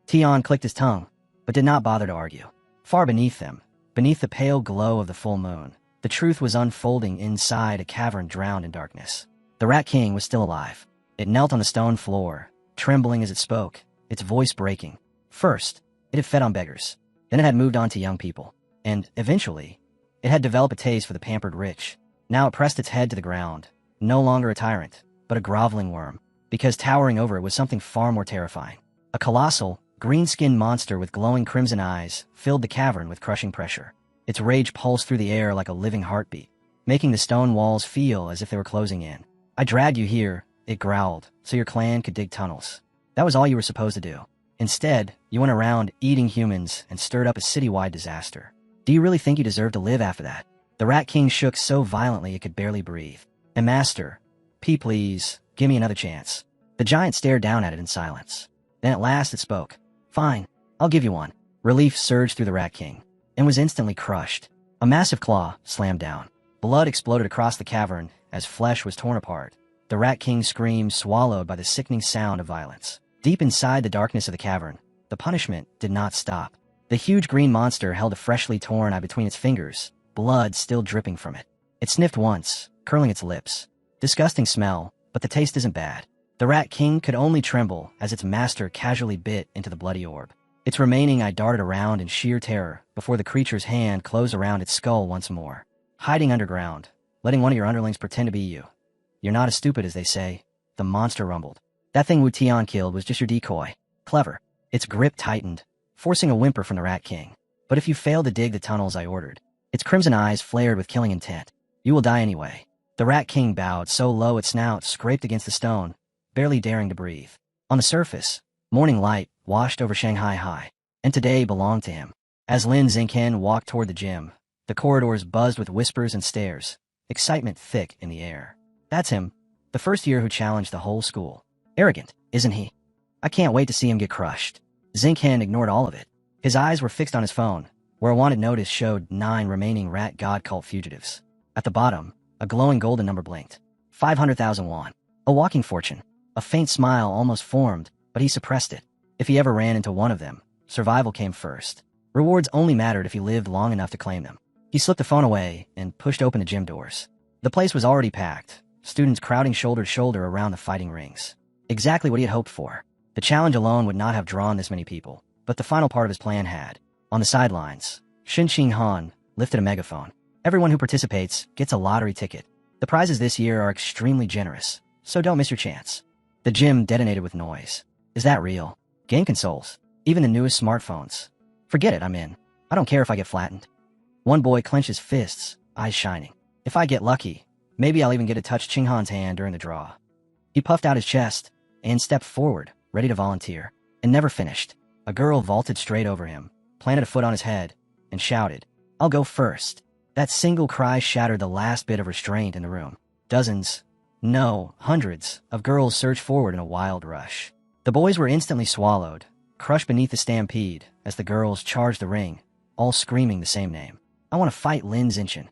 Tian clicked his tongue, but did not bother to argue. Far beneath them, beneath the pale glow of the full moon, the truth was unfolding inside a cavern drowned in darkness. The Rat King was still alive. It knelt on the stone floor, trembling as it spoke, its voice breaking. First, it had fed on beggars. Then it had moved on to young people. And, eventually, it had developed a taste for the pampered rich. Now it pressed its head to the ground, no longer a tyrant, but a groveling worm, because towering over it was something far more terrifying. A colossal, green-skinned monster with glowing crimson eyes filled the cavern with crushing pressure. Its rage pulsed through the air like a living heartbeat, making the stone walls feel as if they were closing in. I dragged you here, it growled, so your clan could dig tunnels. That was all you were supposed to do. Instead, you went around eating humans and stirred up a citywide disaster. Do you really think you deserve to live after that? The Rat King shook so violently it could barely breathe. And Master, Please, give me another chance." The giant stared down at it in silence. Then at last it spoke. "Fine, I'll give you one." Relief surged through the Rat King and was instantly crushed. A massive claw slammed down. Blood exploded across the cavern as flesh was torn apart. The Rat King screamed, swallowed by the sickening sound of violence. Deep inside the darkness of the cavern, the punishment did not stop. The huge green monster held a freshly torn eye between its fingers, blood still dripping from it. It sniffed once, curling its lips. Disgusting smell, but the taste isn't bad. The Rat King could only tremble as its master casually bit into the bloody orb. Its remaining eye darted around in sheer terror before the creature's hand closed around its skull once more. Hiding underground, letting one of your underlings pretend to be you. "You're not as stupid as they say," the monster rumbled. "That thing Wu Tian killed was just your decoy." Clever. Its grip tightened, forcing a whimper from the Rat King. "But if you fail to dig the tunnels I ordered," its crimson eyes flared with killing intent, "you will die anyway." The Rat King bowed so low its snout scraped against the stone, barely daring to breathe. On the surface, morning light washed over Shanghai High, and today belonged to him. As Lin Xingqian walked toward the gym, the corridors buzzed with whispers and stares, excitement thick in the air. "That's him, the first year who challenged the whole school. Arrogant, isn't he? I can't wait to see him get crushed." Xingqian ignored all of it. His eyes were fixed on his phone, where a wanted notice showed 9 remaining rat god cult fugitives. At the bottom, a glowing golden number blinked. 500,000 won. A walking fortune. A faint smile almost formed, but he suppressed it. If he ever ran into one of them, survival came first. Rewards only mattered if he lived long enough to claim them. He slipped the phone away and pushed open the gym doors. The place was already packed, students crowding shoulder to shoulder around the fighting rings. Exactly what he had hoped for. The challenge alone would not have drawn this many people, but the final part of his plan had. On the sidelines, Shin Ching Han lifted a megaphone. "Everyone who participates gets a lottery ticket. The prizes this year are extremely generous, so don't miss your chance." The gym detonated with noise. "Is that real? Game consoles? Even the newest smartphones? Forget it, I'm in. I don't care if I get flattened." One boy clenched his fists, eyes shining. "If I get lucky, maybe I'll even get to touch Ching Han's hand during the draw." He puffed out his chest and stepped forward, ready to volunteer, and never finished. A girl vaulted straight over him, planted a foot on his head, and shouted, "I'll go first." That single cry shattered the last bit of restraint in the room. Dozens, no, hundreds, of girls surged forward in a wild rush. The boys were instantly swallowed, crushed beneath the stampede as the girls charged the ring, all screaming the same name. "I want to fight Lin Xingqian."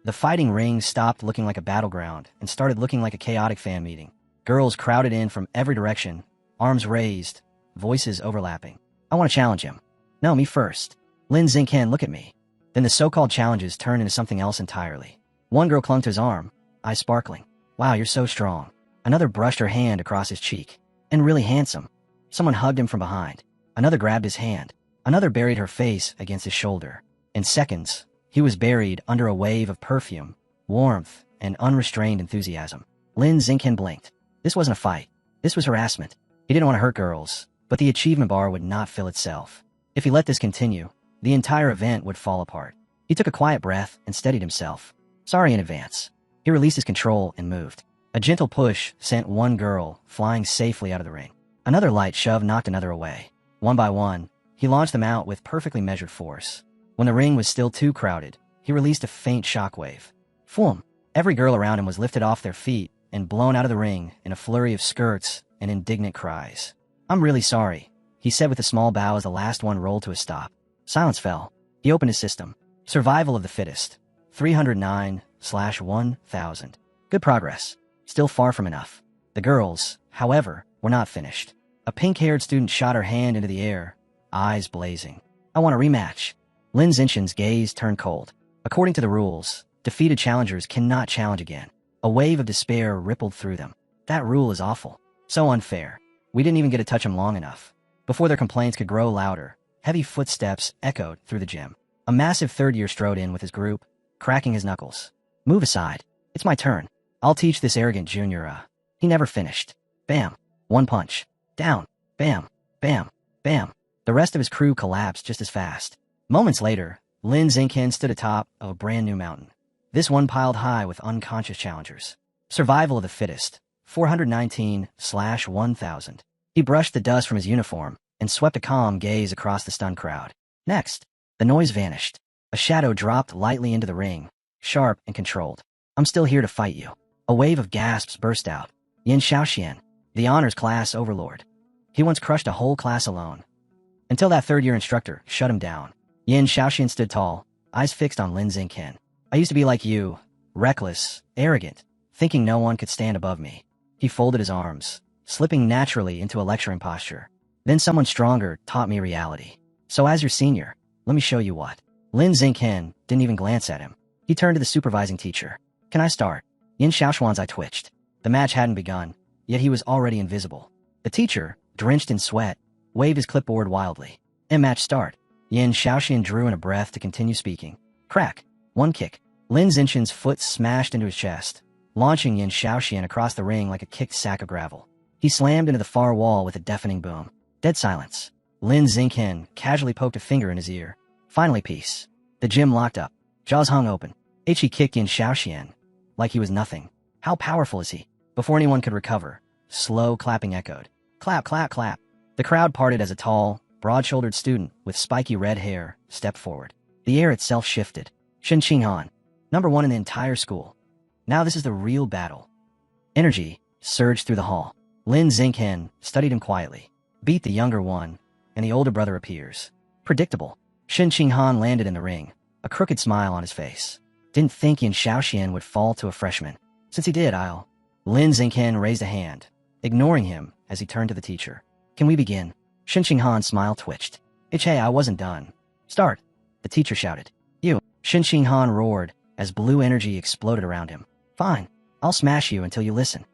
The fighting ring stopped looking like a battleground and started looking like a chaotic fan meeting. Girls crowded in from every direction, arms raised, voices overlapping. "I want to challenge him." "No, me first." "Lin Xingqian, look at me." Then the so-called challenges turned into something else entirely. One girl clung to his arm, eyes sparkling. "Wow, you're so strong." Another brushed her hand across his cheek. "And really handsome." Someone hugged him from behind. Another grabbed his hand. Another buried her face against his shoulder. In seconds, he was buried under a wave of perfume, warmth, and unrestrained enthusiasm. Lin Xingqian blinked. This wasn't a fight. This was harassment. He didn't want to hurt girls, but the achievement bar would not fill itself. If he let this continue, the entire event would fall apart. He took a quiet breath and steadied himself. "Sorry in advance." He released his control and moved. A gentle push sent one girl flying safely out of the ring. Another light shove knocked another away. One by one, he launched them out with perfectly measured force. When the ring was still too crowded, he released a faint shockwave. Floom! Every girl around him was lifted off their feet and blown out of the ring in a flurry of skirts and indignant cries. "I'm really sorry," he said with a small bow as the last one rolled to a stop. Silence fell. He opened his system. Survival of the fittest. 309/1000. Good progress. Still far from enough. The girls, however, were not finished. A pink-haired student shot her hand into the air, eyes blazing. "I want a rematch." Lin Xingqian's gaze turned cold. According to the rules, defeated challengers cannot challenge again. A wave of despair rippled through them. That rule is awful. So unfair. We didn't even get to touch him long enough. Before their complaints could grow louder, heavy footsteps echoed through the gym. A massive third-year strode in with his group, cracking his knuckles. "Move aside. It's my turn. I'll teach this arrogant junior, He never finished. Bam. One punch. Down. Bam. Bam. Bam. The rest of his crew collapsed just as fast. Moments later, Lin Xingqian stood atop of a brand new mountain. This one piled high with unconscious challengers. Survival of the fittest. 419/1000. He brushed the dust from his uniform and swept a calm gaze across the stunned crowd. Next, the noise vanished. A shadow dropped lightly into the ring, sharp and controlled. "I'm still here to fight you." A wave of gasps burst out. Yin Xiaoxian, the honors class overlord. He once crushed a whole class alone. Until that third-year instructor shut him down. Yin Xiaoxian stood tall, eyes fixed on Lin Xingqian. I used to be like you, reckless, arrogant, thinking no one could stand above me. He folded his arms, slipping naturally into a lecturing posture. Then someone stronger taught me reality. So as your senior, let me show you what. Lin Xingqian didn't even glance at him. He turned to the supervising teacher. Can I start? Yin Xiaoxuan's eye twitched. The match hadn't begun, yet he was already invisible. The teacher, drenched in sweat, waved his clipboard wildly. Match start. Yin Xiaoxian drew in a breath to continue speaking. Crack. One kick. Lin Xingqian's foot smashed into his chest, launching Yin Xiaoxian across the ring like a kicked sack of gravel. He slammed into the far wall with a deafening boom. Dead silence. Lin Xingqian casually poked a finger in his ear. Finally peace. The gym locked up. Jaws hung open. He kicked Yin Xiaoxian like he was nothing. How powerful is he? Before anyone could recover, slow clapping echoed. Clap, clap, clap. The crowd parted as a tall, broad-shouldered student with spiky red hair stepped forward. The air itself shifted. Shen Qinghan, #1 in the entire school. Now this is the real battle. Energy surged through the hall. Lin Xingqian studied him quietly. Beat the younger one, and the older brother appears. Predictable. Shen Qinghan landed in the ring, a crooked smile on his face. Didn't think Yin Xiaoxian would fall to a freshman. Since he did, I'll... Lin Xingqian raised a hand, ignoring him as he turned to the teacher. Can we begin? Shen Qinghan's smile twitched. Hey, I wasn't done. Start. The teacher shouted. You. Shen Qinghan roared as blue energy exploded around him. Fine. I'll smash you until you listen.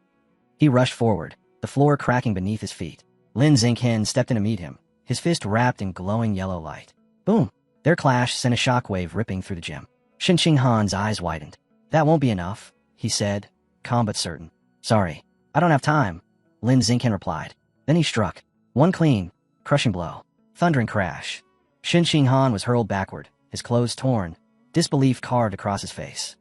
He rushed forward, the floor cracking beneath his feet. Lin Xingqian stepped in to meet him, his fist wrapped in glowing yellow light. Boom! Their clash sent a shockwave ripping through the gym. Shen Qinghan's eyes widened. That won't be enough, he said, calm but certain. Sorry, I don't have time, Lin Xingqian replied. Then he struck. One clean, crushing blow. Thundering crash. Shen Qinghan was hurled backward, his clothes torn, disbelief carved across his face.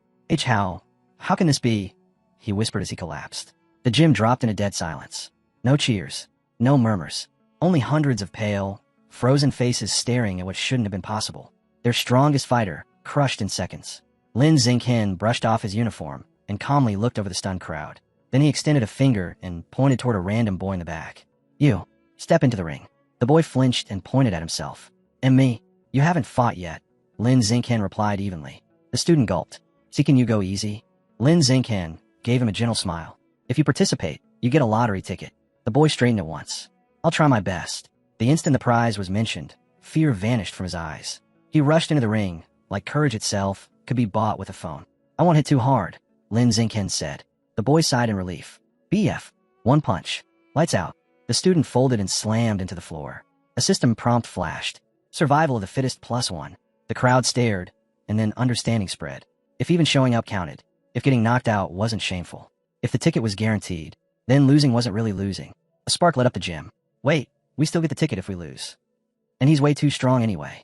How can this be? He whispered as he collapsed. The gym dropped into dead silence. No cheers, no murmurs, only hundreds of pale, frozen faces staring at what shouldn't have been possible. Their strongest fighter, crushed in seconds. Lin Xingqian brushed off his uniform and calmly looked over the stunned crowd. Then he extended a finger and pointed toward a random boy in the back. You, step into the ring. The boy flinched and pointed at himself. And me, you haven't fought yet, Lin Xingqian replied evenly. The student gulped. See, can you go easy? Lin Xingqian gave him a gentle smile. If you participate, you get a lottery ticket. The boy straightened at once. I'll try my best. The instant the prize was mentioned, fear vanished from his eyes. He rushed into the ring, like courage itself could be bought with a phone. I won't hit too hard, Lin Xingqian said. The boy sighed in relief. BF. One punch. Lights out. The student folded and slammed into the floor. A system prompt flashed. Survival of the fittest +1. The crowd stared, and then understanding spread. If even showing up counted, if getting knocked out wasn't shameful, if the ticket was guaranteed, then losing wasn't really losing. A spark lit up the gym. Wait, we still get the ticket if we lose. And he's way too strong anyway.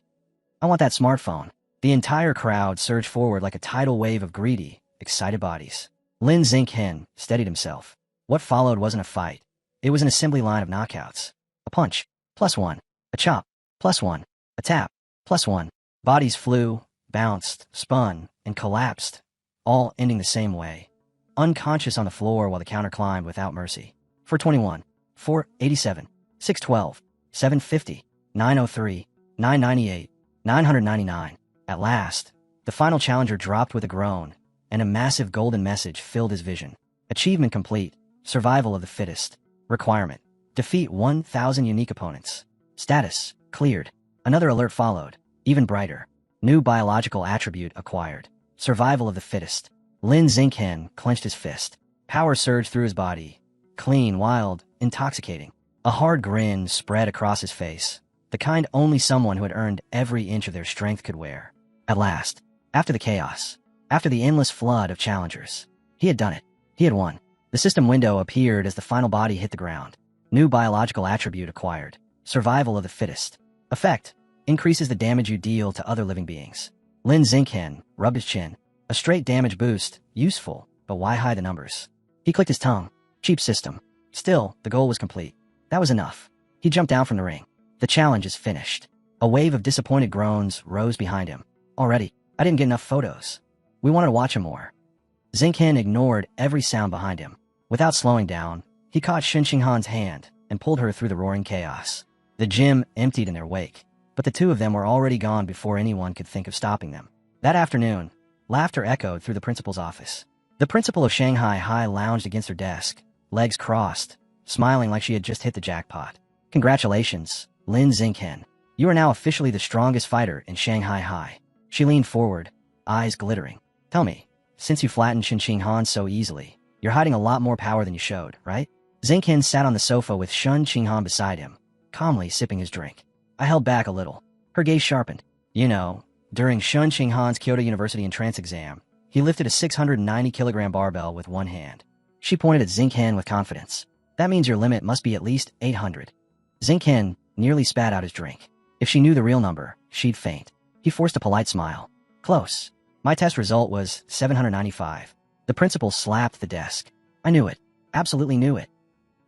I want that smartphone. The entire crowd surged forward like a tidal wave of greedy, excited bodies. Lin Xingqian steadied himself. What followed wasn't a fight. It was an assembly line of knockouts. A punch, +1. A chop, +1. A tap, +1. Bodies flew, bounced, spun, and collapsed, all ending the same way. Unconscious on the floor while the counter climbed without mercy. 421, 487, 612, 750, 903, 998, 999. At last, the final challenger dropped with a groan, and a massive golden message filled his vision. Achievement complete. Survival of the fittest. Requirement: defeat 1,000 unique opponents. Status: cleared. Another alert followed, even brighter. New biological attribute acquired. Survival of the fittest. Lin Xingqian clenched his fist. Power surged through his body. Clean, wild, intoxicating. A hard grin spread across his face, the kind only someone who had earned every inch of their strength could wear. At last, after the chaos, after the endless flood of challengers, he had done it. He had won. The system window appeared as the final body hit the ground. New biological attribute acquired. Survival of the fittest. Effect: increases the damage you deal to other living beings. Lin Xingqian rubbed his chin. A straight damage boost, useful, but why hide the numbers? He clicked his tongue. Cheap system. Still, the goal was complete. That was enough. He jumped down from the ring. The challenge is finished. A wave of disappointed groans rose behind him. Already, I didn't get enough photos. We wanted to watch him more. Xingqian ignored every sound behind him. Without slowing down, he caught Shen Qinghan's hand and pulled her through the roaring chaos. The gym emptied in their wake, but the two of them were already gone before anyone could think of stopping them. That afternoon, laughter echoed through the principal's office. The principal of Shanghai High lounged against her desk, legs crossed, smiling like she had just hit the jackpot. Congratulations, Lin Xingqian. You are now officially the strongest fighter in Shanghai High. She leaned forward, eyes glittering. Tell me, since you flattened Shen Qinghan so easily, you're hiding a lot more power than you showed, right? Xingqian sat on the sofa with Shen Qinghan beside him, calmly sipping his drink. I held back a little. Her gaze sharpened. You know, during Shen Qinghan's Kyoto University entrance exam, he lifted a 690-kilogram barbell with one hand. She pointed at Xingqian with confidence. That means your limit must be at least 800. Xingqian nearly spat out his drink. If she knew the real number, she'd faint. He forced a polite smile. Close. My test result was 795. The principal slapped the desk. I knew it. Absolutely knew it.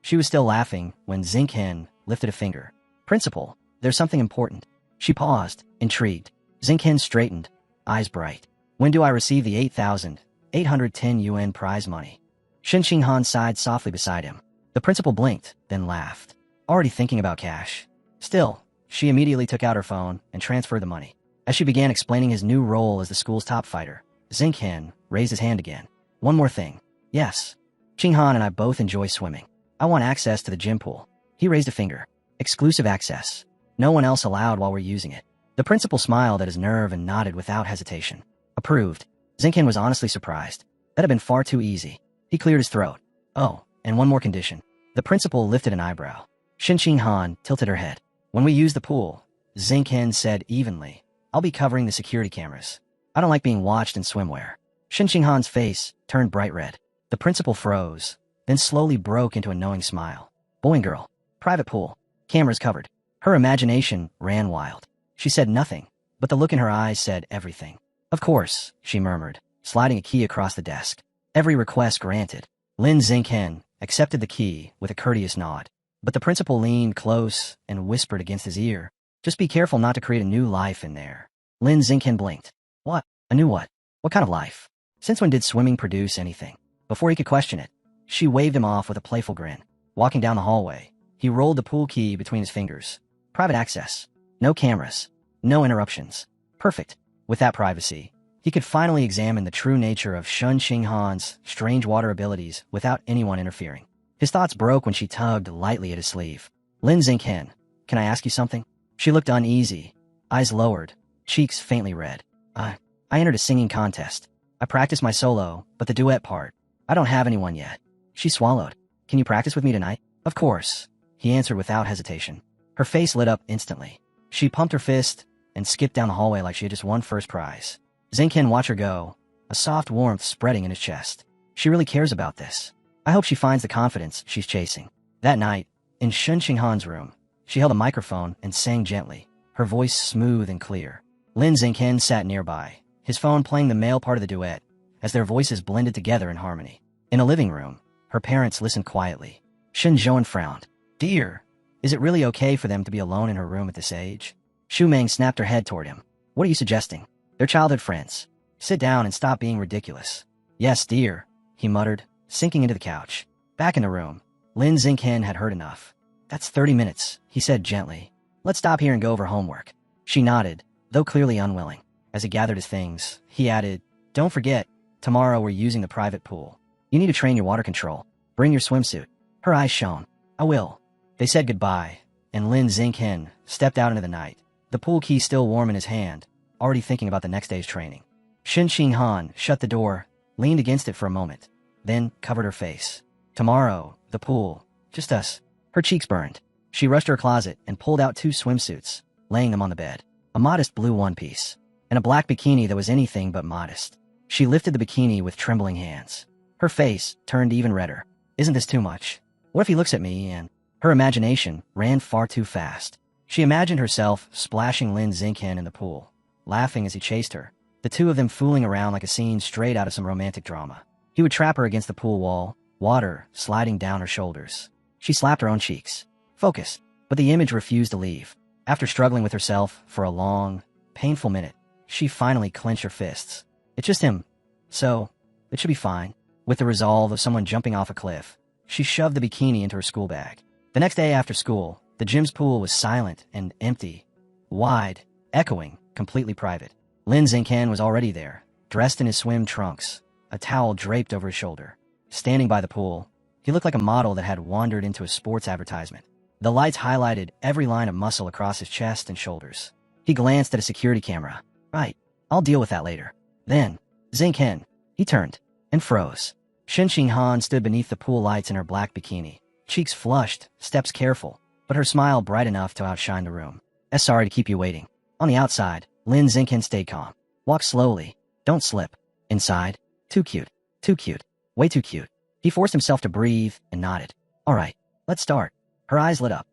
She was still laughing when Xingqian lifted a finger. Principal, there's something important. She paused, intrigued. Xingqian straightened, eyes bright. When do I receive the 8,810 yuan prize money? Shen Qinghan sighed softly beside him. The principal blinked, then laughed. Already thinking about cash. Still, she immediately took out her phone and transferred the money. As she began explaining his new role as the school's top fighter, Xingqian raised his hand again. One more thing. Yes. Qinghan and I both enjoy swimming. I want access to the gym pool. He raised a finger. Exclusive access. No one else allowed while we're using it. The principal smiled at his nerve and nodded without hesitation. Approved. Xingqian was honestly surprised. That had been far too easy. He cleared his throat. Oh, and one more condition. The principal lifted an eyebrow. Shen Qinghan tilted her head. When we use the pool, Xingqian said evenly, I'll be covering the security cameras. I don't like being watched in swimwear. Shen Qinghan's face turned bright red. The principal froze, then slowly broke into a knowing smile. Boy and girl. Private pool. Cameras covered. Her imagination ran wild. She said nothing, but the look in her eyes said everything. Of course, she murmured, sliding a key across the desk. Every request granted. Lin Xingqian accepted the key with a courteous nod. But the principal leaned close and whispered against his ear, just be careful not to create a new life in there. Lin Xingqian blinked. What? A new what? What kind of life? Since when did swimming produce anything? Before he could question it, she waved him off with a playful grin. Walking down the hallway, he rolled the pool key between his fingers. Private access. No cameras. No interruptions. Perfect. With that privacy, he could finally examine the true nature of Shen Qinghan's strange water abilities without anyone interfering. His thoughts broke when she tugged lightly at his sleeve. Lin Xingqian, can I ask you something? She looked uneasy, eyes lowered, cheeks faintly red. I entered a singing contest. I practiced my solo, but the duet part, I don't have anyone yet. She swallowed. Can you practice with me tonight? Of course, he answered without hesitation. Her face lit up instantly. She pumped her fist and skipped down the hallway like she had just won first prize. Xingqian watched her go, a soft warmth spreading in his chest. She really cares about this. I hope she finds the confidence she's chasing. That night, in Shen Qinghan's room, she held a microphone and sang gently, her voice smooth and clear. Lin Xingqian sat nearby, his phone playing the male part of the duet, as their voices blended together in harmony. In a living room, her parents listened quietly. Shen Zhouan frowned. Dear, is it really okay for them to be alone in her room at this age? Xu Meng snapped her head toward him. What are you suggesting? They're childhood friends. Sit down and stop being ridiculous. Yes, dear, he muttered, sinking into the couch. Back in the room, Lin Xingqian had heard enough. That's 30 minutes, he said gently. Let's stop here and go over homework. She nodded, though clearly unwilling. As he gathered his things, he added, Don't forget, tomorrow we're using the private pool. You need to train your water control. Bring your swimsuit. Her eyes shone. I will. They said goodbye, and Lin Xingqian stepped out into the night, the pool key still warm in his hand, already thinking about the next day's training. Shen Qinghan shut the door, leaned against it for a moment, then covered her face. Tomorrow, the pool, just us. Her cheeks burned. She rushed to her closet and pulled out 2 swimsuits, laying them on the bed. A modest blue one-piece, and a black bikini that was anything but modest. She lifted the bikini with trembling hands. Her face turned even redder. Isn't this too much? What if he looks at me and... Her imagination ran far too fast. She imagined herself splashing Lin Xingqian in the pool, laughing as he chased her, the two of them fooling around like a scene straight out of some romantic drama. He would trap her against the pool wall, water sliding down her shoulders. She slapped her own cheeks. Focus. But the image refused to leave. After struggling with herself for a long, painful minute, she finally clenched her fists. It's just him. So, It should be fine. With the resolve of someone jumping off a cliff, she shoved the bikini into her school bag. The next day after school, the gym's pool was silent and empty, wide, echoing, completely private. Lin Xingqian was already there, dressed in his swim trunks, a towel draped over his shoulder. Standing by the pool, he looked like a model that had wandered into a sports advertisement. The lights highlighted every line of muscle across his chest and shoulders. He glanced at a security camera. Right, I'll deal with that later. Then, Xingqian. He turned and froze. Shen Xinghan stood beneath the pool lights in her black bikini, cheeks flushed, steps careful, but her smile bright enough to outshine the room. Sorry to keep you waiting. On the outside, Lin Xingqian stayed calm. Walk slowly. Don't slip. Inside, too cute. Too cute. Way too cute. He forced himself to breathe and nodded. All right, let's start. Her eyes lit up.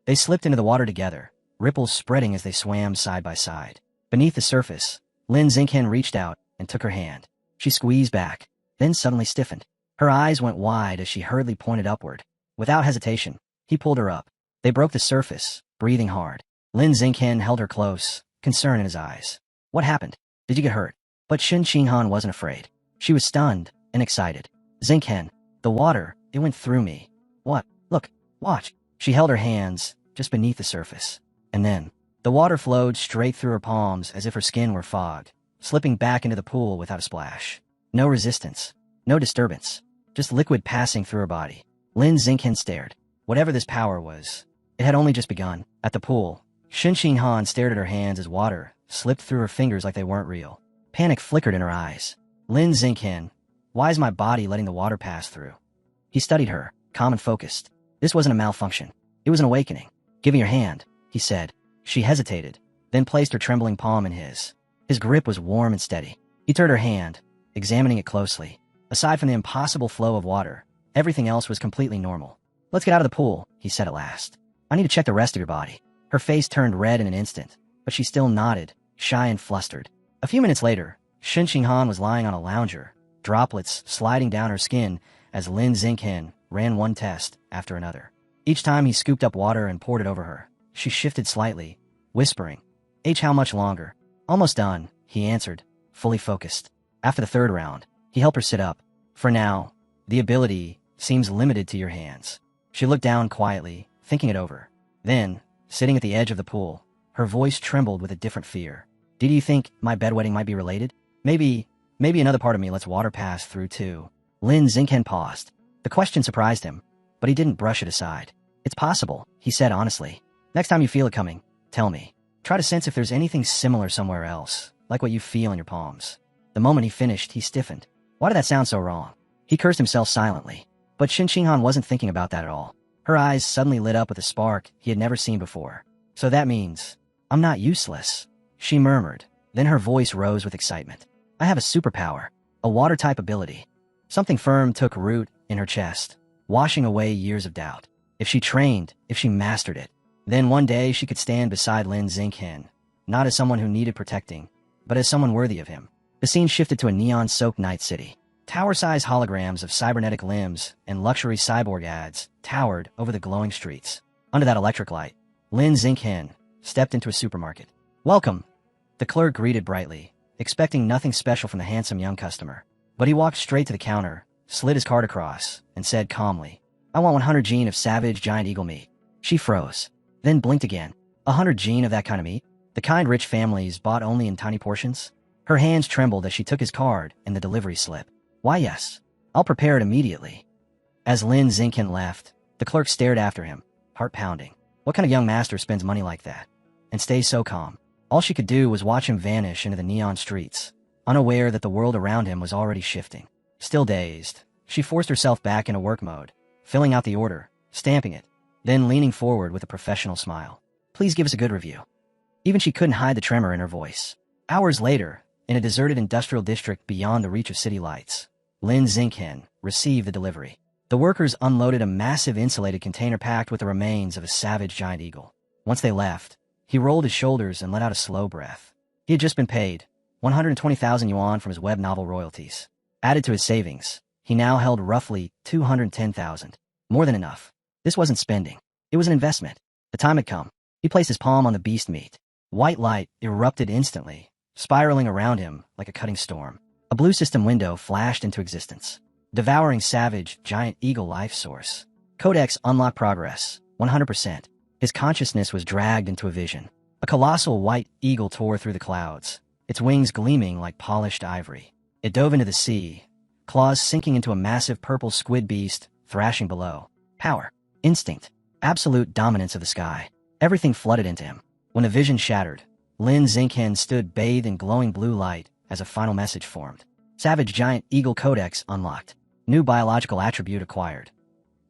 They slipped into the water together, ripples spreading as they swam side by side. Beneath the surface, Lin Xingqian reached out and took her hand. She squeezed back, then suddenly stiffened. Her eyes went wide as she hurriedly pointed upward. Without hesitation, he pulled her up. They broke the surface, breathing hard. Lin Xingqian held her close, concern in his eyes. What happened? Did you get hurt? But Shen Xinghan wasn't afraid. She was stunned and excited. Xingqian, the water, it went through me. What? Look, watch. She held her hands just beneath the surface. And then, the water flowed straight through her palms as if her skin were fogged, slipping back into the pool without a splash. No resistance. No disturbance. Just liquid passing through her body. Lin Xingqian stared. Whatever this power was, it had only just begun. At the pool, Shen Xinghan stared at her hands as water slipped through her fingers like they weren't real. Panic flickered in her eyes. Lin Xingqian, why is my body letting the water pass through? He studied her, calm and focused. This wasn't a malfunction. It was an awakening. Give me your hand, he said. She hesitated, then placed her trembling palm in his. His grip was warm and steady. He turned her hand, examining it closely. Aside from the impossible flow of water, everything else was completely normal. Let's get out of the pool, he said at last. I need to check the rest of your body. Her face turned red in an instant, but she still nodded, shy and flustered. A few minutes later, Shen Xinghan was lying on a lounger, droplets sliding down her skin as Lin Xingqian ran one test after another. Each time he scooped up water and poured it over her, she shifted slightly, whispering, H, how much longer? Almost done, he answered, fully focused. After the third round, he helped her sit up. For now, the ability seems limited to your hands. She looked down quietly, thinking it over. Then, sitting at the edge of the pool, her voice trembled with a different fear. Did you think my bedwetting might be related? Maybe another part of me lets water pass through too. Lin Xingqian paused. The question surprised him, but he didn't brush it aside. It's possible, he said honestly. Next time you feel it coming, tell me. Try to sense if there's anything similar somewhere else, like what you feel in your palms. The moment he finished, he stiffened. Why did that sound so wrong? He cursed himself silently. But Shen Xinghan wasn't thinking about that at all. Her eyes suddenly lit up with a spark he had never seen before. So that means, I'm not useless, she murmured. Then her voice rose with excitement. I have a superpower, a water-type ability. Something firm took root in her chest, washing away years of doubt. If she trained, if she mastered it, then one day she could stand beside Lin Xingqian, not as someone who needed protecting, but as someone worthy of him. The scene shifted to a neon-soaked night city. Tower-sized holograms of cybernetic limbs and luxury cyborg ads towered over the glowing streets. Under that electric light, Lin Xingqian stepped into a supermarket. Welcome, the clerk greeted brightly, expecting nothing special from the handsome young customer. But he walked straight to the counter, slid his card across, and said calmly, I want 100 gene of savage giant eagle meat. She froze, then blinked again. 100 gene of that kind of meat? The kind rich families bought only in tiny portions? Her hands trembled as she took his card and the delivery slip. Why yes, I'll prepare it immediately. As Lin Xingqian left, the clerk stared after him, heart pounding. What kind of young master spends money like that? And stays so calm? All she could do was watch him vanish into the neon streets, unaware that the world around him was already shifting. Still dazed, she forced herself back into work mode, filling out the order, stamping it, then leaning forward with a professional smile. Please give us a good review. Even she couldn't hide the tremor in her voice. Hours later, in a deserted industrial district beyond the reach of city lights, Lin Xingqian received the delivery. The workers unloaded a massive insulated container packed with the remains of a savage giant eagle. Once they left, he rolled his shoulders and let out a slow breath. He had just been paid 120,000 yuan from his web novel royalties. Added to his savings, he now held roughly 210,000. More than enough. This wasn't spending. It was an investment. The time had come. He placed his palm on the beast meat. White light erupted instantly, spiraling around him like a cutting storm. A blue system window flashed into existence. Devouring savage, giant eagle life source. Codex unlock progress, 100%. His consciousness was dragged into a vision. A colossal white eagle tore through the clouds, its wings gleaming like polished ivory. It dove into the sea, claws sinking into a massive purple squid beast, thrashing below. Power. Instinct. Absolute dominance of the sky. Everything flooded into him. When the vision shattered, Lin Xingqian stood bathed in glowing blue light as a final message formed. Savage Giant Eagle Codex unlocked. New biological attribute acquired.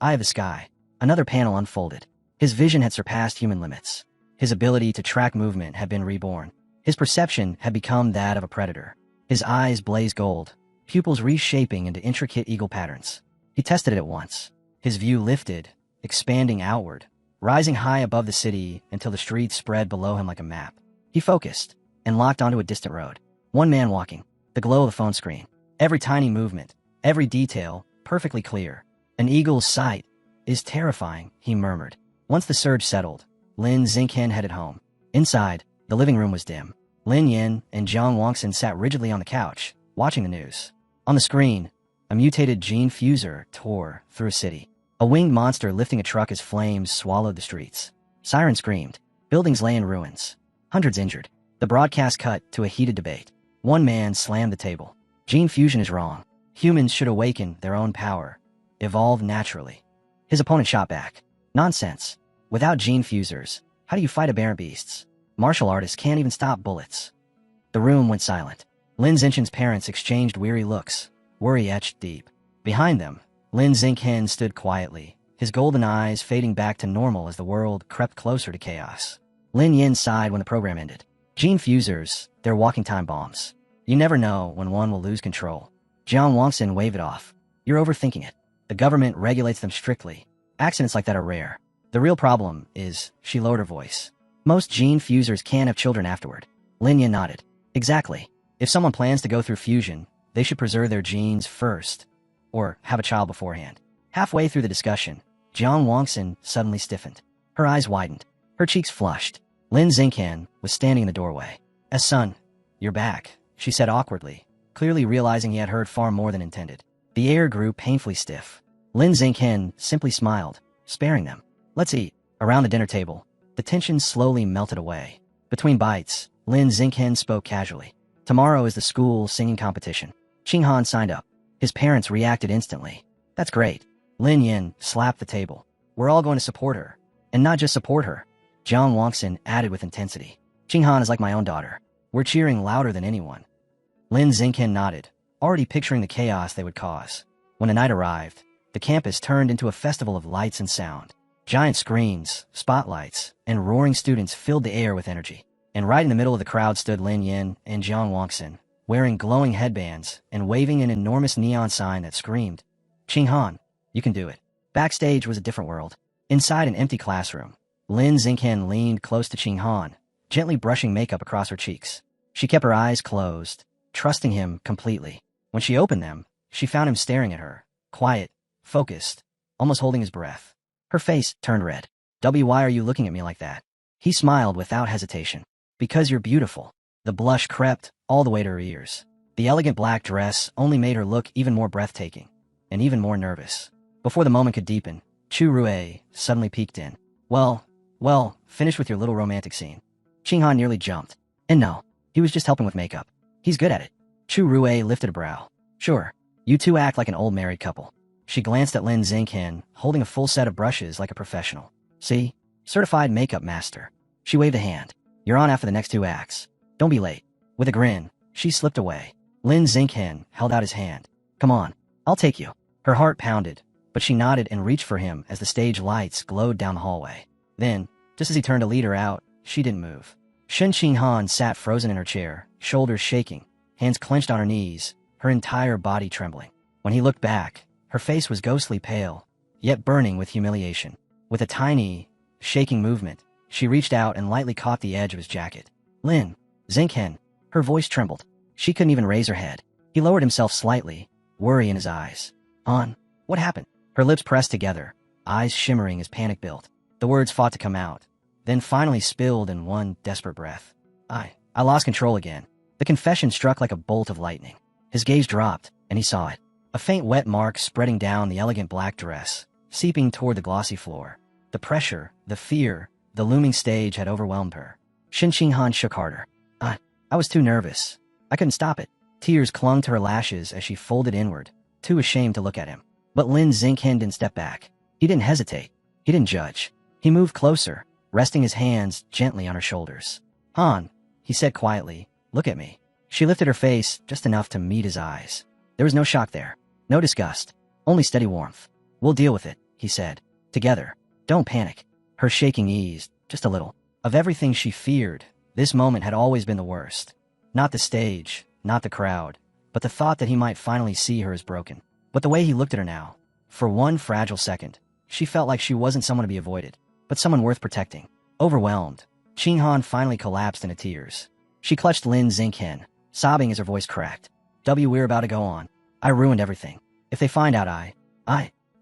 Eye of the Sky. Another panel unfolded. His vision had surpassed human limits. His ability to track movement had been reborn. His perception had become that of a predator. His eyes blazed gold, pupils reshaping into intricate eagle patterns. He tested it at once. His view lifted, expanding outward, rising high above the city until the streets spread below him like a map. He focused and locked onto a distant road. One man walking, the glow of the phone screen. Every tiny movement, every detail, perfectly clear. An eagle's sight is terrifying, he murmured. Once the surge settled, Lin Xingqian headed home. Inside, the living room was dim. Lin Yin and Jiang Wangxin sat rigidly on the couch, watching the news. On the screen, a mutated gene fuser tore through a city. A winged monster lifting a truck as flames swallowed the streets. Sirens screamed. Buildings lay in ruins. Hundreds injured. The broadcast cut to a heated debate. One man slammed the table. Gene fusion is wrong. Humans should awaken their own power. Evolve naturally. His opponent shot back. Nonsense. Without gene fusers, how do you fight aberrant beasts? Martial artists can't even stop bullets. The room went silent. Lin Xingqian's parents exchanged weary looks, worry etched deep. Behind them, Lin Xingqian stood quietly, his golden eyes fading back to normal as the world crept closer to chaos. Lin Yin sighed when the program ended. Gene fusers, they're walking time bombs. You never know when one will lose control. Jiang Wangxin waved it off. You're overthinking it. The government regulates them strictly. Accidents like that are rare. The real problem is, she lowered her voice. Most gene fusers can't have children afterward. Lin Yin nodded. Exactly. If someone plans to go through fusion, they should preserve their genes first, or have a child beforehand. Halfway through the discussion, Jiang Wangxin suddenly stiffened. Her eyes widened. Her cheeks flushed. Lin Xingqian was standing in the doorway. Son, you're back, she said awkwardly, clearly realizing he had heard far more than intended. The air grew painfully stiff. Lin Xingqian simply smiled, sparing them. Let's eat. Around the dinner table, the tension slowly melted away. Between bites, Lin Xingqian spoke casually. Tomorrow is the school singing competition. Qinghan signed up. His parents reacted instantly. That's great. Lin Yin slapped the table. We're all going to support her. And not just support her. Jiang Wangxin added with intensity. Qinghan is like my own daughter. We're cheering louder than anyone. Lin Xingqian nodded, already picturing the chaos they would cause. When the night arrived, the campus turned into a festival of lights and sound. Giant screens, spotlights, and roaring students filled the air with energy. And right in the middle of the crowd stood Lin Yin and Jiang Wangxin, wearing glowing headbands and waving an enormous neon sign that screamed, Qinghan, you can do it. Backstage was a different world. Inside an empty classroom, Lin Xingqian leaned close to Qinghan, gently brushing makeup across her cheeks. She kept her eyes closed, trusting him completely. When she opened them, she found him staring at her, quiet, focused, almost holding his breath. Her face turned red. Why are you looking at me like that? He smiled without hesitation. Because you're beautiful. The blush crept all the way to her ears. The elegant black dress only made her look even more breathtaking, and even more nervous. Before the moment could deepen, Chu Rue suddenly peeked in. Well, finish with your little romantic scene. Qinghan nearly jumped. And no, he was just helping with makeup. He's good at it. Chu Rue lifted a brow. Sure, you two act like an old married couple. She glanced at Lin Xingqian, holding a full set of brushes like a professional. See? Certified makeup master. She waved a hand. You're on after the next 2 acts. Don't be late. With a grin, she slipped away. Lin Xingqian held out his hand. Come on, I'll take you. Her heart pounded, but she nodded and reached for him as the stage lights glowed down the hallway. Then, just as he turned to lead her out, she didn't move. Shen Qinghan sat frozen in her chair, shoulders shaking, hands clenched on her knees, her entire body trembling. When he looked back, her face was ghostly pale, yet burning with humiliation. With a tiny, shaking movement, she reached out and lightly caught the edge of his jacket. Lin Xingqian. Her voice trembled. She couldn't even raise her head. He lowered himself slightly, worry in his eyes. What happened? Her lips pressed together, eyes shimmering as panic built. The words fought to come out, then finally spilled in one desperate breath. I lost control again. The confession struck like a bolt of lightning. His gaze dropped, and he saw it. A faint wet mark spreading down the elegant black dress, seeping toward the glossy floor. The pressure, the fear, the looming stage had overwhelmed her. Shin Qinghan shook harder. I was too nervous. I couldn't stop it. Tears clung to her lashes as she folded inward, too ashamed to look at him. But Lin Xingqian didn't step back. He didn't hesitate. He didn't judge. He moved closer, resting his hands gently on her shoulders. Han, he said quietly, look at me. She lifted her face just enough to meet his eyes. There was no shock there. No disgust. Only steady warmth. We'll deal with it, he said. Together. Don't panic. Her shaking eased, just a little. Of everything she feared, this moment had always been the worst. Not the stage, not the crowd, but the thought that he might finally see her as broken. But the way he looked at her now, for one fragile second, she felt like she wasn't someone to be avoided, but someone worth protecting. Overwhelmed, Qinghan finally collapsed into tears. She clutched Lin Xingqian, sobbing as her voice cracked. We're about to go on. I ruined everything. If they find out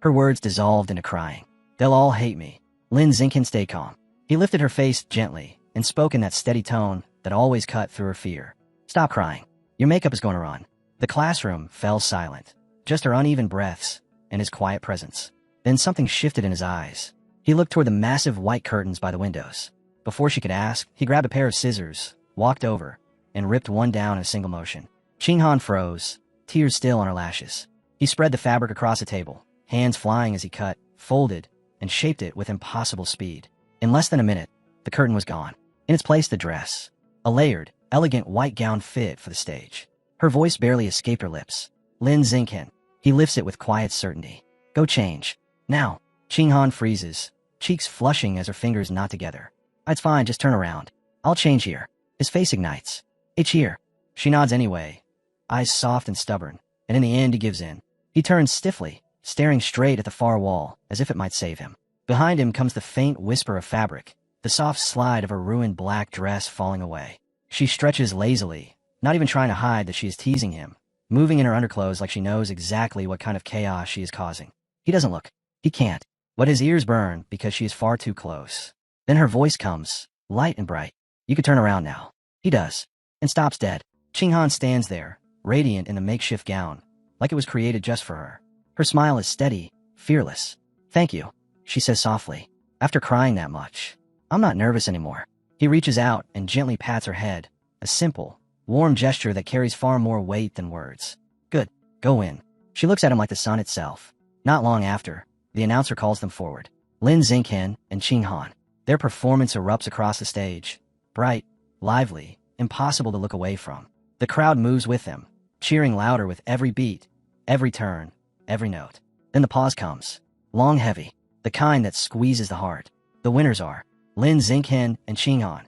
Her words dissolved into crying. They'll all hate me. Lin Xingqian stayed calm. He lifted her face gently and spoke in that steady tone that always cut through her fear. Stop crying. Your makeup is going to run. The classroom fell silent. Just her uneven breaths and his quiet presence. Then something shifted in his eyes. He looked toward the massive white curtains by the windows. Before she could ask, he grabbed a pair of scissors, walked over, and ripped one down in a single motion. Qinghan froze, tears still on her lashes. He spread the fabric across the table, hands flying as he cut, folded, and shaped it with impossible speed. In less than a minute, the curtain was gone. In its place, the dress. A layered, elegant white gown fit for the stage. Her voice barely escaped her lips. Lin Xingqian. He lifts it with quiet certainty. Go change. Now. Qinghan freezes, cheeks flushing as her fingers knot together. It's fine, just turn around. I'll change here. His face ignites. It's here. She nods anyway, eyes soft and stubborn, and in the end he gives in. He turns stiffly, staring straight at the far wall, as if it might save him. Behind him comes the faint whisper of fabric, the soft slide of her ruined black dress falling away. She stretches lazily, not even trying to hide that she is teasing him, moving in her underclothes like she knows exactly what kind of chaos she is causing. He doesn't look. He can't. But his ears burn because she is far too close. Then her voice comes, light and bright. You could turn around now. He does. And stops dead. Qinghan stands there, radiant in the makeshift gown, like it was created just for her. Her smile is steady, fearless. Thank you, she says softly. After crying that much, I'm not nervous anymore. He reaches out and gently pats her head, a simple, warm gesture that carries far more weight than words. Good, go in. She looks at him like the sun itself. Not long after, the announcer calls them forward. Lin Xingqian and Qinghan. Their performance erupts across the stage. Bright, lively, impossible to look away from. The crowd moves with them, cheering louder with every beat, every turn, every note. Then the pause comes. Long, heavy. The kind that squeezes the heart. The winners are Lin Xingqian and Qinghan.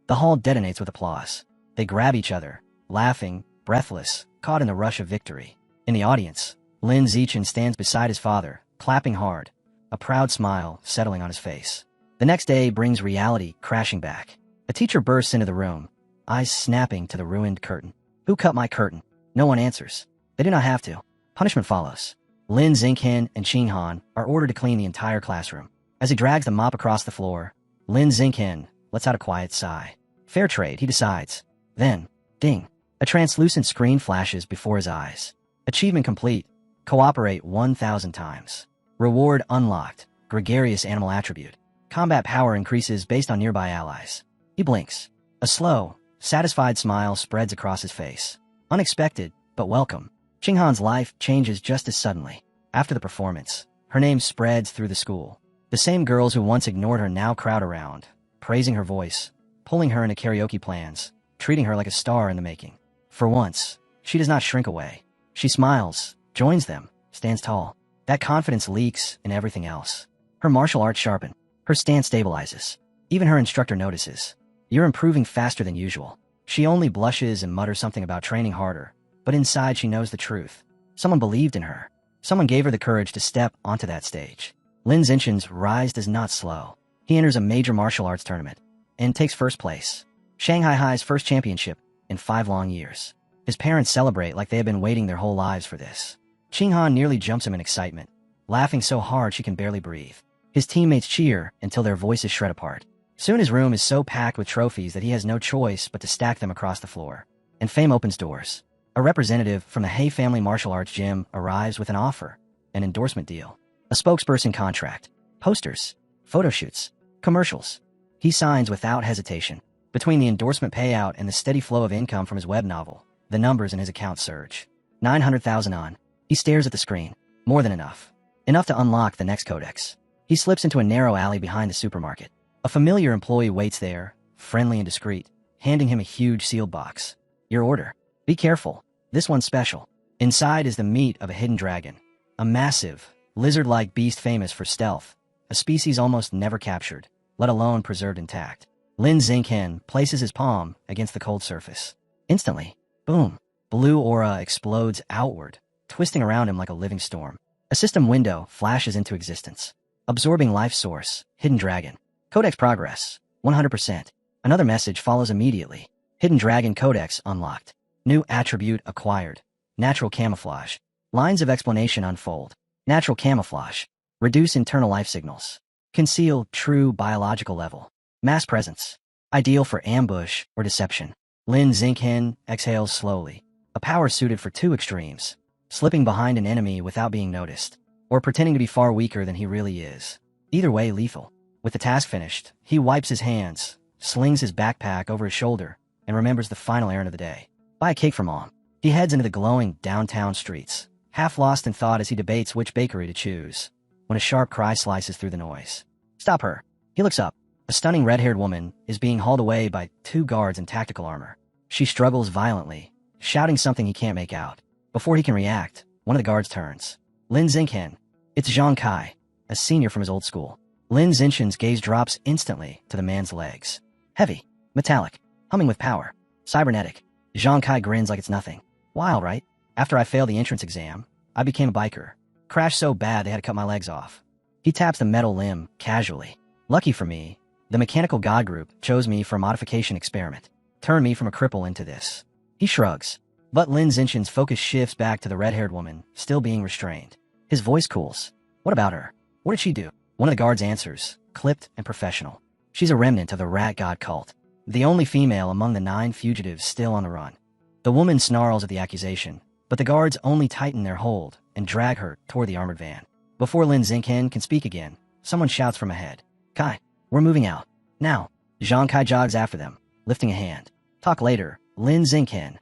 The hall detonates with applause. They grab each other, laughing, breathless, caught in the rush of victory. In the audience, Lin Xingqian stands beside his father, clapping hard, a proud smile settling on his face. The next day brings reality crashing back. A teacher bursts into the room, eyes snapping to the ruined curtain. Who cut my curtain? No one answers. They do not have to. Punishment follows. Lin Xingqian and Qinghan are ordered to clean the entire classroom. As he drags the mop across the floor, Lin Xingqian lets out a quiet sigh. Fair trade, he decides. Then, ding, a translucent screen flashes before his eyes. Achievement complete. Cooperate 1,000 times. Reward unlocked. Gregarious animal attribute. Combat power increases based on nearby allies. He blinks. A slow, satisfied smile spreads across his face. Unexpected, but welcome. Qinghan's life changes just as suddenly. After the performance, her name spreads through the school. The same girls who once ignored her now crowd around, praising her voice, pulling her into karaoke plans, treating her like a star in the making. For once, she does not shrink away. She smiles, joins them, stands tall. That confidence leaks in everything else. Her martial arts sharpen. Her stance stabilizes. Even her instructor notices. You're improving faster than usual. She only blushes and mutters something about training harder, but inside she knows the truth. Someone believed in her. Someone gave her the courage to step onto that stage. Lin Xingqian's rise does not slow. He enters a major martial arts tournament and takes first place. Shanghai High's first championship in 5 long years. His parents celebrate like they have been waiting their whole lives for this. Qinghan nearly jumps him in excitement, laughing so hard she can barely breathe. His teammates cheer until their voices shred apart. Soon his room is so packed with trophies that he has no choice but to stack them across the floor. And fame opens doors. A representative from the Hay family martial arts gym arrives with an offer, an endorsement deal, a spokesperson contract, posters, photo shoots, commercials. He signs without hesitation. Between the endorsement payout and the steady flow of income from his web novel, the numbers in his account surge. 900,000 on. He stares at the screen. More than enough. Enough to unlock the next codex. He slips into a narrow alley behind the supermarket. A familiar employee waits there, friendly and discreet, handing him a huge sealed box. Your order. Be careful. This one's special. Inside is the meat of a hidden dragon. A massive, lizard-like beast famous for stealth. A species almost never captured, let alone preserved intact. Lin Xinghen places his palm against the cold surface. Instantly, boom, blue aura explodes outward, twisting around him like a living storm. A system window flashes into existence. Absorbing life source, hidden dragon. Codex progress, 100%. Another message follows immediately. Hidden dragon codex unlocked. New attribute acquired. Natural camouflage. Lines of explanation unfold. Natural camouflage. Reduce internal life signals. Conceal true biological level. Mass presence. Ideal for ambush or deception. Lin Xinghen exhales slowly. A power suited for two extremes. Slipping behind an enemy without being noticed. Or pretending to be far weaker than he really is. Either way, lethal. With the task finished, he wipes his hands, slings his backpack over his shoulder, and remembers the final errand of the day. Buy a cake for Mom. He heads into the glowing downtown streets, half lost in thought as he debates which bakery to choose, when a sharp cry slices through the noise. Stop her. He looks up. A stunning red-haired woman is being hauled away by two guards in tactical armor. She struggles violently, shouting something he can't make out. Before he can react, one of the guards turns. Lin Xinghen. It's Zhang Kai, a senior from his old school. Lin Xinghen's gaze drops instantly to the man's legs. Heavy, metallic, humming with power, cybernetic. Zhang Kai grins like it's nothing. Wild, right? After I failed the entrance exam, I became a biker. Crashed so bad they had to cut my legs off. He taps the metal limb casually. Lucky for me, the mechanical god group chose me for a modification experiment. Turned me from a cripple into this. He shrugs. But Lin Xinghen's focus shifts back to the red-haired woman, still being restrained. His voice cools. What about her? What did she do? One of the guards answers, clipped and professional. She's a remnant of the rat god cult. The only female among the 9 fugitives still on the run. The woman snarls at the accusation, but the guards only tighten their hold and drag her toward the armored van. Before Lin Xinghen can speak again, someone shouts from ahead. Kai, we're moving out. Now. Zhang Kai jogs after them, lifting a hand. Talk later, Lin Xinghen.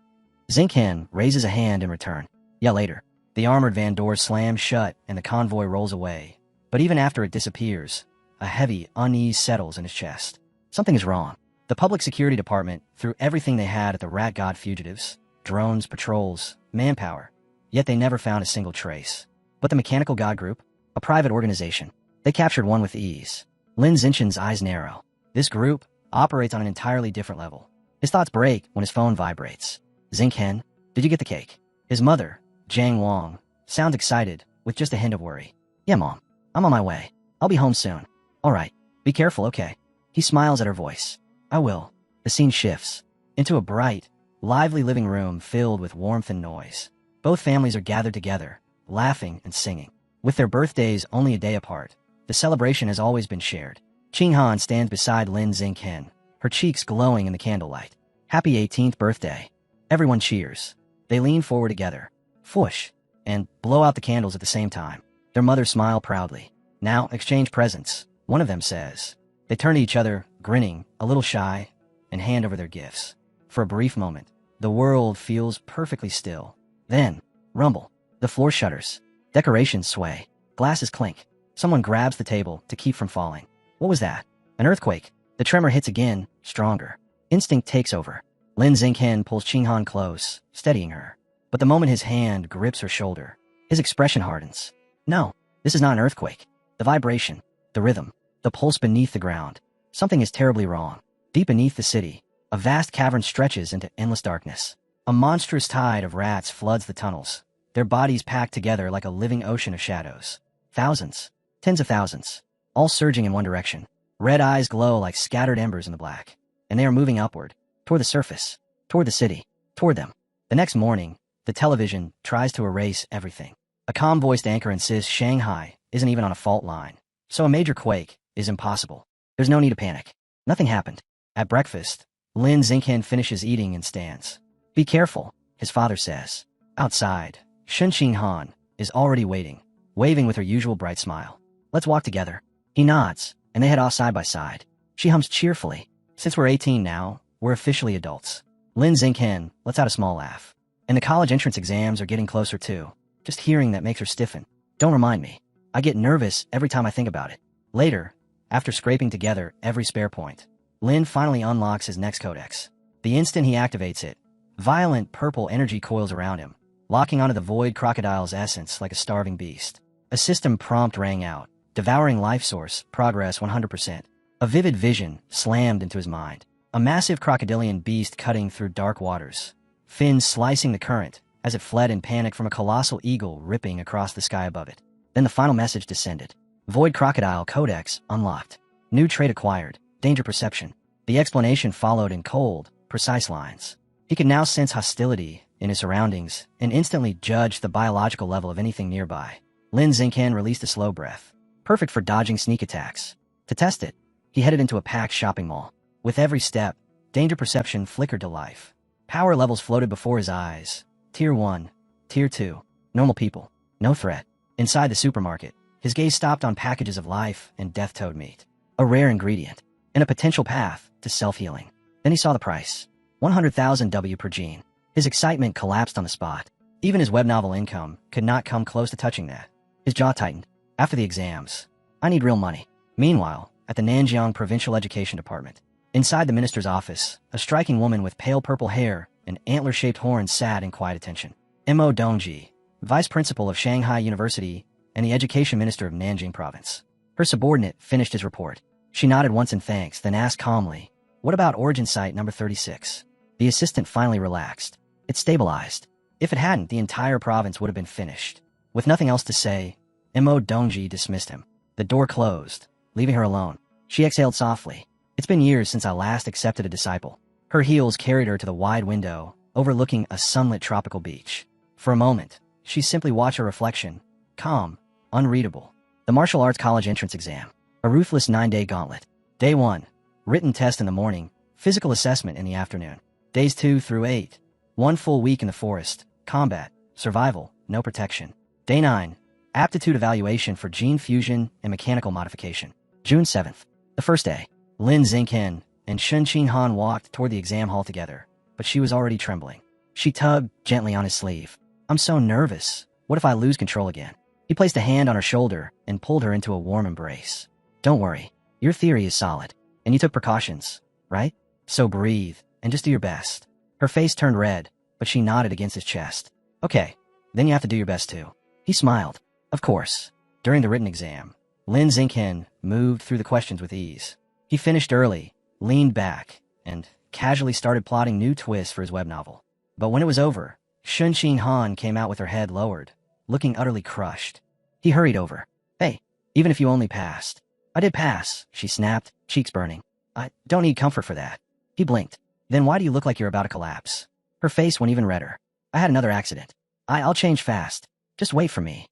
Xinghen raises a hand in return. Yeah, later. The armored van doors slam shut and the convoy rolls away. But even after it disappears, a heavy unease settles in his chest. Something is wrong. The public security department threw everything they had at the rat god fugitives. Drones, patrols, manpower. Yet they never found a single trace. But the mechanical god group, a private organization, they captured one with ease. Lin Xinghen's eyes narrow. This group operates on an entirely different level. His thoughts break when his phone vibrates. Xinghen, did you get the cake? His mother, Jiang Wang, sounds excited, with just a hint of worry. Yeah, Mom. I'm on my way. I'll be home soon. All right. Be careful, okay? He smiles at her voice. I will. The scene shifts into a bright, lively living room filled with warmth and noise. Both families are gathered together, laughing and singing. With their birthdays only a day apart, the celebration has always been shared. Qing Han stands beside Lin Xinghen, her cheeks glowing in the candlelight. Happy 18th birthday. Everyone cheers. They lean forward together, whoosh, and blow out the candles at the same time. Their mothers smile proudly. Now, exchange presents, one of them says. They turn to each other, grinning, a little shy, and hand over their gifts. For a brief moment, the world feels perfectly still. Then, rumble. The floor shudders. Decorations sway. Glasses clink. Someone grabs the table to keep from falling. What was that? An earthquake. The tremor hits again, stronger. Instinct takes over. Lin Xinghen pulls Qing Han close, steadying her. But the moment his hand grips her shoulder, his expression hardens. No, this is not an earthquake. The vibration, the rhythm, the pulse beneath the ground. Something is terribly wrong. Deep beneath the city, a vast cavern stretches into endless darkness. A monstrous tide of rats floods the tunnels, their bodies packed together like a living ocean of shadows. Thousands, tens of thousands, all surging in one direction. Red eyes glow like scattered embers in the black, and they are moving upward, toward the surface, toward the city, toward them. The next morning, the television tries to erase everything. A calm-voiced anchor insists Shanghai isn't even on a fault line, so a major quake is impossible. There's no need to panic. Nothing happened. At breakfast, Lin Xinghen finishes eating and stands. Be careful, his father says. Outside, Shun Han is already waiting, waving with her usual bright smile. Let's walk together. He nods, and they head off side by side. She hums cheerfully. Since we're 18 now, we're officially adults. Lin Xingqian lets out a small laugh. And the college entrance exams are getting closer too. Just hearing that makes her stiffen. Don't remind me. I get nervous every time I think about it. Later, after scraping together every spare point, Lin finally unlocks his next codex. The instant he activates it, violent purple energy coils around him, locking onto the void crocodile's essence like a starving beast. A system prompt rang out, devouring life source, progress 100%. A vivid vision slammed into his mind. A massive crocodilian beast cutting through dark waters, fins slicing the current as it fled in panic from a colossal eagle ripping across the sky above it. Then the final message descended. Void Crocodile Codex unlocked. New trait acquired. Danger perception. The explanation followed in cold, precise lines. He could now sense hostility in his surroundings and instantly judge the biological level of anything nearby. Lin Xingqian released a slow breath. Perfect for dodging sneak attacks. To test it, he headed into a packed shopping mall. With every step, danger perception flickered to life. Power levels floated before his eyes. Tier 1, Tier 2, normal people, no threat. Inside the supermarket, his gaze stopped on packages of life and death toad meat. A rare ingredient, and a potential path to self-healing. Then he saw the price. 100,000 W per gene. His excitement collapsed on the spot. Even his web novel income could not come close to touching that. His jaw tightened. After the exams, I need real money. Meanwhile, at the Nanjiang Provincial Education Department, inside the minister's office, a striking woman with pale purple hair and antler-shaped horns sat in quiet attention. Mo Dongji, vice principal of Shanghai University and the education minister of Nanjing Province. Her subordinate finished his report. She nodded once in thanks, then asked calmly, "What about origin site number 36? The assistant finally relaxed. It stabilized. If it hadn't, the entire province would have been finished. With nothing else to say, Mo Dongji dismissed him. The door closed, leaving her alone. She exhaled softly. It's been years since I last accepted a disciple. Her heels carried her to the wide window, overlooking a sunlit tropical beach. For a moment, she simply watched her reflection, calm, unreadable. The martial arts college entrance exam. A ruthless 9-day gauntlet. Day 1. Written test in the morning, physical assessment in the afternoon. Days 2 through 8. 1 full week in the forest, combat, survival, no protection. Day 9. Aptitude evaluation for gene fusion and mechanical modification. June 7th. The first day. Lin Xingqian and Shun Han walked toward the exam hall together, but she was already trembling. She tugged gently on his sleeve. "I'm so nervous. What if I lose control again?" He placed a hand on her shoulder and pulled her into a warm embrace. "Don't worry. Your theory is solid, and you took precautions, right? So breathe, and just do your best." Her face turned red, but she nodded against his chest. "Okay, then you have to do your best too." He smiled. Of course. During the written exam, Lin Xingqian moved through the questions with ease. He finished early, leaned back, and casually started plotting new twists for his web novel. But when it was over, Shun Han came out with her head lowered, looking utterly crushed. He hurried over. "Hey, even if you only passed." "I did pass," she snapped, cheeks burning. "I don't need comfort for that." He blinked. "Then why do you look like you're about to collapse?" Her face went even redder. "I had another accident. I'll change fast. Just wait for me."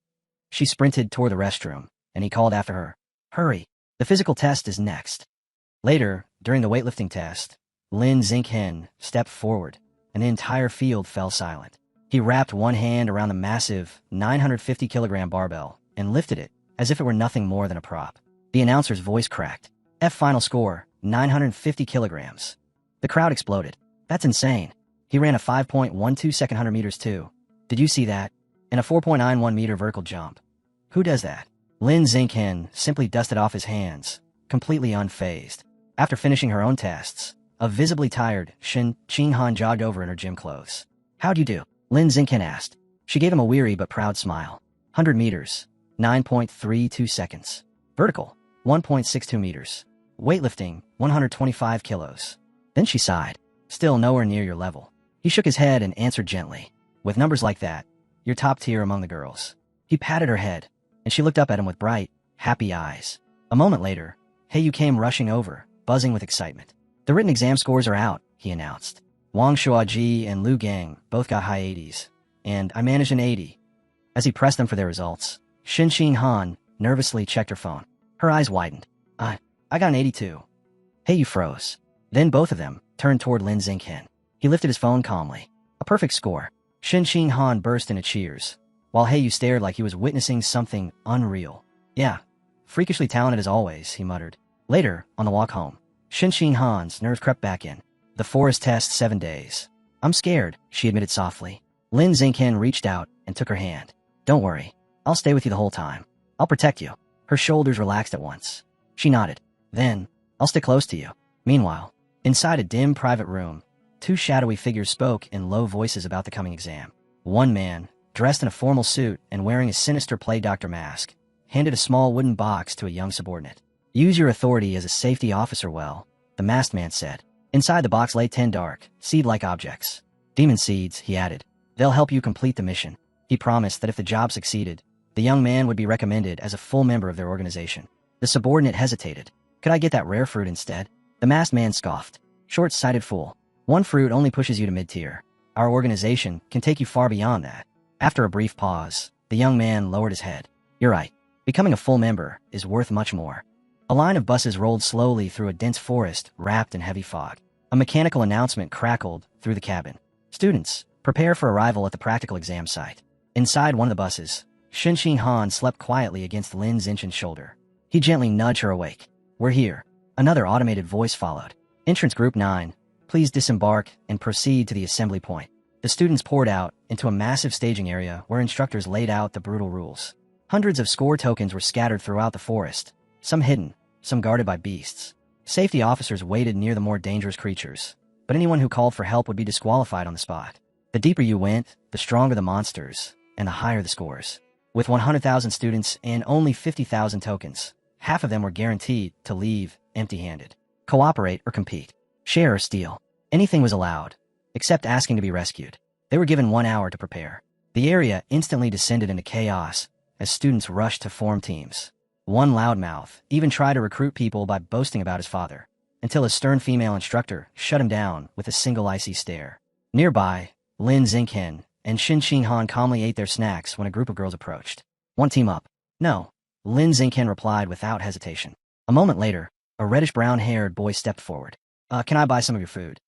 She sprinted toward the restroom, and he called after her. "Hurry. The physical test is next." Later, during the weightlifting test, Lin Xingqian stepped forward, and the entire field fell silent. He wrapped one hand around the massive 950-kilogram barbell and lifted it as if it were nothing more than a prop. The announcer's voice cracked. "F final score, 950 kilograms." The crowd exploded. "That's insane. He ran a 5.12 second 100 meters too. Did you see that? And a 4.91 meter vertical jump. Who does that?" Lin Xingqian simply dusted off his hands, completely unfazed. After finishing her own tests, a visibly tired Shun Han jogged over in her gym clothes. "How'd you do?" Lin Xingqian asked. She gave him a weary but proud smile. 100 meters, 9.32 seconds. Vertical, 1.62 meters. Weightlifting, 125 kilos. Then she sighed. "Still nowhere near your level." He shook his head and answered gently. "With numbers like that, you're top tier among the girls." He patted her head, and she looked up at him with bright, happy eyes. A moment later, Heiyu came rushing over, buzzing with excitement. "The written exam scores are out," he announced. "Wang Shuaji and Lu Gang both got high 80s, and I managed an 80. As he pressed them for their results, Shun Han nervously checked her phone. Her eyes widened. I got an 82. Heiyu froze. Then both of them turned toward Lin Xingqian. He lifted his phone calmly. "A perfect score. Shin Ching Han burst into cheers, while Hayu stared like he was witnessing something unreal. Yeah, freakishly talented as always, he muttered. Later, on the walk home, Shin Ching Han's nerves crept back in. The forest test 7 days. I'm scared, she admitted softly. Lin Xingqian reached out and took her hand. Don't worry, I'll stay with you the whole time. I'll protect you. Her shoulders relaxed at once. She nodded. Then, I'll stick close to you. Meanwhile, inside a dim private room, 2 shadowy figures spoke in low voices about the coming exam. One man, dressed in a formal suit and wearing a sinister play doctor mask, handed a small wooden box to a young subordinate. Use your authority as a safety officer well, the masked man said. Inside the box lay 10 dark, seed-like objects. Demon seeds, he added. They'll help you complete the mission. He promised that if the job succeeded, the young man would be recommended as a full member of their organization. The subordinate hesitated. Could I get that rare fruit instead? The masked man scoffed. Short-sighted fool. 1 fruit only pushes you to mid-tier. Our organization can take you far beyond that. After a brief pause, the young man lowered his head. You're right. Becoming a full member is worth much more. A line of buses rolled slowly through a dense forest wrapped in heavy fog. A mechanical announcement crackled through the cabin. Students, prepare for arrival at the practical exam site. Inside one of the buses, Shin Ching Han slept quietly against Lin Xingqian's shoulder. He gently nudged her awake. We're here. Another automated voice followed. Entrance Group 9, please disembark and proceed to the assembly point. The students poured out into a massive staging area where instructors laid out the brutal rules. Hundreds of score tokens were scattered throughout the forest, some hidden, some guarded by beasts. Safety officers waited near the more dangerous creatures, but anyone who called for help would be disqualified on the spot. The deeper you went, the stronger the monsters, and the higher the scores. With 100,000 students and only 50,000 tokens, half of them were guaranteed to leave empty-handed. Cooperate or compete. Share or steal. Anything was allowed, except asking to be rescued. They were given 1 hour to prepare. The area instantly descended into chaos as students rushed to form teams. One loudmouth even tried to recruit people by boasting about his father, until a stern female instructor shut him down with a single icy stare. Nearby, Lin Xingqian and Shin Ching Han calmly ate their snacks when a group of girls approached. Want to team up? No, Lin Xingqian replied without hesitation. A moment later, a reddish-brown-haired boy stepped forward. Can I buy some of your food?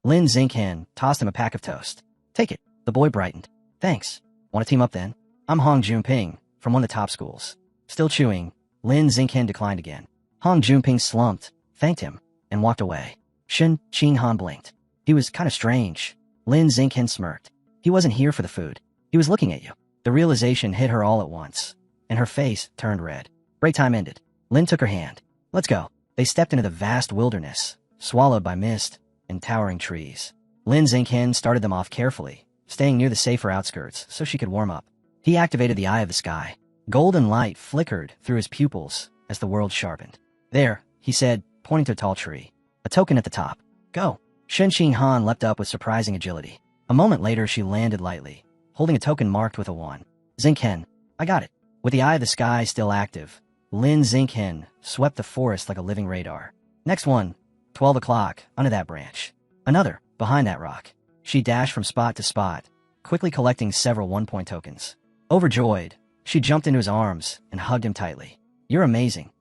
Lin Xingqian tossed him a pack of toast. Take it. The boy brightened. Thanks. Want to team up then? I'm Hong Junping, from one of the top schools. Still chewing, Lin Xingqian declined again. Hong Junping slumped, thanked him, and walked away. Shin Ching Han blinked. He was kind of strange. Lin Xingqian smirked. He wasn't here for the food. He was looking at you. The realization hit her all at once, and her face turned red. Break time ended. Lin took her hand. Let's go. They stepped into the vast wilderness, swallowed by mist and towering trees. Lin Xingqian started them off carefully, staying near the safer outskirts so she could warm up. He activated the Eye of the Sky. Golden light flickered through his pupils as the world sharpened. There, he said, pointing to a tall tree. A token at the top. Go. Shin Ching Han leapt up with surprising agility. A moment later, she landed lightly, holding a token marked with a 1. Xingqian, I got it. With the Eye of the Sky still active, Lin Xingqian swept the forest like a living radar. Next one, 12 o'clock, under that branch. Another, behind that rock. She dashed from spot to spot, quickly collecting several 1-point tokens. Overjoyed, she jumped into his arms and hugged him tightly. You're amazing.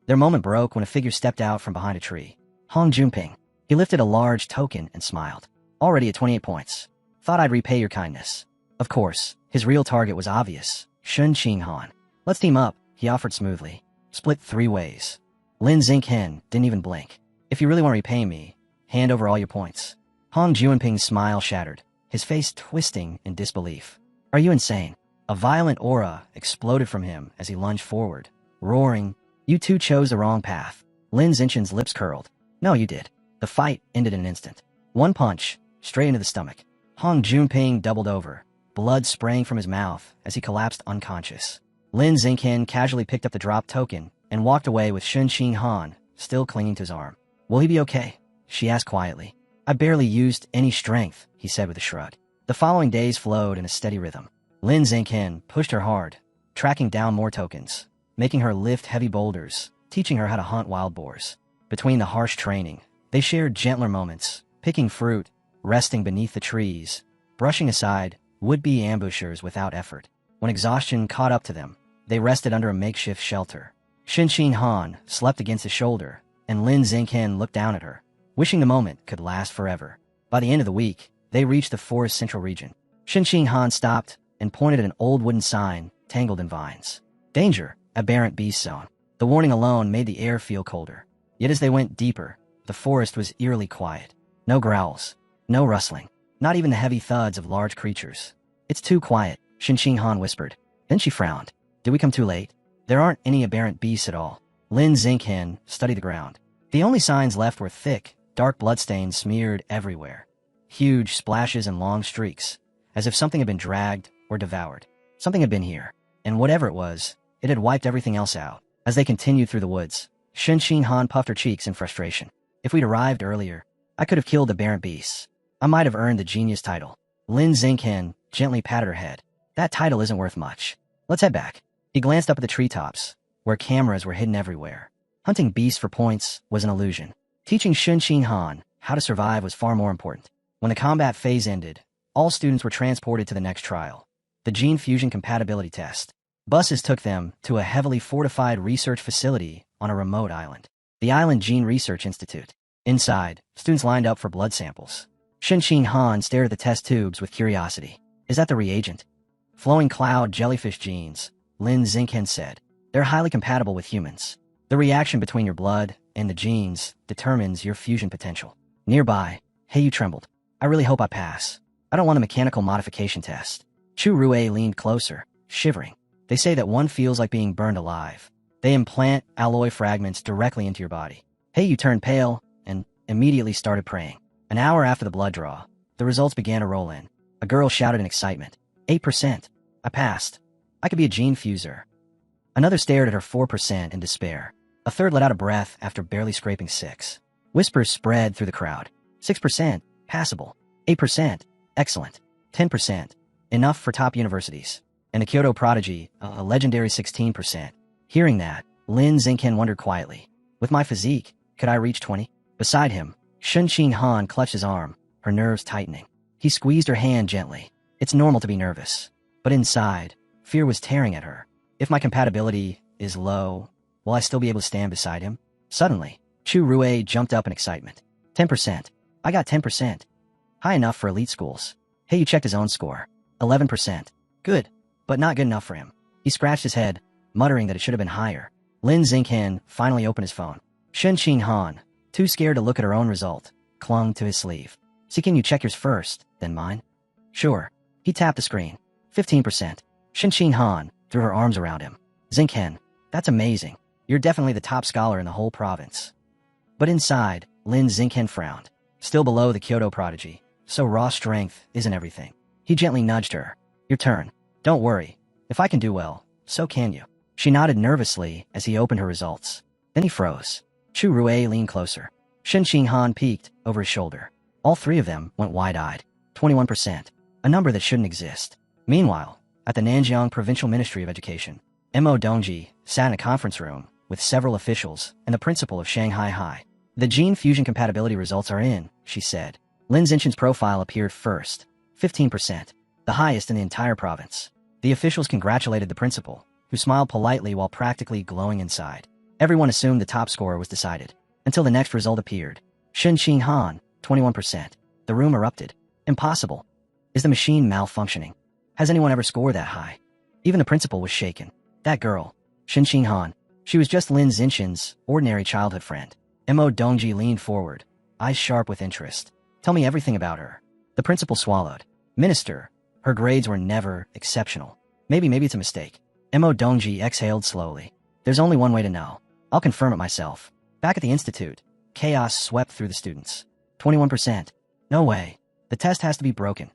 Their moment broke when a figure stepped out from behind a tree. Hong Junping. He lifted a large token and smiled. Already at 28 points. Thought I'd repay your kindness. Of course, his real target was obvious. Shin Ching Han. Let's team up, he offered smoothly. Split 3 ways. Lin Xingqian didn't even blink. If you really want to repay me, hand over all your points. Hong Junping's smile shattered, his face twisting in disbelief. Are you insane? A violent aura exploded from him as he lunged forward, roaring, You two chose the wrong path. Lin Xingqian's lips curled. No, you did. The fight ended in an instant. 1 punch, straight into the stomach. Hong Junping doubled over, blood spraying from his mouth as he collapsed unconscious. Lin Xingqian casually picked up the drop token and walked away with Shin Ching Han still clinging to his arm. Will he be okay? She asked quietly. I barely used any strength, he said with a shrug. The following days flowed in a steady rhythm. Lin Xingqian pushed her hard, tracking down more tokens, making her lift heavy boulders, teaching her how to hunt wild boars. Between the harsh training, they shared gentler moments, picking fruit, resting beneath the trees, brushing aside would-be ambushers without effort. When exhaustion caught up to them, they rested under a makeshift shelter. Shin Ching Han slept against his shoulder, and Lin Xingqian looked down at her, wishing the moment could last forever. By the end of the week, they reached the forest central region. Xinqing Han stopped and pointed at an old wooden sign tangled in vines. Danger, aberrant beast zone. The warning alone made the air feel colder. Yet as they went deeper, the forest was eerily quiet. No growls, no rustling, not even the heavy thuds of large creatures. It's too quiet, Xinqing Han whispered. Then she frowned. Did we come too late? There aren't any aberrant beasts at all. Lin Xingqian studied the ground. The only signs left were thick, dark bloodstains smeared everywhere. Huge splashes and long streaks, as if something had been dragged or devoured. Something had been here, and whatever it was, it had wiped everything else out. As they continued through the woods, Xinqing Han puffed her cheeks in frustration. If we'd arrived earlier, I could have killed the aberrant beasts. I might have earned the genius title. Lin Xingqian gently patted her head. That title isn't worth much. Let's head back. He glanced up at the treetops, where cameras were hidden everywhere. Hunting beasts for points was an illusion. Teaching Xinqing Han how to survive was far more important. When the combat phase ended, all students were transported to the next trial, the gene fusion compatibility test. Buses took them to a heavily fortified research facility on a remote island, the Island Gene Research Institute. Inside, students lined up for blood samples. Xinqing Han stared at the test tubes with curiosity. Is that the reagent? Flowing cloud jellyfish genes, Lin Xingqian said. They're highly compatible with humans. The reaction between your blood and the genes determines your fusion potential. Nearby, Heiyu trembled. I really hope I pass. I don't want a mechanical modification test. Chu Rue leaned closer, shivering. They say that one feels like being burned alive. They implant alloy fragments directly into your body. Heiyu turned pale and immediately started praying. An hour after the blood draw, the results began to roll in. A girl shouted in excitement. 8%. I passed. I could be a gene fuser. Another stared at her 4% in despair. A third let out a breath after barely scraping 6. Whispers spread through the crowd. 6%. Passable. 8%. Excellent. 10%. Enough for top universities. And the Kyoto prodigy, a legendary 16%. Hearing that, Lin Xingqian wondered quietly. With my physique, could I reach 20? Beside him, Xinqing Han clutched his arm, her nerves tightening. He squeezed her hand gently. It's normal to be nervous. But inside, fear was tearing at her. If my compatibility is low, will I still be able to stand beside him? Suddenly, Chu Rue jumped up in excitement. 10%. I got 10%. High enough for elite schools. Heiyu checked his own score. 11%. Good, but not good enough for him. He scratched his head, muttering that it should have been higher. Lin Xingqian finally opened his phone. Xinqing Han, too scared to look at her own result, clung to his sleeve. See, can you check yours first, then mine? Sure. He tapped the screen. 15%. Xinqing Han threw her arms around him. Xingqian, that's amazing. You're definitely the top scholar in the whole province. But inside, Lin Xingqian frowned. Still below the Kyoto prodigy, so raw strength isn't everything. He gently nudged her. Your turn. Don't worry. If I can do well, so can you. She nodded nervously as he opened her results. Then he froze. Chu Rue leaned closer. Xinqing Han peeked over his shoulder. All three of them went wide-eyed. 21%. A number that shouldn't exist. Meanwhile, at the Nanjiang Provincial Ministry of Education, Mo Dongji sat in a conference room with several officials and the principal of Shanghai High. The gene fusion compatibility results are in, she said. Lin Xingqian's profile appeared first. 15%. The highest in the entire province. The officials congratulated the principal, who smiled politely while practically glowing inside. Everyone assumed the top scorer was decided, until the next result appeared. Xinqing Han, 21%. The room erupted. Impossible. Is the machine malfunctioning? Has anyone ever scored that high? Even the principal was shaken. That girl, Xinqing Han, she was just Lin Xingqian's ordinary childhood friend. Mo Dongji leaned forward, eyes sharp with interest. Tell me everything about her. The principal swallowed. Minister, her grades were never exceptional. Maybe it's a mistake. Mo Dongji exhaled slowly. There's only one way to know. I'll confirm it myself. Back at the institute, chaos swept through the students. 21%. No way. The test has to be broken.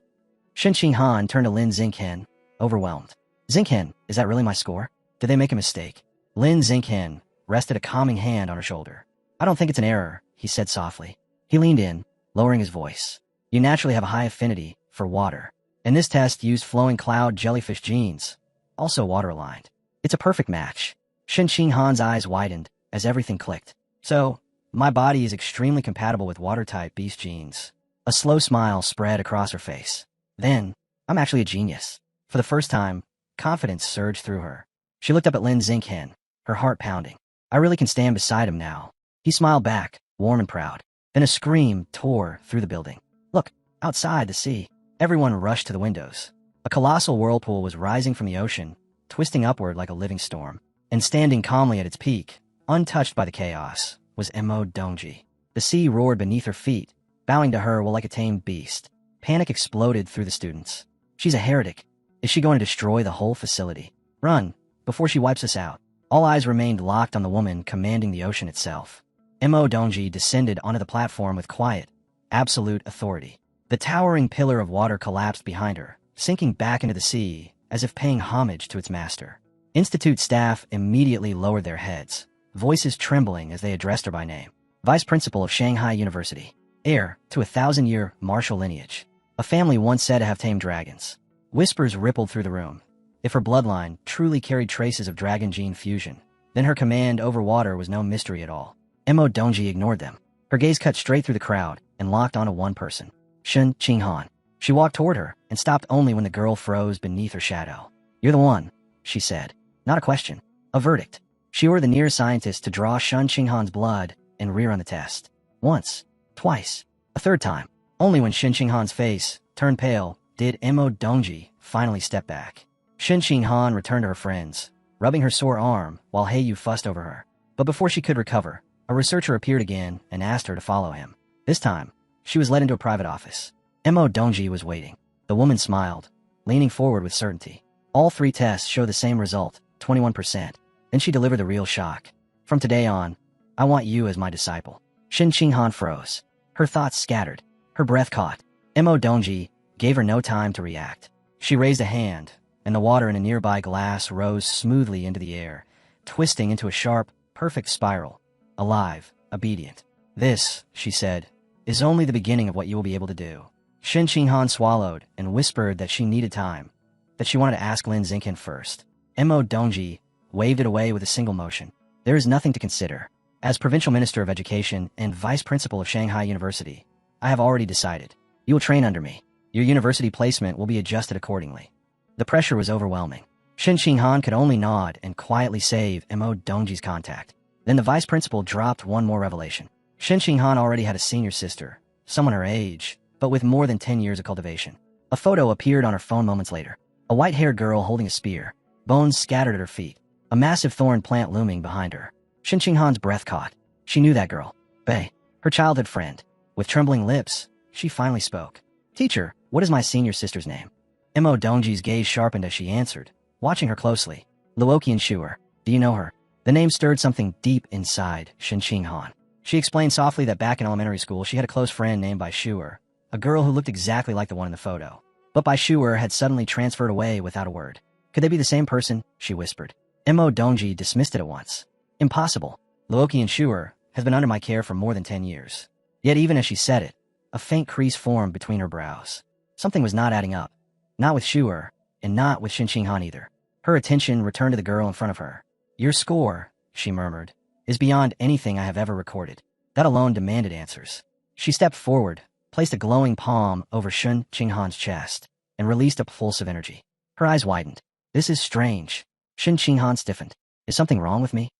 Xinqing Han turned to Lin Xingqian, overwhelmed. Xingqian, is that really my score? Did they make a mistake? Lin Xingqian rested a calming hand on her shoulder. I don't think it's an error, he said softly. He leaned in, lowering his voice. You naturally have a high affinity for water. And this test used flowing cloud jellyfish genes, also water-aligned. It's a perfect match. Xinqing Han's eyes widened as everything clicked. So, my body is extremely compatible with water-type beast genes. A slow smile spread across her face. Then, I'm actually a genius. For the first time, confidence surged through her. She looked up at Lin Xingqian, her heart pounding. I really can stand beside him now. He smiled back, warm and proud. Then a scream tore through the building. Look, outside the sea. Everyone rushed to the windows. A colossal whirlpool was rising from the ocean, twisting upward like a living storm. And standing calmly at its peak, untouched by the chaos, was Mo Dongji. The sea roared beneath her feet, bowing to her like a tamed beast. Panic exploded through the students. She's a heretic. Is she going to destroy the whole facility? Run, before she wipes us out. All eyes remained locked on the woman commanding the ocean itself. Mo Dongji descended onto the platform with quiet, absolute authority. The towering pillar of water collapsed behind her, sinking back into the sea, as if paying homage to its master. Institute staff immediately lowered their heads, voices trembling as they addressed her by name. Vice Principal of Shanghai University. Heir to a 1,000-year martial lineage. A family once said to have tamed dragons. Whispers rippled through the room. If her bloodline truly carried traces of dragon gene fusion, then her command over water was no mystery at all. Mo Dongji ignored them. Her gaze cut straight through the crowd and locked onto one person. Shen Qinghan. She walked toward her and stopped only when the girl froze beneath her shadow. You're the one, she said. Not a question. A verdict. She ordered the nearest scientist to draw Shen Qinghan's blood and rerun the test. Once. Twice. A third time. Only when Shen Qinghan's face turned pale did Mo Dongji finally step back. Shen Qinghan returned to her friends, rubbing her sore arm while Heiyu fussed over her. But before she could recover, a researcher appeared again and asked her to follow him. This time, she was led into a private office. Mo Dongji was waiting. The woman smiled, leaning forward with certainty. All 3 tests show the same result, 21%. Then she delivered the real shock. From today on, I want you as my disciple. Shen Qinghan froze. Her thoughts scattered. Her breath caught. Mo Dongji gave her no time to react. She raised a hand, and the water in a nearby glass rose smoothly into the air, twisting into a sharp, perfect spiral. Alive, obedient. This, she said, is only the beginning of what you will be able to do. Shen Qinghan swallowed and whispered that she needed time, that she wanted to ask Lin Xingqian first. Mo Dongji waved it away with a single motion. There is nothing to consider. As Provincial Minister of Education and Vice Principal of Shanghai University, I have already decided. You will train under me. Your university placement will be adjusted accordingly. The pressure was overwhelming. Shen Qinghan could only nod and quietly save Mo Dongji's contact. Then the vice principal dropped one more revelation. Shen Qinghan already had a senior sister, someone her age, but with more than 10 years of cultivation. A photo appeared on her phone moments later. A white-haired girl holding a spear, bones scattered at her feet, a massive thorn plant looming behind her. Shen Qinghan's breath caught. She knew that girl. Bei, her childhood friend. With trembling lips, she finally spoke. Teacher, what is my senior sister's name? Mo Dongji's gaze sharpened as she answered, watching her closely. Luoqian Shuer. Do you know her? The name stirred something deep inside Shen Qinghan. She explained softly that back in elementary school she had a close friend named Bai Shuer, a girl who looked exactly like the one in the photo. But Bai Shuer had suddenly transferred away without a word. Could they be the same person? She whispered. Mo Dongji dismissed it at once. Impossible. Luoqian Shuer has been under my care for more than 10 years. Yet even as she said it, a faint crease formed between her brows. Something was not adding up. Not with Shuer, and not with Shen Qinghan either. Her attention returned to the girl in front of her. Your score, she murmured, is beyond anything I have ever recorded. That alone demanded answers. She stepped forward, placed a glowing palm over Shen Qinghan's chest, and released a pulse of energy. Her eyes widened. This is strange. Shen Qinghan stiffened. Is something wrong with me?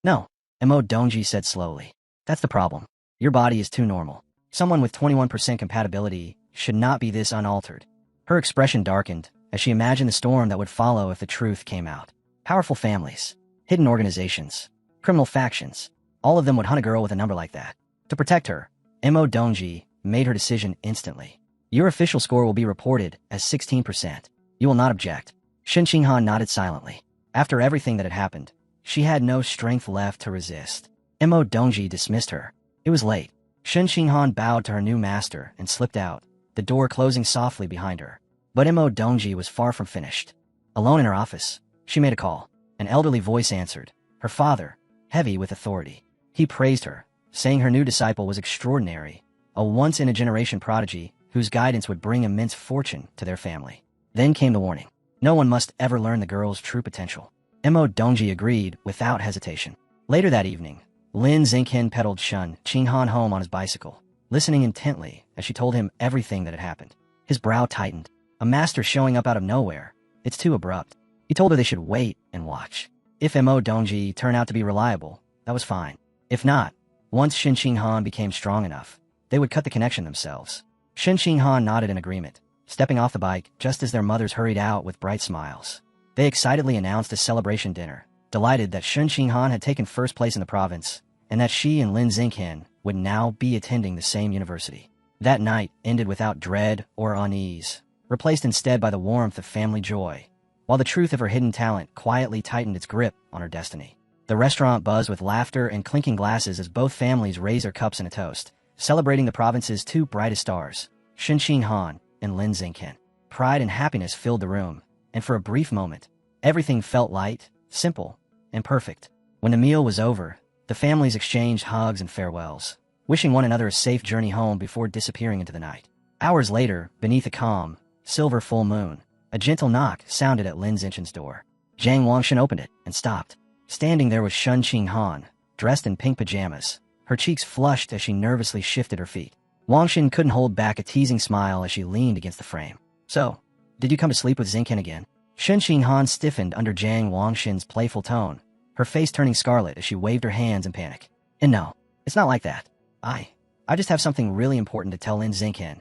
No, Mo Dongji said slowly. That's the problem. Your body is too normal. Someone with 21% compatibility should not be this unaltered. Her expression darkened as she imagined the storm that would follow if the truth came out. Powerful families, hidden organizations, criminal factions, all of them would hunt a girl with a number like that. To protect her, Mo Dongji made her decision instantly. Your official score will be reported as 16%. You will not object. Shen Qinghan nodded silently. After everything that had happened, she had no strength left to resist. Mo Dongji dismissed her. It was late. Shen Qinghan bowed to her new master and slipped out, the door closing softly behind her. But Mo Dongji was far from finished. Alone in her office, she made a call. An elderly voice answered. Her father, heavy with authority. He praised her, saying her new disciple was extraordinary, a once-in-a-generation prodigy whose guidance would bring immense fortune to their family. Then came the warning. No one must ever learn the girl's true potential. Mo Dongji agreed without hesitation. Later that evening, Lin Xingqian pedaled Shen Qinghan home on his bicycle, listening intently as she told him everything that had happened. His brow tightened. A master showing up out of nowhere. It's too abrupt. He told her they should wait and watch. If Mo Dongji turned out to be reliable, that was fine. If not, once Shen Qinghan became strong enough, they would cut the connection themselves. Shen Qinghan nodded in agreement, stepping off the bike just as their mothers hurried out with bright smiles. They excitedly announced a celebration dinner, delighted that Shun Qinghan had taken first place in the province, and that she and Lin Xingqian would now be attending the same university. That night ended without dread or unease, replaced instead by the warmth of family joy, while the truth of her hidden talent quietly tightened its grip on her destiny. The restaurant buzzed with laughter and clinking glasses as both families raised their cups in a toast, celebrating the province's two brightest stars, Shun Qinghan and Lin Xingqian. Pride and happiness filled the room, and for a brief moment, everything felt light, simple, and perfect. When the meal was over, the families exchanged hugs and farewells, wishing one another a safe journey home before disappearing into the night. Hours later, beneath a calm, silver full moon, a gentle knock sounded at Lin Xingqian's door. Zhang Wangshan opened it and stopped. Standing there was Shun Qinghan, dressed in pink pajamas, her cheeks flushed as she nervously shifted her feet. Wangshan couldn't hold back a teasing smile as she leaned against the frame. "So, did you come to sleep with Xingqian again?" Shun Qinghan stiffened under Zhang Wangshan's playful tone, her face turning scarlet as she waved her hands in panic. "And no, it's not like that. I just have something really important to tell Lin Xingqian."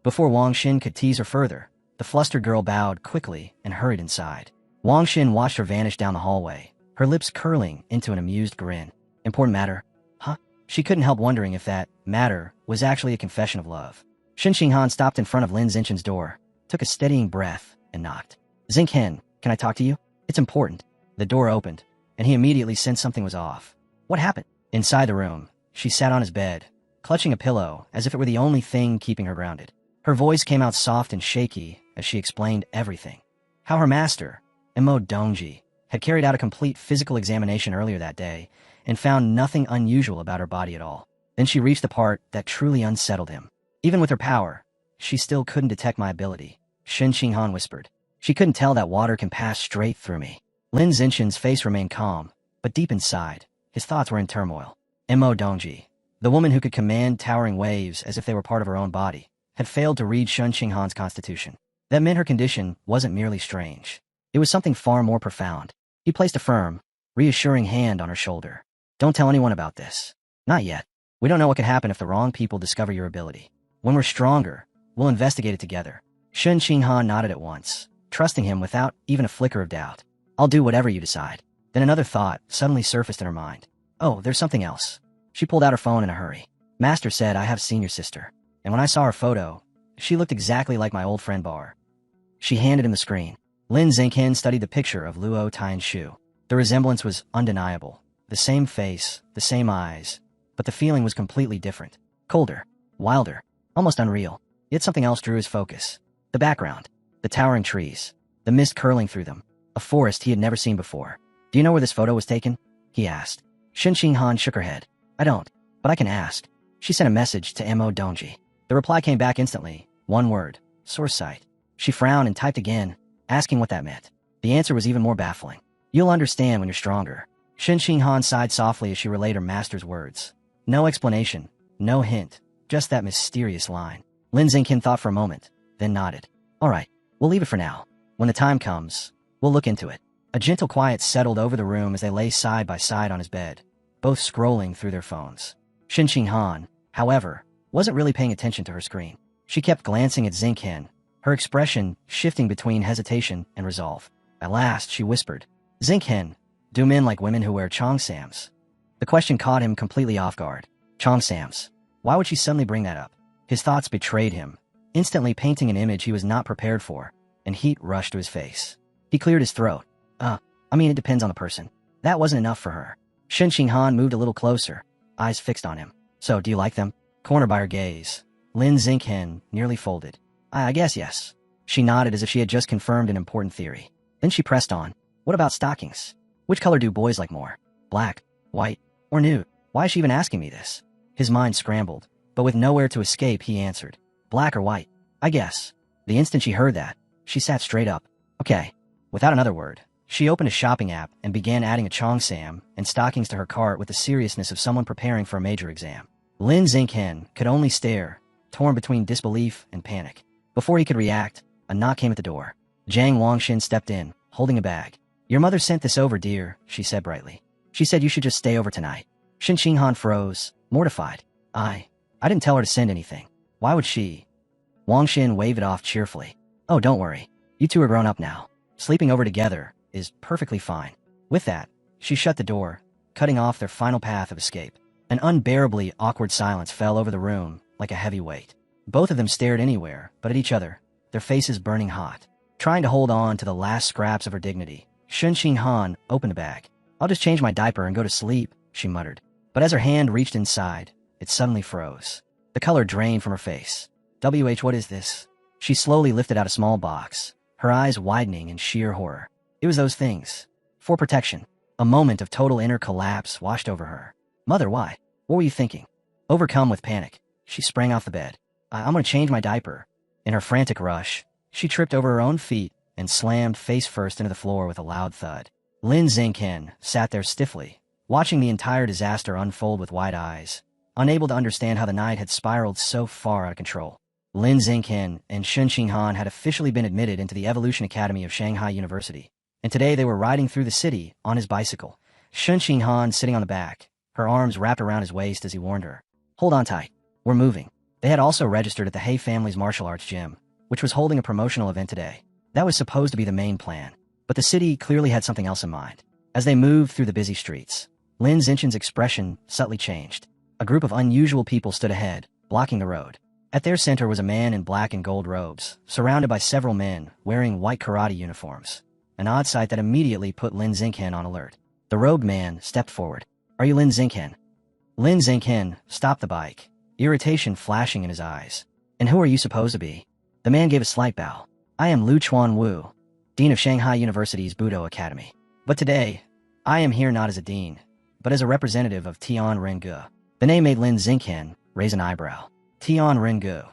Before Wangshan could tease her further, the flustered girl bowed quickly and hurried inside. Wangshan watched her vanish down the hallway, her lips curling into an amused grin. "Important matter? Huh?" She couldn't help wondering if that matter was actually a confession of love. Shun Qinghan stopped in front of Lin Xingqian's door, took a steadying breath, and knocked. "Xingqian, can I talk to you? It's important." The door opened, and he immediately sensed something was off. "What happened?" Inside the room, she sat on his bed, clutching a pillow as if it were the only thing keeping her grounded. Her voice came out soft and shaky as she explained everything. How her master, Enro Dongji, had carried out a complete physical examination earlier that day and found nothing unusual about her body at all. Then she reached the part that truly unsettled him. "Even with her power, she still couldn't detect my ability," Shun Qinghan whispered. "She couldn't tell that water can pass straight through me." Lin Xingqian's face remained calm, but deep inside, his thoughts were in turmoil. Enro Dongji, the woman who could command towering waves as if they were part of her own body, had failed to read Shun Qinghan's constitution. That meant her condition wasn't merely strange. It was something far more profound. He placed a firm, reassuring hand on her shoulder. "Don't tell anyone about this. Not yet. We don't know what could happen if the wrong people discover your ability. When we're stronger, we'll investigate it together." Shun Qinghan nodded at once, trusting him without even a flicker of doubt. "I'll do whatever you decide." Then another thought suddenly surfaced in her mind. "Oh, there's something else." She pulled out her phone in a hurry. "Master said I have seen your sister, and when I saw her photo, she looked exactly like my old friend Bar." She handed him the screen. Lin Xingqian studied the picture of Luo Tianshu. The resemblance was undeniable. The same face, the same eyes, but the feeling was completely different. Colder, wilder, almost unreal. Yet something else drew his focus. The background, the towering trees, the mist curling through them, a forest he had never seen before. "Do you know where this photo was taken?" he asked. Shun Qinghan shook her head. "I don't, but I can ask." She sent a message to Enro Dongji. The reply came back instantly. One word, source site. She frowned and typed again, asking what that meant. The answer was even more baffling. "You'll understand when you're stronger." Shun Qinghan sighed softly as she relayed her master's words. No explanation, no hint, just that mysterious line. Lin Xingqian thought for a moment, then nodded. "All right, we'll leave it for now. When the time comes, we'll look into it." A gentle quiet settled over the room as they lay side by side on his bed, both scrolling through their phones. Shun Qinghan, however, wasn't really paying attention to her screen. She kept glancing at Xingqian, her expression shifting between hesitation and resolve. At last, she whispered, "Xingqian, do men like women who wear cheongsams?" The question caught him completely off guard. Cheongsams. Why would she suddenly bring that up? His thoughts betrayed him, instantly painting an image he was not prepared for, and heat rushed to his face. He cleared his throat. It depends on the person." That wasn't enough for her. Shun Qinghan moved a little closer, eyes fixed on him. "So, do you like them?" Cornered by her gaze, Lin Xingqian nearly folded. I guess yes." She nodded as if she had just confirmed an important theory. Then she pressed on. "What about stockings? Which color do boys like more? Black, white, or nude?" Why is she even asking me this? His mind scrambled, but with nowhere to escape, he answered, "Black or white, I guess." The instant she heard that, she sat straight up. "Okay." Without another word, she opened a shopping app and began adding a cheongsam and stockings to her cart with the seriousness of someone preparing for a major exam. Lin Xingqian could only stare, torn between disbelief and panic. Before he could react, a knock came at the door. Zhang Wangshan stepped in, holding a bag. "Your mother sent this over, dear," she said brightly. "She said you should just stay over tonight." Shun Qinghan froze, mortified. I didn't tell her to send anything. Why would she? Wang Xin waved it off cheerfully. Oh, don't worry. You two are grown up now. Sleeping over together is perfectly fine. With that, she shut the door, cutting off their final path of escape. An unbearably awkward silence fell over the room like a heavy weight. Both of them stared anywhere but at each other, their faces burning hot. Trying to hold on to the last scraps of her dignity, Shun Han opened the bag. I'll just change my diaper and go to sleep, she muttered. But as her hand reached inside, it suddenly froze. The color drained from her face. What is this? She slowly lifted out a small box, her eyes widening in sheer horror. It was those things. For protection. A moment of total inner collapse washed over her. Mother, why? What were you thinking? Overcome with panic, she sprang off the bed. I'm gonna change my diaper. In her frantic rush, she tripped over her own feet and slammed face first into the floor with a loud thud. Lin Xingqian sat there stiffly, watching the entire disaster unfold with wide eyes, unable to understand how the night had spiraled so far out of control. Lin Xingqian and Shun Han had officially been admitted into the Evolution Academy of Shanghai University, and today they were riding through the city on his bicycle. Shun Han sitting on the back, her arms wrapped around his waist as he warned her. Hold on tight. We're moving. They had also registered at the Hay family's martial arts gym, which was holding a promotional event today. That was supposed to be the main plan, but the city clearly had something else in mind. As they moved through the busy streets, Lin Xingqian's expression subtly changed. A group of unusual people stood ahead, blocking the road. At their center was a man in black and gold robes, surrounded by several men wearing white karate uniforms. An odd sight that immediately put Lin Xingqian on alert. The robed man stepped forward. Are you Lin Xingqian? Lin Xingqian stopped the bike, irritation flashing in his eyes. And who are you supposed to be? The man gave a slight bow. I am Lu Chuanwu, Dean of Shanghai University's Budo Academy. But today, I am here not as a dean, but as a representative of Tian Rengu. The name made Lin Xingqian raise an eyebrow. Tian Rengu,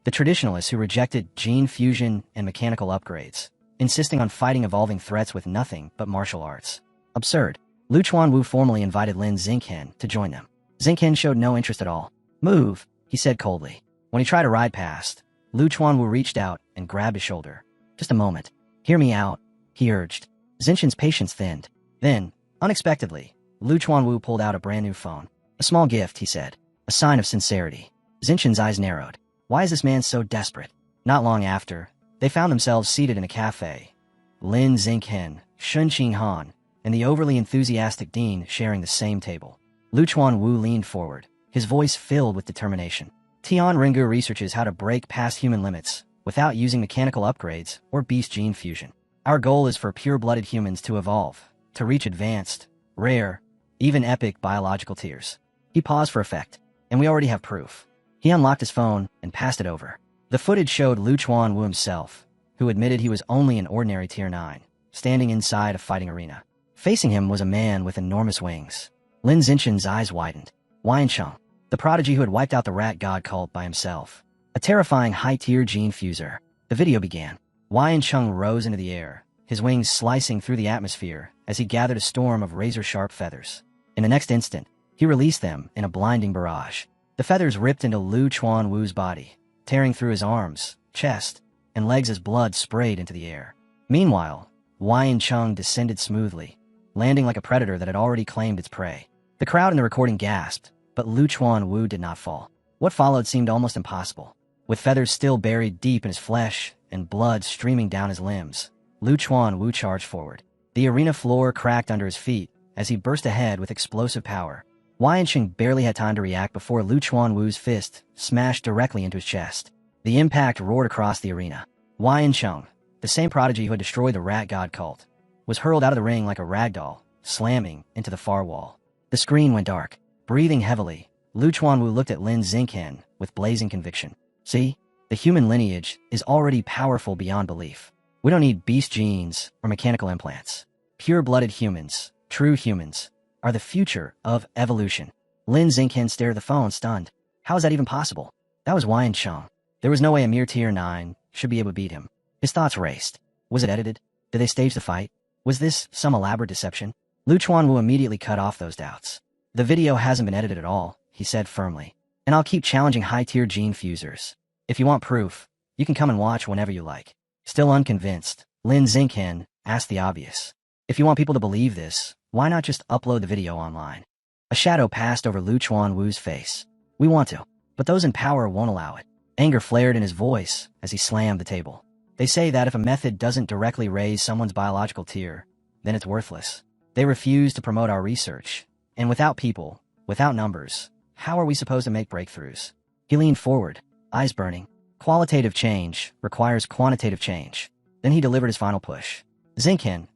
the traditionalists who rejected gene fusion and mechanical upgrades, insisting on fighting evolving threats with nothing but martial arts. Absurd. Lu Chuanwu formally invited Lin Xingqian to join them. Xingqian showed no interest at all. Move, he said coldly. When he tried to ride past, Lu Chuanwu reached out and grabbed his shoulder. Just a moment. Hear me out, he urged. Xingqian's patience thinned. Then, unexpectedly, Lu Chuanwu pulled out a brand new phone. A small gift, he said. A sign of sincerity. Xingqian's eyes narrowed. Why is this man so desperate? Not long after, they found themselves seated in a cafe. Lin Xingqian, Shun Han, and the overly enthusiastic Dean sharing the same table. Lu Chuanwu leaned forward, his voice filled with determination. Tian Rengu researches how to break past human limits without using mechanical upgrades or beast gene fusion. Our goal is for pure-blooded humans to evolve, to reach advanced, rare, even epic biological tiers. He paused for effect, and we already have proof. He unlocked his phone and passed it over. The footage showed Lu Chuanwu himself, who admitted he was only an ordinary Tier 9, standing inside a fighting arena. Facing him was a man with enormous wings. Lin Xingqian's eyes widened. Waiyancheng, the prodigy who had wiped out the rat god cult by himself. A terrifying high-tier gene fuser. The video began. Waiyancheng rose into the air, his wings slicing through the atmosphere as he gathered a storm of razor-sharp feathers. In the next instant, he released them in a blinding barrage. The feathers ripped into Lu Chuanwu's body, tearing through his arms, chest, and legs as blood sprayed into the air. Meanwhile, Waiyancheng descended smoothly, landing like a predator that had already claimed its prey. The crowd in the recording gasped, but Lu Chuanwu did not fall. What followed seemed almost impossible. With feathers still buried deep in his flesh and blood streaming down his limbs, Lu Chuanwu charged forward. The arena floor cracked under his feet as he burst ahead with explosive power. Waiyancheng barely had time to react before Lu Chuanwu's fist smashed directly into his chest. The impact roared across the arena. Waiyancheng, the same prodigy who had destroyed the rat god cult, was hurled out of the ring like a ragdoll, slamming into the far wall. The screen went dark. Breathing heavily, Lu Chuanwu looked at Lin Xingqian with blazing conviction. See, the human lineage is already powerful beyond belief. We don't need beast genes or mechanical implants. Pure-blooded humans, true humans, are the future of evolution. Lin Xingqian stared at the phone, stunned. How is that even possible? That was Waiyancheng. There was no way a mere Tier 9 should be able to beat him. His thoughts raced. Was it edited? Did they stage the fight? Was this some elaborate deception? Lu Chuanwu immediately cut off those doubts. The video hasn't been edited at all, he said firmly. And I'll keep challenging high-tier gene fusers. If you want proof, you can come and watch whenever you like. Still unconvinced, Lin Xingqian asked the obvious. If you want people to believe this, why not just upload the video online? A shadow passed over Lu Chuanwu's face. We want to, but those in power won't allow it. Anger flared in his voice as he slammed the table. They say that if a method doesn't directly raise someone's biological tier, then it's worthless. They refuse to promote our research. And without people, without numbers, how are we supposed to make breakthroughs? He leaned forward, eyes burning. Qualitative change requires quantitative change. Then he delivered his final push. Zinken,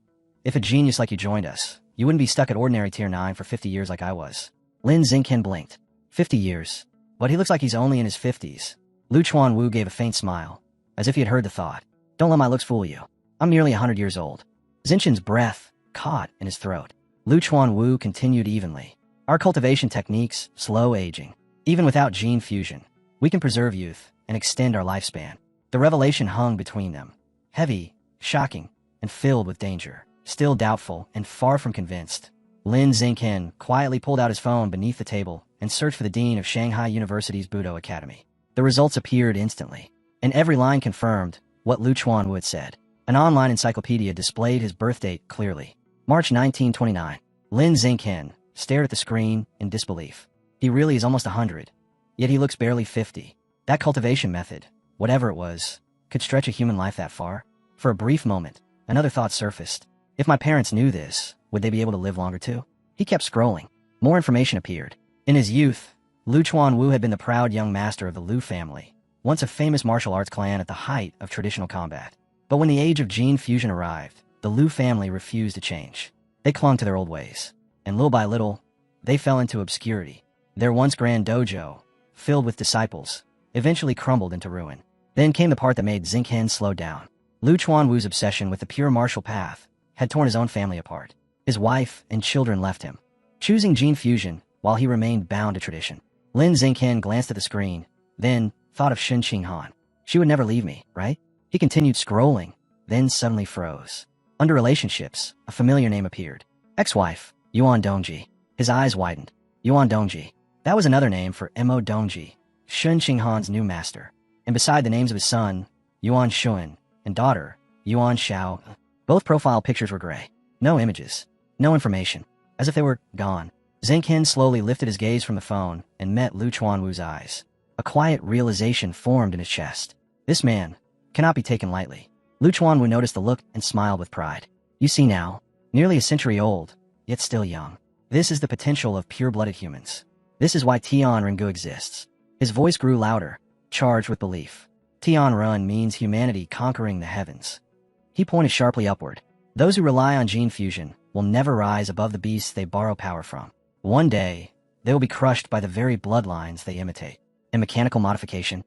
if a genius like you joined us, you wouldn't be stuck at ordinary tier 9 for 50 years like I was. Lin Zinken blinked. 50 years. But he looks like he's only in his 50s. Lu Chuanwu gave a faint smile, as if he had heard the thought. Don't let my looks fool you. I'm nearly 100 years old. Zinchen's breath caught in his throat. Lu Chuanwu continued evenly. Our cultivation techniques, slow aging. Even without gene fusion, we can preserve youth and extend our lifespan. The revelation hung between them. Heavy, shocking, and filled with danger. Still doubtful and far from convinced, Lin Zinken quietly pulled out his phone beneath the table and searched for the dean of Shanghai University's Budo Academy. The results appeared instantly, and every line confirmed what Lu Chuanwu had said. An online encyclopedia displayed his birth date clearly. March 1929. Lin Zinken stared at the screen in disbelief. He really is almost 100, yet he looks barely 50. That cultivation method, whatever it was, could stretch a human life that far? For a brief moment, another thought surfaced. If my parents knew this, would they be able to live longer too? He kept scrolling. More information appeared. In his youth, Lu Chuanwu had been the proud young master of the Lu family, once a famous martial arts clan at the height of traditional combat. But when the age of gene fusion arrived, the Lu family refused to change. They clung to their old ways, and little by little, they fell into obscurity. Their once grand dojo, filled with disciples, eventually crumbled into ruin. Then came the part that made Zinken slow down. Lu Chuanwu's obsession with the pure martial path had torn his own family apart. His wife and children left him, choosing gene fusion while he remained bound to tradition. Lin Zinken glanced at the screen, then thought of Shen Qinghan. She would never leave me, right? He continued scrolling, then suddenly froze. Under relationships, a familiar name appeared. Ex-wife, Yuan Dongji. His eyes widened. Yuan Dongji. That was another name for Mo Dongji, Shen Qinghan's new master. And beside the names of his son, Yuan Shun, and daughter, Yuan Xiao, both profile pictures were gray. No images. No information. As if they were gone. Zinken slowly lifted his gaze from the phone and met Lu Chuanwu's eyes. A quiet realization formed in his chest. This man cannot be taken lightly. Lu Chuanwu noticed the look and smiled with pride. You see now, nearly a century old, yet still young. This is the potential of pure-blooded humans. This is why Tian Rengu exists. His voice grew louder, charged with belief. Tian Run means humanity conquering the heavens. He pointed sharply upward. Those who rely on gene fusion will never rise above the beasts they borrow power from. One day, they will be crushed by the very bloodlines they imitate. And mechanical modification?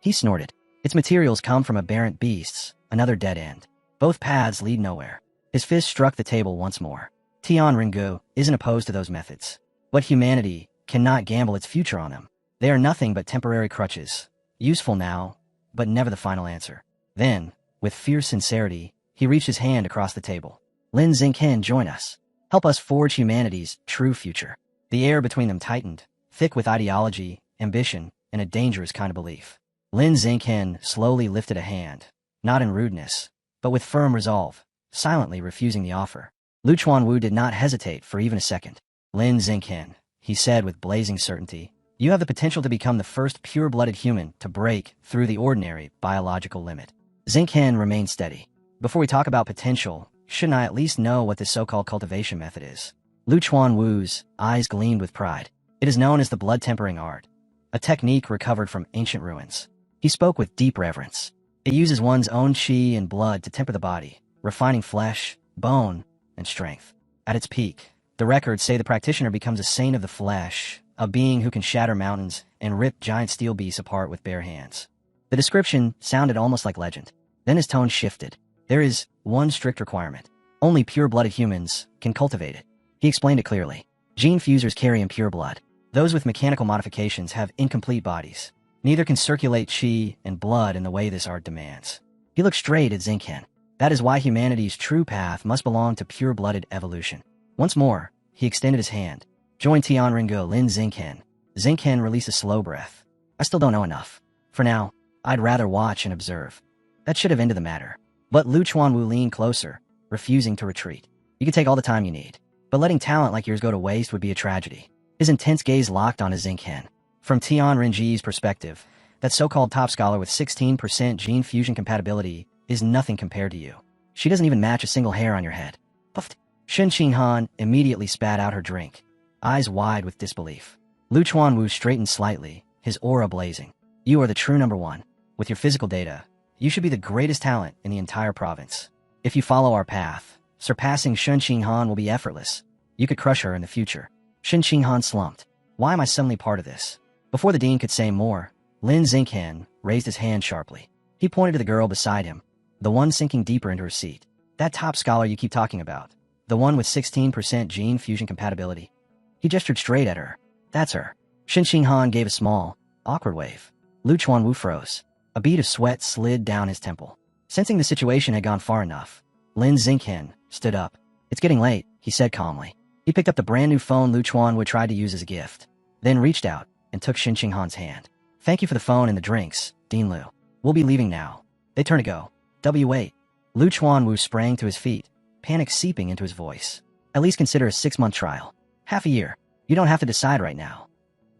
He snorted. Its materials come from aberrant beasts, another dead end. Both paths lead nowhere. His fist struck the table once more. Tian Rengu isn't opposed to those methods. But humanity cannot gamble its future on them. They are nothing but temporary crutches. Useful now, but never the final answer. Then, with fierce sincerity, he reached his hand across the table. Lin Zinken, join us. Help us forge humanity's true future. The air between them tightened, thick with ideology, ambition, and a dangerous kind of belief. Lin Zinken slowly lifted a hand, not in rudeness, but with firm resolve, silently refusing the offer. Lu Chuanwu did not hesitate for even a second. Lin Zinken, he said with blazing certainty, you have the potential to become the first pure-blooded human to break through the ordinary biological limit. Zinken remained steady. Before we talk about potential, shouldn't I at least know what this so-called cultivation method is? Lu Chuanwu's eyes gleamed with pride. It is known as the blood-tempering art, a technique recovered from ancient ruins. He spoke with deep reverence. It uses one's own qi and blood to temper the body, refining flesh, bone, and strength. At its peak, the records say the practitioner becomes a saint of the flesh, a being who can shatter mountains and rip giant steel beasts apart with bare hands. The description sounded almost like legend. Then his tone shifted. There is one strict requirement. Only pure-blooded humans can cultivate it. He explained it clearly. Gene fusers carry impure blood. Those with mechanical modifications have incomplete bodies. Neither can circulate qi and blood in the way this art demands. He looked straight at Zinken. That is why humanity's true path must belong to pure-blooded evolution. Once more, he extended his hand. Join Tian Rengu, Lin Zinken. Zinken released a slow breath. I still don't know enough. For now, I'd rather watch and observe. That should have ended the matter. But Lu Chuanwu leaned closer, refusing to retreat. You can take all the time you need, but letting talent like yours go to waste would be a tragedy. His intense gaze locked on his Zinken. From Tian Renji's perspective, That so-called top scholar with 16% gene fusion compatibility is nothing compared to you. She doesn't even match a single hair on your head. Puffed. Shen Qinghan immediately spat out her drink, eyes wide with disbelief. Lu Chuanwu straightened slightly, his aura blazing. You are the true number one. With your physical data, you should be the greatest talent in the entire province. If you follow our path, surpassing Shen Qinghan will be effortless. You could crush her in the future. Shen Qinghan slumped. Why am I suddenly part of this? Before the dean could say more, Lin Xinghen raised his hand sharply. He pointed to the girl beside him, the one sinking deeper into her seat. That top scholar you keep talking about. The one with 16% gene fusion compatibility. He gestured straight at her. That's her. Shen Qinghan gave a small, awkward wave. Lu Chuanwu froze. A bead of sweat slid down his temple. Sensing the situation had gone far enough, Lin Xinghen stood up. It's getting late, he said calmly. He picked up the brand new phone Lu Chuanwu tried to use as a gift, then reached out and took Shen Qinghan's hand. Thank you for the phone and the drinks, Dean Lu. We'll be leaving now. They turned to go. Wait. Lu Chuanwu sprang to his feet, panic seeping into his voice. At least consider a 6-month trial. Half a year. You don't have to decide right now.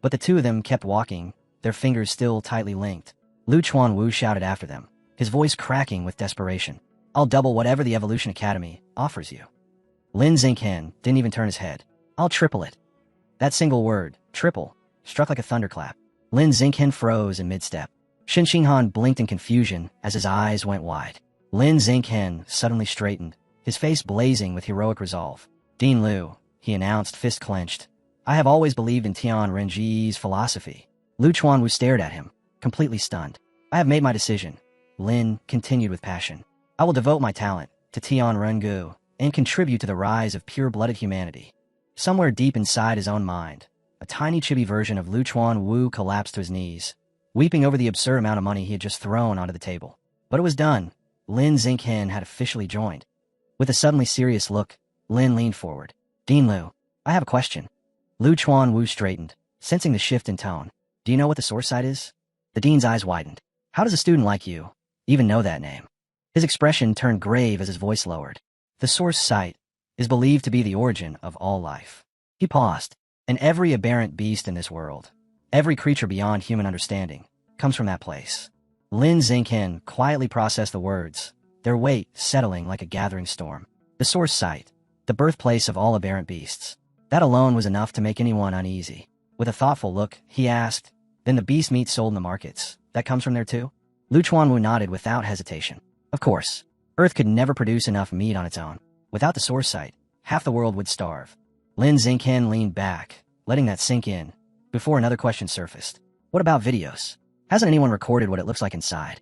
But the two of them kept walking, their fingers still tightly linked. Lu Chuanwu shouted after them, his voice cracking with desperation. I'll double whatever the Evolution Academy offers you. Lin Xinghen didn't even turn his head. I'll triple it. That single word, triple, struck like a thunderclap. Lin Xinghen froze in mid-step. Shen Qinghan blinked in confusion as his eyes went wide. Lin Xinghen suddenly straightened, his face blazing with heroic resolve. Dean Lu, he announced, fist clenched. I have always believed in Tian Renji's philosophy. Lu Chuanwu stared at him, completely stunned. I have made my decision. Lin continued with passion. I will devote my talent to Tian Rengu and contribute to the rise of pure-blooded humanity. Somewhere deep inside his own mind, a tiny chibi version of Lu Chuanwu collapsed to his knees, weeping over the absurd amount of money he had just thrown onto the table. But it was done. Lin Xinghen had officially joined. With a suddenly serious look, Lin leaned forward. Dean Lu, I have a question. Lu Chuanwu straightened, sensing the shift in tone. Do you know what the source site is? The dean's eyes widened. How does a student like you even know that name? His expression turned grave as his voice lowered. The source site is believed to be the origin of all life. He paused. And every aberrant beast in this world, every creature beyond human understanding, comes from that place. Lin Xinghen quietly processed the words, their weight settling like a gathering storm. The source site, the birthplace of all aberrant beasts. That alone was enough to make anyone uneasy. With a thoughtful look, he asked, then the beast meat sold in the markets, that comes from there too? Lu Chuanwu nodded without hesitation. Of course. Earth could never produce enough meat on its own. Without the source site, half the world would starve. Lin Xinghen leaned back, letting that sink in, before another question surfaced. What about videos? Hasn't anyone recorded what it looks like inside?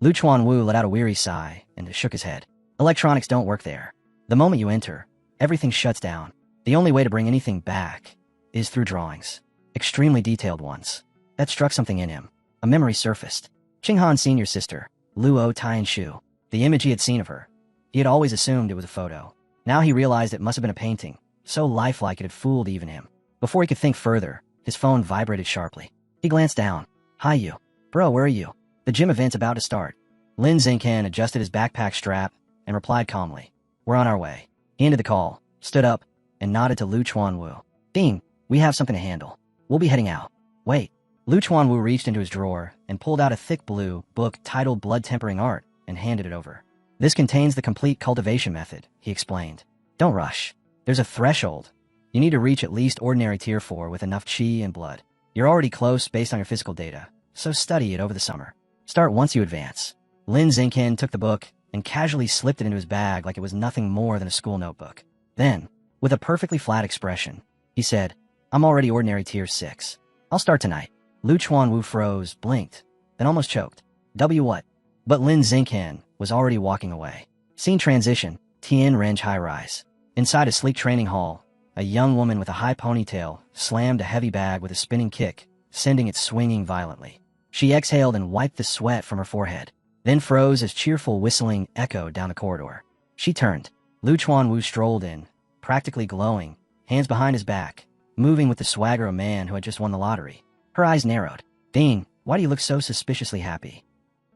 Lu Chuanwu let out a weary sigh and shook his head. Electronics don't work there. The moment you enter, everything shuts down. The only way to bring anything back is through drawings. Extremely detailed ones. That struck something in him. A memory surfaced. Qinghan Senior's sister, Luo Tianshu. The image he had seen of her. He had always assumed it was a photo. Now he realized it must have been a painting, so lifelike it had fooled even him. Before he could think further, his phone vibrated sharply. He glanced down. Hi you. Bro, where are you? The gym event's about to start. Lin Xinghen adjusted his backpack strap and replied calmly. We're on our way. He ended the call, stood up, and nodded to Lu Chuanwu. Dean, we have something to handle. We'll be heading out. Wait. Lu Chuanwu reached into his drawer and pulled out a thick blue book titled Blood Tempering Art and handed it over. This contains the complete cultivation method, he explained. Don't rush. There's a threshold. You need to reach at least ordinary tier 4 with enough chi and blood. You're already close based on your physical data, so study it over the summer. Start once you advance. Lin Xinghen took the book and casually slipped it into his bag like it was nothing more than a school notebook. Then, with a perfectly flat expression, he said, I'm already ordinary tier 6. I'll start tonight. Lu Chuanwu froze, blinked, then almost choked. What? But Lin Xinghen was already walking away. Scene transition, Tian Renj high-rise. Inside a sleek training hall, a young woman with a high ponytail slammed a heavy bag with a spinning kick, sending it swinging violently. She exhaled and wiped the sweat from her forehead, then froze as cheerful whistling echoed down the corridor. She turned. Lu Chuanwu strolled in, practically glowing, hands behind his back, moving with the swagger of a man who had just won the lottery. Her eyes narrowed. Dean, why do you look so suspiciously happy?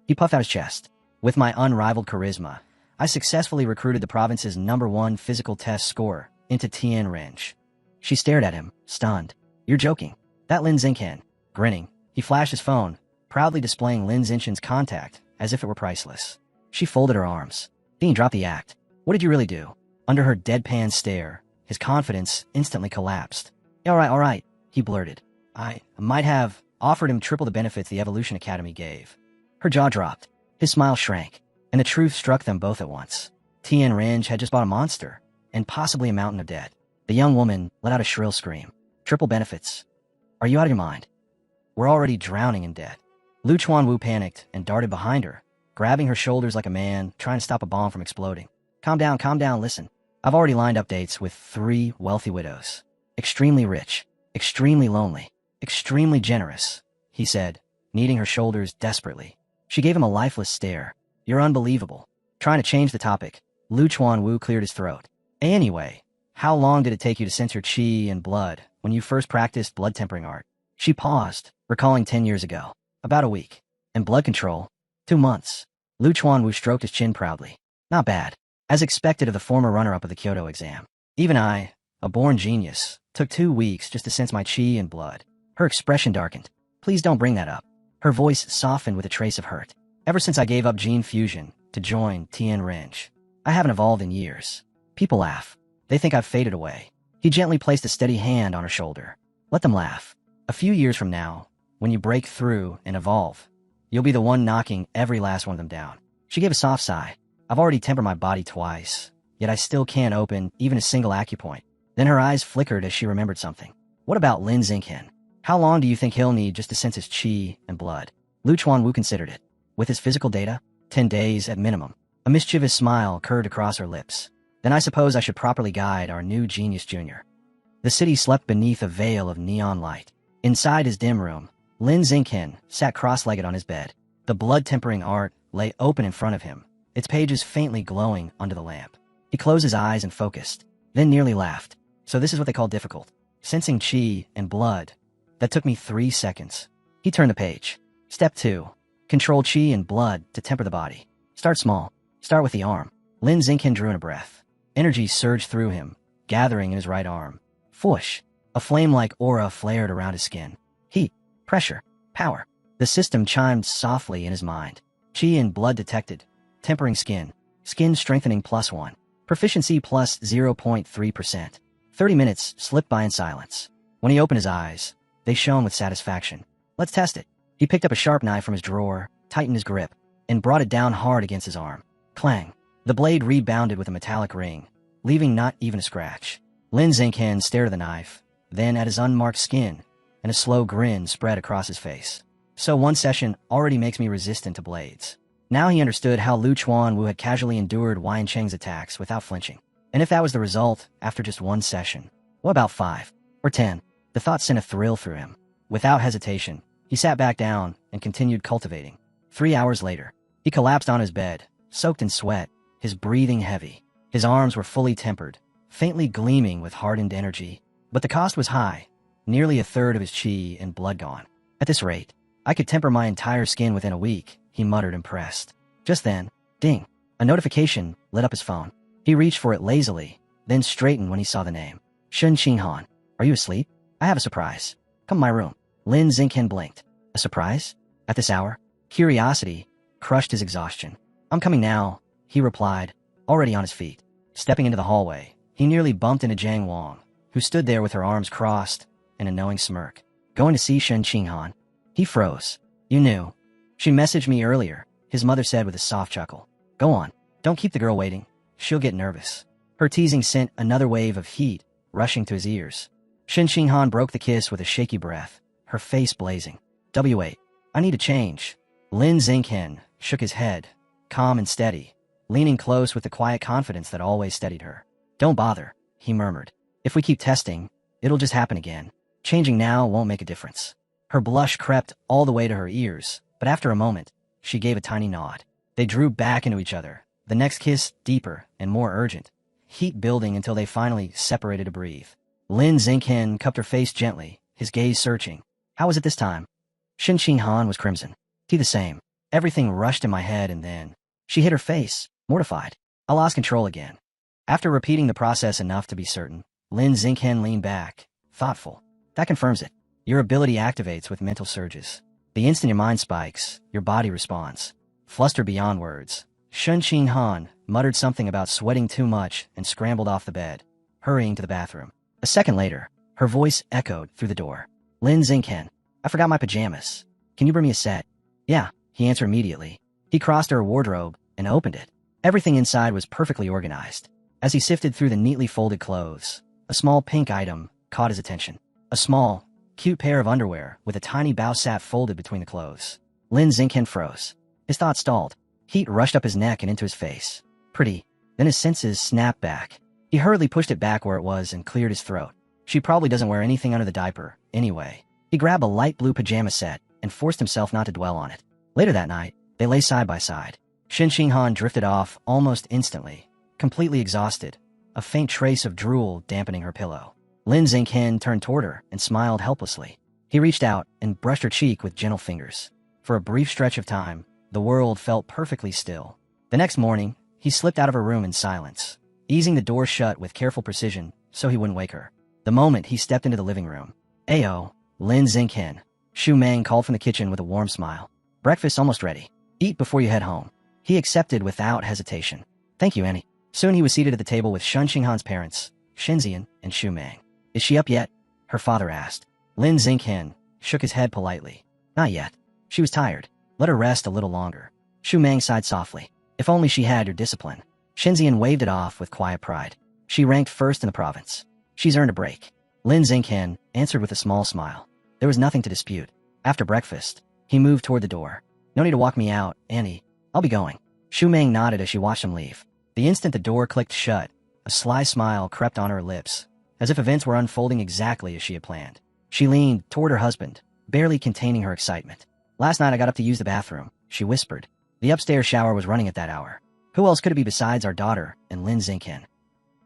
He puffed out his chest. With my unrivaled charisma, I successfully recruited the province's #1 physical test scorer into Tian Renj. She stared at him, stunned. You're joking. That Lin Xinghen. Grinning, he flashed his phone, proudly displaying Lin Zinchen's contact as if it were priceless. She folded her arms. Dean dropped the act. What did you really do? Under her deadpan stare, his confidence instantly collapsed. All right, he blurted. I might have offered him triple the benefits the Evolution Academy gave. Her jaw dropped. His smile shrank, and the truth struck them both at once. Tien Ringe had just bought a monster, and possibly a mountain of debt. The young woman let out a shrill scream. Triple benefits? Are you out of your mind? We're already drowning in debt. Lu Chuanwu panicked and darted behind her, grabbing her shoulders like a man trying to stop a bomb from exploding. Calm down, listen. I've already lined up dates with 3 wealthy widows. Extremely rich, extremely lonely, extremely generous, he said, kneading her shoulders desperately. She gave him a lifeless stare. You're unbelievable. Trying to change the topic, Lu Chuanwu cleared his throat. Anyway, how long did it take you to sense your qi and blood when you first practiced blood tempering art? She paused, recalling 10 years ago. About a week. And blood control? 2 months. Lu Chuanwu stroked his chin proudly. Not bad. As expected of the former runner-up of the Kyoto exam. Even I, a born genius, took 2 weeks just to sense my qi and blood. Her expression darkened. Please don't bring that up. Her voice softened with a trace of hurt. Ever since I gave up gene fusion to join Tien Ringe, I haven't evolved in years. People laugh. They think I've faded away. He gently placed a steady hand on her shoulder. Let them laugh. A few years from now, when you break through and evolve, you'll be the one knocking every last one of them down. She gave a soft sigh. I've already tempered my body twice, yet I still can't open even a single acupoint. Then her eyes flickered as she remembered something. What about Lin Zinchen? How long do you think he'll need just to sense his qi and blood? Lu Chuanwu considered it. With his physical data, 10 days at minimum. A mischievous smile curved across her lips. Then I suppose I should properly guide our new genius junior. The city slept beneath a veil of neon light. Inside his dim room, Lin Zinchen sat cross-legged on his bed. The blood-tempering art lay open in front of him, its pages faintly glowing under the lamp. He closed his eyes and focused, then nearly laughed. So this is what they call difficult. Sensing qi and blood. That took me 3 seconds. He turned the page. Step 2. Control qi and blood to temper the body. Start small. Start with the arm. Lin Zinchen drew in a breath. Energy surged through him, gathering in his right arm. Fwoosh! A flame-like aura flared around his skin. Heat, pressure, power. The system chimed softly in his mind. Qi and blood detected. Tempering skin. Skin strengthening +1. Proficiency plus 0.3%. 30 minutes slipped by in silence. When he opened his eyes, they shone with satisfaction. Let's test it. He picked up a sharp knife from his drawer, tightened his grip, and brought it down hard against his arm. Clang. The blade rebounded with a metallic ring, leaving not even a scratch. Lin Zinchen stared at the knife, then at his unmarked skin, and a slow grin spread across his face. So 1 session already makes me resistant to blades. Now he understood how Lu Chuanwu had casually endured Wang Cheng's attacks without flinching. And if that was the result after just 1 session, what about 5 or 10? The thought sent a thrill through him. Without hesitation, he sat back down and continued cultivating. 3 hours later, he collapsed on his bed, soaked in sweat, his breathing heavy. His arms were fully tempered, faintly gleaming with hardened energy. But the cost was high, nearly 1/3 of his qi and blood gone. At this rate, I could temper my entire skin within a week, he muttered, impressed. Just then, ding, a notification lit up his phone. He reached for it lazily, then straightened when he saw the name. Shen Qinghan, are you asleep? I have a surprise. Come to my room. Lin Zinchen blinked. A surprise? At this hour? Curiosity crushed his exhaustion. I'm coming now, he replied, already on his feet. Stepping into the hallway, he nearly bumped into Jiang Wang, who stood there with her arms crossed and a knowing smirk. Going to see Shen Qinghan? He froze. You knew. She messaged me earlier, his mother said with a soft chuckle. Go on. Don't keep the girl waiting. She'll get nervous. Her teasing sent another wave of heat rushing to his ears. Shen Qinghan broke the kiss with a shaky breath, her face blazing. W8. I need a change. Lin Zinchen shook his head, calm and steady, leaning close with the quiet confidence that always steadied her. Don't bother, he murmured. If we keep testing, it'll just happen again. Changing now won't make a difference. Her blush crept all the way to her ears, but after a moment, she gave a tiny nod. They drew back into each other, the next kiss deeper and more urgent, heat building until they finally separated to breathe. Lin Zinchen cupped her face gently, his gaze searching. How was it this time? Shen Qinghan was crimson. Tea the same. Everything rushed in my head and then she hid her face, mortified. I lost control again. After repeating the process enough to be certain, Lin Zinchen leaned back, thoughtful. That confirms it. Your ability activates with mental surges. The instant your mind spikes, your body responds. Flustered beyond words, Shun Qing Han muttered something about sweating too much and scrambled off the bed, hurrying to the bathroom. A second later, her voice echoed through the door. Lin Xingchen, I forgot my pajamas. Can you bring me a set? Yeah, he answered immediately. He crossed her wardrobe and opened it. Everything inside was perfectly organized. As he sifted through the neatly folded clothes, a small pink item caught his attention. A small, cute pair of underwear with a tiny bow sat folded between the clothes. Lin Xingchen froze. His thoughts stalled. Heat rushed up his neck and into his face. Pretty. Then his senses snapped back. He hurriedly pushed it back where it was and cleared his throat. She probably doesn't wear anything under the diaper, anyway. He grabbed a light blue pajama set and forced himself not to dwell on it. Later that night, they lay side by side. Shin Xinghan drifted off almost instantly, completely exhausted, a faint trace of drool dampening her pillow. Lin Xingchen turned toward her and smiled helplessly. He reached out and brushed her cheek with gentle fingers. For a brief stretch of time, the world felt perfectly still. The next morning, he slipped out of her room in silence, easing the door shut with careful precision so he wouldn't wake her. The moment he stepped into the living room, "Ayo, Lin Xingchen," Shu Meng called from the kitchen with a warm smile. "Breakfast's almost ready. Eat before you head home." He accepted without hesitation. "Thank you, Annie." Soon he was seated at the table with Shun Xinghan's parents, Shenzian and Shu Meng. "Is she up yet?" her father asked. Lin Xingchen shook his head politely. "Not yet. She was tired. Let her rest a little longer." Shu Meng sighed softly. "If only she had your discipline." Shenzian waved it off with quiet pride. "She ranked first in the province. She's earned a break." Lin Xingchen answered with a small smile. There was nothing to dispute. After breakfast, he moved toward the door. "No need to walk me out, Annie. I'll be going." Shu Meng nodded as she watched him leave. The instant the door clicked shut, a sly smile crept on her lips, as if events were unfolding exactly as she had planned. She leaned toward her husband, barely containing her excitement. "Last night I got up to use the bathroom," she whispered. "The upstairs shower was running at that hour. Who else could it be besides our daughter and Lin Xingchen?"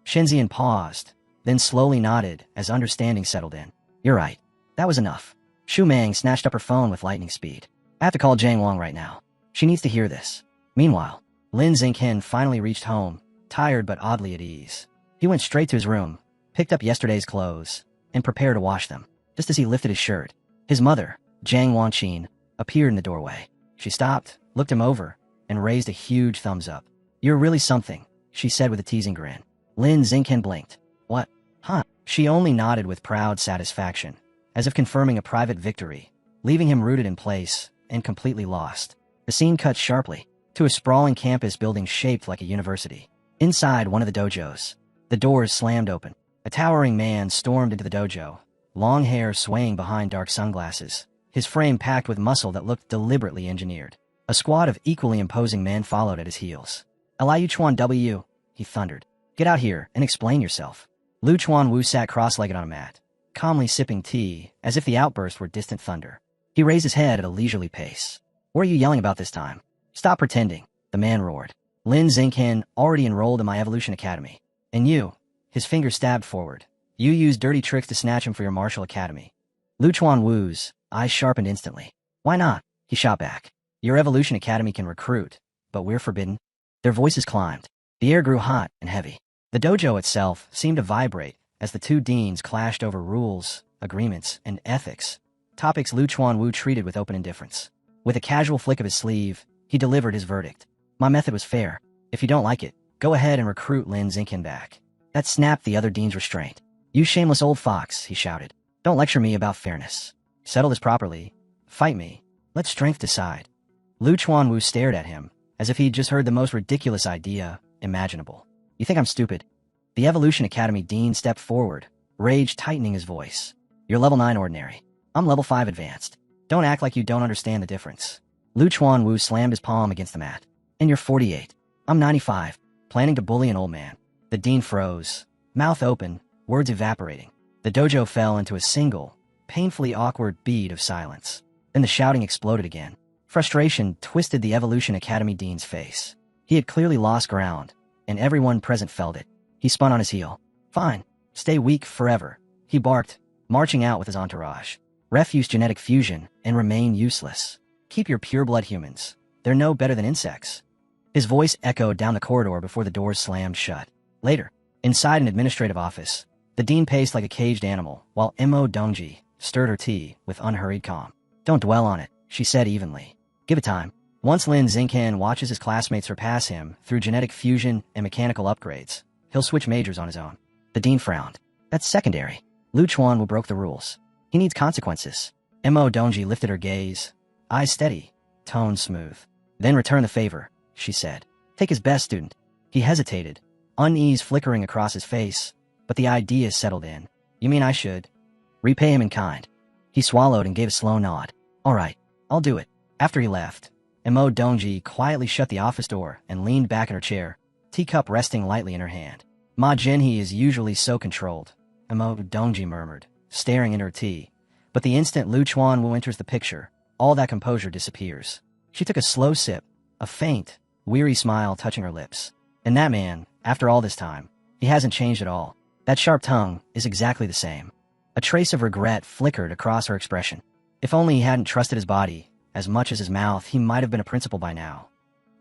Shenzian paused, then slowly nodded as understanding settled in. "You're right. That was enough." Shu Meng snatched up her phone with lightning speed. "I have to call Jiang Wang right now. She needs to hear this." Meanwhile, Lin Xingchen finally reached home, tired but oddly at ease. He went straight to his room, picked up yesterday's clothes, and prepared to wash them. Just as he lifted his shirt, his mother, Jiang Wanqin, appeared in the doorway. She stopped, looked him over, and raised a huge thumbs up. "You're really something," she said with a teasing grin. Lin Xingchen blinked. "What? Huh?" She only nodded with proud satisfaction, as if confirming a private victory, leaving him rooted in place and completely lost. The scene cut sharply to a sprawling campus building shaped like a university. Inside one of the dojos, the doors slammed open. A towering man stormed into the dojo, long hair swaying behind dark sunglasses, his frame packed with muscle that looked deliberately engineered. A squad of equally imposing men followed at his heels. "Liu Chuan W," he thundered. "Get out here and explain yourself." Lu Chuan Wu sat cross-legged on a mat, calmly sipping tea as if the outburst were distant thunder. He raised his head at a leisurely pace. "What are you yelling about this time?" "Stop pretending," the man roared. "Lin Xingchen already enrolled in my Evolution Academy. And you," his finger stabbed forward, "you used dirty tricks to snatch him for your martial academy." Lu Chuan Wu's eyes sharpened instantly. "Why not?" he shot back. "Your Evolution Academy can recruit, but we're forbidden." Their voices climbed. The air grew hot and heavy. The dojo itself seemed to vibrate as the two deans clashed over rules, agreements, and ethics, topics Lu Chuan Wu treated with open indifference. With a casual flick of his sleeve, he delivered his verdict. "My method was fair. If you don't like it, go ahead and recruit Lin Xingchen back." That snapped the other dean's restraint. "You shameless old fox," he shouted. "Don't lecture me about fairness. Settle this properly. Fight me. Let strength decide." Lu Chuan Wu stared at him, as if he'd just heard the most ridiculous idea imaginable. "You think I'm stupid?" The Evolution Academy dean stepped forward, rage tightening his voice. "You're level 9 ordinary. I'm level 5 advanced. Don't act like you don't understand the difference." Lu Chuan Wu slammed his palm against the mat. "And you're 48. I'm 95. Planning to bully an old man." The dean froze, mouth open, words evaporating. The dojo fell into a single, painfully awkward bead of silence. Then the shouting exploded again. Frustration twisted the Evolution Academy dean's face. He had clearly lost ground, and everyone present felt it. He spun on his heel. "Fine. Stay weak forever," he barked, marching out with his entourage. "Refuse genetic fusion and remain useless. Keep your pure-blood humans. They're no better than insects." His voice echoed down the corridor before the doors slammed shut. Later, inside an administrative office, the dean paced like a caged animal while Mo Dongji stirred her tea with unhurried calm. "Don't dwell on it," she said evenly. Give it time. Once Lin Xingqian watches his classmates surpass him through genetic fusion and mechanical upgrades, he'll switch majors on his own. The dean frowned. That's secondary. Lu Chuan will broke the rules. He needs consequences. Mo Dongji lifted her gaze. Eyes steady, tone smooth. Then return the favor, she said. Take his best student. He hesitated, unease flickering across his face, but the idea settled in. You mean I should repay him in kind? He swallowed and gave a slow nod. All right, I'll do it. After he left, Mo Dongji quietly shut the office door and leaned back in her chair, teacup resting lightly in her hand. Ma Jinhee is usually so controlled, Mo Dongji murmured, staring into her tea. But the instant Lu Chuanwu enters the picture, all that composure disappears. She took a slow sip, a faint, weary smile touching her lips. And that man, after all this time, he hasn't changed at all. That sharp tongue is exactly the same. A trace of regret flickered across her expression. If only he hadn't trusted his body as much as his mouth, he might have been a principal by now.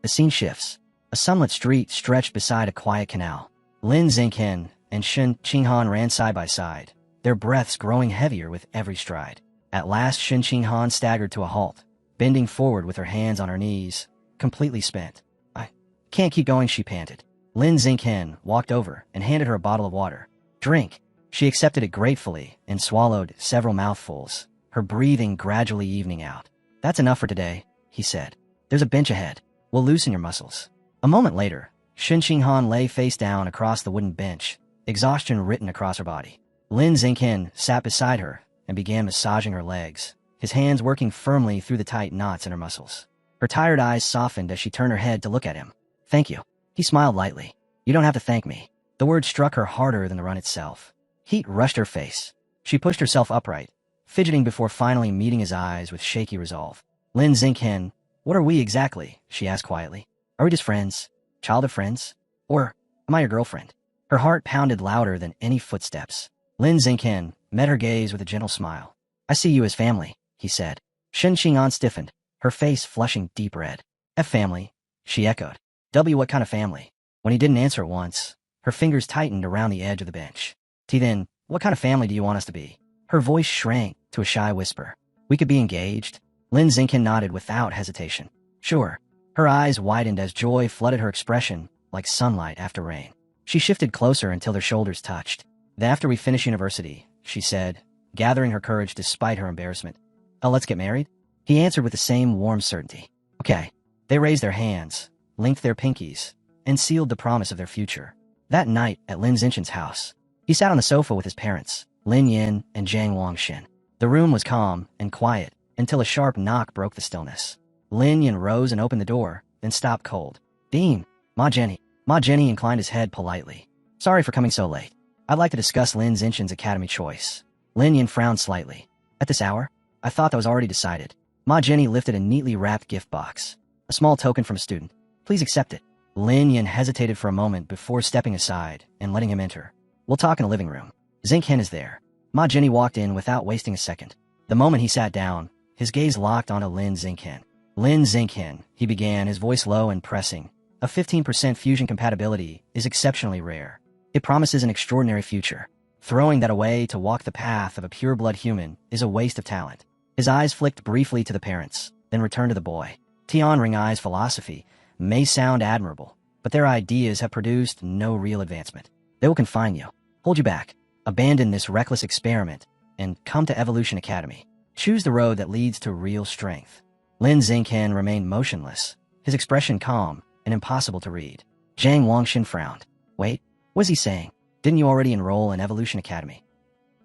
The scene shifts. A sunlit street stretched beside a quiet canal. Lin Xingqian and Shen Qinghan ran side by side, their breaths growing heavier with every stride. At last Shen Qinghan staggered to a halt, bending forward with her hands on her knees, completely spent. I can't keep going, she panted. Lin Xingqian walked over and handed her a bottle of water. Drink. She accepted it gratefully and swallowed several mouthfuls, her breathing gradually evening out. That's enough for today, he said. There's a bench ahead. We'll loosen your muscles. A moment later, Shen Qinghan lay face down across the wooden bench, exhaustion written across her body. Lin Xingqian sat beside her and began massaging her legs, his hands working firmly through the tight knots in her muscles. Her tired eyes softened as she turned her head to look at him. Thank you. He smiled lightly. You don't have to thank me. The word struck her harder than the run itself. Heat rushed her face. She pushed herself upright, fidgeting before finally meeting his eyes with shaky resolve. Lin Xingqian, what are we exactly? She asked quietly. Are we just friends? Childhood friends? Or am I your girlfriend? Her heart pounded louder than any footsteps. Lin Xingqian met her gaze with a gentle smile. I see you as family, he said. Shen Qing'an stiffened, her face flushing deep red. F family, she echoed. W what kind of family? When he didn't answer at once, her fingers tightened around the edge of the bench. T then, what kind of family do you want us to be? Her voice shrank to a shy whisper. We could be engaged? Lin Xingqian nodded without hesitation. Sure. Her eyes widened as joy flooded her expression like sunlight after rain. She shifted closer until their shoulders touched. Then after we finish university, she said, gathering her courage despite her embarrassment. Oh, let's get married? He answered with the same warm certainty. Okay. They raised their hands, linked their pinkies, and sealed the promise of their future. That night at Lin Xingqian's house, he sat on the sofa with his parents, Lin Yin and Zhang Wangxin. The room was calm and quiet until a sharp knock broke the stillness. Lin Yin rose and opened the door, then stopped cold. Dean, Ma Jenny. Ma Jenny inclined his head politely. Sorry for coming so late. I'd like to discuss Lin Xingqian's academy choice. Lin Yin frowned slightly. At this hour? I thought that was already decided. Ma Jenny lifted a neatly wrapped gift box. A small token from a student. Please accept it. Lin Yin hesitated for a moment before stepping aside and letting him enter. We'll talk in the living room. Xingqian is there. Ma Jenny walked in without wasting a second. The moment he sat down, his gaze locked onto Lin Xingqian. Lin Xingqian, he began, his voice low and pressing. A 15% fusion compatibility is exceptionally rare. It promises an extraordinary future. Throwing that away to walk the path of a pure-blood human is a waste of talent. His eyes flicked briefly to the parents, then returned to the boy. Tian Ring-Ai's philosophy may sound admirable, but their ideas have produced no real advancement. They will confine you, hold you back, abandon this reckless experiment, and come to Evolution Academy. Choose the road that leads to real strength. Lin Xingqian remained motionless, his expression calm and impossible to read. Zhang Wangxin frowned. Wait, what's he saying? Didn't you already enroll in Evolution Academy?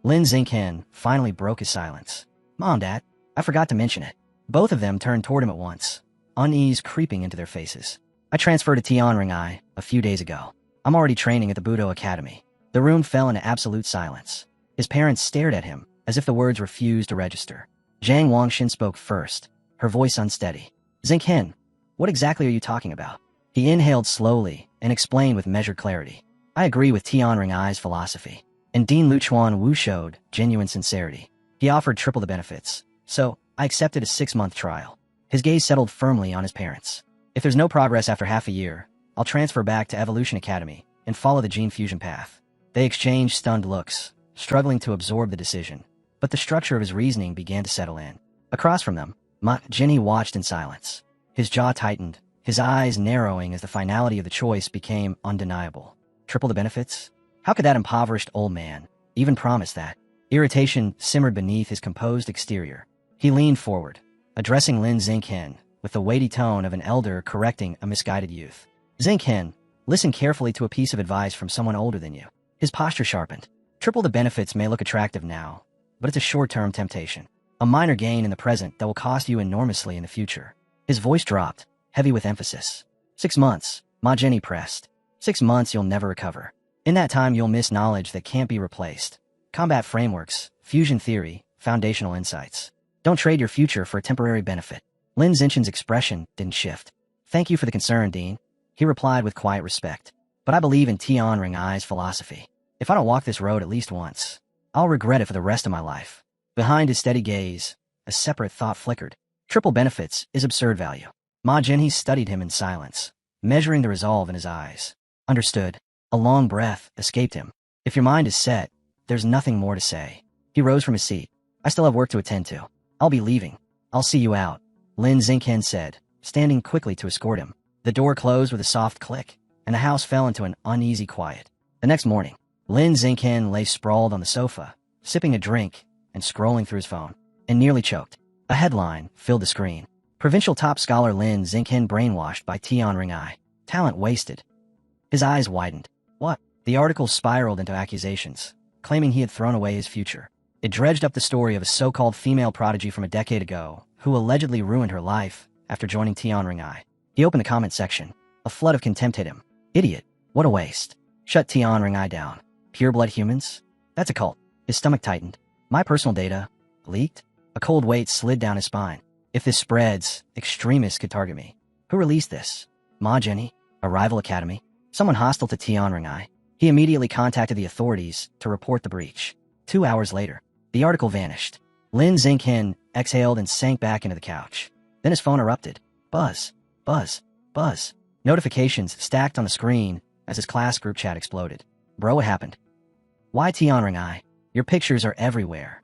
Lin Xingqian finally broke his silence. Mom, Dad, I forgot to mention it. Both of them turned toward him at once, unease creeping into their faces. I transferred to Tian Ring-Ai a few days ago. I'm already training at the Budo Academy. The room fell into absolute silence. His parents stared at him as if the words refused to register. Zhang Wangxin spoke first, her voice unsteady. Xingqian, what exactly are you talking about? He inhaled slowly and explained with measured clarity. I agree with Tian Ring-Ai's philosophy. And Dean Lu Chuan-Wu showed genuine sincerity. He offered triple the benefits, so I accepted a 6-month trial. His gaze settled firmly on his parents. If there's no progress after half a year, I'll transfer back to Evolution Academy and follow the gene fusion path. They exchanged stunned looks, struggling to absorb the decision. But the structure of his reasoning began to settle in. Across from them, Jenny watched in silence. His jaw tightened, his eyes narrowing as the finality of the choice became undeniable. Triple the benefits? How could that impoverished old man even promise that? Irritation simmered beneath his composed exterior. He leaned forward, addressing Lin Xingqian with the weighty tone of an elder correcting a misguided youth. Xingqian, listen carefully to a piece of advice from someone older than you. His posture sharpened. Triple the benefits may look attractive now, but it's a short-term temptation. A minor gain in the present that will cost you enormously in the future. His voice dropped, heavy with emphasis. 6 months, Ma Jenny pressed. 6 months you'll never recover. In that time you'll miss knowledge that can't be replaced. Combat frameworks, fusion theory, foundational insights. Don't trade your future for a temporary benefit. Lin Xingqian's expression didn't shift. Thank you for the concern, Dean. He replied with quiet respect. But I believe in Tian Ring-Ai's philosophy. If I don't walk this road at least once, I'll regret it for the rest of my life. Behind his steady gaze, a separate thought flickered. Triple benefits is absurd value. Ma Jenny studied him in silence, measuring the resolve in his eyes. Understood. A long breath escaped him. If your mind is set, there's nothing more to say. He rose from his seat. I still have work to attend to. I'll be leaving. I'll see you out, Lin Xingqian said, standing quickly to escort him. The door closed with a soft click, and the house fell into an uneasy quiet. The next morning, Lin Xingqian lay sprawled on the sofa, sipping a drink and scrolling through his phone, and nearly choked. A headline filled the screen. Provincial top scholar Lin Xingqian brainwashed by Tian Ring-Ai. Talent wasted. His eyes widened. What? The article spiraled into accusations, claiming he had thrown away his future. It dredged up the story of a so-called female prodigy from a decade ago who allegedly ruined her life after joining Tian Ring-Ai. He opened the comment section. A flood of contempt hit him. Idiot. What a waste. Shut Tian Ring-Ai down. Pure-blood humans? That's a cult. His stomach tightened. My personal data? Leaked? A cold weight slid down his spine. If this spreads, extremists could target me. Who released this? Ma Jenny? A rival academy? Someone hostile to Tian Ring-Ai? He immediately contacted the authorities to report the breach. 2 hours later, the article vanished. Lin Xingqian exhaled and sank back into the couch. Then his phone erupted. Buzz. Buzz. Buzz. Notifications stacked on the screen as his class group chat exploded. Bro, what happened? Why Tian Ring-Ai? Your pictures are everywhere.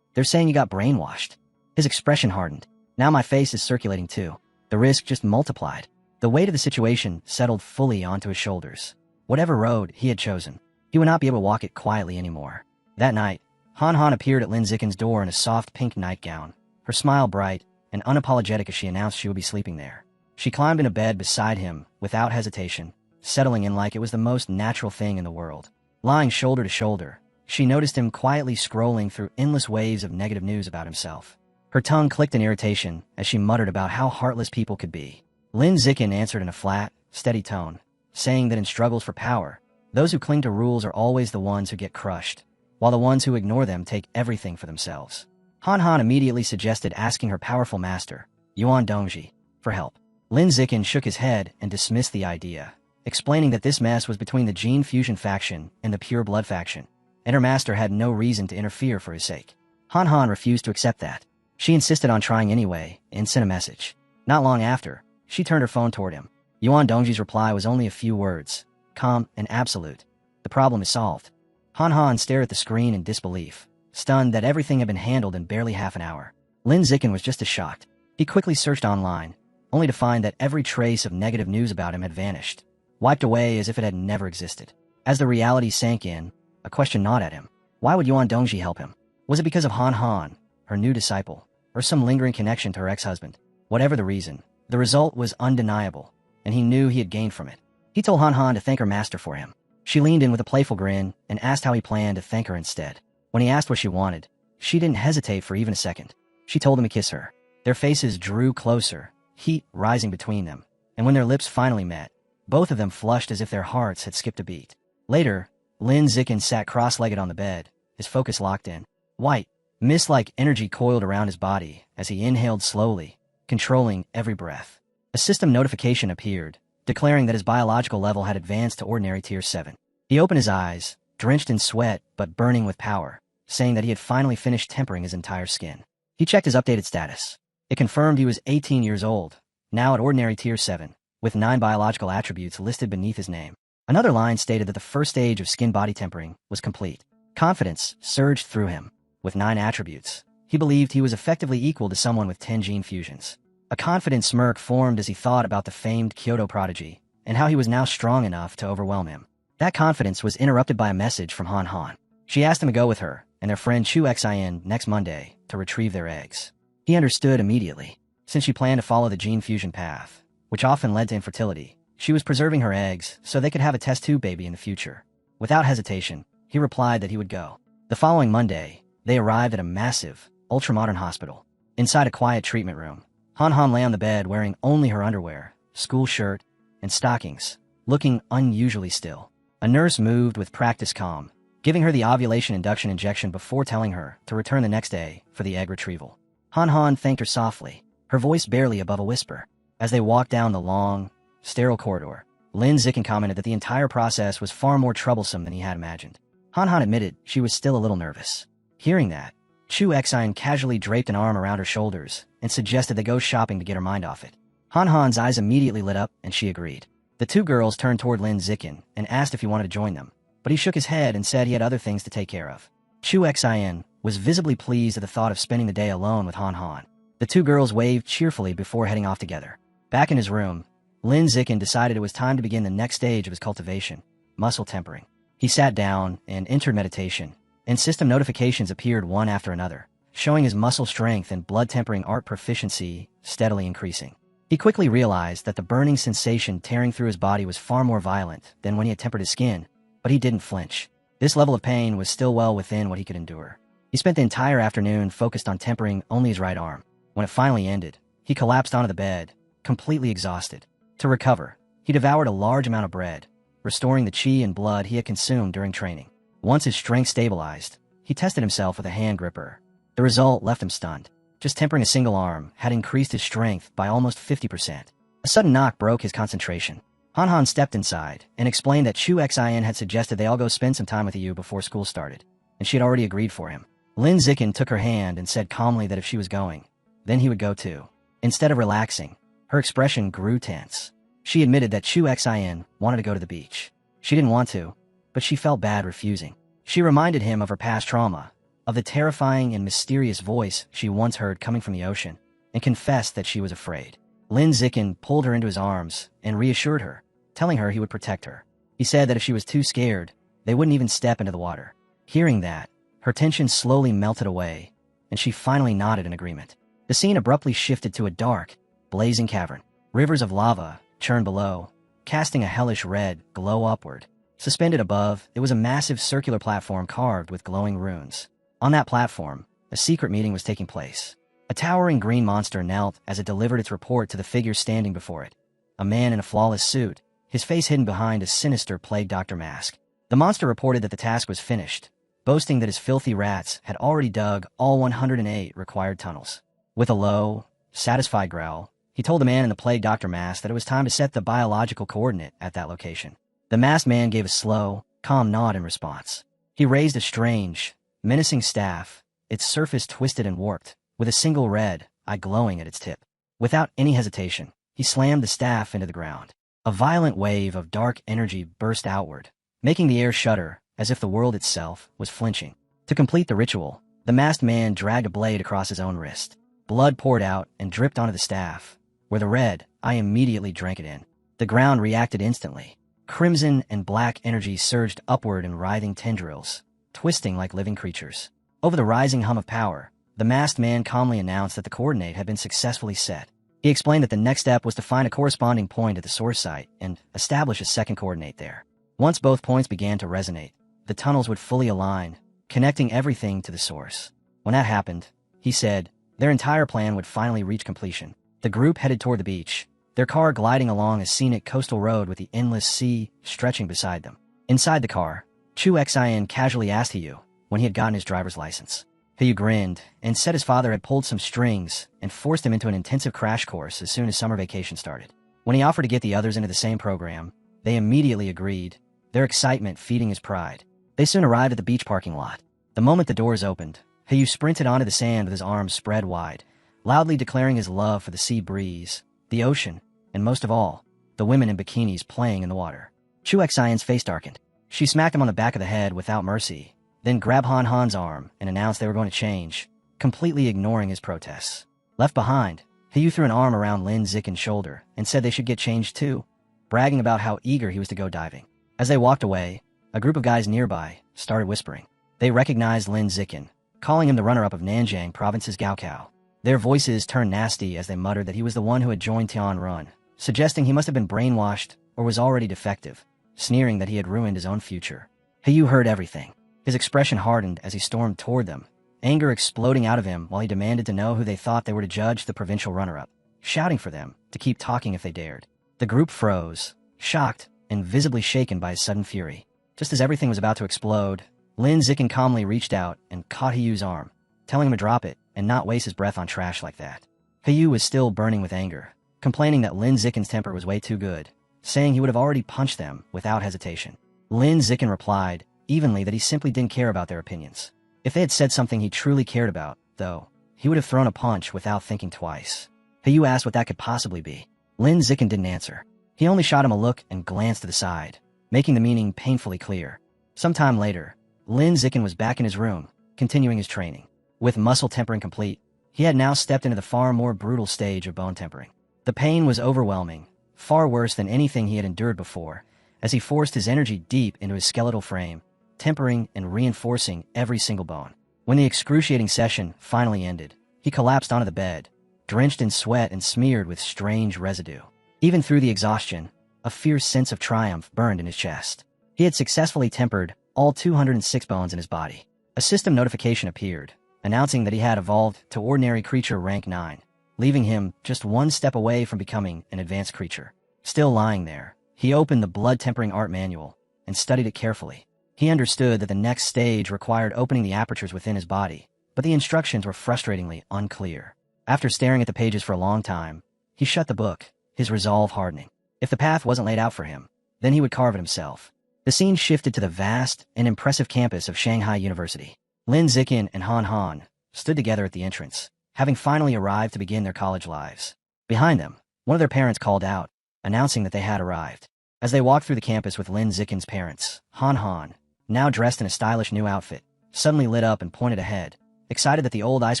They're saying you got brainwashed. His expression hardened. Now my face is circulating too. The risk just multiplied. The weight of the situation settled fully onto his shoulders. Whatever road he had chosen, he would not be able to walk it quietly anymore. That night, Han Han appeared at Lin Xingqian's door in a soft pink nightgown, her smile bright and unapologetic as she announced she would be sleeping there. She climbed into bed beside him without hesitation, settling in like it was the most natural thing in the world. Lying shoulder to shoulder, she noticed him quietly scrolling through endless waves of negative news about himself. Her tongue clicked in irritation as she muttered about how heartless people could be. Lin Xingqian answered in a flat, steady tone, saying that in struggles for power, those who cling to rules are always the ones who get crushed, while the ones who ignore them take everything for themselves. Han Han immediately suggested asking her powerful master, Yuan Dongji, for help. Lin Xingqian shook his head and dismissed the idea, explaining that this mess was between the Gene Fusion faction and the Pure Blood faction, and her master had no reason to interfere for his sake. Han Han refused to accept that. She insisted on trying anyway and sent a message. Not long after, she turned her phone toward him. Yuan Dongji's reply was only a few words, calm and absolute. The problem is solved. Han Han stared at the screen in disbelief, stunned that everything had been handled in barely half an hour. Lin Xingqian was just as shocked. He quickly searched online, only to find that every trace of negative news about him had vanished, wiped away as if it had never existed. As the reality sank in, a question gnawed at him. Why would Yuan Dongji help him? Was it because of Han Han, her new disciple, or some lingering connection to her ex-husband? Whatever the reason, the result was undeniable, and he knew he had gained from it. He told Han Han to thank her master for him. She leaned in with a playful grin and asked how he planned to thank her instead. When he asked what she wanted, she didn't hesitate for even a second. She told him to kiss her. Their faces drew closer, heat rising between them, and when their lips finally met, both of them flushed as if their hearts had skipped a beat. Later, Lin Xingqian sat cross-legged on the bed, his focus locked in. White, mist-like energy coiled around his body as he inhaled slowly, controlling every breath. A system notification appeared, declaring that his biological level had advanced to ordinary tier 7. He opened his eyes, drenched in sweat but burning with power, saying that he had finally finished tempering his entire skin. He checked his updated status. It confirmed he was 18 years old, now at ordinary tier 7, with 9 biological attributes listed beneath his name. Another line stated that the first stage of skin-body tempering was complete. Confidence surged through him. With 9 attributes, He believed he was effectively equal to someone with 10 gene fusions. A confident smirk formed as he thought about the famed Kyoto prodigy, and how he was now strong enough to overwhelm him. That confidence was interrupted by a message from Han Han. She asked him to go with her and their friend Chu Xin next Monday to retrieve their eggs. He understood immediately. Since she planned to follow the gene fusion path, which often led to infertility, she was preserving her eggs so they could have a test tube baby in the future. Without hesitation, he replied that he would go. The following Monday, they arrived at a massive, ultramodern hospital. Inside a quiet treatment room, Han Han lay on the bed wearing only her underwear, school shirt, and stockings, looking unusually still. A nurse moved with practiced calm, giving her the ovulation induction injection before telling her to return the next day for the egg retrieval. Han Han thanked her softly, her voice barely above a whisper. As they walked down the long, sterile corridor, Lin Zicken commented that the entire process was far more troublesome than he had imagined. Han Han admitted she was still a little nervous. Hearing that, Chu Xin casually draped an arm around her shoulders and suggested they go shopping to get her mind off it. Han Han's eyes immediately lit up and she agreed. The two girls turned toward Lin Zicken and asked if he wanted to join them, but he shook his head and said he had other things to take care of. Chu Xin was visibly pleased at the thought of spending the day alone with Han Han. The two girls waved cheerfully before heading off together. Back in his room, Lin Zicken decided it was time to begin the next stage of his cultivation, muscle tempering. He sat down and entered meditation, and system notifications appeared one after another, showing his muscle strength and blood tempering art proficiency steadily increasing. He quickly realized that the burning sensation tearing through his body was far more violent than when he had tempered his skin, but he didn't flinch. This level of pain was still well within what he could endure. He spent the entire afternoon focused on tempering only his right arm. When it finally ended, he collapsed onto the bed, completely exhausted. To recover, he devoured a large amount of bread, restoring the chi and blood he had consumed during training. Once his strength stabilized, he tested himself with a hand gripper. The result left him stunned. Just tempering a single arm had increased his strength by almost 50%. A sudden knock broke his concentration. Han Han stepped inside and explained that Chu Xin had suggested they all go spend some time with you before school started, and she had already agreed for him. Lin Zicken took her hand and said calmly that if she was going, then he would go too. Instead of relaxing, her expression grew tense. She admitted that Chu Xin wanted to go to the beach. She didn't want to, but she felt bad refusing. She reminded him of her past trauma, of the terrifying and mysterious voice she once heard coming from the ocean, and confessed that she was afraid. Lin Zicken pulled her into his arms and reassured her, telling her he would protect her. He said that if she was too scared, they wouldn't even step into the water. Hearing that, her tension slowly melted away, and she finally nodded in agreement. The scene abruptly shifted to a dark, blazing cavern. Rivers of lava churned below, casting a hellish red glow upward. Suspended above, it was a massive circular platform carved with glowing runes. On that platform, a secret meeting was taking place. A towering green monster knelt as it delivered its report to the figure standing before it. A man in a flawless suit, his face hidden behind a sinister plague doctor mask. The monster reported that the task was finished, boasting that his filthy rats had already dug all 108 required tunnels. With a low, satisfied growl, he told the man in the plague doctor mask that it was time to set the biological coordinate at that location. The masked man gave a slow, calm nod in response. He raised a strange, menacing staff, its surface twisted and warped, with a single red eye glowing at its tip. Without any hesitation, he slammed the staff into the ground. A violent wave of dark energy burst outward, making the air shudder as if the world itself was flinching. To complete the ritual, the masked man dragged a blade across his own wrist. Blood poured out and dripped onto the staff, where the red eye immediately drank it in. The ground reacted instantly. Crimson and black energy surged upward in writhing tendrils, twisting like living creatures. Over the rising hum of power, the masked man calmly announced that the coordinate had been successfully set. He explained that the next step was to find a corresponding point at the source site and establish a second coordinate there. Once both points began to resonate, the tunnels would fully align, connecting everything to the source. When that happened, he said, their entire plan would finally reach completion. The group headed toward the beach, their car gliding along a scenic coastal road with the endless sea stretching beside them. Inside the car, Chu Xin casually asked Hiyu when he had gotten his driver's license. Hiyu grinned and said his father had pulled some strings and forced him into an intensive crash course as soon as summer vacation started. When he offered to get the others into the same program, they immediately agreed, their excitement feeding his pride. They soon arrived at the beach parking lot. The moment the doors opened, Hiyu sprinted onto the sand with his arms spread wide, loudly declaring his love for the sea breeze, the ocean, and most of all, the women in bikinis playing in the water. Chu Xion's face darkened. She smacked him on the back of the head without mercy, then grabbed Han Han's arm and announced they were going to change, completely ignoring his protests. Left behind, Hayu threw an arm around Lin Zikin's shoulder and said they should get changed too, bragging about how eager he was to go diving. As they walked away, a group of guys nearby started whispering. They recognized Lin Zikin, calling him the runner-up of Nanjing Province's Gaokao. Their voices turned nasty as they muttered that he was the one who had joined Tian Run, suggesting he must have been brainwashed or was already defective, sneering that he had ruined his own future. Hayu heard everything. His expression hardened as he stormed toward them, anger exploding out of him while he demanded to know who they thought they were to judge the provincial runner-up, shouting for them to keep talking if they dared. The group froze, shocked and visibly shaken by his sudden fury. Just as everything was about to explode, Lin Zikin calmly reached out and caught Hayu's arm, telling him to drop it and not waste his breath on trash like that. Hayu was still burning with anger, complaining that Lin Zikin's temper was way too good, saying he would have already punched them without hesitation. Lin Zikin replied evenly that he simply didn't care about their opinions. If they had said something he truly cared about, though, he would have thrown a punch without thinking twice. Hayu asked what that could possibly be. Lin Zikin didn't answer. He only shot him a look and glanced to the side, making the meaning painfully clear. Sometime later, Lin Zikin was back in his room, continuing his training. With muscle tempering complete, he had now stepped into the far more brutal stage of bone tempering. The pain was overwhelming, far worse than anything he had endured before, as he forced his energy deep into his skeletal frame, tempering and reinforcing every single bone. When the excruciating session finally ended, he collapsed onto the bed, drenched in sweat and smeared with strange residue. Even through the exhaustion, a fierce sense of triumph burned in his chest. He had successfully tempered all 206 bones in his body. A system notification appeared, announcing that he had evolved to ordinary creature rank 9, leaving him just one step away from becoming an advanced creature. Still lying there, he opened the blood-tempering art manual and studied it carefully. He understood that the next stage required opening the apertures within his body, but the instructions were frustratingly unclear. After staring at the pages for a long time, he shut the book, his resolve hardening. If the path wasn't laid out for him, then he would carve it himself. The scene shifted to the vast and impressive campus of Shanghai University. Lin Zikin and Han Han stood together at the entrance, having finally arrived to begin their college lives. Behind them, one of their parents called out, announcing that they had arrived. As they walked through the campus with Lin Zikin's parents, Han Han, now dressed in a stylish new outfit, suddenly lit up and pointed ahead, excited that the old ice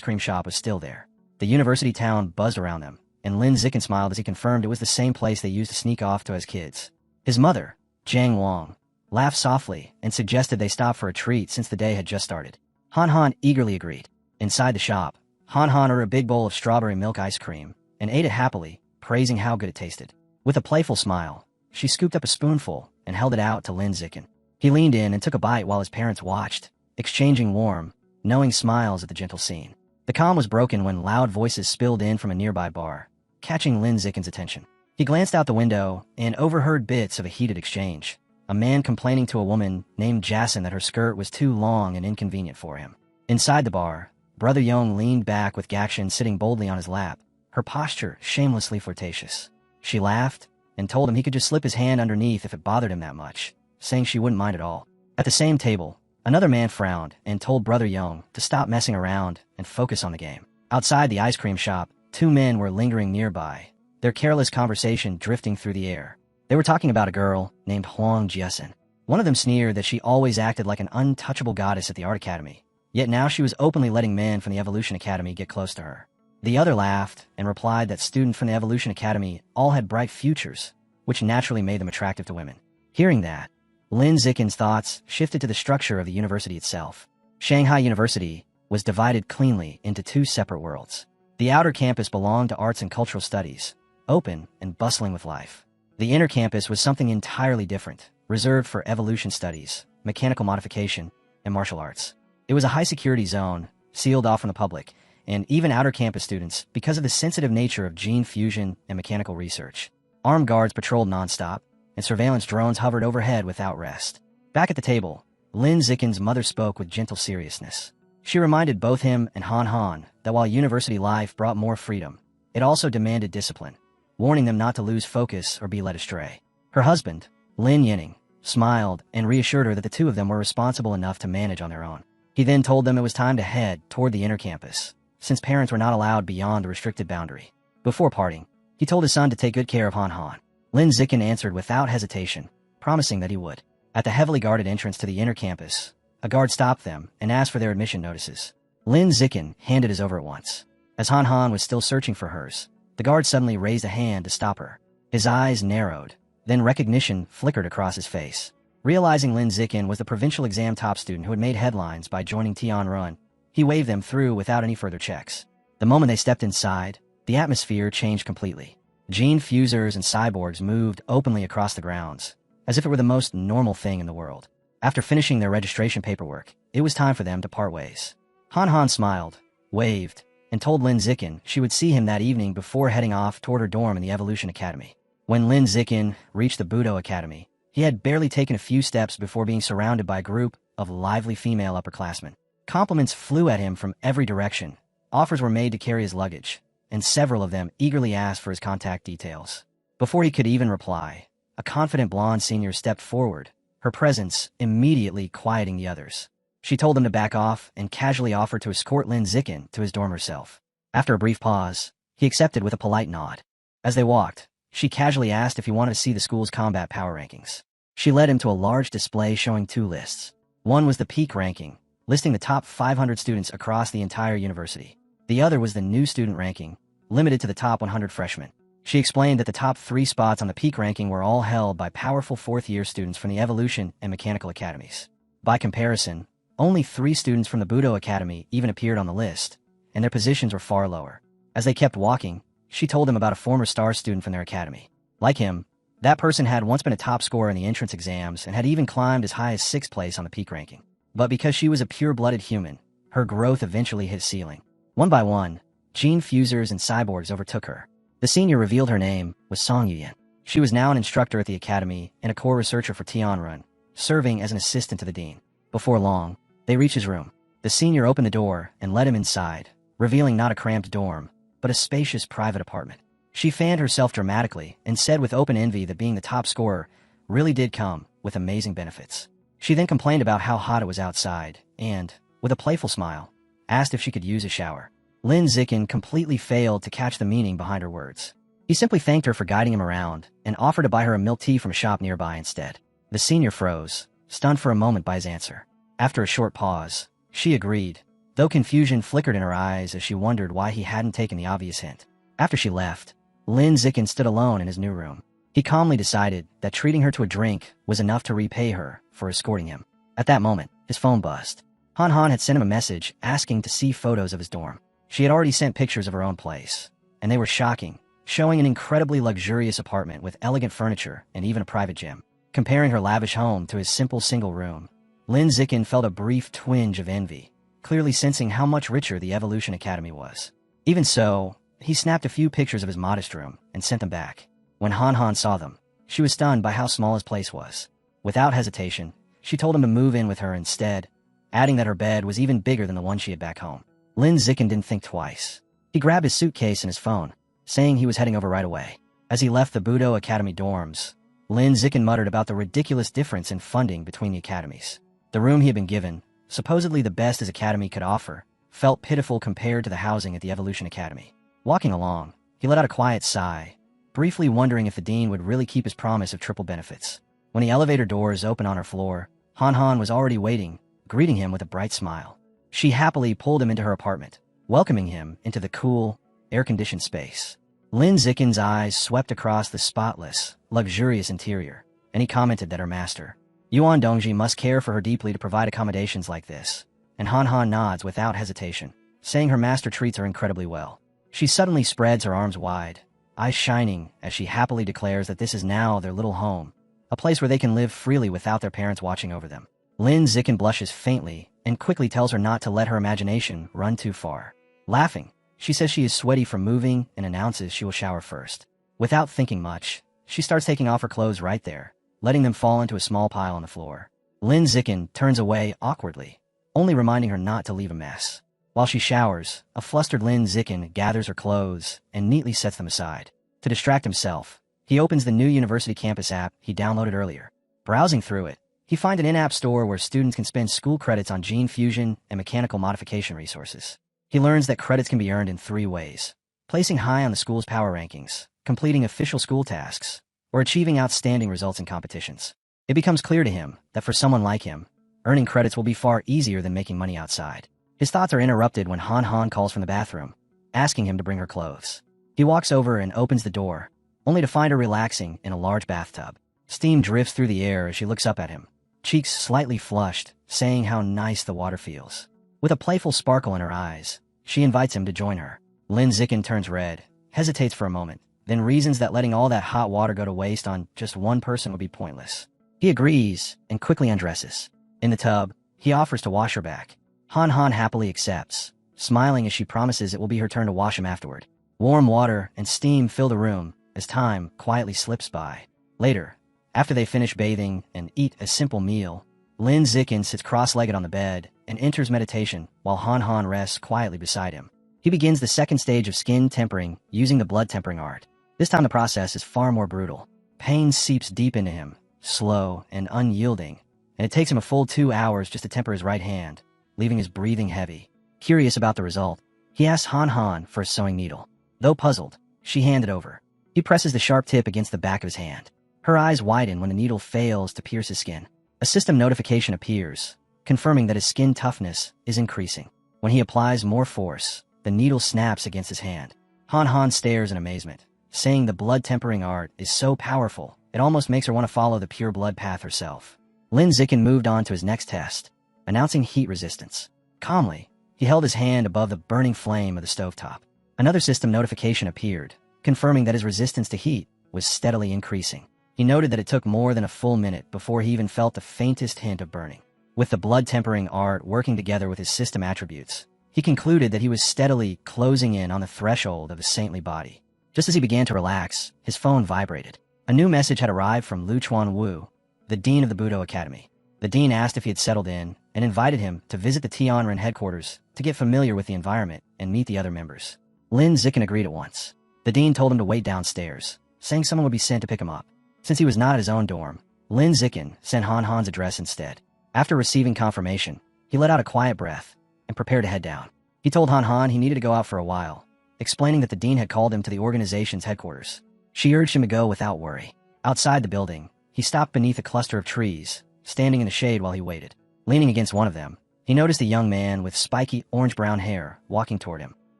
cream shop was still there. The university town buzzed around them, and Lin Zikin smiled as he confirmed it was the same place they used to sneak off to as kids. His mother, Jiang Wang, laughed softly and suggested they stop for a treat since the day had just started. Han Han eagerly agreed. Inside the shop, Han Han ordered a big bowl of strawberry milk ice cream and ate it happily, praising how good it tasted. With a playful smile, she scooped up a spoonful and held it out to Lin Zikin. He leaned in and took a bite while his parents watched, exchanging warm, knowing smiles at the gentle scene. The calm was broken when loud voices spilled in from a nearby bar, catching Lin Zikin's attention. He glanced out the window and overheard bits of a heated exchange. A man complaining to a woman named Jason that her skirt was too long and inconvenient for him. Inside the bar, Brother Yong leaned back with Gakshin sitting boldly on his lap, her posture shamelessly flirtatious. She laughed and told him he could just slip his hand underneath if it bothered him that much, saying she wouldn't mind at all. At the same table, another man frowned and told Brother Yong to stop messing around and focus on the game. Outside the ice cream shop, two men were lingering nearby, their careless conversation drifting through the air. They were talking about a girl named Huang Jiasen. One of them sneered that she always acted like an untouchable goddess at the art academy, yet now she was openly letting men from the Evolution Academy get close to her. The other laughed and replied that students from the Evolution Academy all had bright futures, which naturally made them attractive to women. Hearing that, Lin Zikin's thoughts shifted to the structure of the university itself. Shanghai University was divided cleanly into two separate worlds. The outer campus belonged to arts and cultural studies, open and bustling with life. The inner campus was something entirely different, reserved for evolution studies, mechanical modification, and martial arts. It was a high-security zone, sealed off from the public, and even outer campus students because of the sensitive nature of gene fusion and mechanical research. Armed guards patrolled nonstop, and surveillance drones hovered overhead without rest. Back at the table, Lin Zikin's mother spoke with gentle seriousness. She reminded both him and Han Han that while university life brought more freedom, it also demanded discipline, warning them not to lose focus or be led astray. Her husband, Lin Yining, smiled and reassured her that the two of them were responsible enough to manage on their own. He then told them it was time to head toward the inner campus, since parents were not allowed beyond the restricted boundary. Before parting, he told his son to take good care of Han Han. Lin Zikin answered without hesitation, promising that he would. At the heavily guarded entrance to the inner campus, a guard stopped them and asked for their admission notices. Lin Zikin handed his over at once. As Han Han was still searching for hers, the guard suddenly raised a hand to stop her. His eyes narrowed, then recognition flickered across his face. Realizing Lin Zikin was the provincial exam top student who had made headlines by joining Tianrun, he waved them through without any further checks. The moment they stepped inside, the atmosphere changed completely. Gene fusers and cyborgs moved openly across the grounds, as if it were the most normal thing in the world. After finishing their registration paperwork, it was time for them to part ways. Han Han smiled, waved, and told Lin Zikin she would see him that evening before heading off toward her dorm in the Evolution Academy. When Lin Zikin reached the Budo Academy, he had barely taken a few steps before being surrounded by a group of lively female upperclassmen. Compliments flew at him from every direction, offers were made to carry his luggage, and several of them eagerly asked for his contact details. Before he could even reply, a confident blonde senior stepped forward, her presence immediately quieting the others. She told them to back off and casually offered to escort Lin Zikin to his dorm herself. After a brief pause, he accepted with a polite nod. As they walked, she casually asked if he wanted to see the school's combat power rankings. She led him to a large display showing two lists. One was the peak ranking, listing the top 500 students across the entire university. The other was the new student ranking, limited to the top 100 freshmen. She explained that the top 3 spots on the peak ranking were all held by powerful fourth-year students from the Evolution and Mechanical Academies. By comparison, only 3 students from the Budo Academy even appeared on the list, and their positions were far lower. As they kept walking, she told him about a former star student from their academy. Like him, that person had once been a top scorer in the entrance exams and had even climbed as high as 6th place on the peak ranking. But because she was a pure-blooded human, her growth eventually hit a ceiling. One by one, gene fusers and cyborgs overtook her. The senior revealed her name was Song Yuyan. She was now an instructor at the academy and a core researcher for Tianrun, serving as an assistant to the dean. Before long, they reached his room. The senior opened the door and led him inside, revealing not a cramped dorm, but a spacious private apartment. She fanned herself dramatically and said with open envy that being the top scorer really did come with amazing benefits. She then complained about how hot it was outside and, with a playful smile, asked if she could use a shower. Lin Zikin completely failed to catch the meaning behind her words. He simply thanked her for guiding him around and offered to buy her a milk tea from a shop nearby instead. The senior froze, stunned for a moment by his answer. After a short pause, she agreed, though confusion flickered in her eyes as she wondered why he hadn't taken the obvious hint. After she left, Lin Zikin stood alone in his new room. He calmly decided that treating her to a drink was enough to repay her for escorting him. At that moment, his phone buzzed. Han Han had sent him a message asking to see photos of his dorm. She had already sent pictures of her own place, and they were shocking, showing an incredibly luxurious apartment with elegant furniture and even a private gym. Comparing her lavish home to his simple single room, Lin Zikin felt a brief twinge of envy, clearly sensing how much richer the Evolution Academy was. Even so, he snapped a few pictures of his modest room and sent them back. When Han Han saw them, she was stunned by how small his place was. Without hesitation, she told him to move in with her instead, adding that her bed was even bigger than the one she had back home. Lin Zikin didn't think twice. He grabbed his suitcase and his phone, saying he was heading over right away. As he left the Budo Academy dorms, Lin Zikin muttered about the ridiculous difference in funding between the academies. The room he had been given, supposedly the best his academy could offer, felt pitiful compared to the housing at the Evolution Academy. Walking along, he let out a quiet sigh, briefly wondering if the dean would really keep his promise of triple benefits. When the elevator doors opened on her floor, Han Han was already waiting, greeting him with a bright smile. She happily pulled him into her apartment, welcoming him into the cool, air-conditioned space. Lin Zikin's eyes swept across the spotless, luxurious interior, and he commented that her master, Yuan Dongji, must care for her deeply to provide accommodations like this. And Han Han nods without hesitation, saying her master treats her incredibly well. She suddenly spreads her arms wide, eyes shining as she happily declares that this is now their little home, a place where they can live freely without their parents watching over them. Lin Zikin blushes faintly and quickly tells her not to let her imagination run too far. Laughing, she says she is sweaty from moving and announces she will shower first. Without thinking much, she starts taking off her clothes right there, letting them fall into a small pile on the floor. Lin Zikin turns away awkwardly, only reminding her not to leave a mess. While she showers, a flustered Lin Zikin gathers her clothes and neatly sets them aside. To distract himself, he opens the new University Campus app he downloaded earlier. Browsing through it, he finds an in-app store where students can spend school credits on gene fusion and mechanical modification resources. He learns that credits can be earned in 3 ways: placing high on the school's power rankings, completing official school tasks, or achieving outstanding results in competitions. It becomes clear to him that for someone like him, earning credits will be far easier than making money outside. His thoughts are interrupted when Han Han calls from the bathroom, asking him to bring her clothes. He walks over and opens the door, only to find her relaxing in a large bathtub. Steam drifts through the air as she looks up at him, cheeks slightly flushed, saying how nice the water feels. With a playful sparkle in her eyes, she invites him to join her. Lin Zikin turns red, hesitates for a moment, then reasons that letting all that hot water go to waste on just one person would be pointless. He agrees and quickly undresses. In the tub, he offers to wash her back. Han Han happily accepts, smiling as she promises it will be her turn to wash him afterward. Warm water and steam fill the room as time quietly slips by. Later, after they finish bathing and eat a simple meal, Lin Zikin sits cross-legged on the bed and enters meditation while Han Han rests quietly beside him. He begins the second stage of skin tempering using the blood tempering art. This time the process is far more brutal. Pain seeps deep into him, slow and unyielding, and it takes him a full 2 hours just to temper his right hand, leaving his breathing heavy. Curious about the result, he asks Han Han for a sewing needle. Though puzzled, she hands it over. He presses the sharp tip against the back of his hand. Her eyes widen when the needle fails to pierce his skin. A system notification appears, confirming that his skin toughness is increasing. When he applies more force, the needle snaps against his hand. Han Han stares in amazement, saying the blood tempering art is so powerful, it almost makes her want to follow the pure blood path herself. Lin Zikin moved on to his next test, announcing heat resistance. Calmly, he held his hand above the burning flame of the stovetop. Another system notification appeared, confirming that his resistance to heat was steadily increasing. He noted that it took more than a full minute before he even felt the faintest hint of burning. With the blood tempering art working together with his system attributes, he concluded that he was steadily closing in on the threshold of his saintly body. Just as he began to relax, his phone vibrated. A new message had arrived from Lu Chuan-Wu, the dean of the Budo Academy. The dean asked if he had settled in and invited him to visit the Tianren headquarters to get familiar with the environment and meet the other members. Lin Zikin agreed at once. The dean told him to wait downstairs, saying someone would be sent to pick him up. Since he was not at his own dorm, Lin Zikin sent Han Han's address instead. After receiving confirmation, he let out a quiet breath and prepared to head down. He told Han Han he needed to go out for a while, explaining that the dean had called him to the organization's headquarters. She urged him to go without worry. Outside the building, he stopped beneath a cluster of trees, standing in the shade while he waited. Leaning against one of them, he noticed a young man with spiky orange-brown hair walking toward him.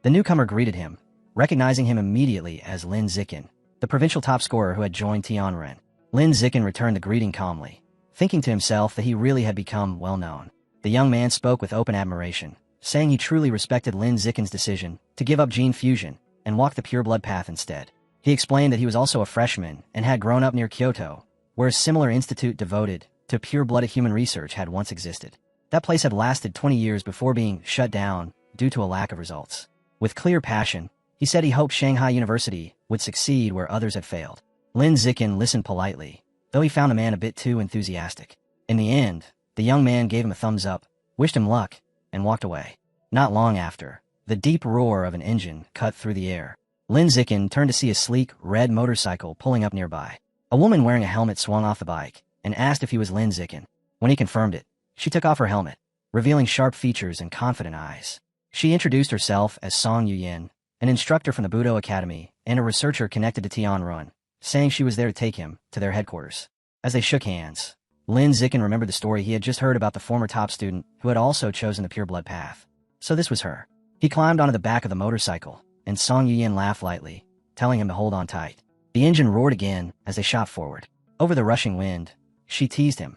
The newcomer greeted him, recognizing him immediately as Lin Zikin, the provincial top scorer who had joined Tianren. Lin Zikin returned the greeting calmly, thinking to himself that he really had become well-known. The young man spoke with open admiration, saying he truly respected Lin Zikin's decision to give up gene fusion and walk the pure blood path instead. He explained that he was also a freshman and had grown up near Kyoto, where a similar institute devoted to pure-blooded human research had once existed. That place had lasted 20 years before being shut down due to a lack of results. With clear passion, he said he hoped Shanghai University would succeed where others had failed. Lin Zikin listened politely, though he found the man a bit too enthusiastic. In the end, the young man gave him a thumbs up, wished him luck, and walked away. Not long after, the deep roar of an engine cut through the air. Lin Zikin turned to see a sleek, red motorcycle pulling up nearby. A woman wearing a helmet swung off the bike and asked if he was Lin Zikin. When he confirmed it, she took off her helmet, revealing sharp features and confident eyes. She introduced herself as Song Yuyin, an instructor from the Budo Academy and a researcher connected to Tianren, saying she was there to take him to their headquarters. As they shook hands, Lin Zikin remembered the story he had just heard about the former top student who had also chosen the pure blood path. So this was her. He climbed onto the back of the motorcycle, and Song Yuyin laughed lightly, telling him to hold on tight. The engine roared again as they shot forward. Over the rushing wind, she teased him,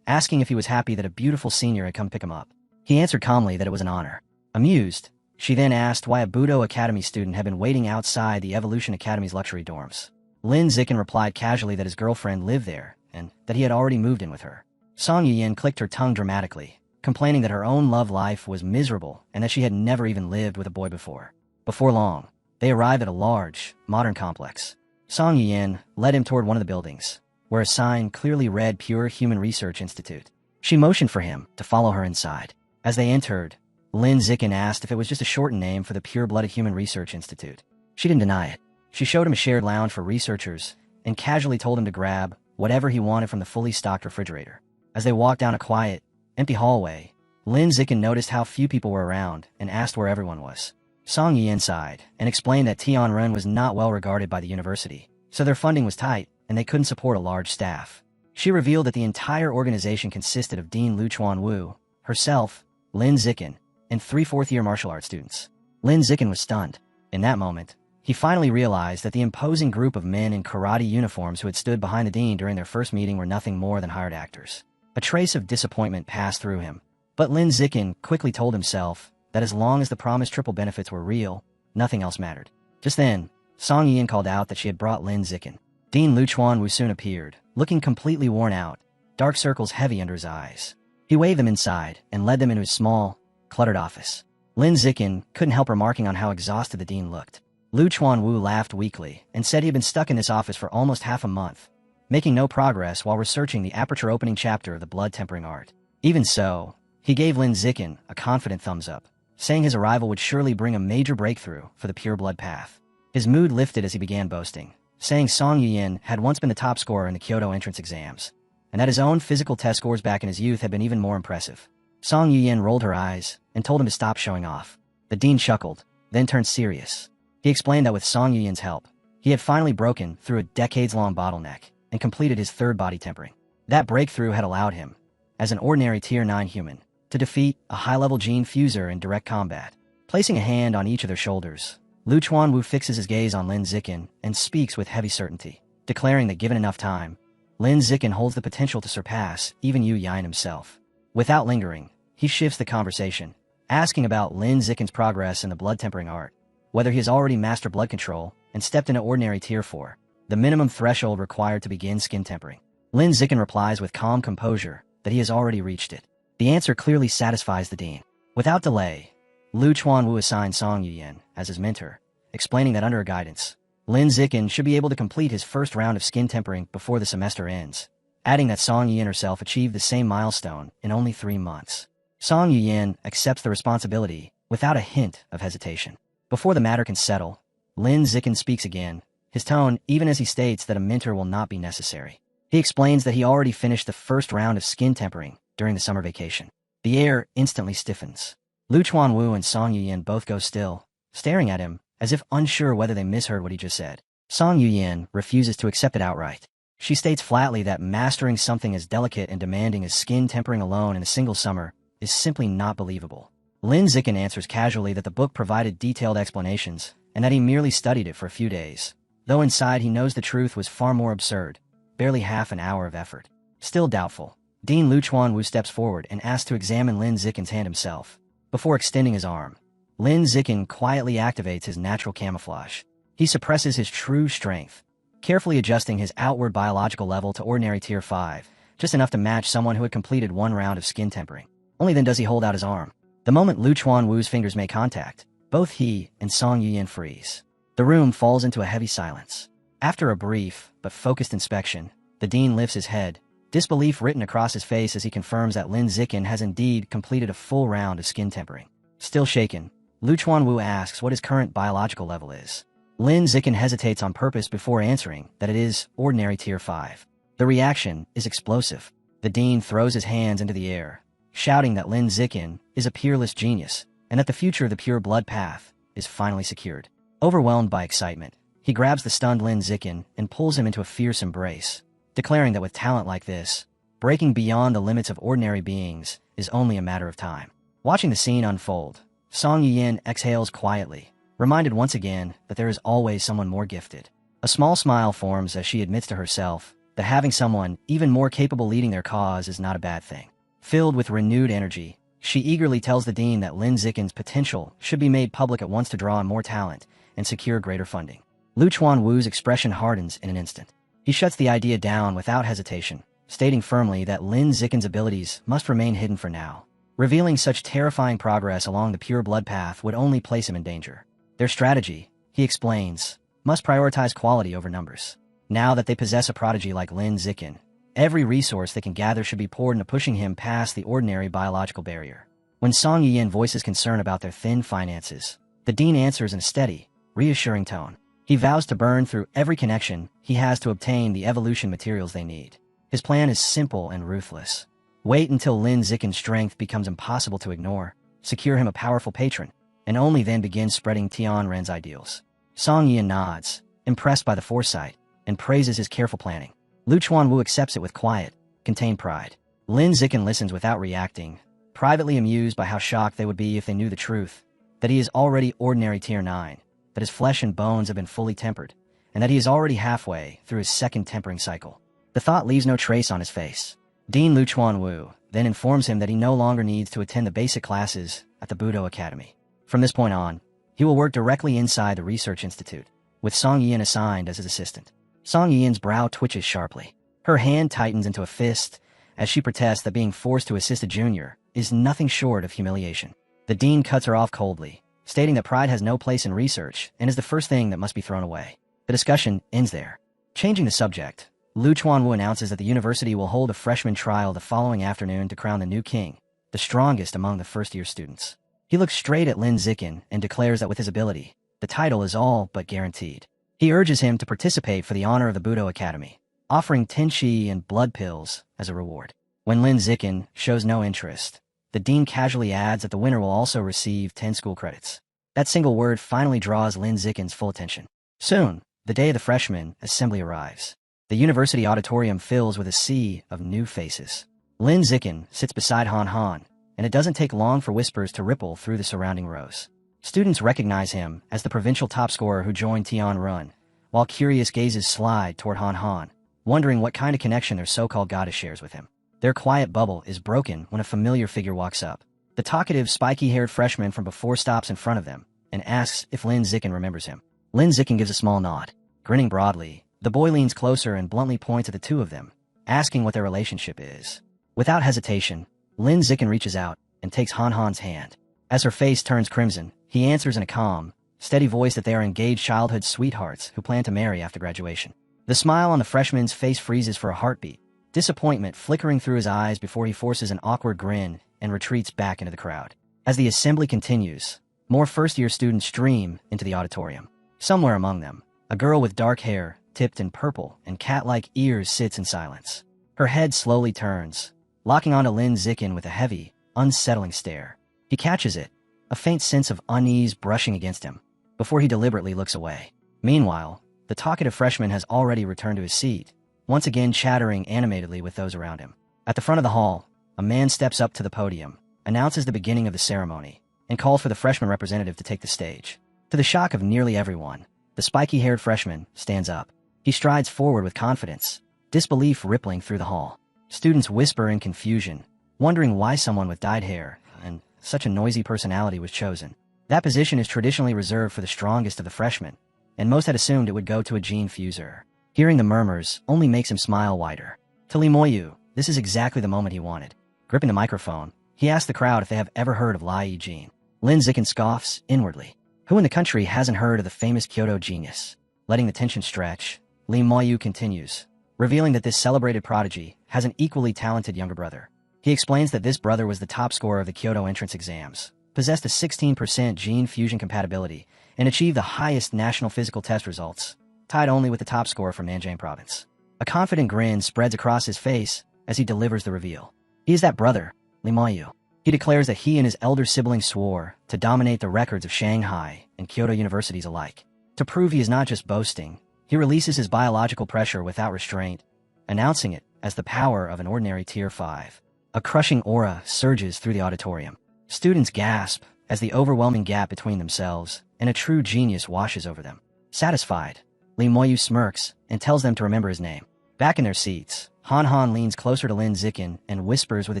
asking if he was happy that a beautiful senior had come pick him up. He answered calmly that it was an honor. Amused, she then asked why a Budo Academy student had been waiting outside the Evolution Academy's luxury dorms. Lin Zikin replied casually that his girlfriend lived there and that he had already moved in with her. Song Yuyin clicked her tongue dramatically, complaining that her own love life was miserable and that she had never even lived with a boy before. Before long, they arrived at a large, modern complex. Song Yuyin led him toward one of the buildings, where a sign clearly read Pure Human Research Institute. She motioned for him to follow her inside. As they entered, Lin Zikin asked if it was just a shortened name for the Pure-Blooded Human Research Institute. She didn't deny it. She showed him a shared lounge for researchers and casually told him to grab whatever he wanted from the fully stocked refrigerator. As they walked down a quiet, empty hallway, Lin Zikin noticed how few people were around and asked where everyone was. Song Yuyin sighed and explained that Tianren was not well regarded by the university, so their funding was tight and they couldn't support a large staff. She revealed that the entire organization consisted of Dean Lu Chuan-Wu, herself, Lin Zikin, and 3 fourth-year martial arts students. Lin Zikin was stunned. In that moment, he finally realized that the imposing group of men in karate uniforms who had stood behind the dean during their first meeting were nothing more than hired actors. A trace of disappointment passed through him, but Lin Zikin quickly told himself that as long as the promised triple benefits were real, nothing else mattered. Just then, Song Yian called out that she had brought Lin Zikin. Dean Luchuan Wu soon appeared, looking completely worn out, dark circles heavy under his eyes. He waved them inside and led them into his small, cluttered office. Lin Zikin couldn't help remarking on how exhausted the dean looked. Luchuan Wu laughed weakly and said he had been stuck in this office for almost half a month, making no progress while researching the aperture opening chapter of the blood tempering art. Even so, he gave Lin Zikin a confident thumbs up, saying his arrival would surely bring a major breakthrough for the pure blood path. His mood lifted as he began boasting, saying Song Yuyin had once been the top scorer in the Kyoto entrance exams, and that his own physical test scores back in his youth had been even more impressive. Song Yuyin rolled her eyes and told him to stop showing off. The dean chuckled, then turned serious. He explained that with Song Yuyin's help, he had finally broken through a decades-long bottleneck and completed his third body tempering. That breakthrough had allowed him, as an ordinary Tier 9 human, to defeat a high-level gene fuser in direct combat. Placing a hand on each of their shoulders, Luchuan Wu fixes his gaze on Lin Zikin and speaks with heavy certainty, declaring that given enough time, Lin Zikin holds the potential to surpass even Yu Yain himself. Without lingering, he shifts the conversation, asking about Lin Zikin's progress in the blood tempering art, whether he has already mastered blood control and stepped into ordinary Tier 4, the minimum threshold required to begin skin tempering. Lin Zikin replies with calm composure that he has already reached it. The answer clearly satisfies the dean. Without delay, Luchuan Wu assigned Song Yuyin as his mentor, explaining that under her guidance, Lin Zikin should be able to complete his first round of skin tempering before the semester ends, adding that Song Yuyin herself achieved the same milestone in only 3 months. Song Yuyin accepts the responsibility without a hint of hesitation. Before the matter can settle, Lin Zikin speaks again, his tone even as he states that a mentor will not be necessary. He explains that he already finished the first round of skin tempering during the summer vacation. The air instantly stiffens. Luchuan Wu and Song Yuyin both go still, staring at him as if unsure whether they misheard what he just said. Song Yuyin refuses to accept it outright. She states flatly that mastering something as delicate and demanding as skin tempering alone in a single summer is simply not believable. Lin Zikin answers casually that the book provided detailed explanations and that he merely studied it for a few days, though inside he knows the truth was far more absurd, barely half an hour of effort. Still doubtful, Dean Luchuan Wu steps forward and asks to examine Lin Zikin's hand himself. Before extending his arm, Lin Zikin quietly activates his natural camouflage. He suppresses his true strength, carefully adjusting his outward biological level to ordinary Tier 5, just enough to match someone who had completed 1 round of skin tempering. Only then does he hold out his arm. The moment Luchuan Wu's fingers make contact, both he and Song Yuyin freeze. The room falls into a heavy silence. After a brief but focused inspection, the dean lifts his head, disbelief written across his face as he confirms that Lin Zikin has indeed completed a full round of skin tempering. Still shaken, Luchuan Wu asks what his current biological level is. Lin Zikin hesitates on purpose before answering that it is ordinary Tier 5. The reaction is explosive. The dean throws his hands into the air, shouting that Lin Zikin is a peerless genius and that the future of the pure blood path is finally secured. Overwhelmed by excitement, he grabs the stunned Lin Zikin and pulls him into a fierce embrace, declaring that with talent like this, breaking beyond the limits of ordinary beings is only a matter of time. Watching the scene unfold, Song Yuyin exhales quietly, reminded once again that there is always someone more gifted. A small smile forms as she admits to herself that having someone even more capable leading their cause is not a bad thing. Filled with renewed energy, she eagerly tells the dean that Lin Zikin's potential should be made public at once to draw on more talent and secure greater funding. Luchuan Wu's expression hardens in an instant. He shuts the idea down without hesitation, stating firmly that Lin Zikin's abilities must remain hidden for now. Revealing such terrifying progress along the pure blood path would only place him in danger. Their strategy, he explains, must prioritize quality over numbers. Now that they possess a prodigy like Lin Zikin, every resource they can gather should be poured into pushing him past the ordinary biological barrier. When Song Yuyin voices concern about their thin finances, the dean answers in a steady, reassuring tone. He vows to burn through every connection he has to obtain the evolution materials they need. His plan is simple and ruthless. Wait until Lin Zikin's strength becomes impossible to ignore, secure him a powerful patron, and only then begin spreading Tian Ren's ideals. Song Yuyin nods, impressed by the foresight, and praises his careful planning. Luchuan Wu accepts it with quiet, contained pride. Lin Zikin listens without reacting, privately amused by how shocked they would be if they knew the truth, that he is already ordinary tier 9, that his flesh and bones have been fully tempered, and that he is already halfway through his second tempering cycle. The thought leaves no trace on his face. Dean Lu Chuan-Wu then informs him that he no longer needs to attend the basic classes at the Budo Academy. From this point on, he will work directly inside the Research Institute, with Song Yian assigned as his assistant. Song Yian's brow twitches sharply. Her hand tightens into a fist as she protests that being forced to assist a junior is nothing short of humiliation. The dean cuts her off coldly, stating that pride has no place in research and is the first thing that must be thrown away. The discussion ends there. Changing the subject, Lu Chuanwu announces that the university will hold a freshman trial the following afternoon to crown the new king, the strongest among the first-year students. He looks straight at Lin Zikin and declares that with his ability, the title is all but guaranteed. He urges him to participate for the honor of the Budo Academy, offering tenchi and blood pills as a reward. When Lin Zikin shows no interest, the dean casually adds that the winner will also receive 10 school credits. That single word finally draws Lin Zikin's full attention. Soon, the day of the freshman assembly arrives. The university auditorium fills with a sea of new faces. Lin Zikin sits beside Han Han, and it doesn't take long for whispers to ripple through the surrounding rows. Students recognize him as the provincial top scorer who joined Tian Run, while curious gazes slide toward Han Han, wondering what kind of connection their so-called goddess shares with him. Their quiet bubble is broken when a familiar figure walks up. The talkative, spiky-haired freshman from before stops in front of them and asks if Lin Zikin remembers him. Lin Zikin gives a small nod. Grinning broadly, the boy leans closer and bluntly points at the two of them, asking what their relationship is. Without hesitation, Lin Zikin reaches out and takes Han Han's hand. As her face turns crimson, he answers in a calm, steady voice that they are engaged childhood sweethearts who plan to marry after graduation. The smile on the freshman's face freezes for a heartbeat, disappointment flickering through his eyes before he forces an awkward grin and retreats back into the crowd. As the assembly continues, more first-year students stream into the auditorium. Somewhere among them, a girl with dark hair, tipped in purple, and cat-like ears sits in silence. Her head slowly turns, locking onto Lin Zikin with a heavy, unsettling stare. He catches it, a faint sense of unease brushing against him, before he deliberately looks away. Meanwhile, the talkative freshman has already returned to his seat, once again chattering animatedly with those around him. At the front of the hall, a man steps up to the podium, announces the beginning of the ceremony, and calls for the freshman representative to take the stage. To the shock of nearly everyone, the spiky-haired freshman stands up. He strides forward with confidence, disbelief rippling through the hall. Students whisper in confusion, wondering why someone with dyed hair and such a noisy personality was chosen. That position is traditionally reserved for the strongest of the freshmen, and most had assumed it would go to a gene fuser. Hearing the murmurs only makes him smile wider. To Li Moyu, this is exactly the moment he wanted. Gripping the microphone, he asks the crowd if they have ever heard of Lai Yi-jin. Lin Zikin scoffs inwardly. Who in the country hasn't heard of the famous Kyoto genius? Letting the tension stretch, Li Moyu continues, revealing that this celebrated prodigy has an equally talented younger brother. He explains that this brother was the top scorer of the Kyoto entrance exams, possessed a 16% gene fusion compatibility, and achieved the highest national physical test results, tied only with the top scorer from Nanjing province. A confident grin spreads across his face as he delivers the reveal. He is that brother, Li Moyu. He declares that he and his elder sibling swore to dominate the records of Shanghai and Kyoto universities alike. To prove he is not just boasting, he releases his biological pressure without restraint, announcing it as the power of an ordinary tier 5. A crushing aura surges through the auditorium. Students gasp as the overwhelming gap between themselves and a true genius washes over them. Satisfied, Li Moyu smirks and tells them to remember his name. Back in their seats, Han Han leans closer to Lin Zikin and whispers with a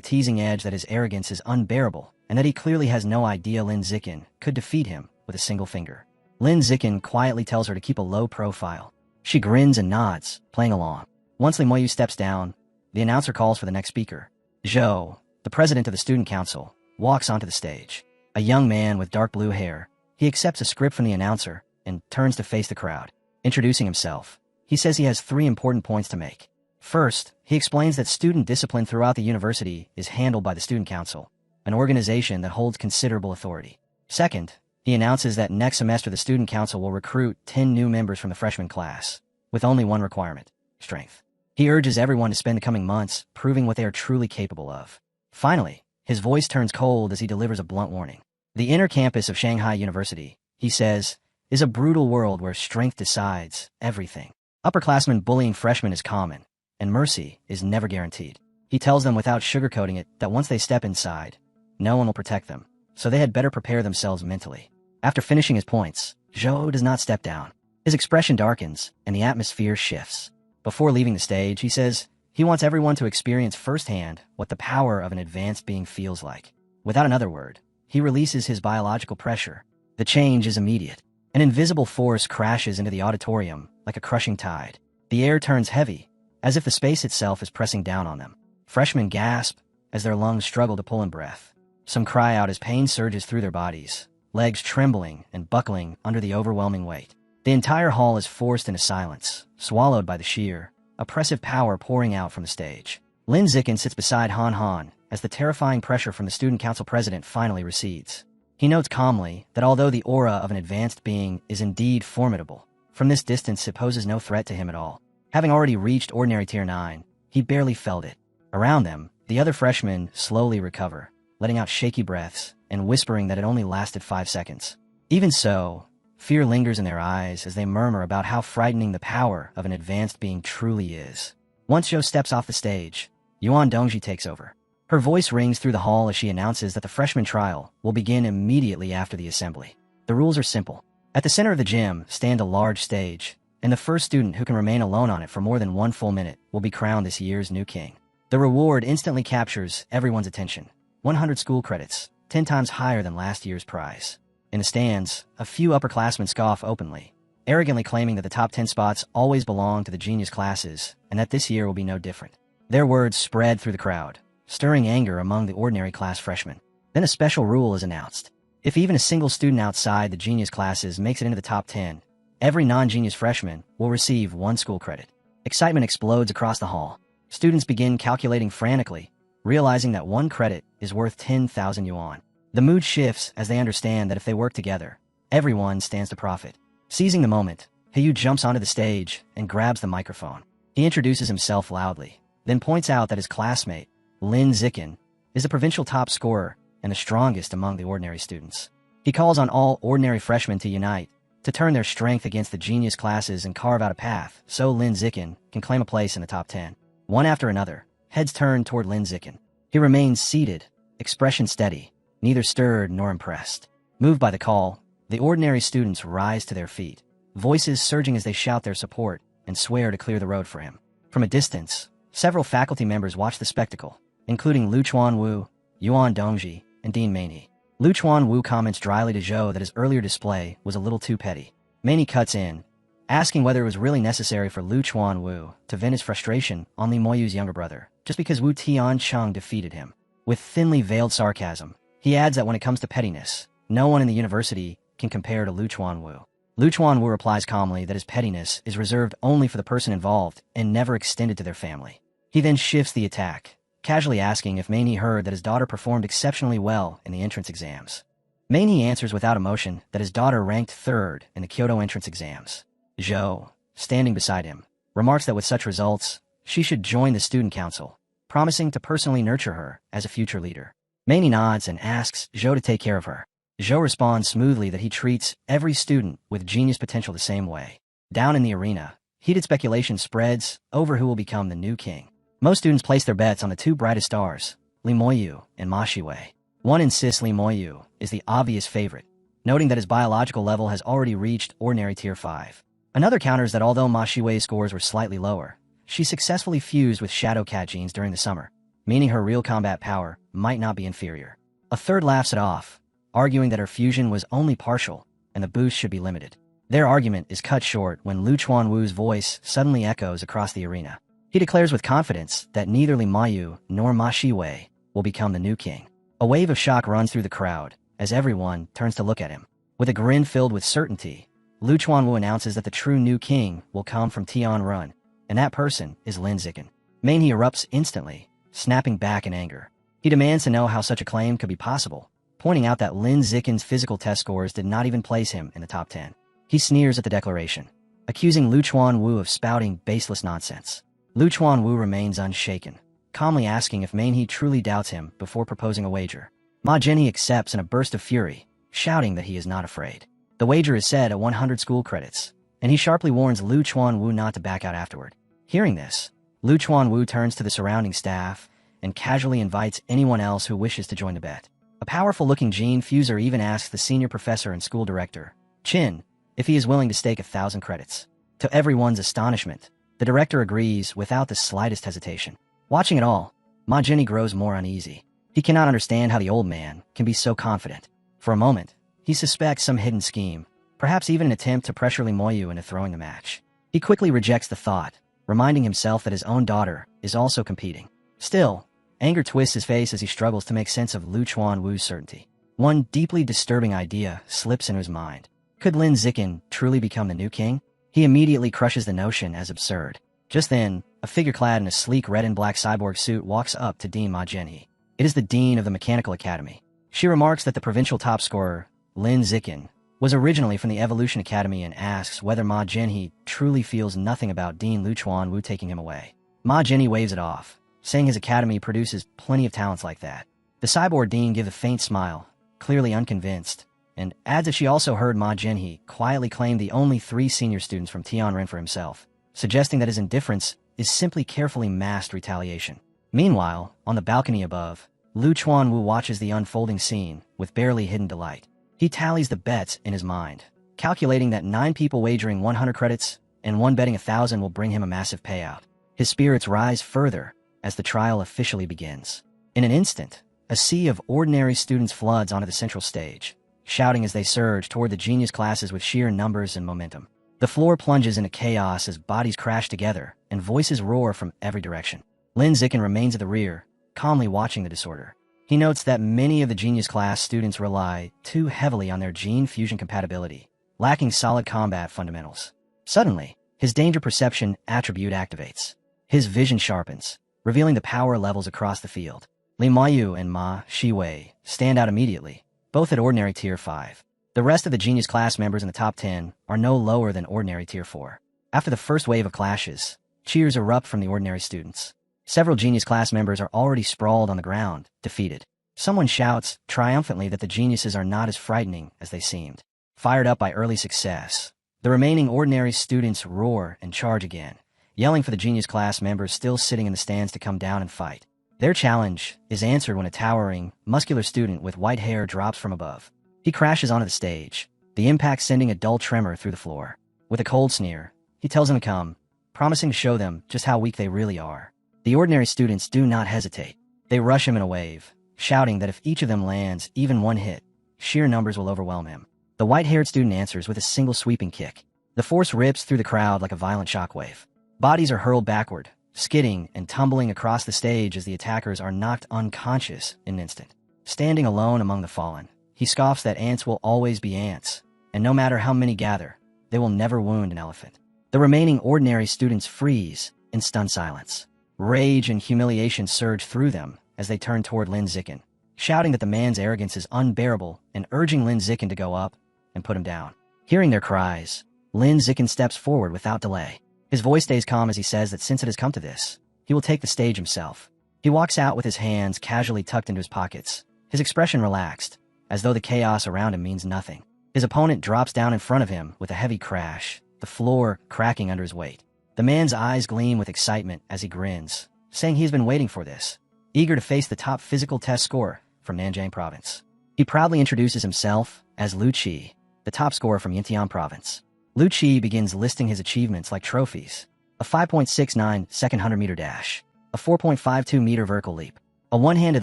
teasing edge that his arrogance is unbearable and that he clearly has no idea Lin Zikin could defeat him with a single finger. Lin Zikin quietly tells her to keep a low profile. She grins and nods, playing along. Once Li Moyu steps down, the announcer calls for the next speaker. Zhou, the president of the student council, walks onto the stage. A young man with dark blue hair, he accepts a script from the announcer and turns to face the crowd. Introducing himself, he says he has 3 important points to make. First, he explains that student discipline throughout the university is handled by the student council, an organization that holds considerable authority. Second, he announces that next semester the student council will recruit 10 new members from the freshman class, with only one requirement: strength. He urges everyone to spend the coming months proving what they are truly capable of. Finally, his voice turns cold as he delivers a blunt warning. The inner campus of Shanghai University, he says, is a brutal world where strength decides everything. Upperclassmen bullying freshmen is common, and mercy is never guaranteed. He tells them without sugarcoating it that once they step inside, no one will protect them, so they had better prepare themselves mentally. After finishing his points, Zhou does not step down. His expression darkens, and the atmosphere shifts. Before leaving the stage, he says he wants everyone to experience firsthand what the power of an advanced being feels like. Without another word, he releases his biological pressure. The change is immediate. An invisible force crashes into the auditorium like a crushing tide. The air turns heavy, as if the space itself is pressing down on them. Freshmen gasp as their lungs struggle to pull in breath. Some cry out as pain surges through their bodies, legs trembling and buckling under the overwhelming weight. The entire hall is forced into silence, swallowed by the sheer, oppressive power pouring out from the stage. Lin Zikin sits beside Han Han as the terrifying pressure from the student council president finally recedes. He notes calmly that although the aura of an advanced being is indeed formidable, from this distance it poses no threat to him at all. Having already reached ordinary tier 9, he barely felt it. Around them, the other freshmen slowly recover, letting out shaky breaths and whispering that it only lasted 5 seconds. Even so, fear lingers in their eyes as they murmur about how frightening the power of an advanced being truly is. Once Zhou steps off the stage, Yuan Dongji takes over. Her voice rings through the hall as she announces that the freshman trial will begin immediately after the assembly. The rules are simple. At the center of the gym stand a large stage, and the first student who can remain alone on it for more than 1 full minute will be crowned this year's new king. The reward instantly captures everyone's attention. 100 school credits, 10 times higher than last year's prize. In the stands, a few upperclassmen scoff openly, arrogantly claiming that the top 10 spots always belong to the genius classes and that this year will be no different. Their words spread through the crowd, stirring anger among the ordinary class freshmen. Then a special rule is announced. If even a single student outside the genius classes makes it into the top 10, every non-genius freshman will receive 1 school credit. Excitement explodes across the hall. Students begin calculating frantically, realizing that 1 credit is worth 10,000 yuan. The mood shifts as they understand that if they work together, everyone stands to profit. Seizing the moment, Hayu jumps onto the stage and grabs the microphone. He introduces himself loudly, then points out that his classmate, Lin Zikin, is the provincial top scorer and the strongest among the ordinary students. He calls on all ordinary freshmen to unite, to turn their strength against the genius classes and carve out a path so Lin Zikin can claim a place in the top 10. One after another, heads turn toward Lin Zikin. He remains seated, expression steady, neither stirred nor impressed. Moved by the call, the ordinary students rise to their feet, voices surging as they shout their support and swear to clear the road for him. From a distance, several faculty members watch the spectacle, including Lu Chuanwu, Yuan Dongji, and Dean Manhwa. Lu Chuanwu comments dryly to Zhou that his earlier display was a little too petty. Manhwa cuts in, asking whether it was really necessary for Lu Chuanwu to vent his frustration on Li Moyu's younger brother, just because Wu Tiancheng defeated him. With thinly veiled sarcasm, he adds that when it comes to pettiness, no one in the university can compare to Lu Chuanwu. Lu Chuanwu replies calmly that his pettiness is reserved only for the person involved and never extended to their family. He then shifts the attack, casually asking if Manhwa heard that his daughter performed exceptionally well in the entrance exams. Manhwa answers without emotion that his daughter ranked 3rd in the Kyoto entrance exams. Zhou, standing beside him, remarks that with such results, she should join the student council, promising to personally nurture her as a future leader. Manhwa nods and asks Zhou to take care of her. Zhou responds smoothly that he treats every student with genius potential the same way. Down in the arena, heated speculation spreads over who will become the new king. Most students place their bets on the 2 brightest stars, Li Moyu and Ma Shiwei. One insists Li Moyu is the obvious favorite, noting that his biological level has already reached ordinary tier 5. Another counters that although Ma Shiwei's scores were slightly lower, she successfully fused with Shadow Cat genes during the summer, meaning her real combat power might not be inferior. A third laughs it off, arguing that her fusion was only partial and the boost should be limited. Their argument is cut short when Lu Chuanwu's voice suddenly echoes across the arena. He declares with confidence that neither Li Mayu nor Ma Shiwei will become the new king. A wave of shock runs through the crowd as everyone turns to look at him. With a grin filled with certainty, Lu Chuanwu announces that the true new king will come from Tianrun, and that person is Lin Zikin. Manhwa erupts instantly, snapping back in anger. He demands to know how such a claim could be possible, pointing out that Lin Zikin's physical test scores did not even place him in the top 10. He sneers at the declaration, accusing Lu Chuanwu of spouting baseless nonsense. Lu Chuanwu remains unshaken, calmly asking if Manhwa truly doubts him before proposing a wager. Ma Jinhee accepts in a burst of fury, shouting that he is not afraid. The wager is set at 100 school credits, and he sharply warns Lu Chuanwu not to back out afterward. Hearing this, Lu Chuanwu turns to the surrounding staff and casually invites anyone else who wishes to join the bet. A powerful-looking gene fuser even asks the senior professor and school director, Chin, if he is willing to stake 1,000 credits. To everyone's astonishment, the director agrees without the slightest hesitation. Watching it all, Ma Jinhee grows more uneasy. He cannot understand how the old man can be so confident. For a moment, he suspects some hidden scheme, perhaps even an attempt to pressure Li Moyu into throwing the match. He quickly rejects the thought, reminding himself that his own daughter is also competing. Still, anger twists his face as he struggles to make sense of Lu Chuanwu's certainty. One deeply disturbing idea slips into his mind. Could Lin Zikin truly become the new king? He immediately crushes the notion as absurd. Just then, a figure clad in a sleek red and black cyborg suit walks up to Dean Ma Jinhee. It is the dean of the Mechanical Academy. She remarks that the provincial top scorer, Lin Zikin, was originally from the Evolution Academy and asks whether Ma Jinhee truly feels nothing about Dean Lu Chuanwu taking him away. Ma Jinhee waves it off, saying his academy produces plenty of talents like that. The cyborg dean gives a faint smile, clearly unconvinced, and adds that she also heard Ma Jinhee quietly claim the only 3 senior students from Tianren for himself, suggesting that his indifference is simply carefully masked retaliation. Meanwhile, on the balcony above, Lu Chuanwu watches the unfolding scene with barely hidden delight. He tallies the bets in his mind, calculating that 9 people wagering 100 credits and 1 betting 1,000 will bring him a massive payout. His spirits rise further as the trial officially begins. In an instant, a sea of ordinary students floods onto the central stage, shouting as they surge toward the genius classes with sheer numbers and momentum. The floor plunges into chaos as bodies crash together and voices roar from every direction. Lin Zikin remains at the rear, calmly watching the disorder. He notes that many of the genius class students rely too heavily on their gene fusion compatibility, lacking solid combat fundamentals. Suddenly, his danger perception attribute activates. His vision sharpens, revealing the power levels across the field. Li Mayu and Ma Shiwei stand out immediately, both at ordinary tier 5. The rest of the genius class members in the top 10 are no lower than ordinary tier 4. After the first wave of clashes, cheers erupt from the ordinary students. Several genius class members are already sprawled on the ground, defeated. Someone shouts triumphantly that the geniuses are not as frightening as they seemed. Fired up by early success, the remaining ordinary students roar and charge again, yelling for the genius class members still sitting in the stands to come down and fight. Their challenge is answered when a towering, muscular student with white hair drops from above. He crashes onto the stage, the impact sending a dull tremor through the floor. With a cold sneer, he tells them to come, promising to show them just how weak they really are. The ordinary students do not hesitate. They rush him in a wave, shouting that if each of them lands even 1 hit, sheer numbers will overwhelm him. The white-haired student answers with a single sweeping kick. The force rips through the crowd like a violent shockwave. Bodies are hurled backward, skidding and tumbling across the stage as the attackers are knocked unconscious in an instant. Standing alone among the fallen, he scoffs that ants will always be ants, and no matter how many gather, they will never wound an elephant. The remaining ordinary students freeze in stunned silence. Rage and humiliation surge through them as they turn toward Lin Zikin, shouting that the man's arrogance is unbearable and urging Lin Zikin to go up and put him down. Hearing their cries, Lin Zikin steps forward without delay. His voice stays calm as he says that since it has come to this, he will take the stage himself. He walks out with his hands casually tucked into his pockets, his expression relaxed, as though the chaos around him means nothing. His opponent drops down in front of him with a heavy crash, the floor cracking under his weight. The man's eyes gleam with excitement as he grins, saying he has been waiting for this, eager to face the top physical test scorer from Nanjing Province. He proudly introduces himself as Lu Qi, the top scorer from Yintian Province. Lu Qi begins listing his achievements like trophies: a 5.69 second 100-meter dash, a 4.52-meter vertical leap, a one-handed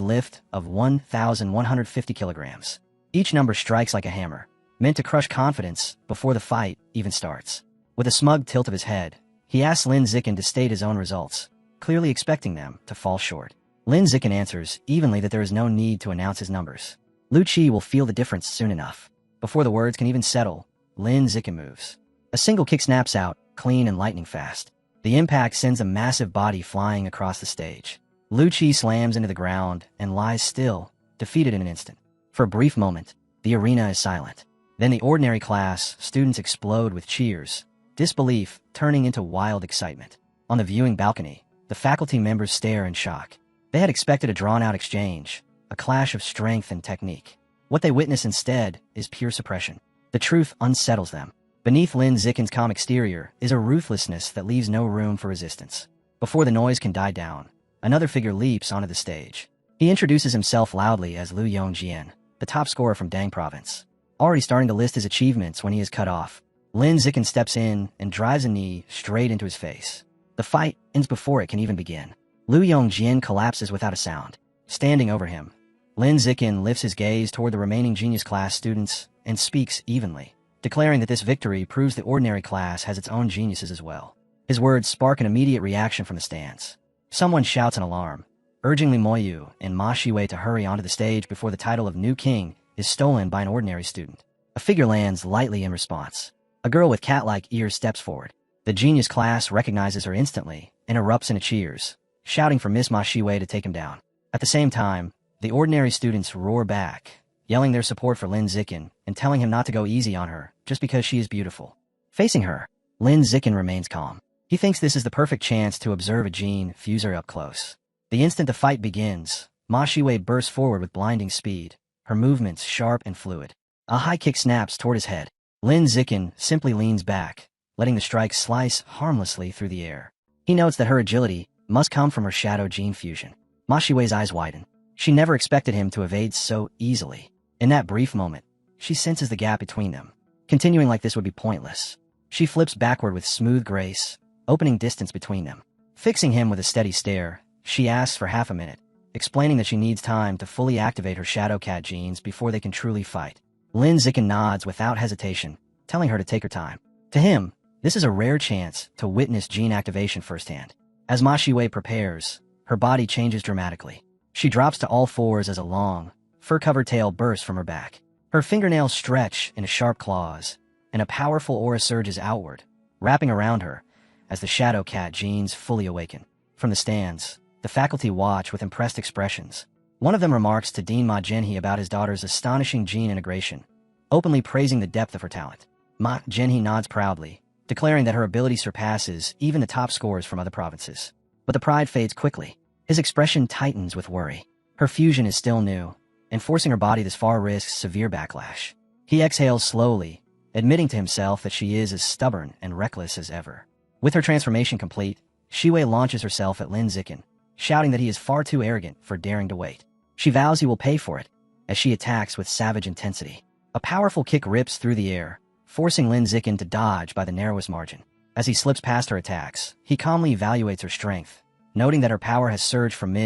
lift of 1,150 kilograms. Each number strikes like a hammer, meant to crush confidence before the fight even starts. With a smug tilt of his head, he asks Lin Zikin to state his own results, clearly expecting them to fall short. Lin Zikin answers evenly that there is no need to announce his numbers. Lu Qi will feel the difference soon enough. Before the words can even settle, Lin Zikin moves. A single kick snaps out, clean and lightning fast. The impact sends a massive body flying across the stage. Lu Qi slams into the ground and lies still, defeated in an instant. For a brief moment, the arena is silent. Then the ordinary class students explode with cheers, disbelief turning into wild excitement. On the viewing balcony, the faculty members stare in shock. They had expected a drawn-out exchange, a clash of strength and technique. What they witness instead is pure suppression. The truth unsettles them. Beneath Lin Zikin's calm exterior is a ruthlessness that leaves no room for resistance. Before the noise can die down, another figure leaps onto the stage. He introduces himself loudly as Liu Yongjian, the top scorer from Dang Province, already starting to list his achievements when he is cut off. Lin Zikin steps in and drives a knee straight into his face. The fight ends before it can even begin. Liu Yongjian collapses without a sound. Standing over him, Lin Zikin lifts his gaze toward the remaining genius class students and speaks evenly, declaring that this victory proves the ordinary class has its own geniuses as well. His words spark an immediate reaction from the stands. Someone shouts an alarm, urging Li Moyu and Ma Shiwei to hurry onto the stage before the title of new king is stolen by an ordinary student. A figure lands lightly in response. A girl with cat-like ears steps forward. The genius class recognizes her instantly and erupts into cheers, shouting for Miss Ma Shiwei to take him down. At the same time, the ordinary students roar back, yelling their support for Lin Zikin and telling him not to go easy on her just because she is beautiful. Facing her, Lin Zikin remains calm. He thinks this is the perfect chance to observe a gene fuser up close. The instant the fight begins, Ma Shiwei bursts forward with blinding speed, her movements sharp and fluid. A high kick snaps toward his head. Lin Zikin simply leans back, letting the strike slice harmlessly through the air. He notes that her agility must come from her shadow gene fusion. Ma Shiwei's eyes widen. She never expected him to evade so easily. In that brief moment, she senses the gap between them. Continuing like this would be pointless. She flips backward with smooth grace, opening distance between them. Fixing him with a steady stare, she asks for half a minute, explaining that she needs time to fully activate her shadow cat genes before they can truly fight. Lin Zikin nods without hesitation, telling her to take her time. To him, this is a rare chance to witness gene activation firsthand. As Ma Shiwei prepares, her body changes dramatically. She drops to all fours as a long, fur-covered tail bursts from her back. Her fingernails stretch into sharp claws, and a powerful aura surges outward, wrapping around her as the shadow cat genes fully awaken. From the stands, the faculty watch with impressed expressions. One of them remarks to Dean Ma Genhee about his daughter's astonishing gene integration, openly praising the depth of her talent. Ma Genhee nods proudly, declaring that her ability surpasses even the top scorers from other provinces. But the pride fades quickly. His expression tightens with worry. Her fusion is still new, and forcing her body this far risks severe backlash. He exhales slowly, admitting to himself that she is as stubborn and reckless as ever. With her transformation complete, Shiwei launches herself at Lin Zikin, shouting that he is far too arrogant for daring to wait. She vows he will pay for it, as she attacks with savage intensity. A powerful kick rips through the air, forcing Lin Zikin to dodge by the narrowest margin. As he slips past her attacks, he calmly evaluates her strength, noting that her power has surged from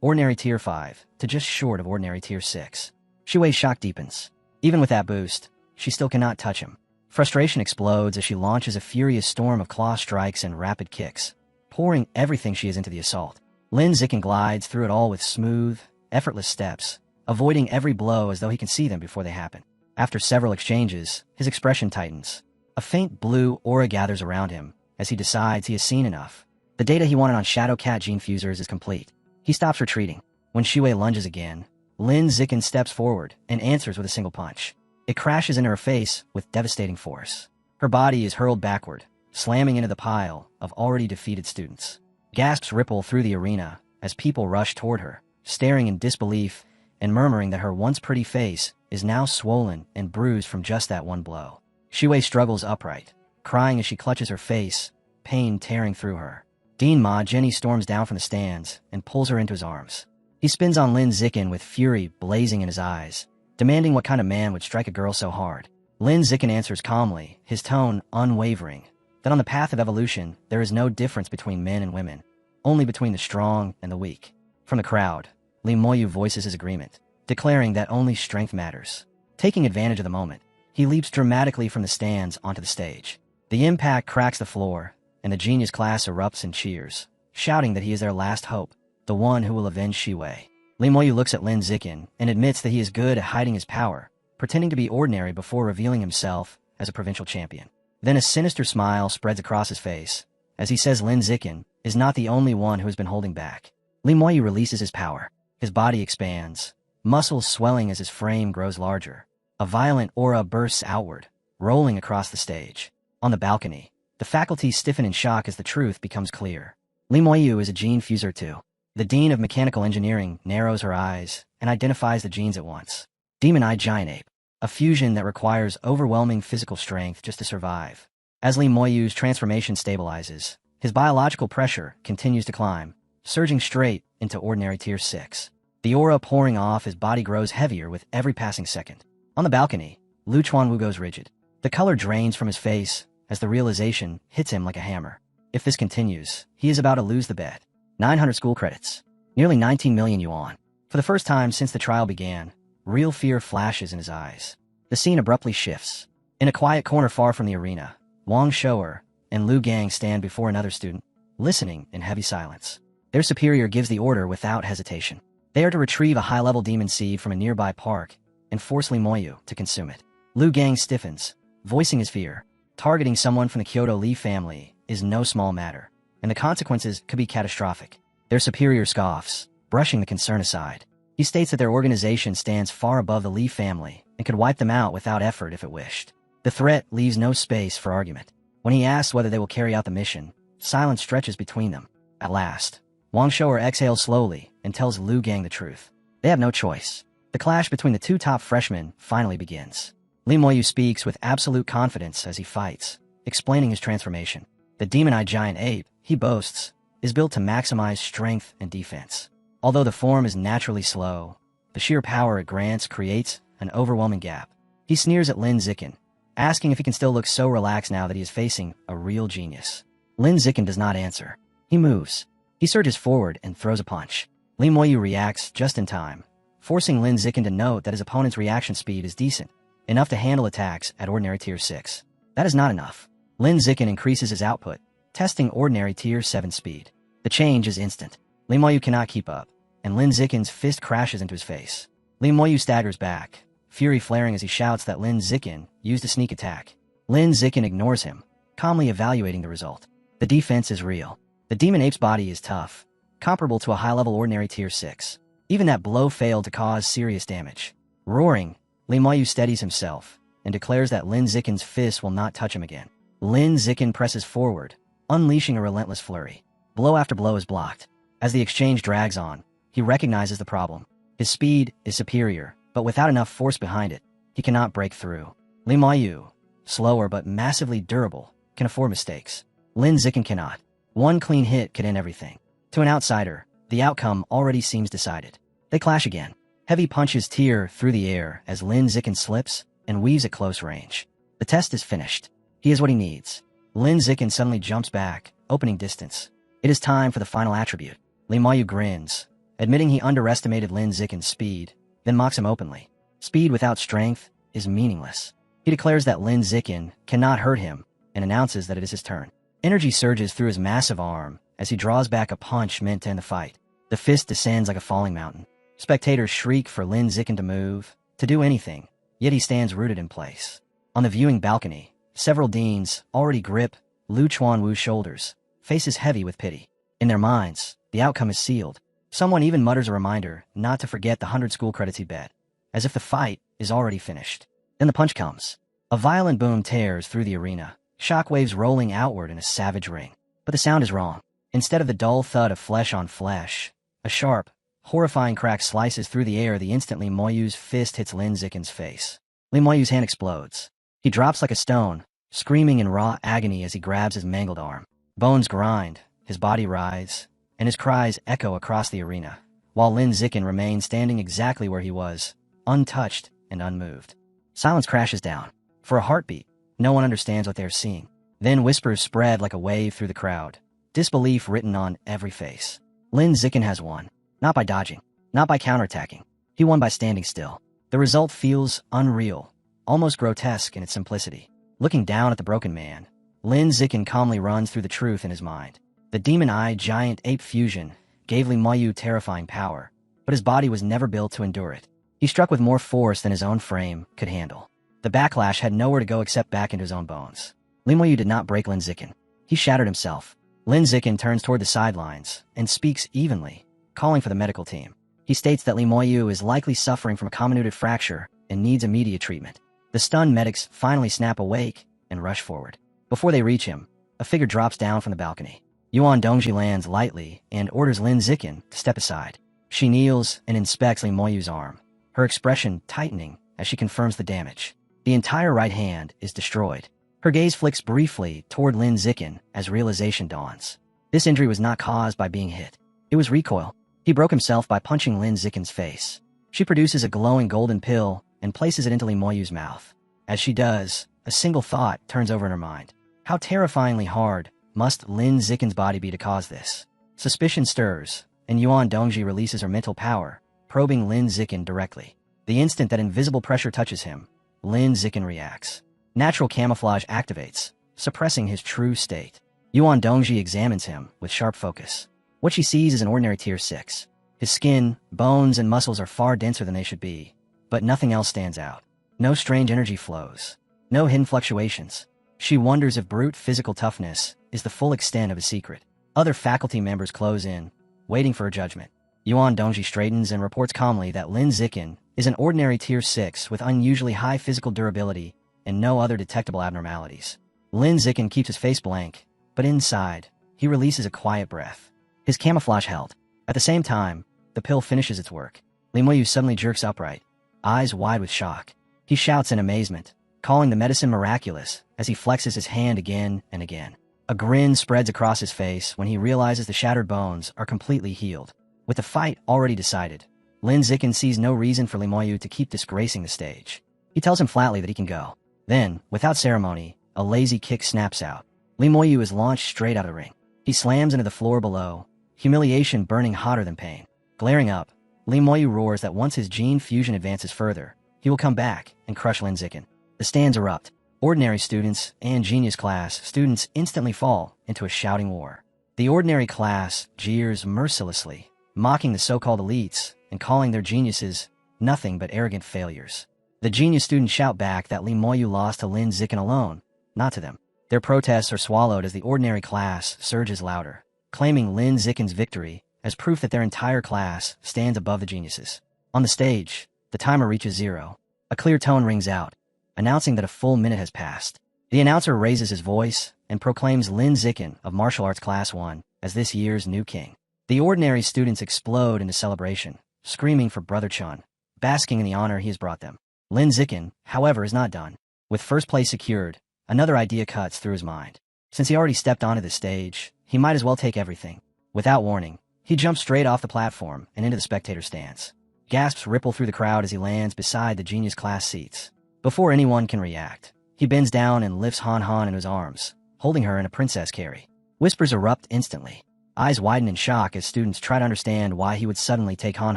ordinary tier 5 to just short of ordinary tier 6. Shiwei's shock deepens. Even with that boost, she still cannot touch him. Frustration explodes as she launches a furious storm of claw strikes and rapid kicks, pouring everything she has into the assault. Lin Zikin glides through it all with smooth, effortless steps, avoiding every blow as though he can see them before they happen. After several exchanges, his expression tightens. A faint blue aura gathers around him as he decides he has seen enough. The data he wanted on Shadow Cat Gene Fusers is complete. He stops retreating. When Shiwei lunges again, Lin Zikin steps forward and answers with a single punch. It crashes into her face with devastating force. Her body is hurled backward, slamming into the pile of already defeated students. Gasps ripple through the arena as people rush toward her, staring in disbelief and murmuring that her once pretty face is now swollen and bruised from just that one blow. Shiwei struggles upright, crying as she clutches her face, pain tearing through her. Dean Ma Genhee storms down from the stands and pulls her into his arms. He spins on Lin Zikin with fury blazing in his eyes, demanding what kind of man would strike a girl so hard. Lin Zikin answers calmly, his tone unwavering, that on the path of evolution there is no difference between men and women, only between the strong and the weak. From the crowd, Li Moyu voices his agreement, declaring that only strength matters. Taking advantage of the moment, he leaps dramatically from the stands onto the stage. The impact cracks the floor, and the genius class erupts in cheers, shouting that he is their last hope, the one who will avenge Shiwei. Li Moyu looks at Lin Zikin and admits that he is good at hiding his power, pretending to be ordinary before revealing himself as a provincial champion. Then a sinister smile spreads across his face, as he says Lin Zikin is not the only one who has been holding back. Li Moyu releases his power. His body expands, muscles swelling as his frame grows larger. A violent aura bursts outward, rolling across the stage. On the balcony, the faculty stiffen in shock as the truth becomes clear. Li Moyu is a gene fuser too. The Dean of Mechanical Engineering narrows her eyes and identifies the genes at once. Demon-eyed giant ape, a fusion that requires overwhelming physical strength just to survive. As Li Moyu's transformation stabilizes, his biological pressure continues to climb, surging straight into ordinary tier 6. The aura pouring off his body grows heavier with every passing second. On the balcony, Lu Chuanwu goes rigid. The color drains from his face as the realization hits him like a hammer. If this continues, he is about to lose the bet. 900 school credits. Nearly 19 million yuan. For the first time since the trial began, real fear flashes in his eyes. The scene abruptly shifts. In a quiet corner far from the arena, Wang Shou'er and Lu Gang stand before another student, listening in heavy silence. Their superior gives the order without hesitation. They are to retrieve a high-level demon seed from a nearby park and force Li Moyu to consume it. Lu Gang stiffens, voicing his fear. Targeting someone from the Kyoto Li family is no small matter, and the consequences could be catastrophic. Their superior scoffs, brushing the concern aside. He states that their organization stands far above the Li family and could wipe them out without effort if it wished. The threat leaves no space for argument. When he asks whether they will carry out the mission, silence stretches between them. At last, Wang Shou'er exhales slowly and tells Lu Gang the truth. They have no choice. The clash between the two top freshmen finally begins. Li Moyu speaks with absolute confidence as he fights, explaining his transformation. The demon-eyed giant ape, he boasts, is built to maximize strength and defense. Although the form is naturally slow, the sheer power it grants creates an overwhelming gap. He sneers at Lin Zikin, asking if he can still look so relaxed now that he is facing a real genius. Lin Zikin does not answer. He moves. He surges forward and throws a punch. Li Moyu reacts just in time, forcing Lin Zikin to note that his opponent's reaction speed is decent, enough to handle attacks at ordinary tier 6. That is not enough. Lin Zikin increases his output, testing ordinary tier 7 speed. The change is instant. Li Moyu cannot keep up, and Lin Zikin's fist crashes into his face. Li Moyu staggers back, fury flaring as he shouts that Lin Zikin used a sneak attack. Lin Zikin ignores him, calmly evaluating the result. The defense is real. The demon ape's body is tough, comparable to a high-level ordinary tier 6. Even that blow failed to cause serious damage. Roaring, Li Moyu steadies himself and declares that Lin Zikin's fist will not touch him again. Lin Zikin presses forward, unleashing a relentless flurry. Blow after blow is blocked. As the exchange drags on, he recognizes the problem. His speed is superior, but without enough force behind it, he cannot break through. Li Moyu, slower but massively durable, can afford mistakes. Lin Zikin cannot. One clean hit could end everything. To an outsider, the outcome already seems decided. They clash again. Heavy punches tear through the air as Lin Zikin slips and weaves at close range. The test is finished. He is what he needs. Lin Zikin suddenly jumps back, opening distance. It is time for the final attribute. Li Moyu grins, admitting he underestimated Lin Zikin's speed, then mocks him openly. Speed without strength is meaningless. He declares that Lin Zikin cannot hurt him and announces that it is his turn. Energy surges through his massive arm as he draws back a punch meant to end the fight. The fist descends like a falling mountain. Spectators shriek for Lin Zikin to move, to do anything, yet he stands rooted in place. On the viewing balcony, several deans already grip Lu Chuanwu's shoulders, faces heavy with pity. In their minds, the outcome is sealed. Someone even mutters a reminder not to forget the 100 school credits he bet, as if the fight is already finished. Then the punch comes. A violent boom tears through the arena, shockwaves rolling outward in a savage ring. But the sound is wrong. Instead of the dull thud of flesh on flesh, a sharp, horrifying crack slices through the air the instant Li Moyu's fist hits Lin Zikin's face. Li Moyu's hand explodes. He drops like a stone, screaming in raw agony as he grabs his mangled arm. Bones grind, his body writhes, and his cries echo across the arena, while Lin Zikin remains standing exactly where he was, untouched and unmoved. Silence crashes down. For a heartbeat, no one understands what they are seeing. Then whispers spread like a wave through the crowd, disbelief written on every face. Lin Zikin has won. Not by dodging, not by counterattacking. He won by standing still. The result feels unreal, almost grotesque in its simplicity. Looking down at the broken man, Lin Zikin calmly runs through the truth in his mind. The demon-eyed giant ape fusion gave Li Moyu terrifying power, but his body was never built to endure it. He struck with more force than his own frame could handle. The backlash had nowhere to go except back into his own bones. Li Moyu did not break Lin Zikin. He shattered himself. Lin Zikin turns toward the sidelines and speaks evenly, calling for the medical team. He states that Li Moyu is likely suffering from a comminuted fracture and needs immediate treatment. The stunned medics finally snap awake and rush forward. Before they reach him, a figure drops down from the balcony. Yuan Dongji lands lightly and orders Lin Zikin to step aside. She kneels and inspects Li Moyu's arm, her expression tightening as she confirms the damage. The entire right hand is destroyed. Her gaze flicks briefly toward Lin Zikin as realization dawns. This injury was not caused by being hit. It was recoil. He broke himself by punching Lin Zikin's face. She produces a glowing golden pill and places it into Li Moyu's mouth. As she does, a single thought turns over in her mind. How terrifyingly hard must Lin Zikin's body be to cause this? Suspicion stirs, and Yuan Dongji releases her mental power, probing Lin Zikin directly. The instant that invisible pressure touches him, Lin Zikin reacts. Natural camouflage activates, suppressing his true state. Yuan Dongji examines him with sharp focus. What she sees is an ordinary tier 6. His skin, bones, and muscles are far denser than they should be, but nothing else stands out. No strange energy flows. No hidden fluctuations. She wonders if brute physical toughness is the full extent of his secret. Other faculty members close in, waiting for her judgment. Yuan Dongji straightens and reports calmly that Lin Zikin is an ordinary tier 6 with unusually high physical durability and no other detectable abnormalities. Lin Zikin keeps his face blank, but inside, he releases a quiet breath. His camouflage held. At the same time, the pill finishes its work. Li Moyu suddenly jerks upright, eyes wide with shock. He shouts in amazement, calling the medicine miraculous as he flexes his hand again and again. A grin spreads across his face when he realizes the shattered bones are completely healed. With the fight already decided, Lin Zikin sees no reason for Li Moyu to keep disgracing the stage. He tells him flatly that he can go. Then, without ceremony, a lazy kick snaps out. Li Moyu is launched straight out of the ring. He slams into the floor below, humiliation burning hotter than pain. Glaring up, Li Moyu roars that once his gene fusion advances further, he will come back and crush Lin Zikin. The stands erupt. Ordinary students and genius class students instantly fall into a shouting war. The ordinary class jeers mercilessly, mocking the so-called elites and calling their geniuses nothing but arrogant failures. The genius students shout back that Li Moyu lost to Lin Zikin alone, not to them. Their protests are swallowed as the ordinary class surges louder, claiming Lin Zikin's victory as proof that their entire class stands above the geniuses. On the stage, the timer reaches 0. A clear tone rings out, announcing that a full minute has passed. The announcer raises his voice and proclaims Lin Zikin of Martial Arts Class 1 as this year's new king. The ordinary students explode into celebration, screaming for Brother Chun, basking in the honor he has brought them. Lin Zikin, however, is not done. With first place secured, another idea cuts through his mind. Since he already stepped onto the stage, he might as well take everything. Without warning, he jumps straight off the platform and into the spectator stands. Gasps ripple through the crowd as he lands beside the genius class seats. Before anyone can react, he bends down and lifts Han Han in his arms, holding her in a princess carry. Whispers erupt instantly. Eyes widen in shock as students try to understand why he would suddenly take Han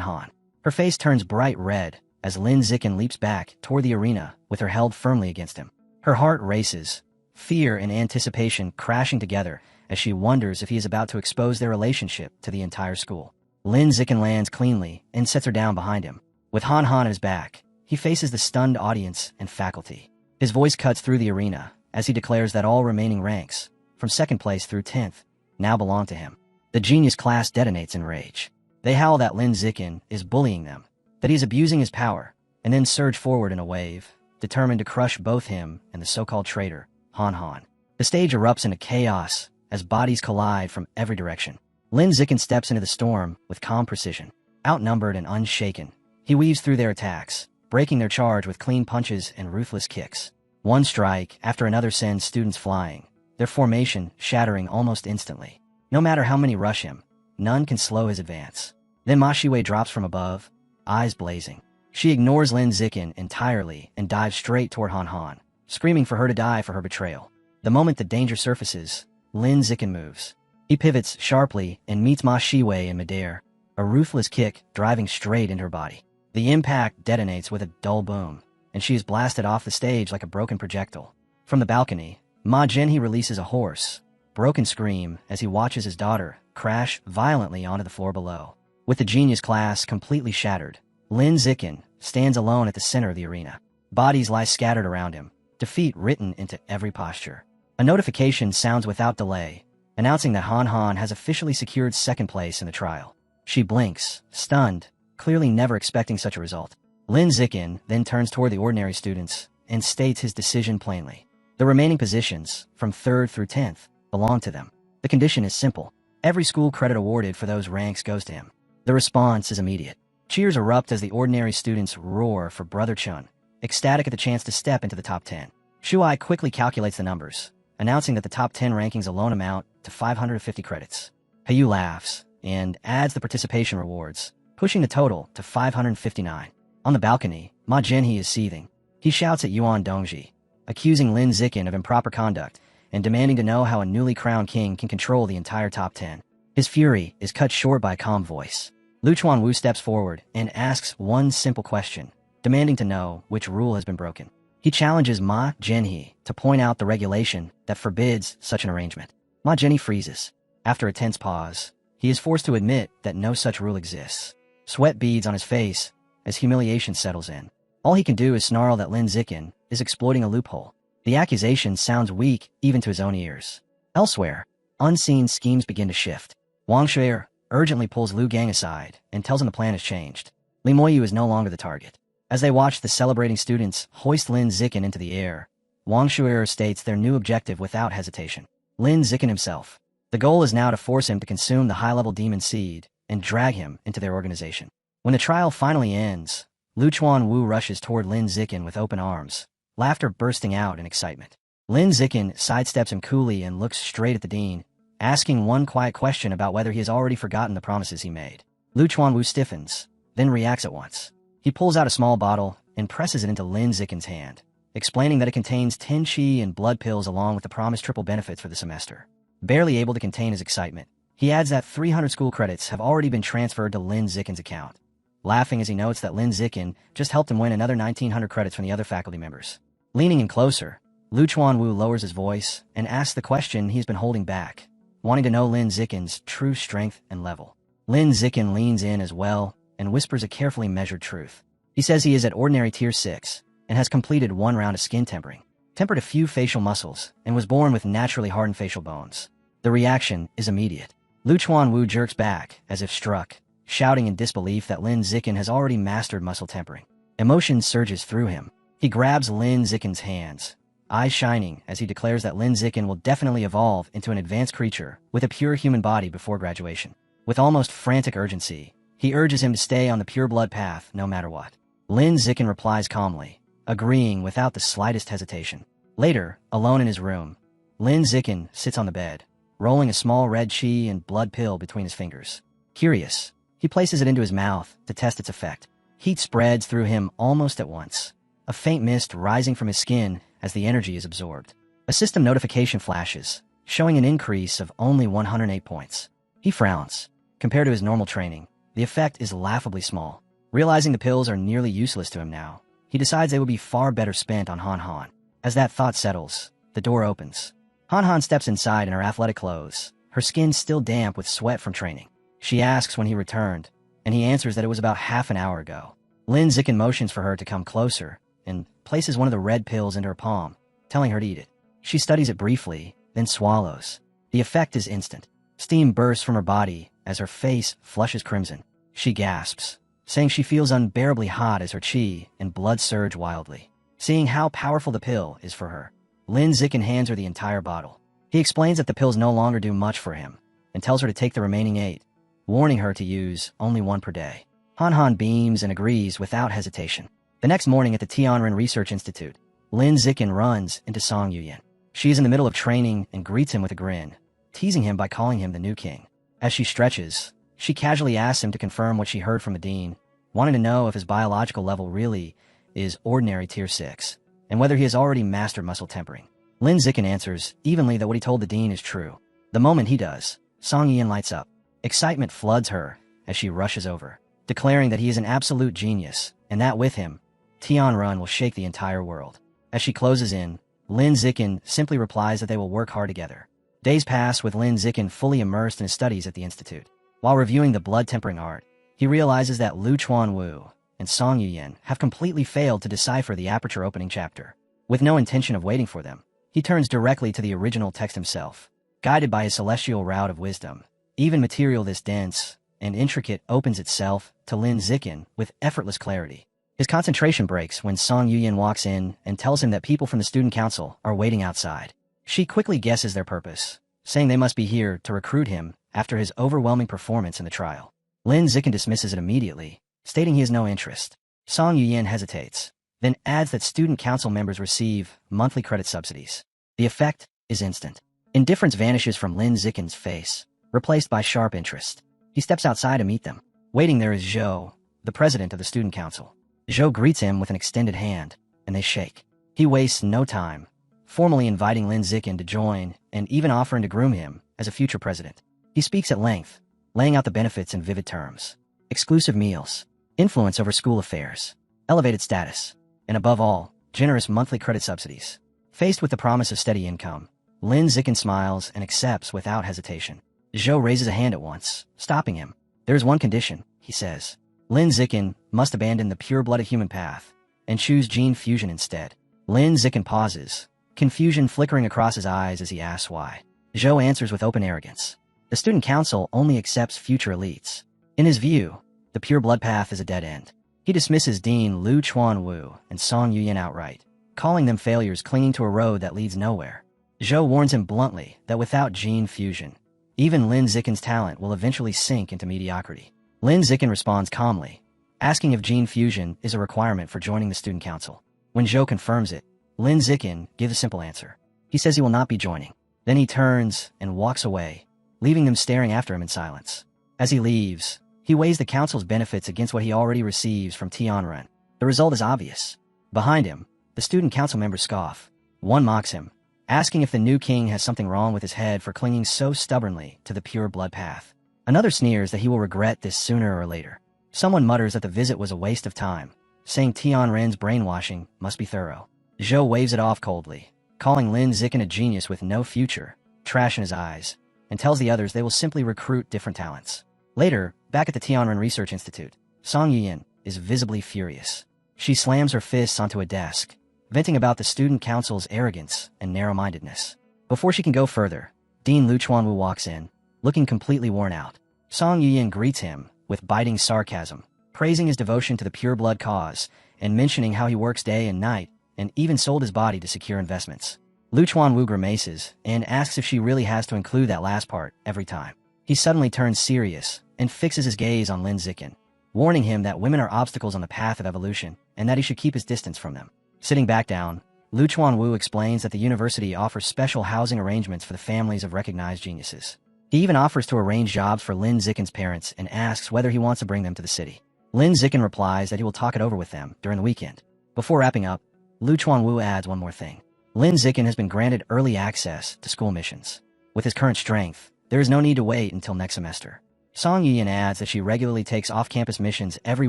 Han. Her face turns bright red as Lin Zikin leaps back toward the arena with her held firmly against him. Her heart races, fear and anticipation crashing together as she wonders if he is about to expose their relationship to the entire school. Lin Zikin lands cleanly and sets her down behind him. With Han Han at his back, he faces the stunned audience and faculty. His voice cuts through the arena as he declares that all remaining ranks, from 2nd place through 10th, now belong to him. The genius class detonates in rage. They howl that Lin Zikin is bullying them, that he is abusing his power, and then surge forward in a wave, determined to crush both him and the so-called traitor, Han Han. The stage erupts into chaos as bodies collide from every direction. Lin Zikin steps into the storm with calm precision. Outnumbered and unshaken, he weaves through their attacks, breaking their charge with clean punches and ruthless kicks. One strike after another sends students flying, their formation shattering almost instantly. No matter how many rush him, none can slow his advance. Then Ma Shiwei drops from above, eyes blazing. She ignores Lin Zikin entirely and dives straight toward Han Han, screaming for her to die for her betrayal. The moment the danger surfaces, Lin Zikin moves. He pivots sharply and meets Ma Shiwei in midair, a ruthless kick driving straight into her body. The impact detonates with a dull boom, and she is blasted off the stage like a broken projectile. From the balcony, Ma Jinhee releases a hoarse, broken scream as he watches his daughter crash violently onto the floor below. With the genius class completely shattered, Lin Zikin stands alone at the center of the arena. Bodies lie scattered around him, defeat written into every posture. A notification sounds without delay, announcing that Han Han has officially secured 2nd place in the trial. She blinks, stunned, clearly never expecting such a result. Lin Zikin then turns toward the ordinary students and states his decision plainly. The remaining positions, from 3rd through 10th, belong to them. The condition is simple. Every school credit awarded for those ranks goes to him. The response is immediate. Cheers erupt as the ordinary students roar for Brother Chun, ecstatic at the chance to step into the top 10. Shuai quickly calculates the numbers, announcing that the top 10 rankings alone amount to 550 credits. Hayu laughs, and adds the participation rewards, pushing the total to 559. On the balcony, Ma Jinhee is seething. He shouts at Yuan Dongji, accusing Lin Zikin of improper conduct and demanding to know how a newly crowned king can control the entire top 10. His fury is cut short by a calm voice. Lu Chuanwu steps forward and asks one simple question, demanding to know which rule has been broken. He challenges Ma Jinhee to point out the regulation that forbids such an arrangement. Ma Jinhee freezes. After a tense pause, he is forced to admit that no such rule exists. Sweat beads on his face as humiliation settles in. All he can do is snarl that Lin Zikin is exploiting a loophole. The accusation sounds weak even to his own ears. Elsewhere, unseen schemes begin to shift. Wang Shuer urgently pulls Lu Gang aside and tells him the plan has changed. Li Moyu is no longer the target. As they watch the celebrating students hoist Lin Zikin into the air, Wang Shuer states their new objective without hesitation. Lin Zikin himself. The goal is now to force him to consume the high-level demon seed and drag him into their organization. When the trial finally ends, Lu Chuanwu rushes toward Lin Zikin with open arms, laughter bursting out in excitement. Lin Zikin sidesteps him coolly and looks straight at the dean, asking one quiet question about whether he has already forgotten the promises he made. Lu Chuanwu stiffens, then reacts at once. He pulls out a small bottle and presses it into Lin Zikin's hand, explaining that it contains 10 qi and blood pills along with the promised triple benefits for the semester. Barely able to contain his excitement, he adds that 300 school credits have already been transferred to Lin Zikin's account, laughing as he notes that Lin Zikin just helped him win another 1,900 credits from the other faculty members. Leaning in closer, Lu Chuanwu lowers his voice and asks the question he's been holding back, wanting to know Lin Zikin's true strength and level. Lin Zikin leans in as well and whispers a carefully measured truth. He says he is at ordinary tier 6 and has completed one round of skin tempering, tempered a few facial muscles, and was born with naturally hardened facial bones. The reaction is immediate. Lu Chuanwu jerks back as if struck, shouting in disbelief that Lin Zikin has already mastered muscle tempering. Emotion surges through him. He grabs Lin Zikin's hands, eyes shining as he declares that Lin Zikin will definitely evolve into an advanced creature with a pure human body before graduation. With almost frantic urgency, he urges him to stay on the pure blood path no matter what. Lin Zikin replies calmly, agreeing without the slightest hesitation. Later, alone in his room, Lin Zikin sits on the bed, rolling a small red qi and blood pill between his fingers. Curious, he places it into his mouth to test its effect. Heat spreads through him almost at once, a faint mist rising from his skin as the energy is absorbed. A system notification flashes, showing an increase of only 108 points. He frowns. Compared to his normal training, the effect is laughably small. Realizing the pills are nearly useless to him now, he decides they would be far better spent on Han Han. As that thought settles, the door opens. Han Han steps inside in her athletic clothes, her skin still damp with sweat from training. She asks when he returned, and he answers that it was about half an hour ago. Lin Zikin motions for her to come closer and places one of the red pills into her palm, telling her to eat it. She studies it briefly, then swallows. The effect is instant. Steam bursts from her body as her face flushes crimson. She gasps, saying she feels unbearably hot as her qi and blood surge wildly. Seeing how powerful the pill is for her, Lin Zikin hands her the entire bottle. He explains that the pills no longer do much for him and tells her to take the remaining 8, warning her to use only 1 per day. Han Han beams and agrees without hesitation. The next morning at the Tianren Research Institute, Lin Zikin runs into Song Yuyan. She is in the middle of training and greets him with a grin, teasing him by calling him the new king. As she stretches, she casually asks him to confirm what she heard from the dean, wanting to know if his biological level really is ordinary tier 6, and whether he has already mastered muscle tempering. Lin Zikin answers evenly that what he told the dean is true. The moment he does, Song Yuyan lights up. Excitement floods her as she rushes over, declaring that he is an absolute genius, and that with him, Tianren will shake the entire world. As she closes in, Lin Zikin simply replies that they will work hard together. Days pass with Lin Zikin fully immersed in his studies at the institute. While reviewing the blood-tempering art, he realizes that Lu Chuanwu and Song Yuyan have completely failed to decipher the aperture opening chapter. With no intention of waiting for them, he turns directly to the original text himself. Guided by his celestial route of wisdom, even material this dense and intricate opens itself to Lin Zikin with effortless clarity. His concentration breaks when Song Yuyan walks in and tells him that people from the student council are waiting outside. She quickly guesses their purpose, saying they must be here to recruit him after his overwhelming performance in the trial. Lin Zikin dismisses it immediately, stating he has no interest. Song Yuyan hesitates, then adds that student council members receive monthly credit subsidies. The effect is instant. Indifference vanishes from Lin Zikin's face, replaced by sharp interest. He steps outside to meet them. Waiting there is Zhou, the president of the student council. Zhou greets him with an extended hand, and they shake. He wastes no time, formally inviting Lin Zikin to join and even offering to groom him as a future president. He speaks at length, laying out the benefits in vivid terms. Exclusive meals, influence over school affairs, elevated status, and above all, generous monthly credit subsidies. Faced with the promise of steady income, Lin Zikin smiles and accepts without hesitation. Zhou raises a hand at once, stopping him. There is one condition, he says. Lin Zikin must abandon the pure-blooded human path and choose gene fusion instead. Lin Zikin pauses, confusion flickering across his eyes as he asks why. Zhou answers with open arrogance. The student council only accepts future elites. In his view, the pure blood path is a dead end. He dismisses Dean Lu Chuanwu and Song Yuyan outright, calling them failures clinging to a road that leads nowhere. Zhou warns him bluntly that without gene fusion, even Lin Zikin's talent will eventually sink into mediocrity. Lin Zikin responds calmly, asking if gene fusion is a requirement for joining the student council. When Zhou confirms it, Lin Zikin gives a simple answer. He says he will not be joining. Then he turns and walks away, leaving them staring after him in silence. As he leaves, he weighs the council's benefits against what he already receives from Tianren. The result is obvious. Behind him, the student council members scoff. One mocks him, asking if the new king has something wrong with his head for clinging so stubbornly to the pure blood path. Another sneers that he will regret this sooner or later. Someone mutters that the visit was a waste of time, saying Tianren's brainwashing must be thorough. Zhou waves it off coldly, calling Lin Zikin a genius with no future, trash in his eyes, and tells the others they will simply recruit different talents. Later, back at the Tianren Research Institute, Song Yuyan is visibly furious. She slams her fists onto a desk, venting about the student council's arrogance and narrow-mindedness. Before she can go further, Dean Lu Chuanwu walks in, looking completely worn out. Song Yuyan greets him with biting sarcasm, praising his devotion to the pure blood cause and mentioning how he works day and night and even sold his body to secure investments. Lu Chuanwu grimaces and asks if she really has to include that last part every time. He suddenly turns serious and fixes his gaze on Lin Zikin, warning him that women are obstacles on the path of evolution and that he should keep his distance from them. Sitting back down, Lu Chuanwu explains that the university offers special housing arrangements for the families of recognized geniuses. He even offers to arrange jobs for Lin Zikin's parents and asks whether he wants to bring them to the city. Lin Zikin replies that he will talk it over with them during the weekend. Before wrapping up, Lu Chuanwu adds one more thing. Lin Zikin has been granted early access to school missions. With his current strength, there is no need to wait until next semester. Song Yuyan adds that she regularly takes off-campus missions every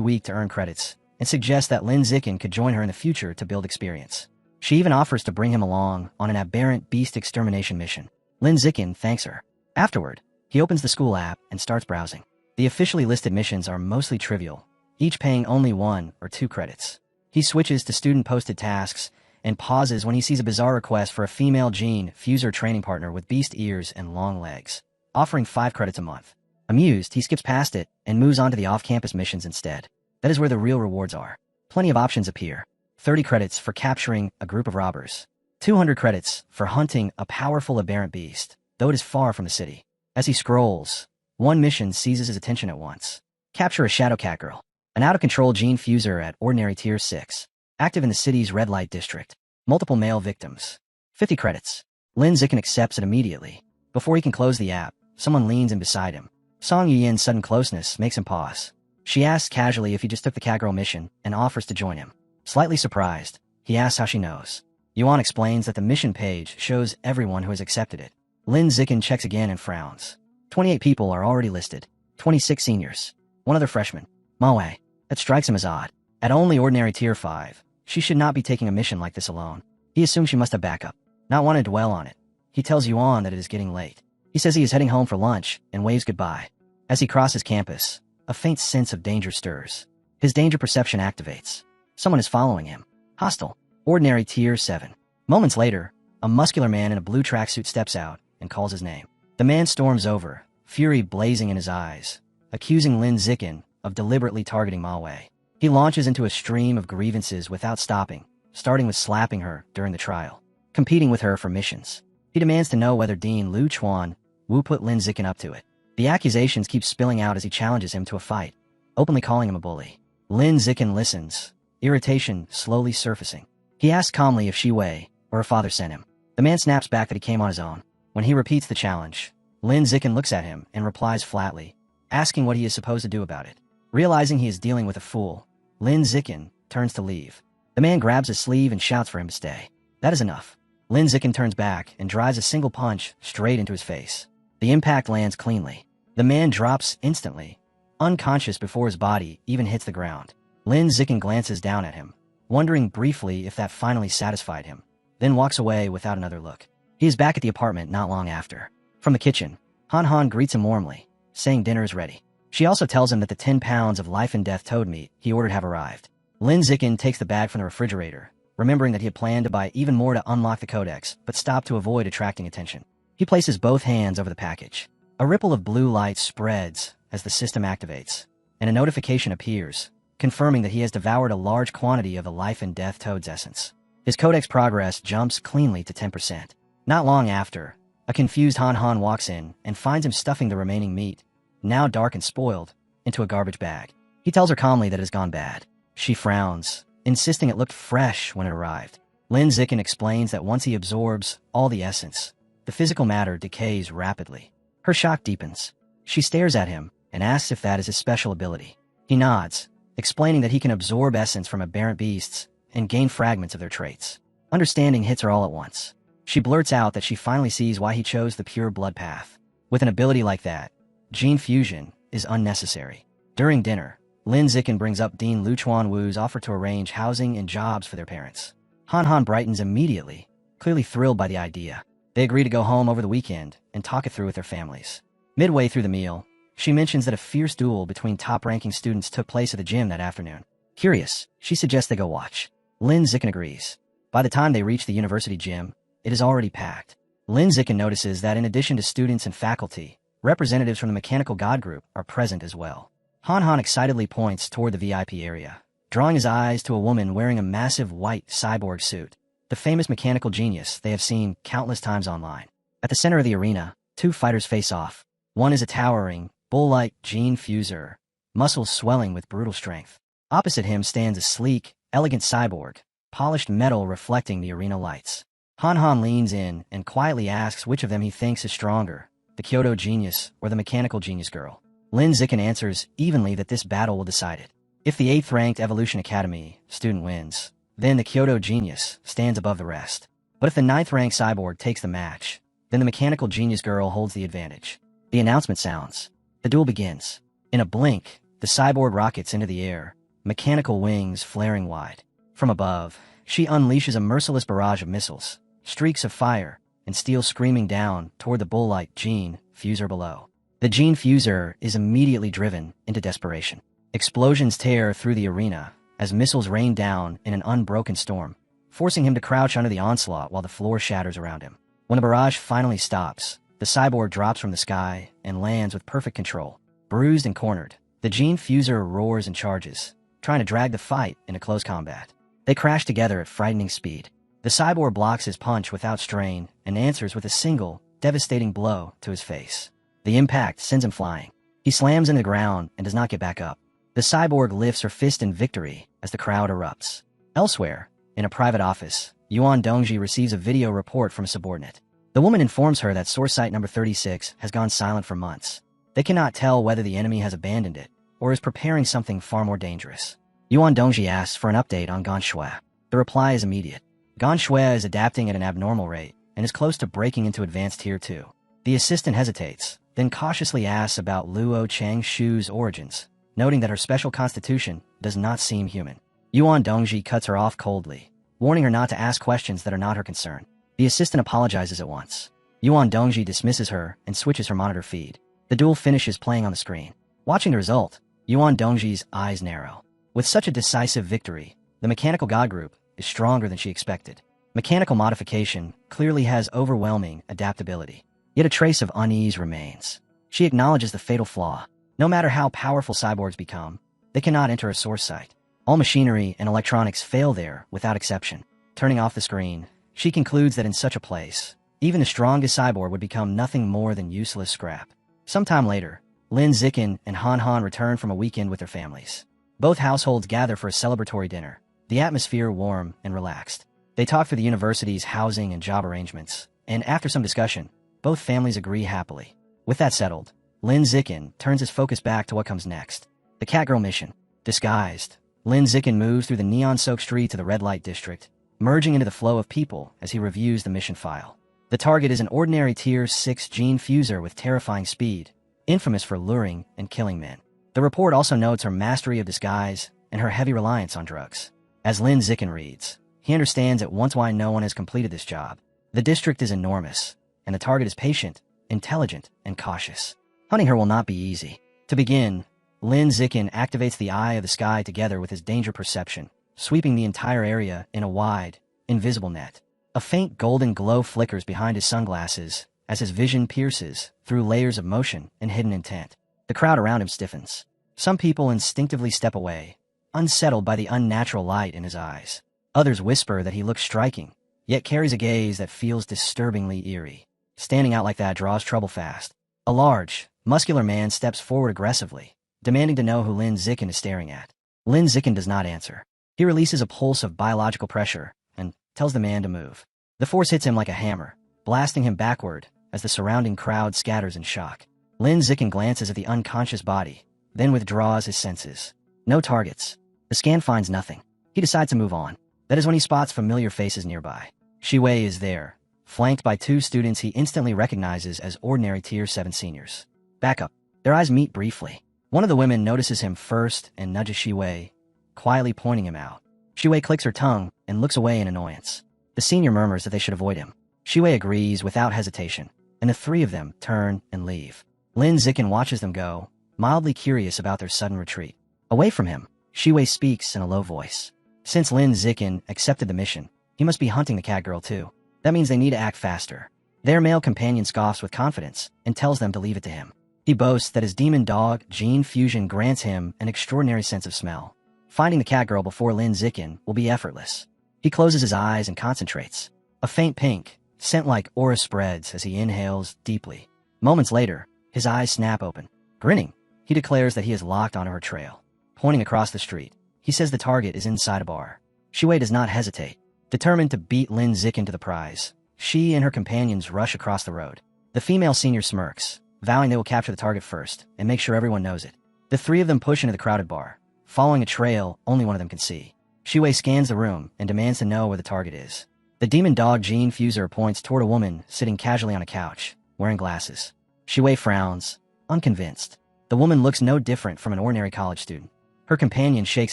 week to earn credits and suggests that Lin Zikin could join her in the future to build experience. She even offers to bring him along on an aberrant beast extermination mission. Lin Zikin thanks her. Afterward, he opens the school app and starts browsing. The officially listed missions are mostly trivial, each paying only 1 or 2 credits. He switches to student-posted tasks and pauses when he sees a bizarre request for a female gene fuser training partner with beast ears and long legs, offering 5 credits a month. Amused, he skips past it and moves on to the off-campus missions instead. That is where the real rewards are. Plenty of options appear. 30 credits for capturing a group of robbers. 200 credits for hunting a powerful aberrant beast, though it is far from the city. As he scrolls, one mission seizes his attention at once. Capture a shadow cat girl, an out-of-control gene fuser at ordinary tier 6, active in the city's red light district. Multiple male victims. 50 credits. Lin Zikin accepts it immediately. Before he can close the app, someone leans in beside him. Song Yuyan's sudden closeness makes him pause. She asks casually if he just took the cat girl mission and offers to join him. Slightly surprised, he asks how she knows. Yuan explains that the mission page shows everyone who has accepted it. Lin Zikin checks again and frowns. 28 people are already listed. 26 seniors. 1 other freshman. Manhwa. That strikes him as odd. At only ordinary tier 5, she should not be taking a mission like this alone. He assumes she must have backup. Not want to dwell on it, he tells Yuan that it is getting late. He says he is heading home for lunch and waves goodbye. As he crosses campus, a faint sense of danger stirs. His danger perception activates. Someone is following him. Hostile. Ordinary tier 7. Moments later, a muscular man in a blue tracksuit steps out and calls his name. The man storms over, fury blazing in his eyes, accusing Lin Zikin of deliberately targeting Manhwa. He launches into a stream of grievances without stopping, starting with slapping her during the trial, competing with her for missions. He demands to know whether Dean Lu Chuanwu put Lin Zikin up to it. The accusations keep spilling out as he challenges him to a fight, openly calling him a bully. Lin Zikin listens, irritation slowly surfacing. He asks calmly if Wei or her father sent him. The man snaps back that he came on his own. When he repeats the challenge, Lin Zikin looks at him and replies flatly, asking what he is supposed to do about it. Realizing he is dealing with a fool, Lin Zikin turns to leave. The man grabs his sleeve and shouts for him to stay. That is enough. Lin Zikin turns back and drives a single punch straight into his face. The impact lands cleanly. The man drops instantly, unconscious before his body even hits the ground. Lin Zikin glances down at him, wondering briefly if that finally satisfied him, then walks away without another look. He is back at the apartment not long after. From the kitchen, Han Han greets him warmly, saying dinner is ready. She also tells him that the 10 pounds of life and death toad meat he ordered have arrived. Lin Zikin takes the bag from the refrigerator, remembering that he had planned to buy even more to unlock the codex, but stopped to avoid attracting attention. He places both hands over the package. A ripple of blue light spreads as the system activates, and a notification appears, confirming that he has devoured a large quantity of the life and death toad's essence. His codex progress jumps cleanly to 10%. Not long after, a confused Han Han walks in and finds him stuffing the remaining meat, now dark and spoiled, into a garbage bag. He tells her calmly that it has gone bad. She frowns, insisting it looked fresh when it arrived. Lin Zikin explains that once he absorbs all the essence, the physical matter decays rapidly. Her shock deepens. She stares at him and asks if that is his special ability. He nods, explaining that he can absorb essence from aberrant beasts and gain fragments of their traits. Understanding hits her all at once. She blurts out that she finally sees why he chose the pure blood path. With an ability like that, gene fusion is unnecessary. During dinner, Lin Zikin brings up Dean Luchuan Wu's offer to arrange housing and jobs for their parents. Han Han brightens immediately, clearly thrilled by the idea. They agree to go home over the weekend and talk it through with their families. Midway through the meal, she mentions that a fierce duel between top-ranking students took place at the gym that afternoon. Curious, she suggests they go watch. Lin Zikin agrees. By the time they reach the university gym, it is already packed. Lin Zikin notices that in addition to students and faculty, representatives from the Mechanical God Group are present as well. Han Han excitedly points toward the VIP area, drawing his eyes to a woman wearing a massive white cyborg suit, the famous mechanical genius they have seen countless times online. At the center of the arena, two fighters face off. One is a towering, bull-like gene fuser, muscles swelling with brutal strength. Opposite him stands a sleek, elegant cyborg, polished metal reflecting the arena lights. Han Han leans in and quietly asks which of them he thinks is stronger, the Kyoto genius or the mechanical genius girl. Lin Zikin answers evenly that this battle will decide it. If the 8th-ranked Evolution Academy student wins, then the Kyoto genius stands above the rest. But if the 9th-ranked cyborg takes the match, then the mechanical genius girl holds the advantage. The announcement sounds. The duel begins. In a blink, the cyborg rockets into the air, mechanical wings flaring wide. From above, she unleashes a merciless barrage of missiles, streaks of fire, and steel screaming down toward the bull-like gene fuser below. The gene fuser is immediately driven into desperation. Explosions tear through the arena as missiles rain down in an unbroken storm, forcing him to crouch under the onslaught while the floor shatters around him. When the barrage finally stops, the cyborg drops from the sky and lands with perfect control. Bruised and cornered, the gene fuser roars and charges, trying to drag the fight into close combat. They crash together at frightening speed. The cyborg blocks his punch without strain and answers with a single, devastating blow to his face. The impact sends him flying. He slams into the ground and does not get back up. The cyborg lifts her fist in victory as the crowd erupts. Elsewhere, in a private office, Yuan Dongji receives a video report from a subordinate. The woman informs her that source site number 36 has gone silent for months. They cannot tell whether the enemy has abandoned it or is preparing something far more dangerous. Yuan Dongji asks for an update on Ganshue. The reply is immediate. Ganshue is adapting at an abnormal rate and is close to breaking into advanced tier 2. The assistant hesitates, then cautiously asks about Luo Changshu's origins, noting that her special constitution does not seem human. Yuan Dongji cuts her off coldly, warning her not to ask questions that are not her concern. The assistant apologizes at once. Yuan Dongji dismisses her and switches her monitor feed. The duel finishes playing on the screen. Watching the result, Yuan Dongji's eyes narrow. With such a decisive victory, the Mechanical God Group is stronger than she expected. Mechanical modification clearly has overwhelming adaptability. Yet a trace of unease remains. She acknowledges the fatal flaw. No matter how powerful cyborgs become, they cannot enter a source site. All machinery and electronics fail there without exception. Turning off the screen, she concludes that in such a place, even the strongest cyborg would become nothing more than useless scrap. Sometime later, Lin Zikin and Han Han return from a weekend with their families. Both households gather for a celebratory dinner, the atmosphere warm and relaxed. They talk through the university's housing and job arrangements, and after some discussion, both families agree happily. With that settled, Lin Zikin turns his focus back to what comes next. The Catgirl mission. Disguised, Lin Zikin moves through the neon-soaked streets of the red light district, merging into the flow of people as he reviews the mission file. The target is an ordinary Tier 6 gene fuser with terrifying speed, infamous for luring and killing men. The report also notes her mastery of disguise and her heavy reliance on drugs. As Lin Zikin reads, he understands at once why no one has completed this job. The district is enormous, and the target is patient, intelligent, and cautious. Hunting her will not be easy. To begin, Lin Zikin activates the Eye of the Sky together with his danger perception, sweeping the entire area in a wide, invisible net. A faint golden glow flickers behind his sunglasses as his vision pierces through layers of motion and hidden intent. The crowd around him stiffens. Some people instinctively step away, unsettled by the unnatural light in his eyes. Others whisper that he looks striking, yet carries a gaze that feels disturbingly eerie. Standing out like that draws trouble fast. A large, muscular man steps forward aggressively, demanding to know who Lin Zikin is staring at. Lin Zikin does not answer. He releases a pulse of biological pressure and tells the man to move. The force hits him like a hammer, blasting him backward as the surrounding crowd scatters in shock. Lin Zikin glances at the unconscious body, then withdraws his senses. No targets. The scan finds nothing. He decides to move on. That is when he spots familiar faces nearby. Shiwei is there, flanked by two students he instantly recognizes as ordinary Tier 7 seniors. Back up. Their eyes meet briefly. One of the women notices him first and nudges Shiwei, quietly pointing him out. Shiwei clicks her tongue and looks away in annoyance. The senior murmurs that they should avoid him. Shiwei agrees without hesitation, and the three of them turn and leave. Lin Zikin watches them go, mildly curious about their sudden retreat. Away from him, Shiwei speaks in a low voice. Since Lin Zikin accepted the mission, he must be hunting the Catgirl too. That means they need to act faster. Their male companion scoffs with confidence and tells them to leave it to him. He boasts that his demon dog gene fusion grants him an extraordinary sense of smell. Finding the Catgirl before Lin Zikin will be effortless. He closes his eyes and concentrates. A faint pink, scent-like aura spreads as he inhales deeply. Moments later, his eyes snap open. Grinning, he declares that he is locked onto her trail. Pointing across the street, he says the target is inside a bar. Shiwei does not hesitate. Determined to beat Lin Zikin to the prize, she and her companions rush across the road. The female senior smirks, vowing they will capture the target first and make sure everyone knows it. The three of them push into the crowded bar, following a trail only one of them can see. Shiwei scans the room and demands to know where the target is. The demon dog gene fuser points toward a woman sitting casually on a couch, wearing glasses. Shiwei frowns, unconvinced. The woman looks no different from an ordinary college student. Her companion shakes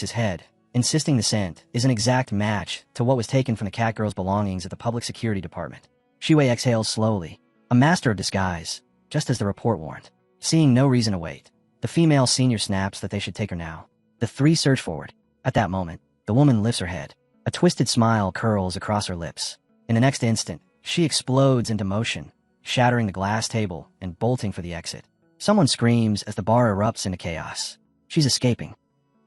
his head, insisting the scent is an exact match to what was taken from the Catgirl's belongings at the Public Security Department. Shiwei exhales slowly. A master of disguise, just as the report warned. Seeing no reason to wait, the female senior snaps that they should take her now. The three surge forward. At that moment, the woman lifts her head. A twisted smile curls across her lips. In the next instant, she explodes into motion, shattering the glass table and bolting for the exit. Someone screams as the bar erupts into chaos. She's escaping.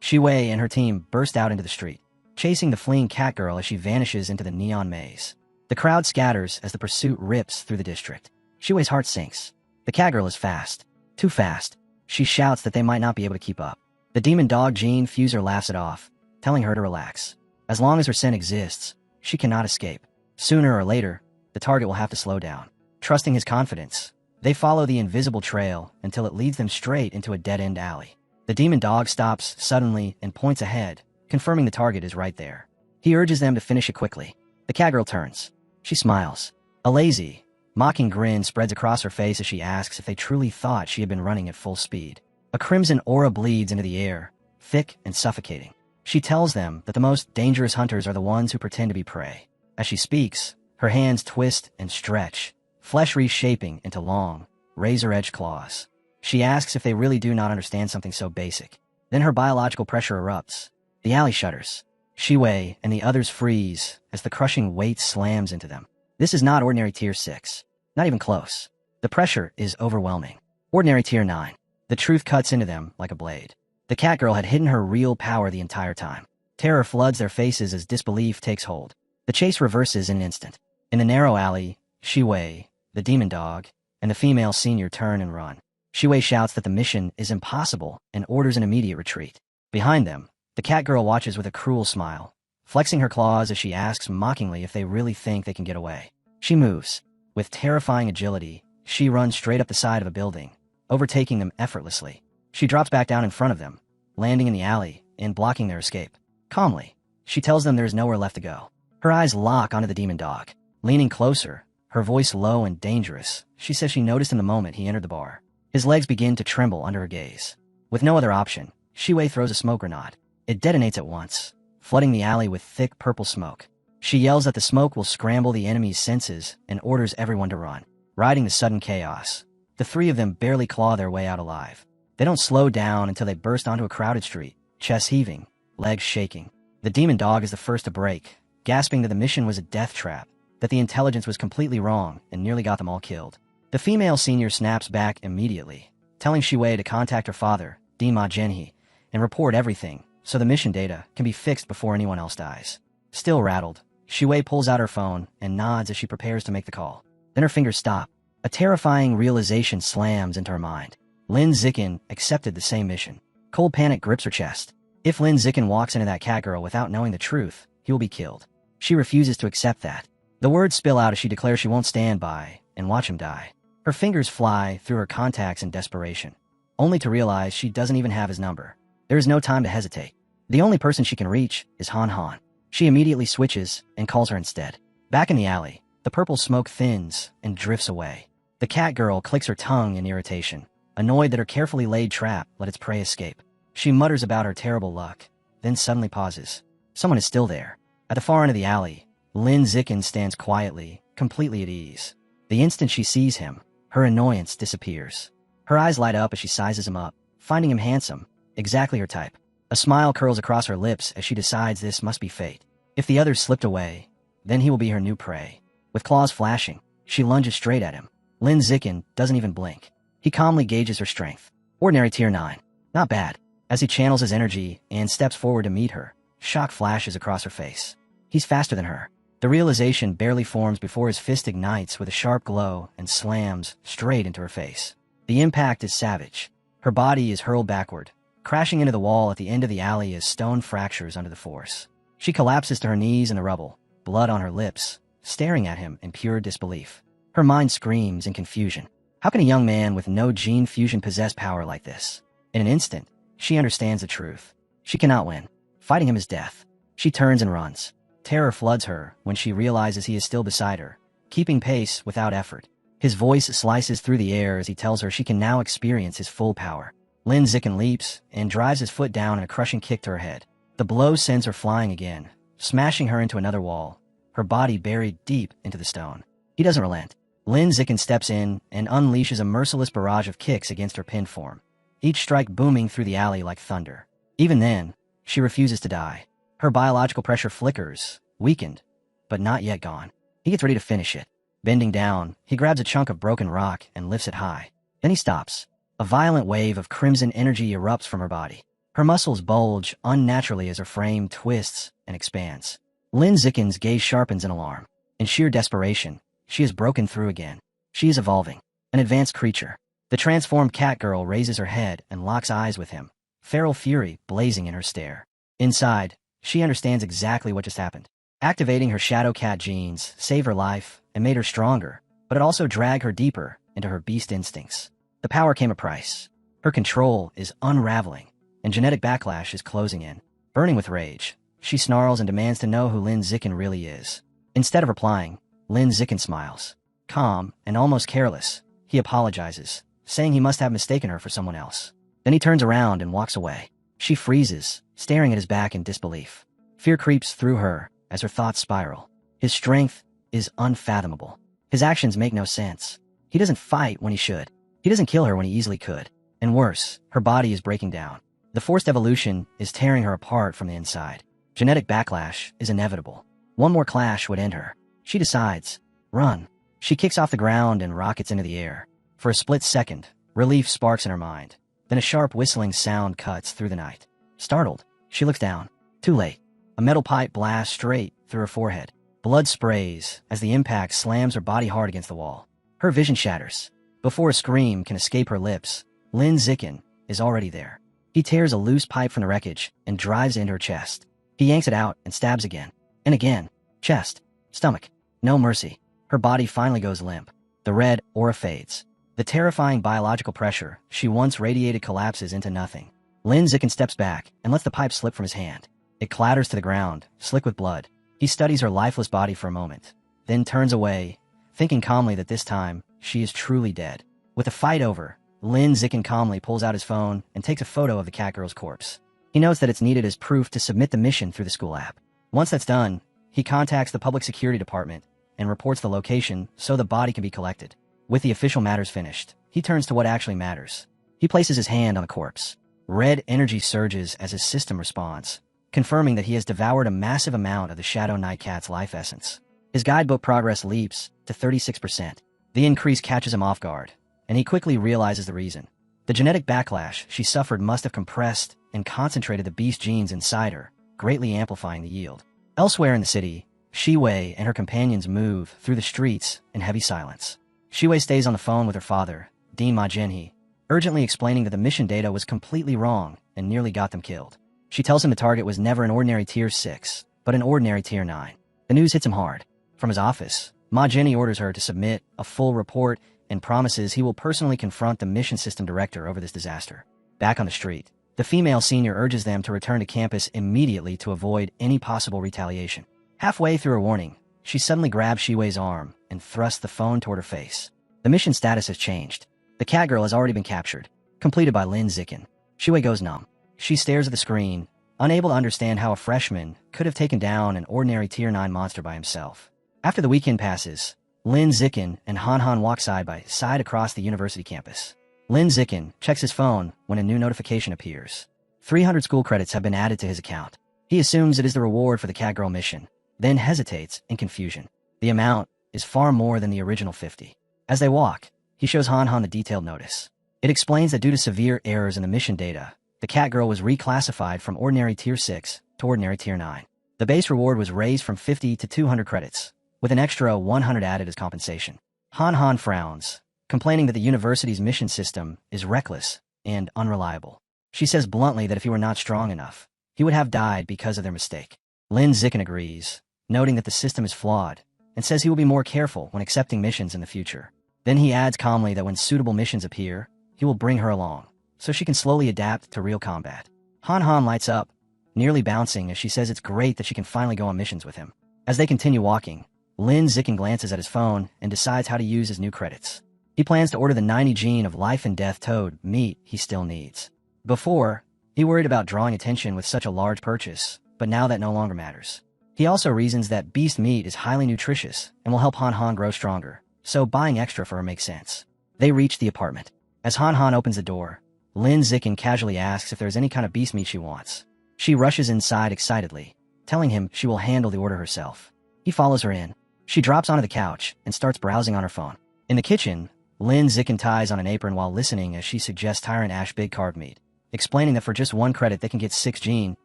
Shiwei and her team burst out into the street, chasing the fleeing Catgirl as she vanishes into the neon maze. The crowd scatters as the pursuit rips through the district. Shiwei's heart sinks. The Catgirl is fast. Too fast. She shouts that they might not be able to keep up. The demon dog gene fuser laughs it off, telling her to relax. As long as her scent exists, she cannot escape. Sooner or later, the target will have to slow down. Trusting his confidence, they follow the invisible trail until it leads them straight into a dead-end alley. The demon dog stops suddenly and points ahead, confirming the target is right there. He urges them to finish it quickly. The Catgirl turns. She smiles. A lazy, mocking grin spreads across her face as she asks if they truly thought she had been running at full speed. A crimson aura bleeds into the air, thick and suffocating. She tells them that the most dangerous hunters are the ones who pretend to be prey. As she speaks, her hands twist and stretch, flesh reshaping into long, razor-edged claws. She asks if they really do not understand something so basic. Then her biological pressure erupts. The alley shudders. Shiwei and the others freeze as the crushing weight slams into them. This is not ordinary Tier 6. Not even close. The pressure is overwhelming. Ordinary Tier 9. The truth cuts into them like a blade. The Catgirl had hidden her real power the entire time. Terror floods their faces as disbelief takes hold. The chase reverses in an instant. In the narrow alley, Shiwei, the demon dog, and the female senior turn and run. Shiwei shouts that the mission is impossible and orders an immediate retreat. Behind them, the Catgirl watches with a cruel smile, flexing her claws as she asks mockingly if they really think they can get away. She moves. With terrifying agility, she runs straight up the side of a building, overtaking them effortlessly. She drops back down in front of them, landing in the alley and blocking their escape. Calmly, she tells them there is nowhere left to go. Her eyes lock onto the demon dog. Leaning closer, her voice low and dangerous, she says she noticed him the moment he entered the bar. His legs begin to tremble under her gaze. With no other option, Shiwei throws a smoke grenade. It detonates at once, flooding the alley with thick purple smoke. She yells that the smoke will scramble the enemy's senses and orders everyone to run. Riding the sudden chaos, the three of them barely claw their way out alive. They don't slow down until they burst onto a crowded street, chest heaving, legs shaking. The demon dog is the first to break, gasping that the mission was a death trap, that the intelligence was completely wrong and nearly got them all killed. The female senior snaps back immediately, telling Shiwei to contact her father, Dima Genhi, and report everything so the mission data can be fixed before anyone else dies. Still rattled, Shiwei pulls out her phone and nods as she prepares to make the call. Then her fingers stop. A terrifying realization slams into her mind. Lin Zikin accepted the same mission. Cold panic grips her chest. If Lin Zikin walks into that cat girl without knowing the truth, he will be killed. She refuses to accept that. The words spill out as she declares she won't stand by and watch him die. Her fingers fly through her contacts in desperation, only to realize she doesn't even have his number. There is no time to hesitate. The only person she can reach is Han Han. She immediately switches and calls her instead. Back in the alley, the purple smoke thins and drifts away. The cat girl clicks her tongue in irritation, annoyed that her carefully laid trap let its prey escape. She mutters about her terrible luck, then suddenly pauses. Someone is still there. At the far end of the alley, Lin Zikin stands quietly, completely at ease. The instant she sees him, her annoyance disappears. Her eyes light up as she sizes him up, finding him handsome, exactly her type. A smile curls across her lips as she decides this must be fate. If the others slipped away, then he will be her new prey. With claws flashing, she lunges straight at him. Lin Zikin doesn't even blink. He calmly gauges her strength. Ordinary tier 9. Not bad. As he channels his energy and steps forward to meet her, shock flashes across her face. He's faster than her. The realization barely forms before his fist ignites with a sharp glow and slams straight into her face. The impact is savage. Her body is hurled backward, crashing into the wall at the end of the alley as stone fractures under the force. She collapses to her knees in the rubble, blood on her lips, staring at him in pure disbelief. Her mind screams in confusion. How can a young man with no gene fusion possess power like this? In an instant, she understands the truth. She cannot win. Fighting him is death. She turns and runs. Terror floods her when she realizes he is still beside her, keeping pace without effort. His voice slices through the air as he tells her she can now experience his full power. Lin Zikin leaps and drives his foot down in a crushing kick to her head. The blow sends her flying again, smashing her into another wall, her body buried deep into the stone. He doesn't relent. Lin Zikin steps in and unleashes a merciless barrage of kicks against her pinned form, each strike booming through the alley like thunder. Even then, she refuses to die. Her biological pressure flickers, weakened, but not yet gone. He gets ready to finish it. Bending down, he grabs a chunk of broken rock and lifts it high. Then he stops. A violent wave of crimson energy erupts from her body. Her muscles bulge unnaturally as her frame twists and expands. Lin Zikin's gaze sharpens in alarm. In sheer desperation, she is broken through again. She is evolving. An advanced creature. The transformed cat girl raises her head and locks eyes with him, feral fury blazing in her stare. Inside, she understands exactly what just happened. Activating her shadow cat genes saved her life and made her stronger, but it also dragged her deeper into her beast instincts. The power came a price. Her control is unraveling, and genetic backlash is closing in. Burning with rage, she snarls and demands to know who Lin Zikin really is. Instead of replying, Lin Zikin smiles. Calm and almost careless, he apologizes, saying he must have mistaken her for someone else. Then he turns around and walks away. She freezes, staring at his back in disbelief. Fear creeps through her as her thoughts spiral. His strength is unfathomable. His actions make no sense. He doesn't fight when he should. He doesn't kill her when he easily could. And worse, her body is breaking down. The forced evolution is tearing her apart from the inside. Genetic backlash is inevitable. One more clash would end her. She decides, run. She kicks off the ground and rockets into the air. For a split second, relief sparks in her mind. Then a sharp whistling sound cuts through the night. Startled, she looks down. Too late. A metal pipe blasts straight through her forehead. Blood sprays as the impact slams her body hard against the wall. Her vision shatters. Before a scream can escape her lips, Lin Zikin is already there. He tears a loose pipe from the wreckage and drives it into her chest. He yanks it out and stabs again. And again. Chest. Stomach. No mercy. Her body finally goes limp. The red aura fades. The terrifying biological pressure she once radiated collapses into nothing. Lin Zicken steps back and lets the pipe slip from his hand. It clatters to the ground, slick with blood. He studies her lifeless body for a moment, then turns away, thinking calmly that this time, she is truly dead. With the fight over, Lin Zicken calmly pulls out his phone and takes a photo of the catgirl's corpse. He notes that it's needed as proof to submit the mission through the school app. Once that's done, he contacts the public security department and reports the location so the body can be collected. With the official matters finished, he turns to what actually matters. He places his hand on the corpse. Red energy surges as his system responds, confirming that he has devoured a massive amount of the Shadow Night Cat's life essence. His guidebook progress leaps to 36%. The increase catches him off guard, and he quickly realizes the reason. The genetic backlash she suffered must have compressed and concentrated the beast genes inside her, greatly amplifying the yield. Elsewhere in the city, Shiwei and her companions move through the streets in heavy silence. Shiwei stays on the phone with her father, Dean Ma Jinhee, urgently explaining that the mission data was completely wrong and nearly got them killed. She tells him the target was never an ordinary Tier 6, but an ordinary Tier 9. The news hits him hard. From his office, Ma Jinhee orders her to submit a full report and promises he will personally confront the mission system director over this disaster. Back on the street, the female senior urges them to return to campus immediately to avoid any possible retaliation. Halfway through her warning, she suddenly grabs Shiwei's arm and thrusts the phone toward her face. The mission status has changed. The catgirl has already been captured, completed by Lin Zicken. Shiwei goes numb. She stares at the screen, unable to understand how a freshman could have taken down an ordinary Tier 9 monster by himself. After the weekend passes, Lin Zicken and Han Han walk side by side across the university campus. Lin Zicken checks his phone when a new notification appears. 300 school credits have been added to his account. He assumes it is the reward for the catgirl mission, then hesitates in confusion. The amount is far more than the original 50. As they walk, he shows Han Han the detailed notice. It explains that due to severe errors in the mission data, the catgirl was reclassified from ordinary Tier 6 to ordinary Tier 9. The base reward was raised from 50 to 200 credits, with an extra 100 added as compensation. Han Han frowns, complaining that the university's mission system is reckless and unreliable. She says bluntly that if he were not strong enough, he would have died because of their mistake. Lin Zicken agrees, noting that the system is flawed, and says he will be more careful when accepting missions in the future. Then he adds calmly that when suitable missions appear, he will bring her along, so she can slowly adapt to real combat. Han Han lights up, nearly bouncing as she says it's great that she can finally go on missions with him. As they continue walking, Lin Zicken glances at his phone and decides how to use his new credits. He plans to order the 90 gene of life and death toad meat he still needs. Before, he worried about drawing attention with such a large purchase, but now that no longer matters. He also reasons that beast meat is highly nutritious and will help Han Han grow stronger, so buying extra for her makes sense. They reach the apartment. As Han Han opens the door, Lin Zicken casually asks if there's any kind of beast meat she wants. She rushes inside excitedly, telling him she will handle the order herself. He follows her in. She drops onto the couch and starts browsing on her phone. In the kitchen, Lin Zicken ties on an apron while listening as she suggests Tyrant Ash big carved meat, explaining that for just 1 credit they can get 6 gene,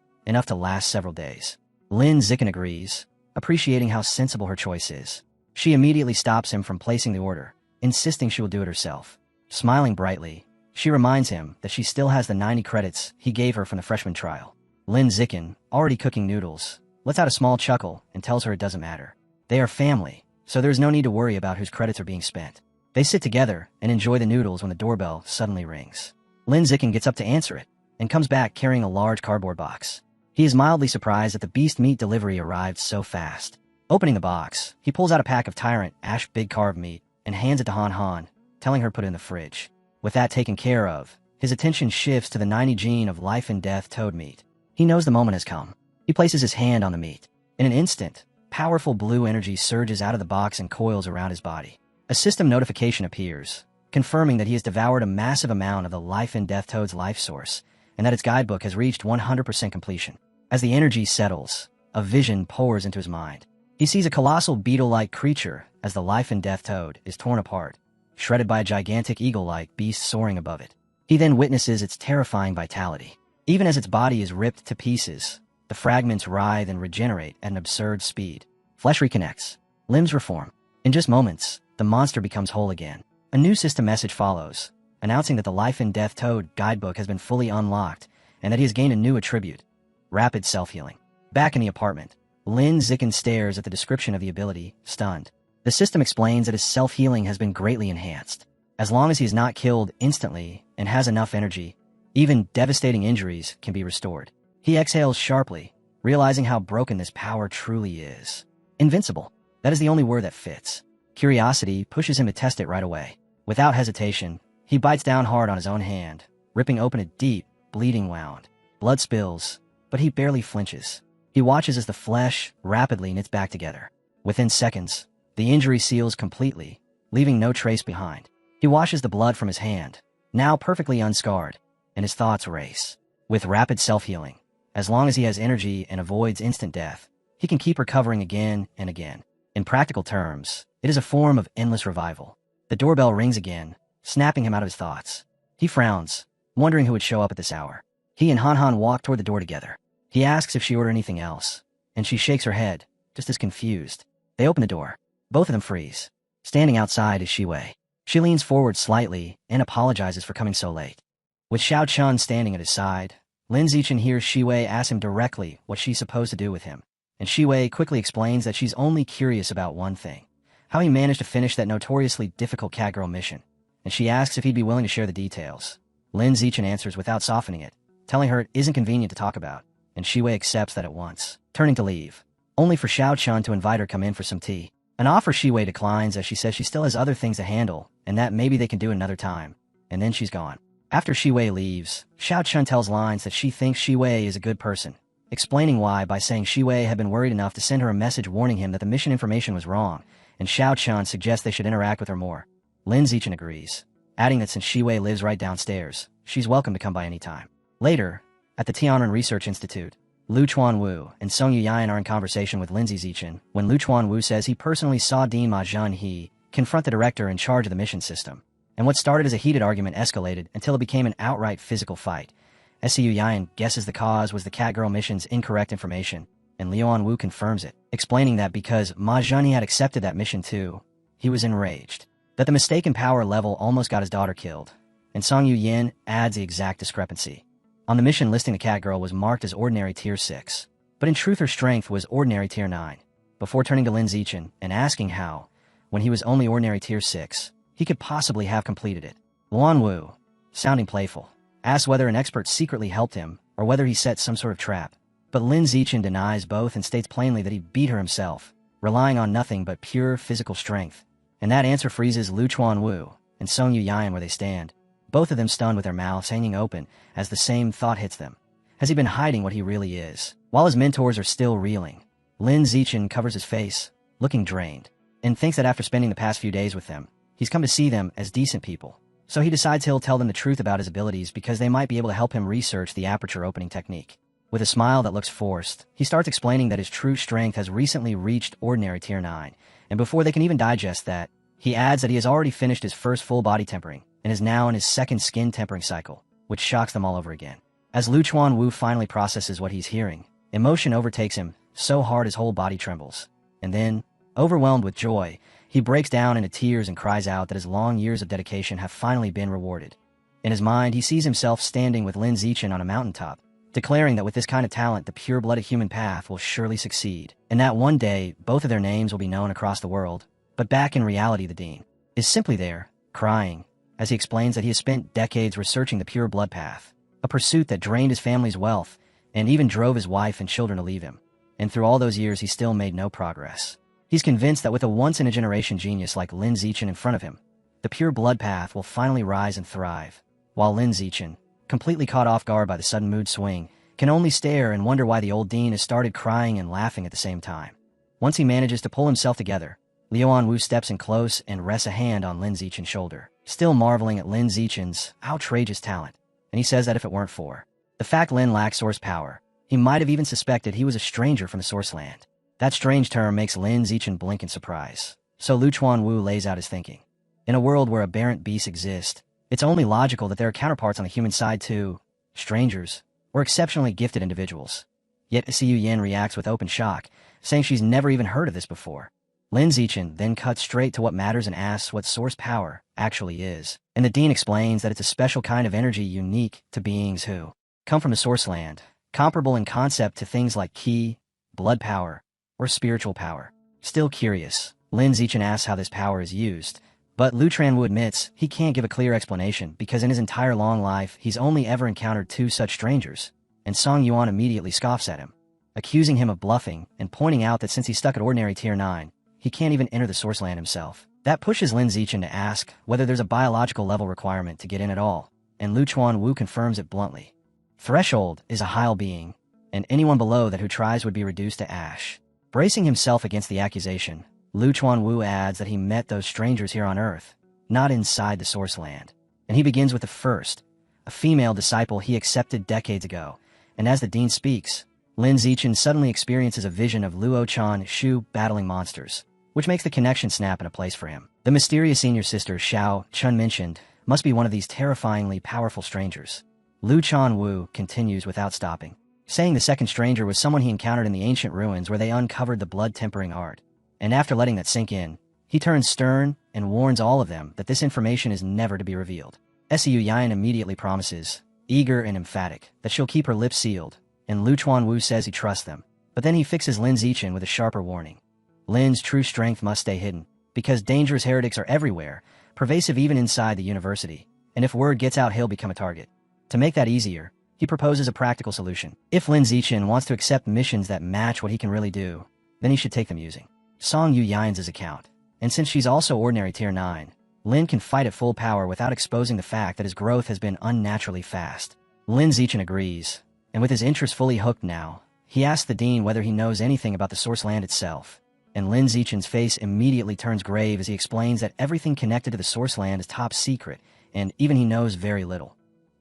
enough to last several days. Lin Zicken agrees, appreciating how sensible her choice is. She immediately stops him from placing the order, insisting she will do it herself. Smiling brightly, she reminds him that she still has the 90 credits he gave her from the freshman trial. Lin Zicken, already cooking noodles, lets out a small chuckle and tells her it doesn't matter. They are family, so there is no need to worry about whose credits are being spent. They sit together and enjoy the noodles when the doorbell suddenly rings. Lin Zicken gets up to answer it, and comes back carrying a large cardboard box. He is mildly surprised that the beast meat delivery arrived so fast. Opening the box, he pulls out a pack of Tyrant Ash big carved meat and hands it to Han Han, telling her to put it in the fridge. With that taken care of, his attention shifts to the 90 gene of life and death toad meat. He knows the moment has come. He places his hand on the meat. In an instant, powerful blue energy surges out of the box and coils around his body. A system notification appears, confirming that he has devoured a massive amount of the life and death toad's life source, and that its guidebook has reached 100% completion. As the energy settles, a vision pours into his mind. He sees a colossal beetle-like creature as the life and death toad is torn apart, shredded by a gigantic eagle-like beast soaring above it. He then witnesses its terrifying vitality. Even as its body is ripped to pieces, the fragments writhe and regenerate at an absurd speed. Flesh reconnects. Limbs reform. In just moments, the monster becomes whole again. A new system message follows, announcing that the life and death toad guidebook has been fully unlocked and that he has gained a new attribute: rapid self-healing. Back in the apartment, Lin Zicken stares at the description of the ability, stunned. The system explains that his self-healing has been greatly enhanced. As long as he is not killed instantly and has enough energy, even devastating injuries can be restored. He exhales sharply, realizing how broken this power truly is. Invincible. That is the only word that fits. Curiosity pushes him to test it right away. Without hesitation, he bites down hard on his own hand, ripping open a deep, bleeding wound. Blood spills, but he barely flinches. He watches as the flesh rapidly knits back together. Within seconds, the injury seals completely, leaving no trace behind. He washes the blood from his hand, now perfectly unscarred, and his thoughts race. With rapid self-healing, as long as he has energy and avoids instant death, he can keep recovering again and again. In practical terms, it is a form of endless revival. The doorbell rings again, snapping him out of his thoughts. He frowns, wondering who would show up at this hour. He and Han walk toward the door together. He asks if she ordered anything else, and she shakes her head, just as confused. They open the door. Both of them freeze. Standing outside is Shiwei. She leans forward slightly and apologizes for coming so late. With Xiao Chun standing at his side, Lin Zichen hears Shiwei ask him directly what she's supposed to do with him, and Shiwei quickly explains that she's only curious about one thing: how he managed to finish that notoriously difficult catgirl mission, and she asks if he'd be willing to share the details. Lin Zichen answers without softening it, telling her it isn't convenient to talk about, and Shiwei accepts that at once, turning to leave, only for Xiao Chun to invite her come in for some tea. An offer Shiwei declines as she says she still has other things to handle, and that maybe they can do another time, and then she's gone. After Shiwei leaves, Xiao Chun tells Lines that she thinks Shiwei is a good person, explaining why by saying Shiwei had been worried enough to send her a message warning him that the mission information was wrong, and Xiao Chun suggests they should interact with her more. Lin Zichen agrees, adding that since Shiwei lives right downstairs, she's welcome to come by any time. Later, at the Tianren Research Institute, Lu Chuanwu and Song Yuyan are in conversation with Lin Zichen when Lu Chuanwu says he personally saw Dean Ma Zhenhe confront the director in charge of the mission system, and what started as a heated argument escalated until it became an outright physical fight. SCU Yan guesses the cause was the Catgirl mission's incorrect information, and Liuan Wu confirms it, explaining that because Ma Zhenhe had accepted that mission too, he was enraged. That the mistaken power level almost got his daughter killed, and Song Yu-yin adds the exact discrepancy. On the mission listing, the Catgirl was marked as Ordinary Tier 6, but in truth her strength was Ordinary Tier 9. Before turning to Lin Zichen and asking how, when he was only Ordinary Tier 6, he could possibly have completed it. Luan Wu, sounding playful, asks whether an expert secretly helped him or whether he set some sort of trap. But Lin Zichen denies both and states plainly that he beat her himself, relying on nothing but pure physical strength. And that answer freezes Lu Chuanwu and Song Yuyan where they stand, both of them stunned with their mouths hanging open as the same thought hits them. Has he been hiding what he really is? While his mentors are still reeling, Lin Zichen covers his face, looking drained, and thinks that after spending the past few days with them, he's come to see them as decent people. So he decides he'll tell them the truth about his abilities because they might be able to help him research the aperture opening technique. With a smile that looks forced, he starts explaining that his true strength has recently reached Ordinary Tier 9, and before they can even digest that, he adds that he has already finished his first full body tempering and is now in his second skin tempering cycle, which shocks them all over again. As Lu Chuanwu finally processes what he's hearing, emotion overtakes him so hard his whole body trembles. And then, overwhelmed with joy, he breaks down into tears and cries out that his long years of dedication have finally been rewarded. In his mind, he sees himself standing with Lin Zichen on a mountaintop, declaring that with this kind of talent, the pure-blooded human path will surely succeed, and that one day, both of their names will be known across the world. But back in reality, the Dean is simply there, crying, as he explains that he has spent decades researching the pure blood path, a pursuit that drained his family's wealth and even drove his wife and children to leave him. And through all those years, he still made no progress. He's convinced that with a once-in-a-generation genius like Lin Zichen in front of him, the pure blood path will finally rise and thrive, while Lin Zichen, completely caught off guard by the sudden mood swing, can only stare and wonder why the old Dean has started crying and laughing at the same time. Once he manages to pull himself together, Liuan Wu steps in close and rests a hand on Lin Zichen's shoulder, still marveling at Lin Zichen's outrageous talent, and he says that if it weren't for the fact Lin lacks source power, he might have even suspected he was a stranger from the source land. That strange term makes Lin Zichen blink in surprise, so Lu Chuanwu lays out his thinking. In a world where aberrant beasts exist, it's only logical that there are counterparts on the human side too, strangers, or exceptionally gifted individuals. Yet Siu Yin reacts with open shock, saying she's never even heard of this before. Lin Zichen then cuts straight to what matters and asks what source power actually is, and the Dean explains that it's a special kind of energy unique to beings who come from the source land, comparable in concept to things like ki, blood power, or spiritual power. Still curious, Lin Zichen asks how this power is used, But Lu Tranwu admits he can't give a clear explanation because in his entire long life he's only ever encountered 2 such strangers, and Song Yuan immediately scoffs at him, accusing him of bluffing and pointing out that since he's stuck at ordinary tier 9, he can't even enter the source land himself. That pushes Lin Zichen to ask whether there's a biological level requirement to get in at all, and Lu Chuanwu confirms it bluntly. Threshold is a Heil being, and anyone below that who tries would be reduced to ash. Bracing himself against the accusation, Lu Chuanwu adds that he met those strangers here on Earth, not inside the source land. And he begins with the first, a female disciple he accepted decades ago, and as the dean speaks, Lin Zichen suddenly experiences a vision of Luo Chan Shu battling monsters, which makes the connection snap into place for him. The mysterious senior sister Xiao Chun mentioned must be one of these terrifyingly powerful strangers. Lu Chuanwu continues without stopping, saying the second stranger was someone he encountered in the ancient ruins where they uncovered the blood-tempering art. And after letting that sink in, he turns stern and warns all of them that this information is never to be revealed. Su Yan immediately promises, eager and emphatic, that she'll keep her lips sealed, and Lu Chuanwu says he trusts them. But then he fixes Lin Zichen with a sharper warning. Lin's true strength must stay hidden, because dangerous heretics are everywhere, pervasive even inside the university, and if word gets out he'll become a target. To make that easier, he proposes a practical solution. If Lin Zichen wants to accept missions that match what he can really do, then he should take them using Song Yu Yan's account. And since she's also ordinary tier 9, Lin can fight at full power without exposing the fact that his growth has been unnaturally fast. Lin Zichen agrees, and with his interest fully hooked now, he asks the dean whether he knows anything about the source land itself. And Lin Zichen's face immediately turns grave as he explains that everything connected to the source land is top secret, and even he knows very little.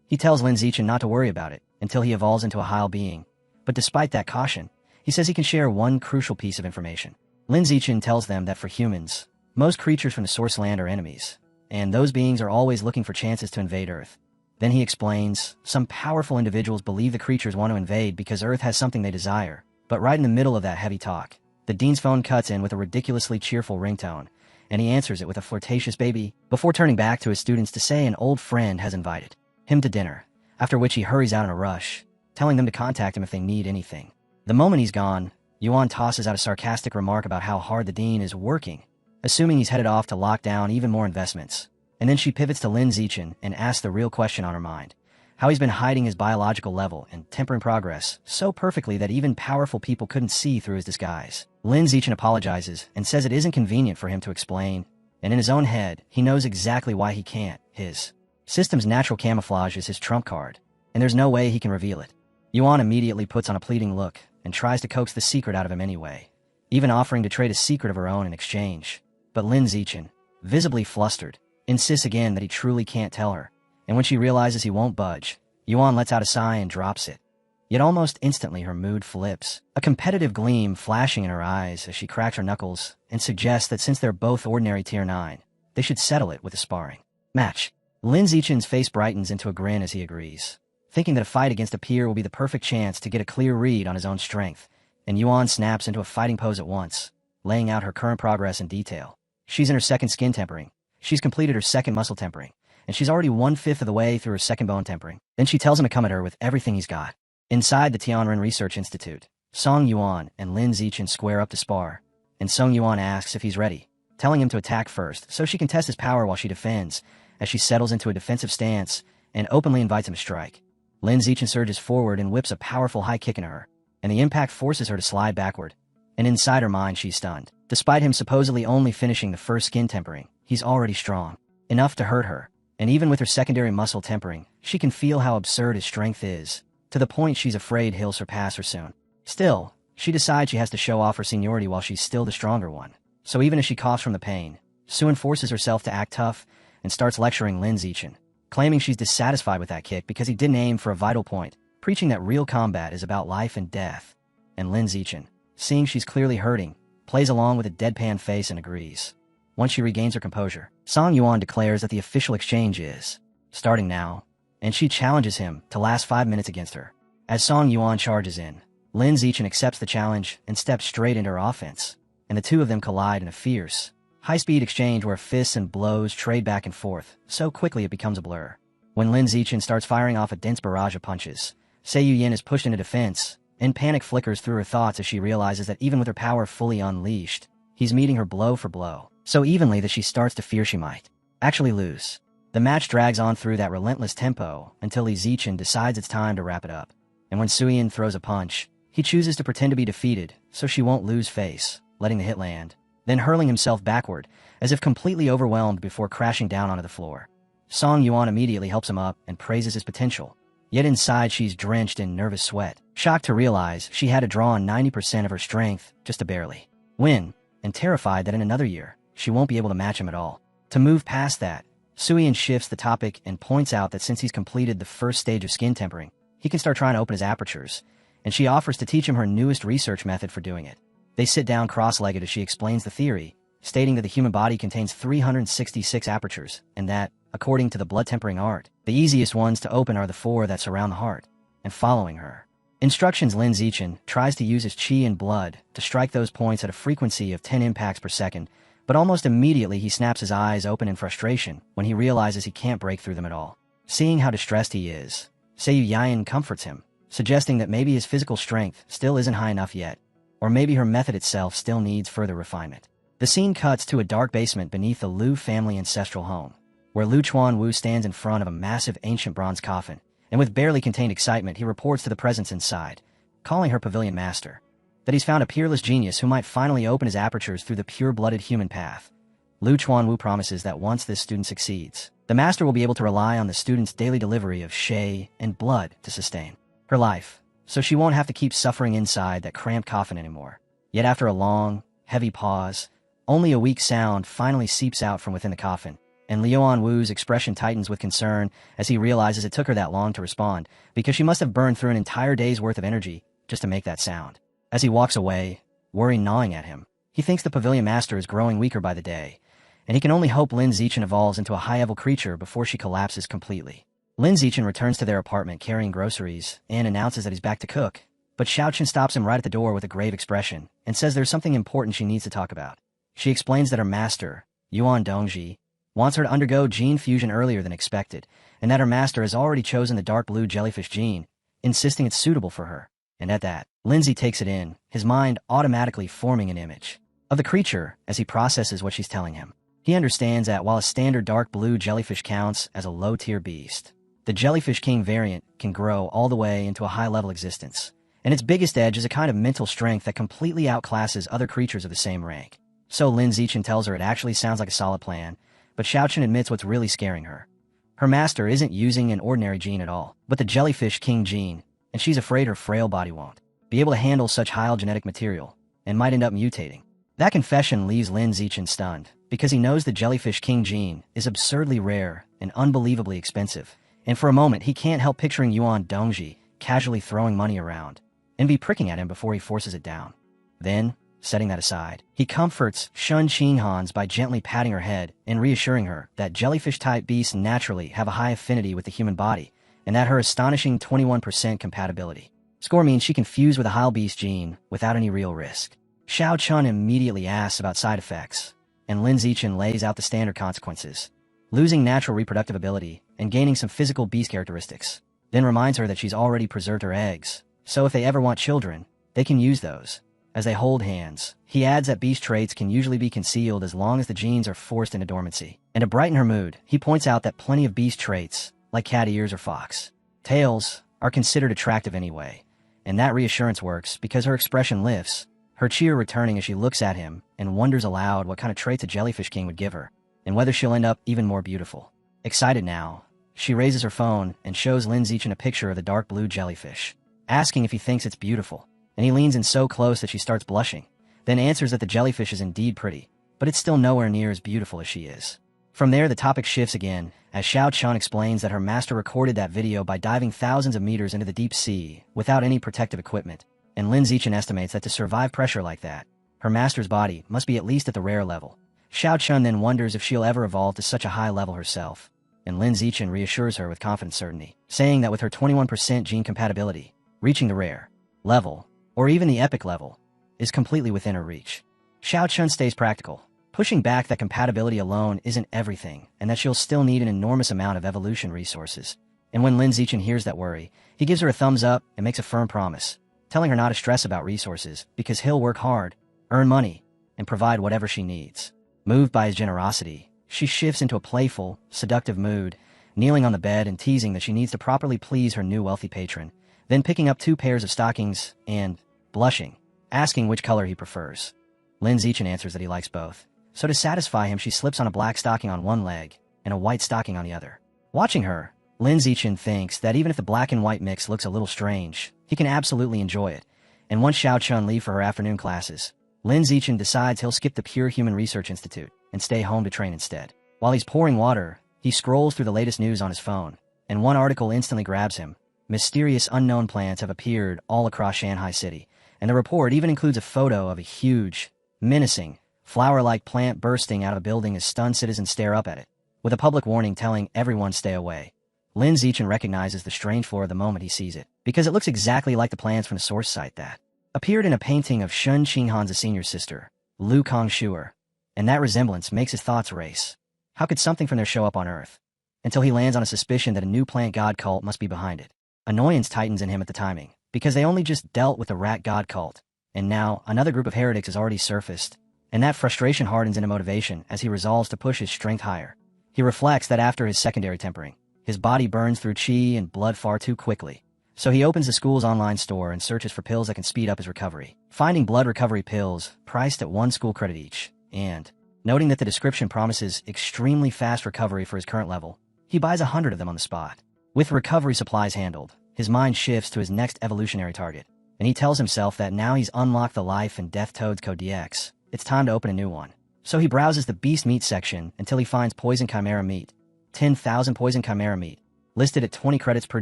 He tells Lin Zichen not to worry about it until he evolves into a Heil being, but despite that caution, he says he can share one crucial piece of information. Lin Zichen tells them that for humans, most creatures from the source land are enemies, and those beings are always looking for chances to invade Earth. Then he explains, some powerful individuals believe the creatures want to invade because Earth has something they desire. But right in the middle of that heavy talk, the dean's phone cuts in with a ridiculously cheerful ringtone, and he answers it with a flirtatious baby, before turning back to his students to say an old friend has invited him to dinner, after which he hurries out in a rush, telling them to contact him if they need anything. The moment he's gone, Yuan tosses out a sarcastic remark about how hard the dean is working, assuming he's headed off to lock down even more investments. And then she pivots to Lin Zichen and asks the real question on her mind, how he's been hiding his biological level and tempering progress so perfectly that even powerful people couldn't see through his disguise. Lin Zichen apologizes and says it isn't convenient for him to explain, and in his own head, he knows exactly why he can't. His system's natural camouflage is his trump card, and there's no way he can reveal it. Yuan immediately puts on a pleading look and tries to coax the secret out of him anyway, even offering to trade a secret of her own in exchange. But Lin Zichen, visibly flustered, insists again that he truly can't tell her, and when she realizes he won't budge, Yuan lets out a sigh and drops it. Yet almost instantly her mood flips, a competitive gleam flashing in her eyes as she cracks her knuckles and suggests that since they're both ordinary tier 9, they should settle it with a sparring match. Lin Zichen's face brightens into a grin as he agrees, thinking that a fight against a peer will be the perfect chance to get a clear read on his own strength, and Yuan snaps into a fighting pose at once, laying out her current progress in detail. She's in her second skin tempering, she's completed her second muscle tempering, and she's already 1/5 of the way through her second bone tempering. Then she tells him to come at her with everything he's got. Inside the Tianren Research Institute, Song Yuan and Lin Zichen square up to spar, and Song Yuan asks if he's ready, telling him to attack first so she can test his power while she defends, as she settles into a defensive stance and openly invites him to strike. Lin Zichen surges forward and whips a powerful high kick into her, and the impact forces her to slide backward, and inside her mind she's stunned. Despite him supposedly only finishing the first skin tempering, he's already strong, enough to hurt her, and even with her secondary muscle tempering, she can feel how absurd his strength is, to the point she's afraid he'll surpass her soon. Still, she decides she has to show off her seniority while she's still the stronger one, so even as she coughs from the pain, Suen forces herself to act tough and starts lecturing Lin Zichen, claiming she's dissatisfied with that kick because he didn't aim for a vital point, preaching that real combat is about life and death. And Lin Zichen, seeing she's clearly hurting, plays along with a deadpan face and agrees. Once she regains her composure, Song Yuan declares that the official exchange is starting now, and she challenges him to last 5 minutes against her. As Song Yuan charges in, Lin Zichen accepts the challenge and steps straight into her offense, and the two of them collide in a fierce, high-speed exchange where fists and blows trade back and forth so quickly it becomes a blur. When Lin Zichen starts firing off a dense barrage of punches, Seiyu Yin is pushed into defense, and panic flickers through her thoughts as she realizes that even with her power fully unleashed, he's meeting her blow for blow. so evenly that she starts to fear she might actually lose. The match drags on through that relentless tempo until Li Zichen decides it's time to wrap it up. And when Suyin throws a punch, he chooses to pretend to be defeated so she won't lose face, letting the hit land, then hurling himself backward, as if completely overwhelmed before crashing down onto the floor. Song Yuan immediately helps him up and praises his potential. Yet inside she's drenched in nervous sweat, shocked to realize she had to draw on 90% of her strength just to barely win, and terrified that in another year, she won't be able to match him at all. To move past that, Suyin shifts the topic and points out that since he's completed the first stage of skin tempering, he can start trying to open his apertures, and she offers to teach him her newest research method for doing it. They sit down cross-legged as she explains the theory, stating that the human body contains 366 apertures, and that, according to the blood-tempering art, the easiest ones to open are the 4 that surround the heart. And following her instructions, Lin Zichen tries to use his qi and blood to strike those points at a frequency of 10 impacts per second, but almost immediately he snaps his eyes open in frustration when he realizes he can't break through them at all. Seeing how distressed he is, Seiyu Yayan comforts him, suggesting that maybe his physical strength still isn't high enough yet, or maybe her method itself still needs further refinement. The scene cuts to a dark basement beneath the Liu family ancestral home, where Liu Chuanwu stands in front of a massive ancient bronze coffin, and with barely contained excitement he reports to the presence inside, calling her pavilion master, that he's found a peerless genius who might finally open his apertures through the pure-blooded human path. Liu Chuanwu promises that once this student succeeds, the master will be able to rely on the student's daily delivery of shay and blood to sustain her life, so she won't have to keep suffering inside that cramped coffin anymore. Yet after a long, heavy pause, only a weak sound finally seeps out from within the coffin, and Liuan Wu's expression tightens with concern as he realizes it took her that long to respond, because she must have burned through an entire day's worth of energy just to make that sound. As he walks away, worry gnawing at him, he thinks the pavilion master is growing weaker by the day, and he can only hope Lin Zichen evolves into a high-level creature before she collapses completely. Lin Zichen returns to their apartment carrying groceries and announces that he's back to cook, but Xiaochen stops him right at the door with a grave expression and says there's something important she needs to talk about. She explains that her master, Yuan Dongji, wants her to undergo gene fusion earlier than expected, and that her master has already chosen the dark blue jellyfish gene, insisting it's suitable for her. And at that, Lindsay takes it in, his mind automatically forming an image of the creature as he processes what she's telling him. He understands that while a standard dark blue jellyfish counts as a low-tier beast, the Jellyfish King variant can grow all the way into a high-level existence, and its biggest edge is a kind of mental strength that completely outclasses other creatures of the same rank. So Lin Zichen tells her it actually sounds like a solid plan, but Xiaochen admits what's really scaring her. Her master isn't using an ordinary gene at all, but the Jellyfish King gene, and she's afraid her frail body won't be able to handle such high genetic material, and might end up mutating. That confession leaves Lin Zichen stunned, because he knows the Jellyfish King gene is absurdly rare and unbelievably expensive, and for a moment he can't help picturing Yuan Dongji casually throwing money around, and be pricking at him before he forces it down. Then, setting that aside, he comforts Shun Qinghans by gently patting her head and reassuring her that jellyfish-type beasts naturally have a high affinity with the human body, and that her astonishing 21% compatibility score means she can fuse with a Heil beast gene without any real risk. Xiao Chun immediately asks about side effects, and Lin Zichen lays out the standard consequences: losing natural reproductive ability and gaining some physical beast characteristics, then reminds her that she's already preserved her eggs, so if they ever want children, they can use those. As they hold hands, he adds that beast traits can usually be concealed as long as the genes are forced into dormancy. And to brighten her mood, he points out that plenty of beast traits, like cat ears or fox tails, are considered attractive anyway, and that reassurance works because her expression lifts, her cheer returning as she looks at him and wonders aloud what kind of traits a Jellyfish King would give her, and whether she'll end up even more beautiful. Excited now, she raises her phone and shows Lin Zichen a picture of the dark blue jellyfish, asking if he thinks it's beautiful, and he leans in so close that she starts blushing, then answers that the jellyfish is indeed pretty, but it's still nowhere near as beautiful as she is. From there the topic shifts again, as Xiao Chun explains that her master recorded that video by diving thousands of meters into the deep sea without any protective equipment, and Lin Zichen estimates that to survive pressure like that, her master's body must be at least at the rare level. Xiao Chun then wonders if she'll ever evolve to such a high level herself, and Lin Zichen reassures her with confident certainty, saying that with her 21% gene compatibility, reaching the rare level, or even the epic level, is completely within her reach. Xiao Chun stays practical, pushing back that compatibility alone isn't everything, and that she'll still need an enormous amount of evolution resources. And when Lin Zichen hears that worry, he gives her a thumbs up and makes a firm promise, telling her not to stress about resources because he'll work hard, earn money, and provide whatever she needs. Moved by his generosity, she shifts into a playful, seductive mood, kneeling on the bed and teasing that she needs to properly please her new wealthy patron, then picking up 2 pairs of stockings and, blushing, asking which color he prefers. Lin Zichen answers that he likes both, so to satisfy him she slips on a black stocking on one leg and a white stocking on the other. Watching her, Lin Zichen thinks that even if the black and white mix looks a little strange, he can absolutely enjoy it, and once Xiao Chun leave for her afternoon classes, Lin Zichen decides he'll skip the Pure Human Research Institute and stay home to train instead. While he's pouring water, he scrolls through the latest news on his phone, and one article instantly grabs him. Mysterious unknown plants have appeared all across Shanghai City, and the report even includes a photo of a huge, menacing, flower-like plant bursting out of a building as stunned citizens stare up at it, with a public warning telling everyone stay away. Lin Zichen recognizes the strange flora the moment he sees it, because it looks exactly like the plants from the source site that appeared in a painting of Shun Qinghan's senior sister, Lu Kongshuer, and that resemblance makes his thoughts race. How could something from there show up on Earth? Until he lands on a suspicion that a new plant god cult must be behind it. Annoyance tightens in him at the timing, because they only just dealt with the rat god cult, and now another group of heretics has already surfaced, and that frustration hardens into motivation as he resolves to push his strength higher. He reflects that after his secondary tempering, his body burns through chi and blood far too quickly, so he opens the school's online store and searches for pills that can speed up his recovery, finding blood recovery pills priced at 1 school credit each, and, noting that the description promises extremely fast recovery for his current level, he buys 100 of them on the spot. With recovery supplies handled, his mind shifts to his next evolutionary target, and he tells himself that now he's unlocked the Life and Death Toads Code DX, it's time to open a new one. So he browses the beast meat section until he finds poison chimera meat, 10,000 poison chimera meat, listed at 20 credits per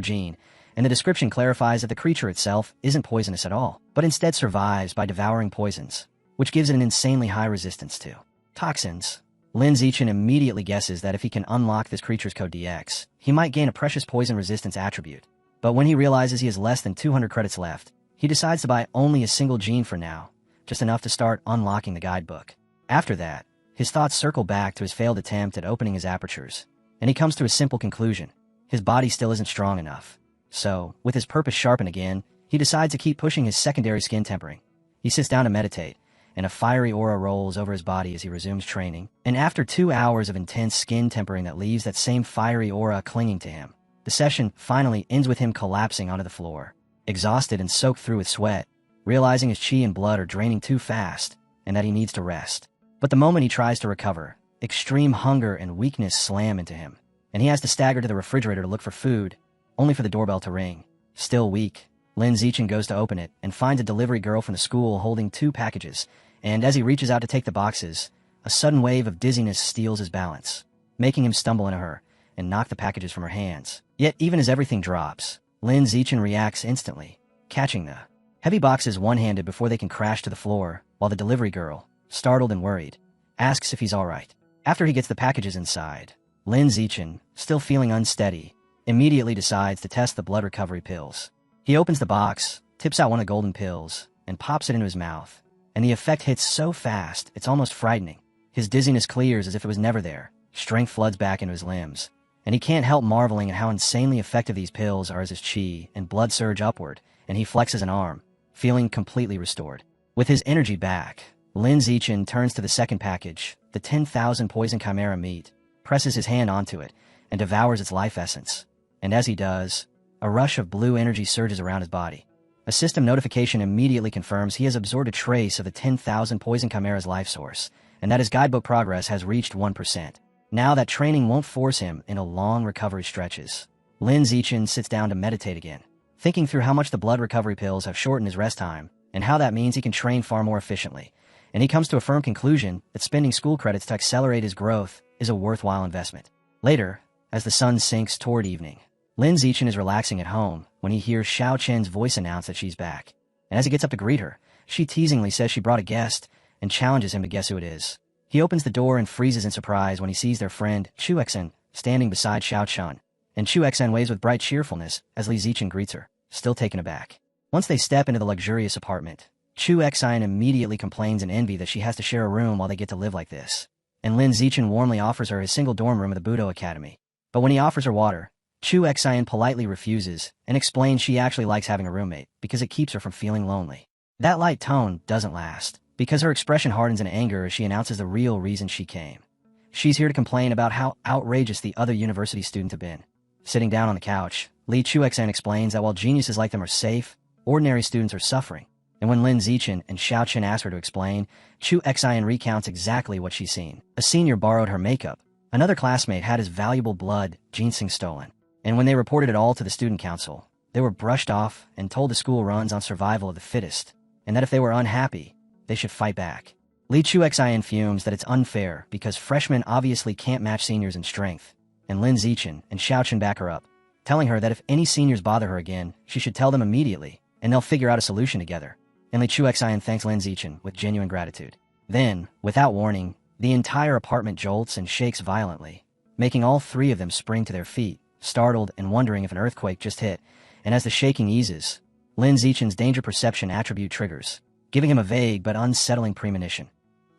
gene, and the description clarifies that the creature itself isn't poisonous at all, but instead survives by devouring poisons, which gives it an insanely high resistance to toxins. Lin Zichen immediately guesses that if he can unlock this creature's code DX, he might gain a precious poison resistance attribute. But when he realizes he has less than 200 credits left, he decides to buy only a single gene for now, just enough to start unlocking the guidebook. After that, his thoughts circle back to his failed attempt at opening his apertures, and he comes to a simple conclusion. His body still isn't strong enough. So, with his purpose sharpened again, he decides to keep pushing his secondary skin tempering. He sits down to meditate, and a fiery aura rolls over his body as he resumes training, and after 2 hours of intense skin tempering that leaves that same fiery aura clinging to him, the session finally ends with him collapsing onto the floor, exhausted and soaked through with sweat, realizing his chi and blood are draining too fast, and that he needs to rest. But the moment he tries to recover, extreme hunger and weakness slam into him, and he has to stagger to the refrigerator to look for food, only for the doorbell to ring. Still weak, Lin Zichen goes to open it and finds a delivery girl from the school holding 2 packages, and as he reaches out to take the boxes, a sudden wave of dizziness steals his balance, making him stumble into her and knock the packages from her hands. Yet even as everything drops, Lin Zichen reacts instantly, catching the heavy boxes one-handed before they can crash to the floor, while the delivery girl, startled and worried, asks if he's alright. After he gets the packages inside, Lin Zichen, still feeling unsteady, immediately decides to test the blood recovery pills. He opens the box, tips out one of the golden pills, and pops it into his mouth, and the effect hits so fast it's almost frightening. His dizziness clears as if it was never there, strength floods back into his limbs, and he can't help marveling at how insanely effective these pills are as his chi and blood surge upward, and he flexes an arm, feeling completely restored. With his energy back, Lin Zichen turns to the second package, the 10,000 poison chimera meat, presses his hand onto it, and devours its life essence. And as he does, a rush of blue energy surges around his body. A system notification immediately confirms he has absorbed a trace of the 10,000 poison chimera's life source, and that his guidebook progress has reached 1%. Now that training won't force him into long recovery stretches, Lin Zichen sits down to meditate again, thinking through how much the blood recovery pills have shortened his rest time, and how that means he can train far more efficiently. And he comes to a firm conclusion that spending school credits to accelerate his growth is a worthwhile investment. Later, as the sun sinks toward evening, Lin Zichen is relaxing at home when he hears Xiao Chen's voice announce that she's back. And as he gets up to greet her, she teasingly says she brought a guest and challenges him to guess who it is. He opens the door and freezes in surprise when he sees their friend, Chu Exen, standing beside Xiao Chen. And Chu Exen waves with bright cheerfulness as Li Zichen greets her, still taken aback. Once they step into the luxurious apartment, Chu Exen immediately complains in envy that she has to share a room while they get to live like this. And Lin Zichen warmly offers her his single dorm room at the Budo Academy. But when he offers her water, Chu Exen politely refuses and explains she actually likes having a roommate because it keeps her from feeling lonely. That light tone doesn't last, because her expression hardens in anger as she announces the real reason she came. She's here to complain about how outrageous the other university students have been. Sitting down on the couch, Lee Chuexan explains that while geniuses like them are safe, ordinary students are suffering. And when Lin Zichen and Xiao Chen ask her to explain, Chu Xian recounts exactly what she's seen. A senior borrowed her makeup. Another classmate had his valuable blood, ginseng, stolen. And when they reported it all to the student council, they were brushed off and told the school runs on survival of the fittest, and that if they were unhappy, they should fight back. Lee Chuexan fumes that it's unfair because freshmen obviously can't match seniors in strength, and Lin Zichen and Xiao Chen back her up, telling her that if any seniors bother her again, she should tell them immediately, and they'll figure out a solution together. And Lee Chuexan thanks Lin Zichen with genuine gratitude. Then, without warning, the entire apartment jolts and shakes violently, making all three of them spring to their feet, startled and wondering if an earthquake just hit. And as the shaking eases, Lin Zichen's danger perception attribute triggers, giving him a vague but unsettling premonition,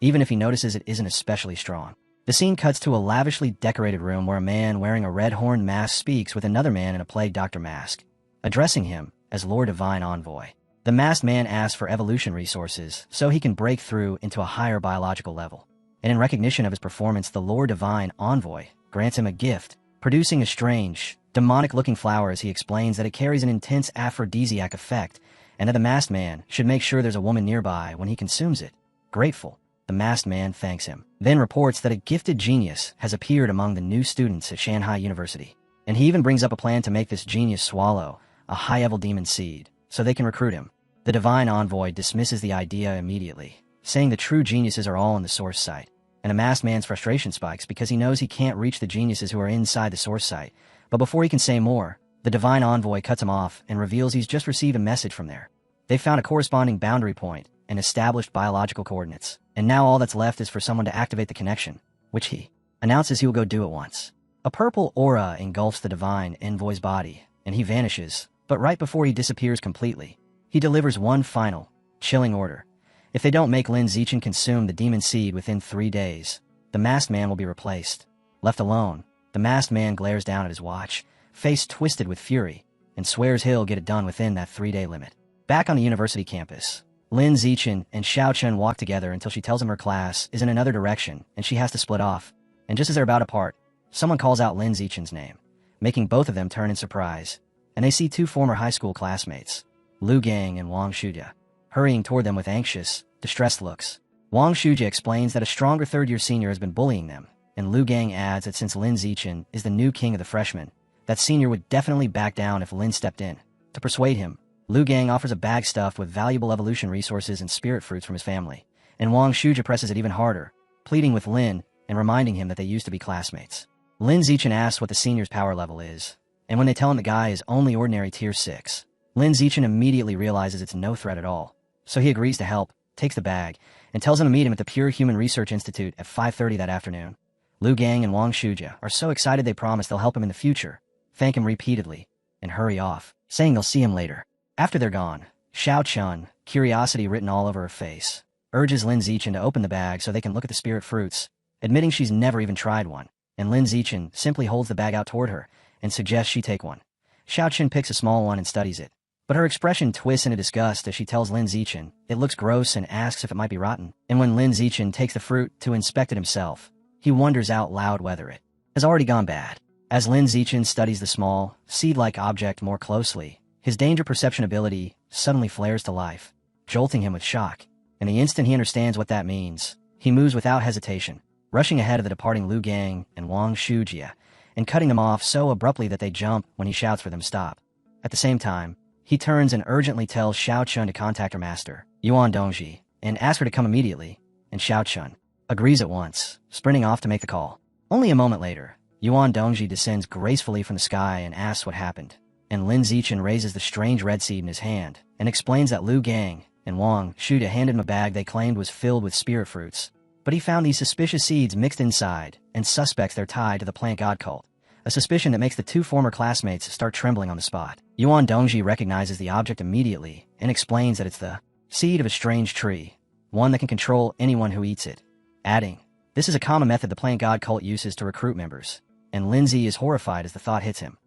even if he notices it isn't especially strong. The scene cuts to a lavishly decorated room where a man wearing a red-horned mask speaks with another man in a plague doctor mask, addressing him as Lord Divine Envoy. The masked man asks for evolution resources so he can break through into a higher biological level. And in recognition of his performance, the Lord Divine Envoy grants him a gift, producing a strange, demonic-looking flower as he explains that it carries an intense aphrodisiac effect and that the masked man should make sure there's a woman nearby when he consumes it. Grateful, the masked man thanks him, then reports that a gifted genius has appeared among the new students at Shanghai University. And he even brings up a plan to make this genius swallow a high-level demon seed so they can recruit him. The Divine Envoy dismisses the idea immediately, saying the true geniuses are all on the source site. And the masked man's frustration spikes because he knows he can't reach the geniuses who are inside the source site. But before he can say more, the Divine Envoy cuts him off and reveals he's just received a message from there. They found a corresponding boundary point and established biological coordinates. And now all that's left is for someone to activate the connection, which he announces he will go do at once. A purple aura engulfs the Divine Envoy's body, and he vanishes, but right before he disappears completely, he delivers one final, chilling order. If they don't make Lin Zichen consume the demon seed within 3 days, the masked man will be replaced. Left alone, the masked man glares down at his watch, face twisted with fury, and swears he'll get it done within that 3-day limit. Back on the university campus, Lin Zichen and Xiao Chen walk together until she tells him her class is in another direction and she has to split off. And just as they're about to part, someone calls out Lin Zichen's name, making both of them turn in surprise, and they see 2 former high school classmates, Lu Gang and Wang Shujia, hurrying toward them with anxious, distressed looks. Wang Shujia explains that a stronger third-year senior has been bullying them, and Lu Gang adds that since Lin Zichen is the new king of the freshmen, that senior would definitely back down if Lin stepped in. To persuade him, Lu Gang offers a bag stuffed with valuable evolution resources and spirit fruits from his family, and Wang Shujia presses it even harder, pleading with Lin and reminding him that they used to be classmates. Lin Zichen asks what the senior's power level is, and when they tell him the guy is only ordinary tier 6, Lin Zichen immediately realizes it's no threat at all. So he agrees to help, takes the bag, and tells him to meet him at the Pure Human Research Institute at 5:30 that afternoon. Lu Gang and Wang Shujia are so excited they promise they'll help him in the future, thank him repeatedly, and hurry off, saying they'll see him later. After they're gone, Xiao Chen, curiosity written all over her face, urges Lin Zichen to open the bag so they can look at the spirit fruits, admitting she's never even tried one, and Lin Zichen simply holds the bag out toward her and suggests she take one. Xiao Chen picks a small one and studies it, but her expression twists into disgust as she tells Lin Zichen it looks gross and asks if it might be rotten. And when Lin Zichen takes the fruit to inspect it himself, he wonders out loud whether it has already gone bad. As Lin Zichen studies the small, seed-like object more closely, his danger perception ability suddenly flares to life, jolting him with shock. And the instant he understands what that means, he moves without hesitation, rushing ahead of the departing Lu Gang and Wang Shujia, and cutting them off so abruptly that they jump when he shouts for them to stop. At the same time, he turns and urgently tells Xiao Chen to contact her master, Yuan Dongji, and ask her to come immediately, and Xiao Chen agrees at once, sprinting off to make the call. Only a moment later, Yuan Dongji descends gracefully from the sky and asks what happened, and Lin Zichen raises the strange red seed in his hand and explains that Lu Gang and Wang Shujia handed him a bag they claimed was filled with spirit fruits, but he found these suspicious seeds mixed inside and suspects they're tied to the plant god cult, a suspicion that makes the 2 former classmates start trembling on the spot. Yuan Dongji recognizes the object immediately and explains that it's the seed of a strange tree, one that can control anyone who eats it, adding, "This is a common method the plant god cult uses to recruit members," and Lindsay is horrified as the thought hits him.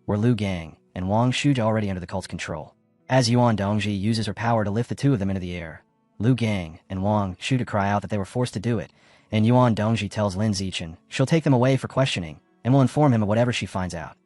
Were Lu Gang and Wang Shujia already under the cult's control? As Yuan Dongji uses her power to lift the 2 of them into the air, Lu Gang and Wang Shu to cry out that they were forced to do it, and Yuan Dongji tells Lin Zichen she'll take them away for questioning and will inform him of whatever she finds out.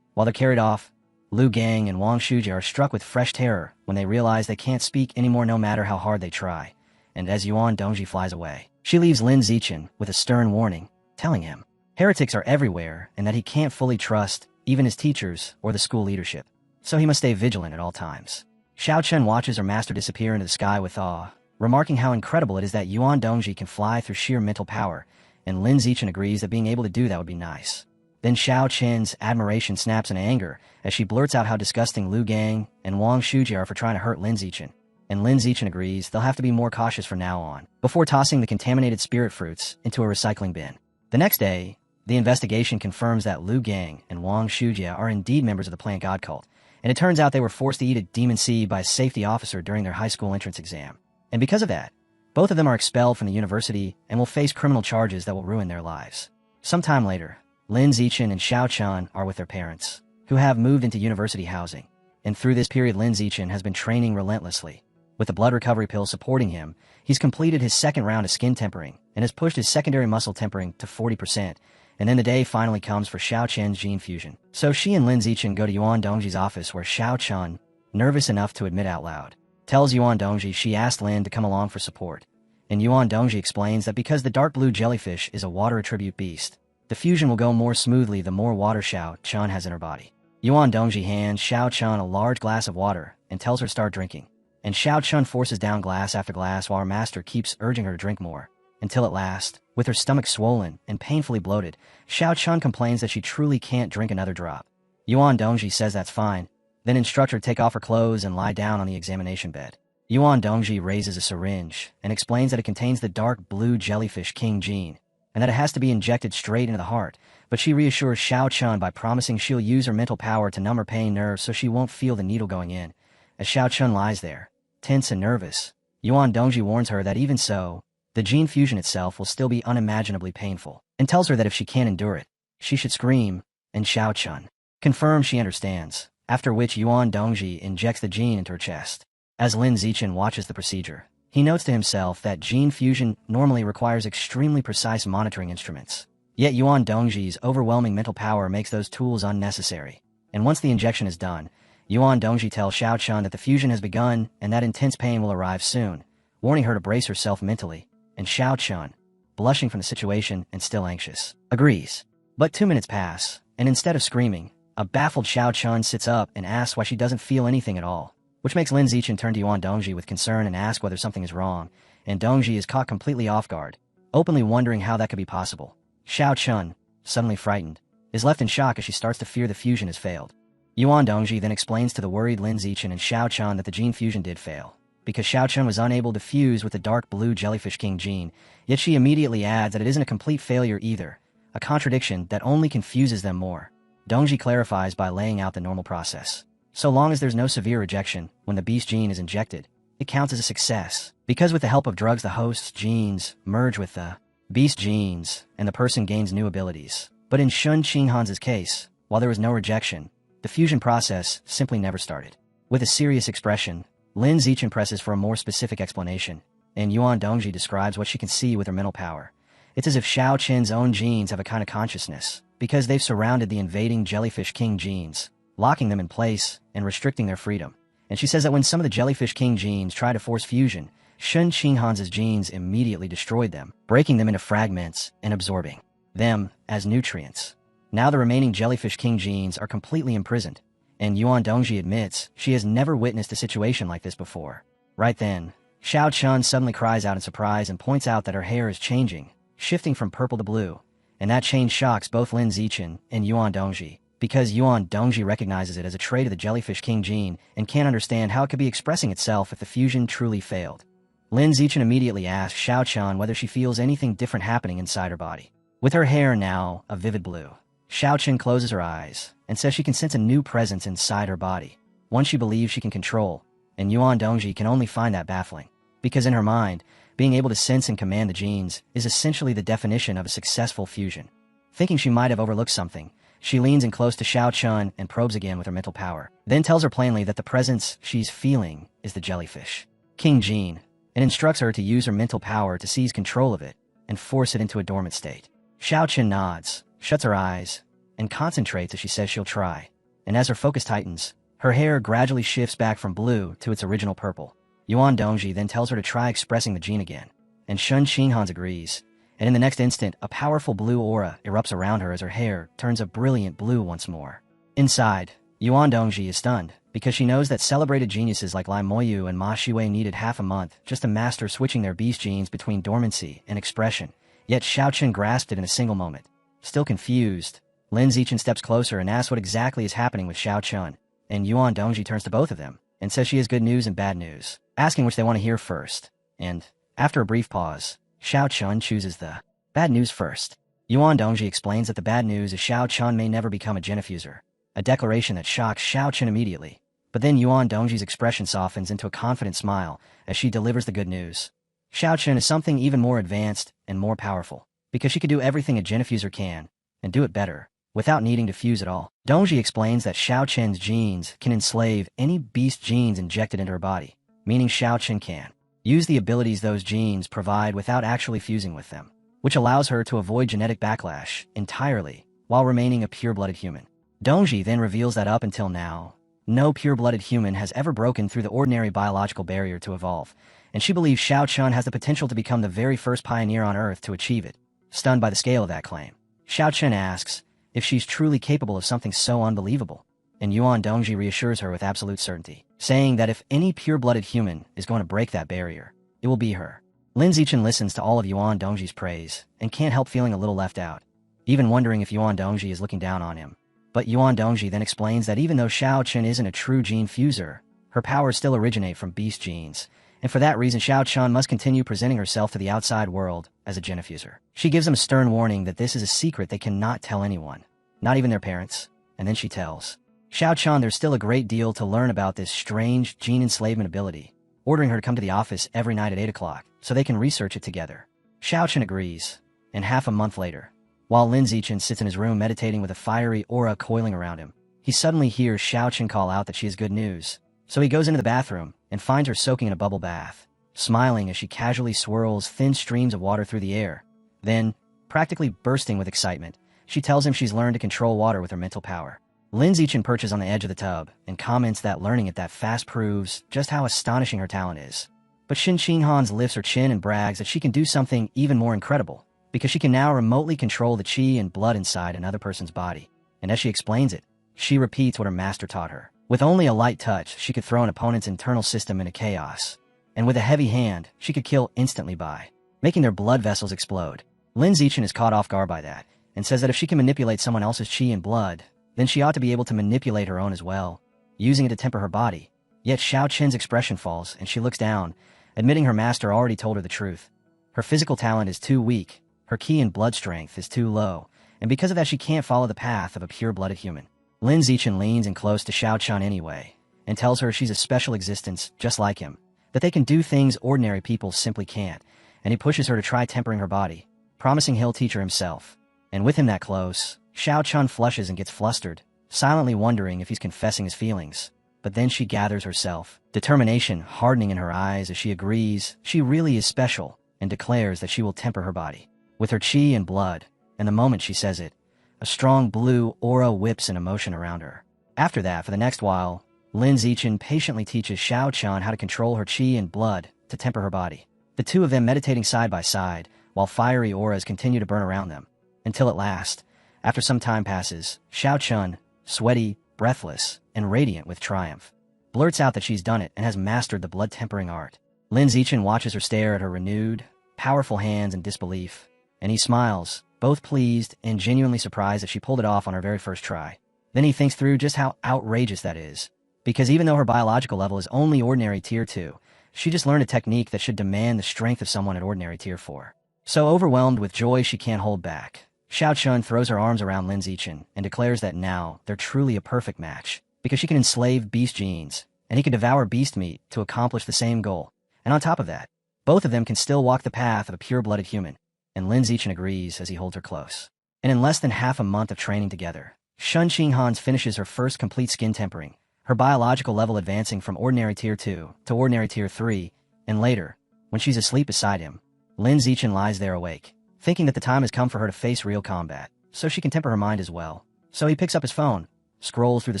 While they're carried off, Lu Gang and Wang Shujie are struck with fresh terror when they realize they can't speak anymore no matter how hard they try, and as Yuan Dongji flies away, she leaves Lin Zichen with a stern warning, telling him heretics are everywhere and that he can't fully trust even his teachers or the school leadership, so he must stay vigilant at all times. Xiao Chen watches her master disappear into the sky with awe, remarking how incredible it is that Yuan Dongji can fly through sheer mental power, and Lin Zichen agrees that being able to do that would be nice. Then Xiao Chen's admiration snaps in anger as she blurts out how disgusting Lu Gang and Wang Shujie are for trying to hurt Lin Zichen, and Lin Zichen agrees they'll have to be more cautious from now on, before tossing the contaminated spirit fruits into a recycling bin. The next day, the investigation confirms that Lu Gang and Wang Shujie are indeed members of the plant god cult, and it turns out they were forced to eat a demon seed by a safety officer during their high school entrance exam. And because of that, both of them are expelled from the university and will face criminal charges that will ruin their lives. Sometime later, Lin Zichen and Xiao Chen are with their parents, who have moved into university housing, and through this period Lin Zichen has been training relentlessly. With the blood recovery pill supporting him, he's completed his second round of skin tempering and has pushed his secondary muscle tempering to 40%, and then the day finally comes for Xiao Chen's gene fusion. So she and Lin Zichen go to Yuan Dongji's office where Xiao Chen, nervous enough to admit out loud, tells Yuan Dongji she asked Lin to come along for support, and Yuan Dongji explains that because the dark blue jellyfish is a water attribute beast, the fusion will go more smoothly the more water Xiao Chen has in her body. Yuan Dongji hands Xiao Chen a large glass of water and tells her to start drinking, and Xiao Chen forces down glass after glass while her master keeps urging her to drink more, until at last, with her stomach swollen and painfully bloated, Xiao Chen complains that she truly can't drink another drop. Yuan Dongji says that's fine, then instructs her to take off her clothes and lie down on the examination bed. Yuan Dongji raises a syringe and explains that it contains the dark blue jellyfish king gene, and that it has to be injected straight into the heart, but she reassures Xiao Chen by promising she'll use her mental power to numb her pain nerves so she won't feel the needle going in. As Xiao Chen lies there, tense and nervous, Yuan Dongji warns her that even so, the gene fusion itself will still be unimaginably painful, and tells her that if she can't endure it, she should scream, and Xiao Chen confirms she understands, after which Yuan Dongji injects the gene into her chest. As Lin Zichen watches the procedure, he notes to himself that gene fusion normally requires extremely precise monitoring instruments. Yet Yuan Dongji's overwhelming mental power makes those tools unnecessary, and once the injection is done, Yuan Dongji tells Xiao Chen that the fusion has begun and that intense pain will arrive soon, warning her to brace herself mentally, and Xiao Chen, blushing from the situation and still anxious, agrees. But 2 minutes pass, and instead of screaming, a baffled Xiao Chen sits up and asks why she doesn't feel anything at all, which makes Lin Zichen turn to Yuan Dongji with concern and ask whether something is wrong, and Dongji is caught completely off guard, openly wondering how that could be possible. Xiao Chen, suddenly frightened, is left in shock as she starts to fear the fusion has failed. Yuan Dongji then explains to the worried Lin Zichen and Xiao Chen that the gene fusion did fail, because Xiao Chen was unable to fuse with the dark blue jellyfish king gene, yet she immediately adds that it isn't a complete failure either, a contradiction that only confuses them more. Dongji clarifies by laying out the normal process. So long as there's no severe rejection when the beast gene is injected, it counts as a success, because with the help of drugs the host's genes merge with the beast genes and the person gains new abilities. But in Shun Qinghan's case, while there was no rejection, the fusion process simply never started. With a serious expression, Lin Zichen presses for a more specific explanation, and Yuan Dongji describes what she can see with her mental power. It's as if Xiao Chen's own genes have a kind of consciousness, because they've surrounded the invading jellyfish king genes, locking them in place and restricting their freedom. And she says that when some of the jellyfish king genes try to force fusion, Shun Qinghan's genes immediately destroyed them, breaking them into fragments and absorbing them as nutrients. Now the remaining jellyfish king genes are completely imprisoned, and Yuan Dongji admits she has never witnessed a situation like this before. Right then, Xiao Chen suddenly cries out in surprise and points out that her hair is changing, shifting from purple to blue, and that change shocks both Lin Zichen and Yuan Dongji, because Yuan Dongji recognizes it as a trait of the jellyfish king gene and can't understand how it could be expressing itself if the fusion truly failed. Lin Zichen immediately asks Xiao Chen whether she feels anything different happening inside her body. With her hair now a vivid blue, Xiao Chen closes her eyes and says she can sense a new presence inside her body, one she believes she can control, and Yuan Dongji can only find that baffling, because in her mind, being able to sense and command the genes is essentially the definition of a successful fusion. Thinking she might have overlooked something, she leans in close to Xiao Chen and probes again with her mental power, then tells her plainly that the presence she's feeling is the jellyfish king gene, It instructs her to use her mental power to seize control of it and force it into a dormant state. Xiao Chen nods, shuts her eyes, and concentrates as she says she'll try. And as her focus tightens, her hair gradually shifts back from blue to its original purple. Yuan Dongji then tells her to try expressing the gene again, and Shun Qinghans agrees, and in the next instant, a powerful blue aura erupts around her as her hair turns a brilliant blue once more. Inside, Yuan Dongji is stunned, because she knows that celebrated geniuses like Lai Moyu and Ma Shiwei needed half a month just to master switching their beast genes between dormancy and expression, yet Xiao Chen grasped it in a single moment. Still confused, Lin Zichen steps closer and asks what exactly is happening with Xiao Chen, and Yuan Dongji turns to both of them, and says she has good news and bad news, asking which they want to hear first, and, after a brief pause, Xiao Chen chooses the bad news first. Yuan Dongji explains that the bad news is Xiao Chen may never become a geniffuser, a declaration that shocks Xiao Chen immediately. But then Yuan Dongji's expression softens into a confident smile as she delivers the good news. Xiao Chen is something even more advanced and more powerful, because she could do everything a geniffuser can, and do it better, without needing to fuse at all. Dongji explains that Xiao Chen's genes can enslave any beast genes injected into her body, meaning Xiao Chen can use the abilities those genes provide without actually fusing with them, which allows her to avoid genetic backlash entirely while remaining a pure-blooded human. Dongji then reveals that up until now, no pure-blooded human has ever broken through the ordinary biological barrier to evolve, and she believes Xiao Chen has the potential to become the very first pioneer on Earth to achieve it. Stunned by the scale of that claim, Xiao Chen asks if she's truly capable of something so unbelievable, and Yuan Dongji reassures her with absolute certainty, saying that if any pure-blooded human is going to break that barrier, it will be her. Lin Zichen listens to all of Yuan Dongji's praise and can't help feeling a little left out, even wondering if Yuan Dongji is looking down on him. But Yuan Dongji then explains that even though Xiao Chen isn't a true gene fuser, her powers still originate from beast genes, and for that reason Xiao Chen must continue presenting herself to the outside world as a geniffuser. She gives them a stern warning that this is a secret they cannot tell anyone, not even their parents, and then she tells Xiao Chen there's still a great deal to learn about this strange gene enslavement ability, ordering her to come to the office every night at 8 o'clock so they can research it together. Xiao Chen agrees, and half a month later, while Lin Zichen sits in his room meditating with a fiery aura coiling around him, he suddenly hears Xiao Chen call out that she has good news. So he goes into the bathroom and finds her soaking in a bubble bath, smiling as she casually swirls thin streams of water through the air. Then, practically bursting with excitement, she tells him she's learned to control water with her mental power. Lin Zichen perches on the edge of the tub and comments that learning it that fast proves just how astonishing her talent is. But Shin Qinghans lifts her chin and brags that she can do something even more incredible, because she can now remotely control the chi and blood inside another person's body. And as she explains it, she repeats what her master taught her. With only a light touch, she could throw an opponent's internal system into chaos. And with a heavy hand, she could kill instantly by making their blood vessels explode. Lin Zichen is caught off guard by that, and says that if she can manipulate someone else's chi and blood, then she ought to be able to manipulate her own as well, using it to temper her body. Yet Xiao Chen's expression falls, and she looks down, admitting her master already told her the truth. Her physical talent is too weak, her ki and blood strength is too low, and because of that she can't follow the path of a pure-blooded human. Lin Zichen leans in close to Xiao Chen anyway, and tells her she's a special existence just like him, that they can do things ordinary people simply can't, and he pushes her to try tempering her body, promising he'll teach her himself. And with him that close, Xiao Chen flushes and gets flustered, silently wondering if he's confessing his feelings. But then she gathers herself, determination hardening in her eyes as she agrees she really is special, and declares that she will temper her body with her chi and blood, and the moment she says it, a strong blue aura whips in motion around her. After that, for the next while, Lin Zichen patiently teaches Xiao Chen how to control her chi and blood to temper her body. The two of them meditating side by side, while fiery auras continue to burn around them, until at last, after some time passes, Xiao Chen, sweaty, breathless, and radiant with triumph, blurts out that she's done it and has mastered the blood-tempering art. Lin Zichen watches her stare at her renewed, powerful hands in disbelief, and he smiles, both pleased and genuinely surprised that she pulled it off on her very first try. Then he thinks through just how outrageous that is, because even though her biological level is only ordinary tier 2, she just learned a technique that should demand the strength of someone at ordinary tier 4. So overwhelmed with joy she can't hold back, Xiao Chen throws her arms around Lin Zichen and declares that now they're truly a perfect match, because she can enslave beast genes, and he can devour beast meat to accomplish the same goal. And on top of that, both of them can still walk the path of a pure-blooded human, and Lin Zichen agrees as he holds her close. And in less than half a month of training together, Shun Qinghans finishes her first complete skin tempering, her biological level advancing from ordinary tier 2 to ordinary tier 3, and later, When she's asleep beside him, Lin Zichen lies there awake, thinking that the time has come for her to face real combat, so she can temper her mind as well. So he picks up his phone, scrolls through the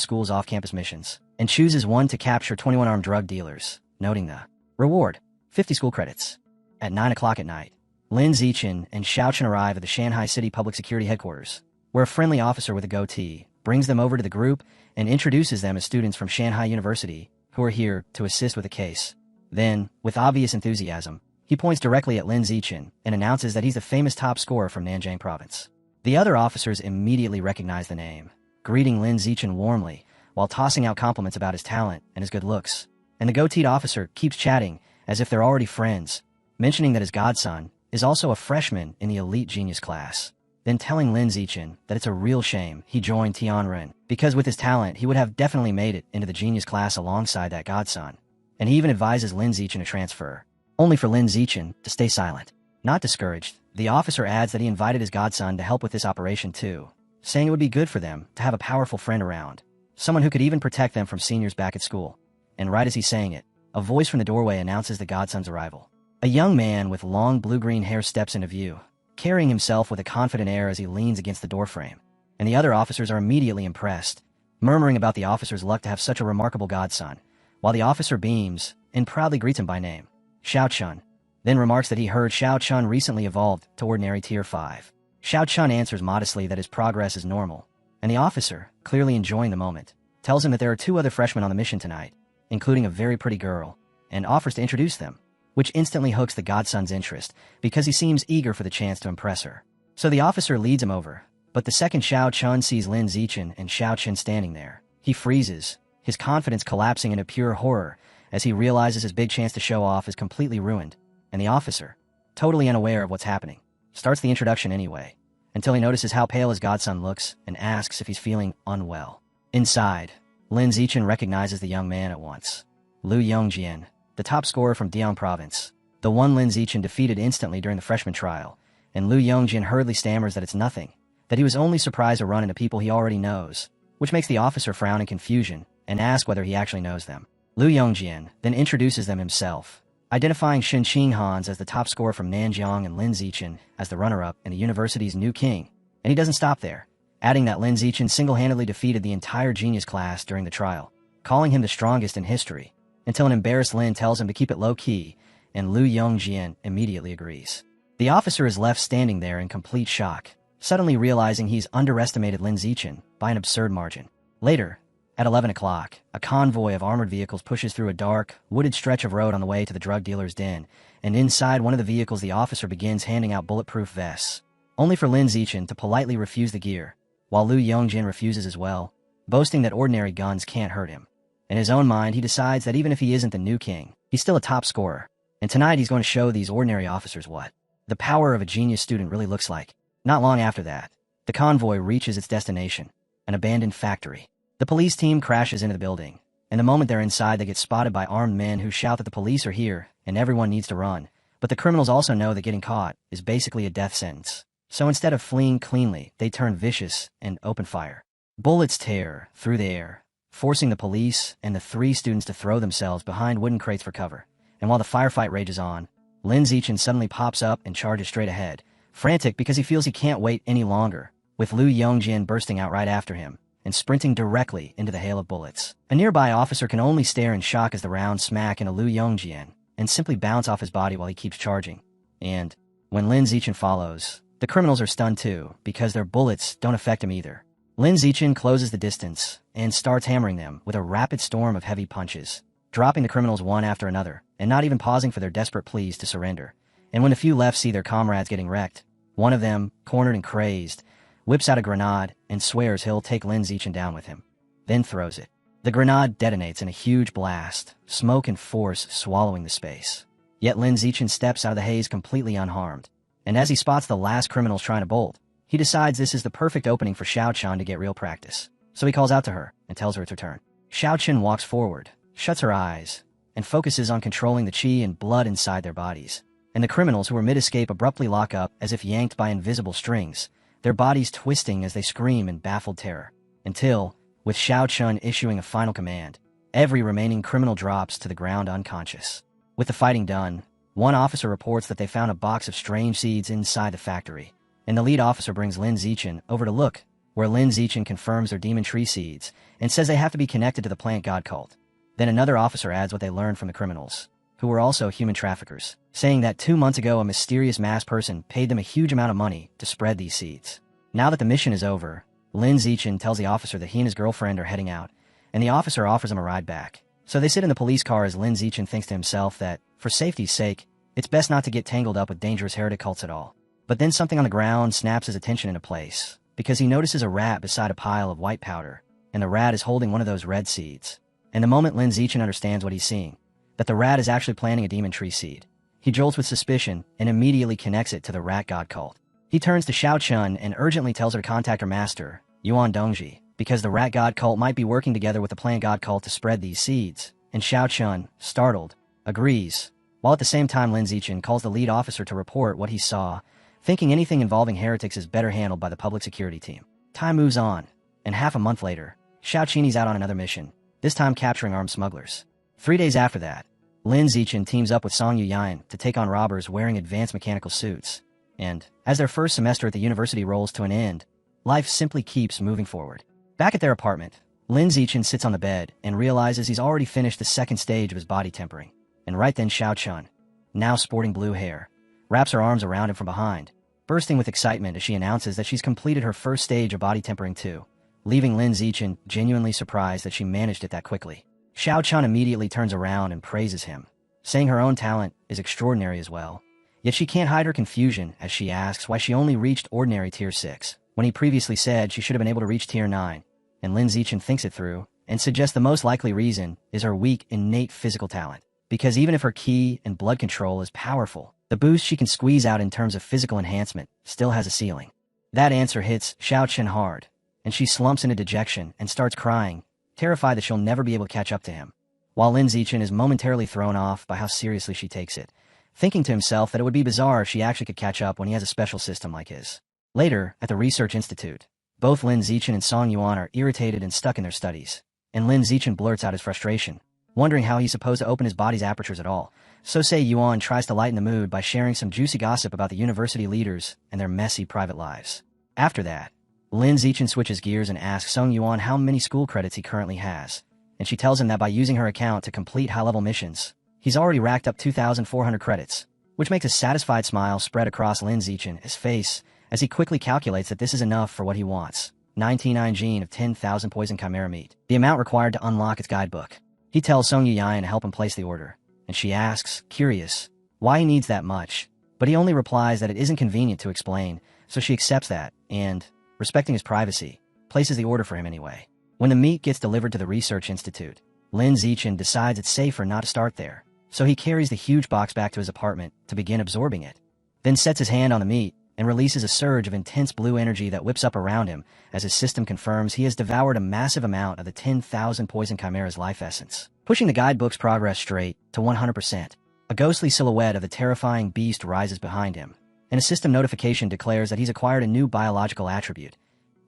school's off-campus missions, and chooses one to capture 21 armed drug dealers, noting the reward, 50 school credits. At 9 o'clock at night, Lin Zichen and Xiaochen arrive at the Shanghai City Public Security Headquarters, where a friendly officer with a goatee brings them over to the group and introduces them as students from Shanghai University who are here to assist with the case. Then, with obvious enthusiasm, he points directly at Lin Zichen and announces that he's the famous top scorer from Nanjing Province. The other officers immediately recognize the name, greeting Lin Zichen warmly while tossing out compliments about his talent and his good looks. And the goateed officer keeps chatting as if they're already friends, mentioning that his godson is also a freshman in the elite genius class, then telling Lin Zichen that it's a real shame he joined Tianren, because with his talent he would have definitely made it into the genius class alongside that godson. And he even advises Lin Zichen to transfer, only for Lin Zichen to stay silent. Not discouraged, the officer adds that he invited his godson to help with this operation too, saying it would be good for them to have a powerful friend around, someone who could even protect them from seniors back at school. And right as he's saying it, a voice from the doorway announces the godson's arrival. A young man with long blue-green hair steps into view, carrying himself with a confident air as he leans against the doorframe. And the other officers are immediately impressed, murmuring about the officer's luck to have such a remarkable godson, while the officer beams and proudly greets him by name, Xiao Chun, then remarks that he heard Xiao Chun recently evolved to ordinary tier 5. Xiao Chun answers modestly that his progress is normal, and the officer, clearly enjoying the moment, tells him that there are 2 other freshmen on the mission tonight, including a very pretty girl, and offers to introduce them, which instantly hooks the godson's interest because he seems eager for the chance to impress her. So the officer leads him over, but the second Xiao Chun sees Lin Zichen and Xiao Chen standing there, he freezes, his confidence collapsing into pure horror as he realizes his big chance to show off is completely ruined, and the officer, totally unaware of what's happening, starts the introduction anyway, until he notices how pale his godson looks and asks if he's feeling unwell. Inside, Lin Zichen recognizes the young man at once. Lu Yongjian, the top scorer from Diang Province, the one Lin Zichen defeated instantly during the freshman trial, and Lu Yongjian hurriedly stammers that it's nothing, that he was only surprised to run into people he already knows, which makes the officer frown in confusion and ask whether he actually knows them. Lu Yongjian then introduces them himself, identifying Shen Qinghans as the top scorer from Nanjiang and Lin Zichen as the runner-up and the university's new king. And he doesn't stop there, adding that Lin Zichen single-handedly defeated the entire genius class during the trial, calling him the strongest in history, until an embarrassed Lin tells him to keep it low-key, and Lu Yongjian immediately agrees. The officer is left standing there in complete shock, suddenly realizing he's underestimated Lin Zichen by an absurd margin. Later, at 11 o'clock, a convoy of armored vehicles pushes through a dark, wooded stretch of road on the way to the drug dealer's den, and inside one of the vehicles the officer begins handing out bulletproof vests, only for Lin Zichen to politely refuse the gear, while Lu Yongjin refuses as well, boasting that ordinary guns can't hurt him. In his own mind, he decides that even if he isn't the new king, he's still a top scorer, and tonight he's going to show these ordinary officers what the power of a genius student really looks like. Not long after that, the convoy reaches its destination, an abandoned factory. The police team crashes into the building, and the moment they're inside they get spotted by armed men who shout that the police are here and everyone needs to run. But the criminals also know that getting caught is basically a death sentence. So instead of fleeing cleanly, they turn vicious and open fire. Bullets tear through the air, forcing the police and the 3 students to throw themselves behind wooden crates for cover. And while the firefight rages on, Lin Zichen suddenly pops up and charges straight ahead, frantic because he feels he can't wait any longer, with Lu Yongjin bursting out right after him and sprinting directly into the hail of bullets. A nearby officer can only stare in shock as the rounds smack into Lu Yongjian and simply bounce off his body while he keeps charging. And when Lin Zichen follows, the criminals are stunned too, because their bullets don't affect him either. Lin Zichen closes the distance and starts hammering them with a rapid storm of heavy punches, dropping the criminals one after another, and not even pausing for their desperate pleas to surrender. And when the few left see their comrades getting wrecked, one of them, cornered and crazed, whips out a grenade and swears he'll take Lin Zichen down with him, then throws it. The grenade detonates in a huge blast, smoke and force swallowing the space. Yet Lin Zichen steps out of the haze completely unharmed, and as he spots the last criminals trying to bolt, he decides this is the perfect opening for Xiao Chen to get real practice. So he calls out to her and tells her it's her turn. Xiao Chen walks forward, shuts her eyes, and focuses on controlling the qi and blood inside their bodies. And the criminals who are mid-escape abruptly lock up as if yanked by invisible strings, their bodies twisting as they scream in baffled terror. Until, with Xiao Chun issuing a final command, every remaining criminal drops to the ground unconscious. With the fighting done, One officer reports that they found a box of strange seeds inside the factory, and the lead officer brings Lin Zichen over to look, where Lin Zichen confirms they're demon tree seeds and says they have to be connected to the plant god cult. Then another officer adds what they learned from the criminals, who were also human traffickers, saying that 2 months ago a mysterious masked person paid them a huge amount of money to spread these seeds. Now that the mission is over, Lin Zichen tells the officer that he and his girlfriend are heading out, and the officer offers him a ride back. So they sit in the police car as Lin Zichen thinks to himself that, for safety's sake, it's best not to get tangled up with dangerous heretic cults at all. But then something on the ground snaps his attention into place, because he notices a rat beside a pile of white powder, and the rat is holding one of those red seeds. And the moment Lin Zichen understands what he's seeing, that the rat is actually planting a demon tree seed, he jolts with suspicion and immediately connects it to the rat god cult. He turns to Xiao Chun and urgently tells her to contact her master, Yuan Dongji, because the rat god cult might be working together with the plant god cult to spread these seeds, and Xiao Chun, startled, agrees, while at the same time Lin Zichen calls the lead officer to report what he saw, thinking anything involving heretics is better handled by the public security team. Time moves on, and half a month later, Xiao Qin's out on another mission, this time capturing armed smugglers. 3 days after that, Lin Zichen teams up with Song Yuyan to take on robbers wearing advanced mechanical suits, and, as their first semester at the university rolls to an end, life simply keeps moving forward. Back at their apartment, Lin Zichen sits on the bed and realizes he's already finished the second stage of his body tempering. And right then Xiao Chun, now sporting blue hair, wraps her arms around him from behind, bursting with excitement as she announces that she's completed her first stage of body tempering too, leaving Lin Zichen genuinely surprised that she managed it that quickly. Xiao Chun immediately turns around and praises him, saying her own talent is extraordinary as well. Yet she can't hide her confusion as she asks why she only reached ordinary tier 6, when he previously said she should have been able to reach tier 9, and Lin Zichen thinks it through and suggests the most likely reason is her weak innate physical talent. Because even if her ki and blood control is powerful, the boost she can squeeze out in terms of physical enhancement still has a ceiling. That answer hits Xiao Chen hard, and she slumps into dejection and starts crying, terrified that she'll never be able to catch up to him, while Lin Zichen is momentarily thrown off by how seriously she takes it, thinking to himself that it would be bizarre if she actually could catch up when he has a special system like his. Later, at the research institute, both Lin Zichen and Song Yuan are irritated and stuck in their studies, and Lin Zichen blurts out his frustration, wondering how he's supposed to open his body's apertures at all. So say Yuan tries to lighten the mood by sharing some juicy gossip about the university leaders and their messy private lives. After that, Lin Zichen switches gears and asks Song Yuan how many school credits he currently has, and she tells him that by using her account to complete high-level missions, he's already racked up 2,400 credits, which makes a satisfied smile spread across Lin Zichen's face as he quickly calculates that this is enough for what he wants. 99 gene of 10,000 poison chimera meat, the amount required to unlock its guidebook. He tells Song Yuyan to help him place the order, and she asks, curious, why he needs that much, but he only replies that it isn't convenient to explain, so she accepts that, and, respecting his privacy, places the order for him anyway. When the meat gets delivered to the research institute, Lin Zichen decides it's safer not to start there, so he carries the huge box back to his apartment to begin absorbing it, then sets his hand on the meat and releases a surge of intense blue energy that whips up around him as his system confirms he has devoured a massive amount of the 10,000 poison chimera's life essence, pushing the guidebook's progress straight to 100%. A ghostly silhouette of the terrifying beast rises behind him, and a system notification declares that he's acquired a new biological attribute,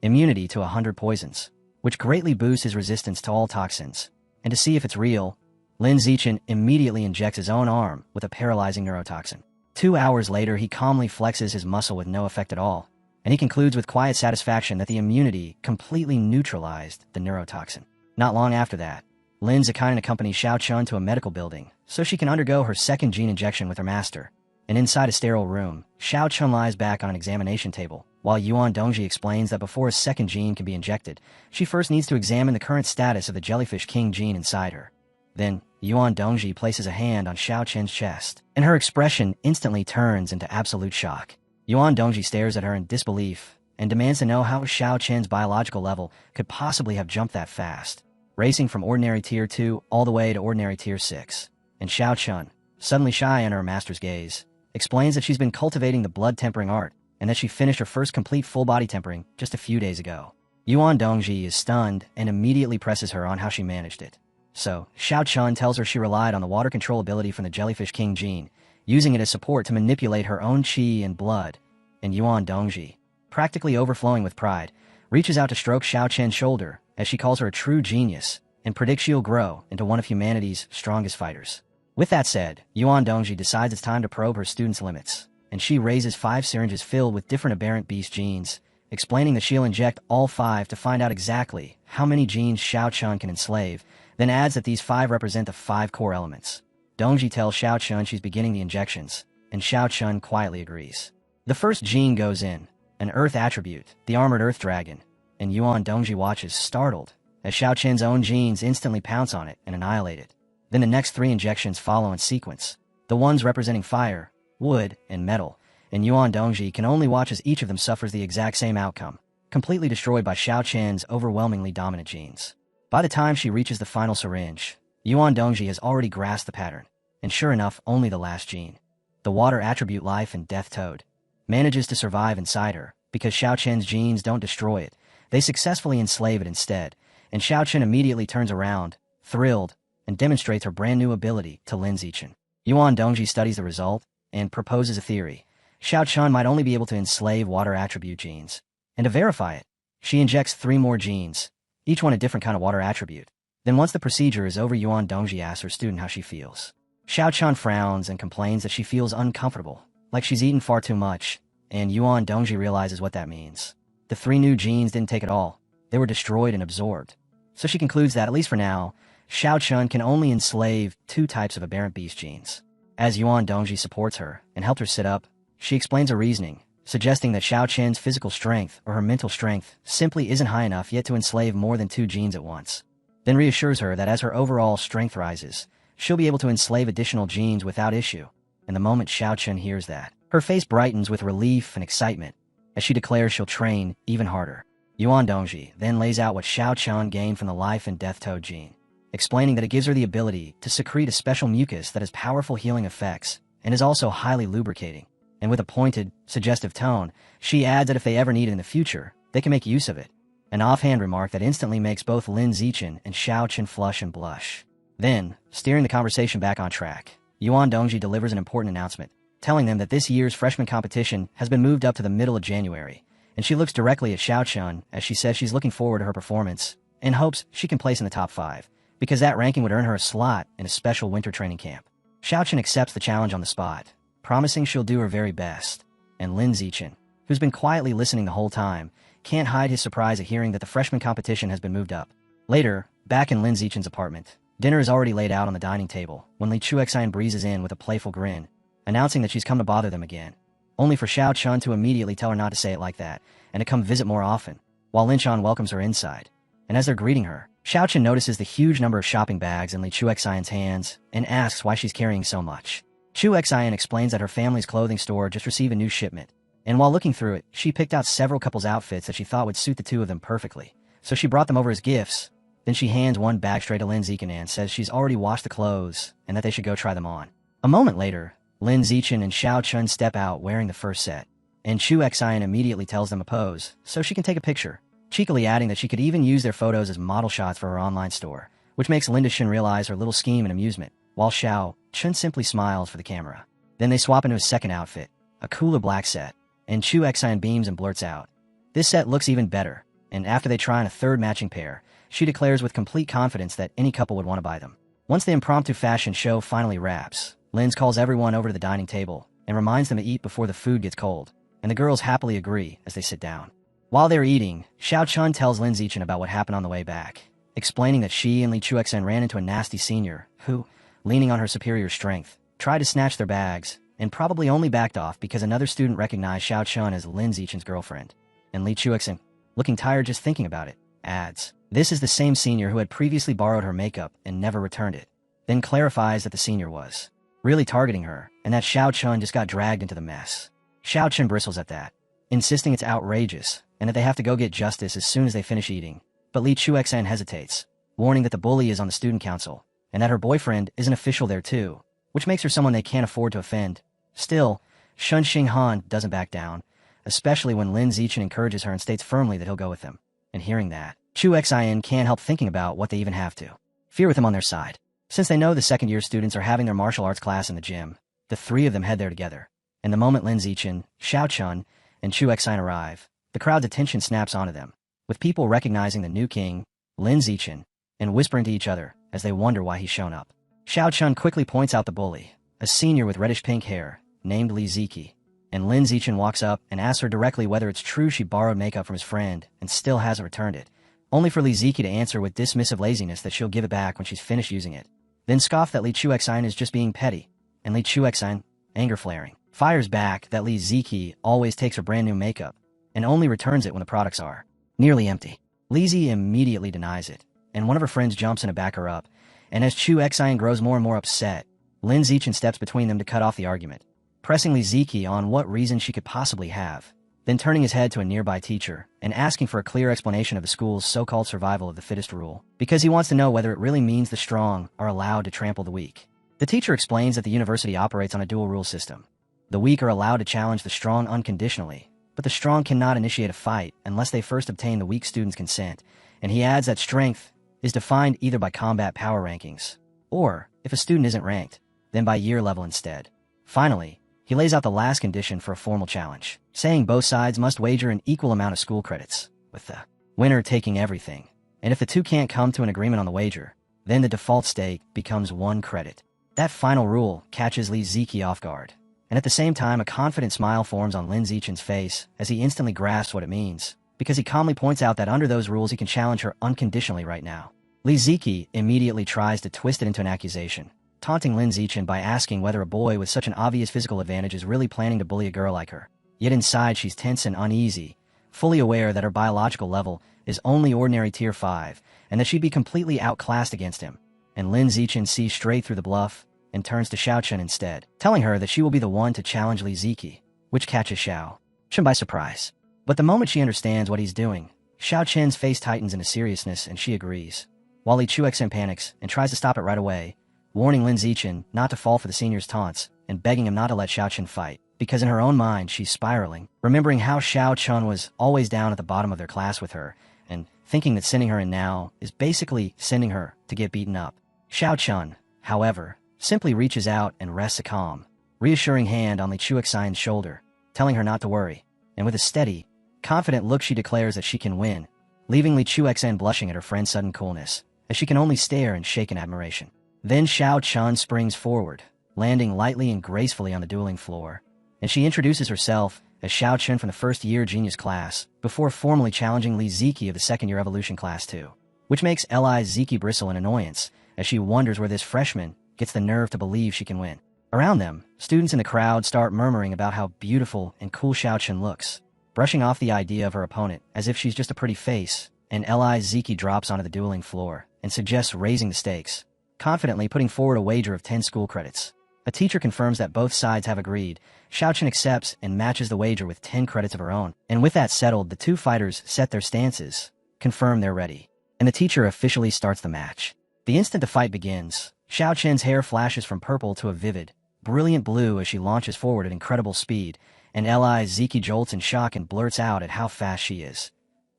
immunity to 100 poisons, which greatly boosts his resistance to all toxins. And to see if it's real, Lin Zichen immediately injects his own arm with a paralyzing neurotoxin. 2 hours later, he calmly flexes his muscle with no effect at all, and he concludes with quiet satisfaction that the immunity completely neutralized the neurotoxin. Not long after that, Lin Zichen accompanies Xiao Chun to a medical building so she can undergo her second gene injection with her master, and inside a sterile room, Xiao Chun lies back on an examination table, while Yuan Dongji explains that before a second gene can be injected, she first needs to examine the current status of the Jellyfish King gene inside her. Then, Yuan Dongji places a hand on Xiao Chen's chest, and her expression instantly turns into absolute shock. Yuan Dongji stares at her in disbelief and demands to know how Xiao Chen's biological level could possibly have jumped that fast, racing from ordinary tier 2 all the way to ordinary tier 6. And Xiao Chun, suddenly shy under her master's gaze, explains that she's been cultivating the blood tempering art and that she finished her first complete full body tempering just a few days ago. Yuan Dongji is stunned and immediately presses her on how she managed it. So, Xiao Chun tells her she relied on the water control ability from the Jellyfish King gene, using it as support to manipulate her own chi and blood, and Yuan Dongji, practically overflowing with pride, reaches out to stroke Xiao Chen's shoulder as she calls her a true genius and predicts she'll grow into one of humanity's strongest fighters. With that said, Yuan Dongji decides it's time to probe her students' limits, and she raises 5 syringes filled with different aberrant beast genes, explaining that she'll inject all 5 to find out exactly how many genes Xiao Chun can enslave, then adds that these 5 represent the 5 core elements. Dongji tells Xiao Chun she's beginning the injections, and Xiao Chun quietly agrees. The first gene goes in, an Earth attribute, the armored Earth Dragon, and Yuan Dongji watches, startled, as Xiao Chen's own genes instantly pounce on it and annihilate it. Then the next 3 injections follow in sequence, the ones representing fire, wood, and metal, and Yuan Dongji can only watch as each of them suffers the exact same outcome, completely destroyed by Xiao Chen's overwhelmingly dominant genes. By the time she reaches the final syringe, Yuan Dongji has already grasped the pattern, and sure enough, only the last gene, the water attribute life and death toad, manages to survive inside her. Because Xiao Chen's genes don't destroy it, they successfully enslave it instead, and Xiao Chen immediately turns around, thrilled, and demonstrates her brand new ability to Lin Zichen. Yuan Dongji studies the result and proposes a theory. Xiao Chun might only be able to enslave water attribute genes. And to verify it, she injects 3 more genes, each one a different kind of water attribute. Then once the procedure is over, Yuan Dongji asks her student how she feels. Xiao Chun frowns and complains that she feels uncomfortable, like she's eaten far too much, and Yuan Dongji realizes what that means. The 3 new genes didn't take it all. They were destroyed and absorbed. So she concludes that, at least for now, Xiao Chun can only enslave 2 types of aberrant beast genes. As Yuan Dongji supports her and helps her sit up, she explains her reasoning, suggesting that Xiao Chen's physical strength or her mental strength simply isn't high enough yet to enslave more than 2 genes at once. Then reassures her that as her overall strength rises, she'll be able to enslave additional genes without issue. And the moment Xiao Chun hears that, her face brightens with relief and excitement, as she declares she'll train even harder. Yuan Dongji then lays out what Xiao Chun gained from the life and death toad gene, explaining that it gives her the ability to secrete a special mucus that has powerful healing effects and is also highly lubricating. And with a pointed, suggestive tone, she adds that if they ever need it in the future, they can make use of it. An offhand remark that instantly makes both Lin Zichen and Xiao Chun flush and blush. Then, steering the conversation back on track, Yuan Dongji delivers an important announcement, telling them that this year's freshman competition has been moved up to the middle of January, and she looks directly at Xiao Chun as she says she's looking forward to her performance and hopes she can place in the top 5, because that ranking would earn her a slot in a special winter training camp. Xiao Chun accepts the challenge on the spot, promising she'll do her very best, and Lin Zichen, who's been quietly listening the whole time, can't hide his surprise at hearing that the freshman competition has been moved up. Later, back in Lin Zichen's apartment, dinner is already laid out on the dining table when Li Chuexan breezes in with a playful grin, announcing that she's come to bother them again, only for Xiao Chun to immediately tell her not to say it like that and to come visit more often, while Lin Chan welcomes her inside. And as they're greeting her, Xiao Chun notices the huge number of shopping bags in Li Chuexan's hands and asks why she's carrying so much. Chuexan explains that her family's clothing store just received a new shipment, and while looking through it, she picked out several couples' outfits that she thought would suit the 2 of them perfectly, so she brought them over as gifts. Then she hands one bag straight to Lin Zichen and says she's already washed the clothes and that they should go try them on. A moment later, Lin Zichen and Xiao Chun step out wearing the first set, and Chuexan immediately tells them a pose so she can take a picture, cheekily adding that she could even use their photos as model shots for her online store, which makes Linda Shin realize her little scheme in amusement, while Xiao Chun simply smiles for the camera. Then they swap into a second outfit, a cooler black set, and Chuexan beams and blurts out, "This set looks even better," and after they try on a third matching pair, she declares with complete confidence that any couple would want to buy them. Once the impromptu fashion show finally wraps, Linz calls everyone over to the dining table and reminds them to eat before the food gets cold, and the girls happily agree as they sit down. While they're eating, Xiao Chun tells Lin Zichen about what happened on the way back, explaining that she and Li Chuexan ran into a nasty senior who, leaning on her superior strength, tried to snatch their bags, and probably only backed off because another student recognized Xiao Chun as Lin Zichen's girlfriend. And Li Chuexan, looking tired just thinking about it, adds, "This is the same senior who had previously borrowed her makeup and never returned it," then clarifies that the senior was really targeting her and that Xiao Chun just got dragged into the mess. Xiao Chun bristles at that, insisting it's outrageous and that they have to go get justice as soon as they finish eating. But Li Chuexan hesitates, warning that the bully is on the student council and that her boyfriend is an official there too, which makes her someone they can't afford to offend. Still, Shun Xinghan doesn't back down, especially when Lin Zichen encourages her and states firmly that he'll go with them. And hearing that, Chuexan can't help thinking about what they even have to fear with him on their side. Since they know the second-year students are having their martial arts class in the gym, the 3 of them head there together. And the moment Lin Zichen, Xiao Chun, and Chuexan arrive, the crowd's attention snaps onto them, with people recognizing the new king, Lin Zichen, and whispering to each other as they wonder why he's shown up. Xiao Chun quickly points out the bully, a senior with reddish-pink hair, named Li Ziki, and Lin Zichen walks up and asks her directly whether it's true she borrowed makeup from his friend and still hasn't returned it, only for Li Ziki to answer with dismissive laziness that she'll give it back when she's finished using it, then scoff that Li Chuexine is just being petty, and Li Chuexine, anger flaring, fires back that Li Ziki always takes her brand new makeup and only returns it when the products are nearly empty. Li Zi immediately denies it, and one of her friends jumps in to back her up, and as Chuexine grows more and more upset, Lin Zichen steps between them to cut off the argument, pressing Li Ziki on what reason she could possibly have, then turning his head to a nearby teacher and asking for a clear explanation of the school's so-called survival of the fittest rule, because he wants to know whether it really means the strong are allowed to trample the weak. The teacher explains that the university operates on a dual rule system. The weak are allowed to challenge the strong unconditionally, but the strong cannot initiate a fight unless they first obtain the weak student's consent, and he adds that strength is defined either by combat power rankings, or, if a student isn't ranked, then by year level instead. Finally, he lays out the last condition for a formal challenge, saying both sides must wager an equal amount of school credits, with the winner taking everything, and if the two can't come to an agreement on the wager, then the default stake becomes 1 credit. That final rule catches Li Ziki off guard, and at the same time a confident smile forms on Lin Zichen's face as he instantly grasps what it means, because he calmly points out that under those rules he can challenge her unconditionally right now. Li Ziki immediately tries to twist it into an accusation, taunting Lin Zichen by asking whether a boy with such an obvious physical advantage is really planning to bully a girl like her. Yet inside she's tense and uneasy, fully aware that her biological level is only ordinary tier 5, and that she'd be completely outclassed against him. And Lin Zichen sees straight through the bluff and turns to Xiao Chun instead, telling her that she will be the one to challenge Li Ziki, which catches Xiao Chun by surprise. But the moment she understands what he's doing, Xiao Chen's face tightens into seriousness and she agrees, while Li Chuexin panics and tries to stop it right away, warning Lin Zichen not to fall for the senior's taunts and begging him not to let Xiao Chun fight, because in her own mind she's spiraling, remembering how Xiao Chun was always down at the bottom of their class with her, and thinking that sending her in now is basically sending her to get beaten up. Xiao Chun, however, simply reaches out and rests a calm, reassuring hand on Li Chuexine's shoulder, telling her not to worry, and with a steady, confident look she declares that she can win, leaving Li Chuexin blushing at her friend's sudden coolness, as she can only stare and shake in admiration. Then Xiao Chun springs forward, landing lightly and gracefully on the dueling floor, and she introduces herself as Xiao Chun from the first-year genius class, before formally challenging Li Ziki of the second-year evolution class too, which makes Li Ziki bristle in annoyance, as she wonders where this freshman gets the nerve to believe she can win. Around them, students in the crowd start murmuring about how beautiful and cool Xiao Chun looks, brushing off the idea of her opponent as if she's just a pretty face, and Li Ziki drops onto the dueling floor and suggests raising the stakes, confidently putting forward a wager of 10 school credits. A teacher confirms that both sides have agreed. Xiao Chun accepts and matches the wager with 10 credits of her own, and with that settled, the two fighters set their stances, confirm they're ready, and the teacher officially starts the match. The instant the fight begins, Xiao Chen's hair flashes from purple to a vivid, brilliant blue as she launches forward at incredible speed, and Li Ziki jolts in shock and blurts out at how fast she is,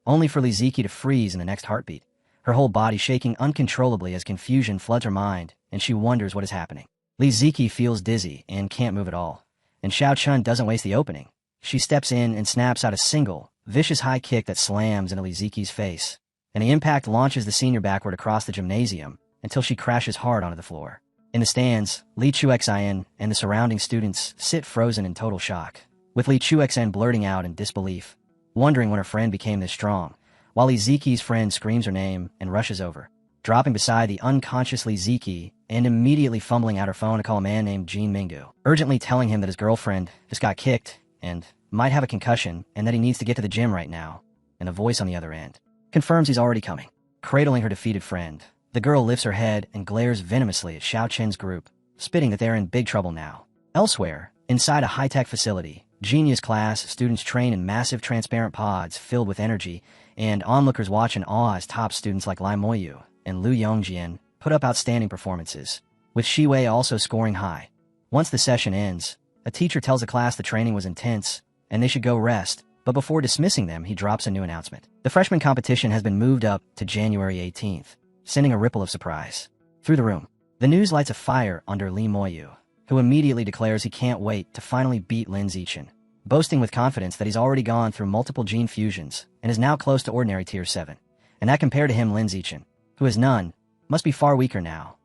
only for Li Ziki to freeze in the next heartbeat, her whole body shaking uncontrollably as confusion floods her mind, and she wonders what is happening. Li Ziki feels dizzy and can't move at all, and Xiao Chun doesn't waste the opening. She steps in and snaps out a single, vicious high kick that slams into Li Ziki's face, and the impact launches the senior backward across the gymnasium until she crashes hard onto the floor. In the stands, Li Chuexin and the surrounding students sit frozen in total shock, with Li Chuexin blurting out in disbelief, wondering when her friend became this strong, while Li Ziki's friend screams her name and rushes over, dropping beside the unconscious Li Ziki and immediately fumbling out her phone to call a man named Jin Mingdu, urgently telling him that his girlfriend just got kicked and might have a concussion and that he needs to get to the gym right now, and a voice on the other end confirms he's already coming. Cradling her defeated friend, the girl lifts her head and glares venomously at Xiao Chen's group, spitting that they're in big trouble now. Elsewhere, inside a high-tech facility, genius class students train in massive transparent pods filled with energy, and onlookers watch in awe as top students like Lai Moyu and Lu Yongjian put up outstanding performances, with Shiwei also scoring high. Once the session ends, a teacher tells the class the training was intense and they should go rest, but before dismissing them, he drops a new announcement. The freshman competition has been moved up to January 18th, sending a ripple of surprise through the room. The news lights a fire under Li Moyu, who immediately declares he can't wait to finally beat Lin Zichen, boasting with confidence that he's already gone through multiple gene fusions and is now close to ordinary tier 7, and that compared to him Lin Zichen, who has none, must be far weaker now.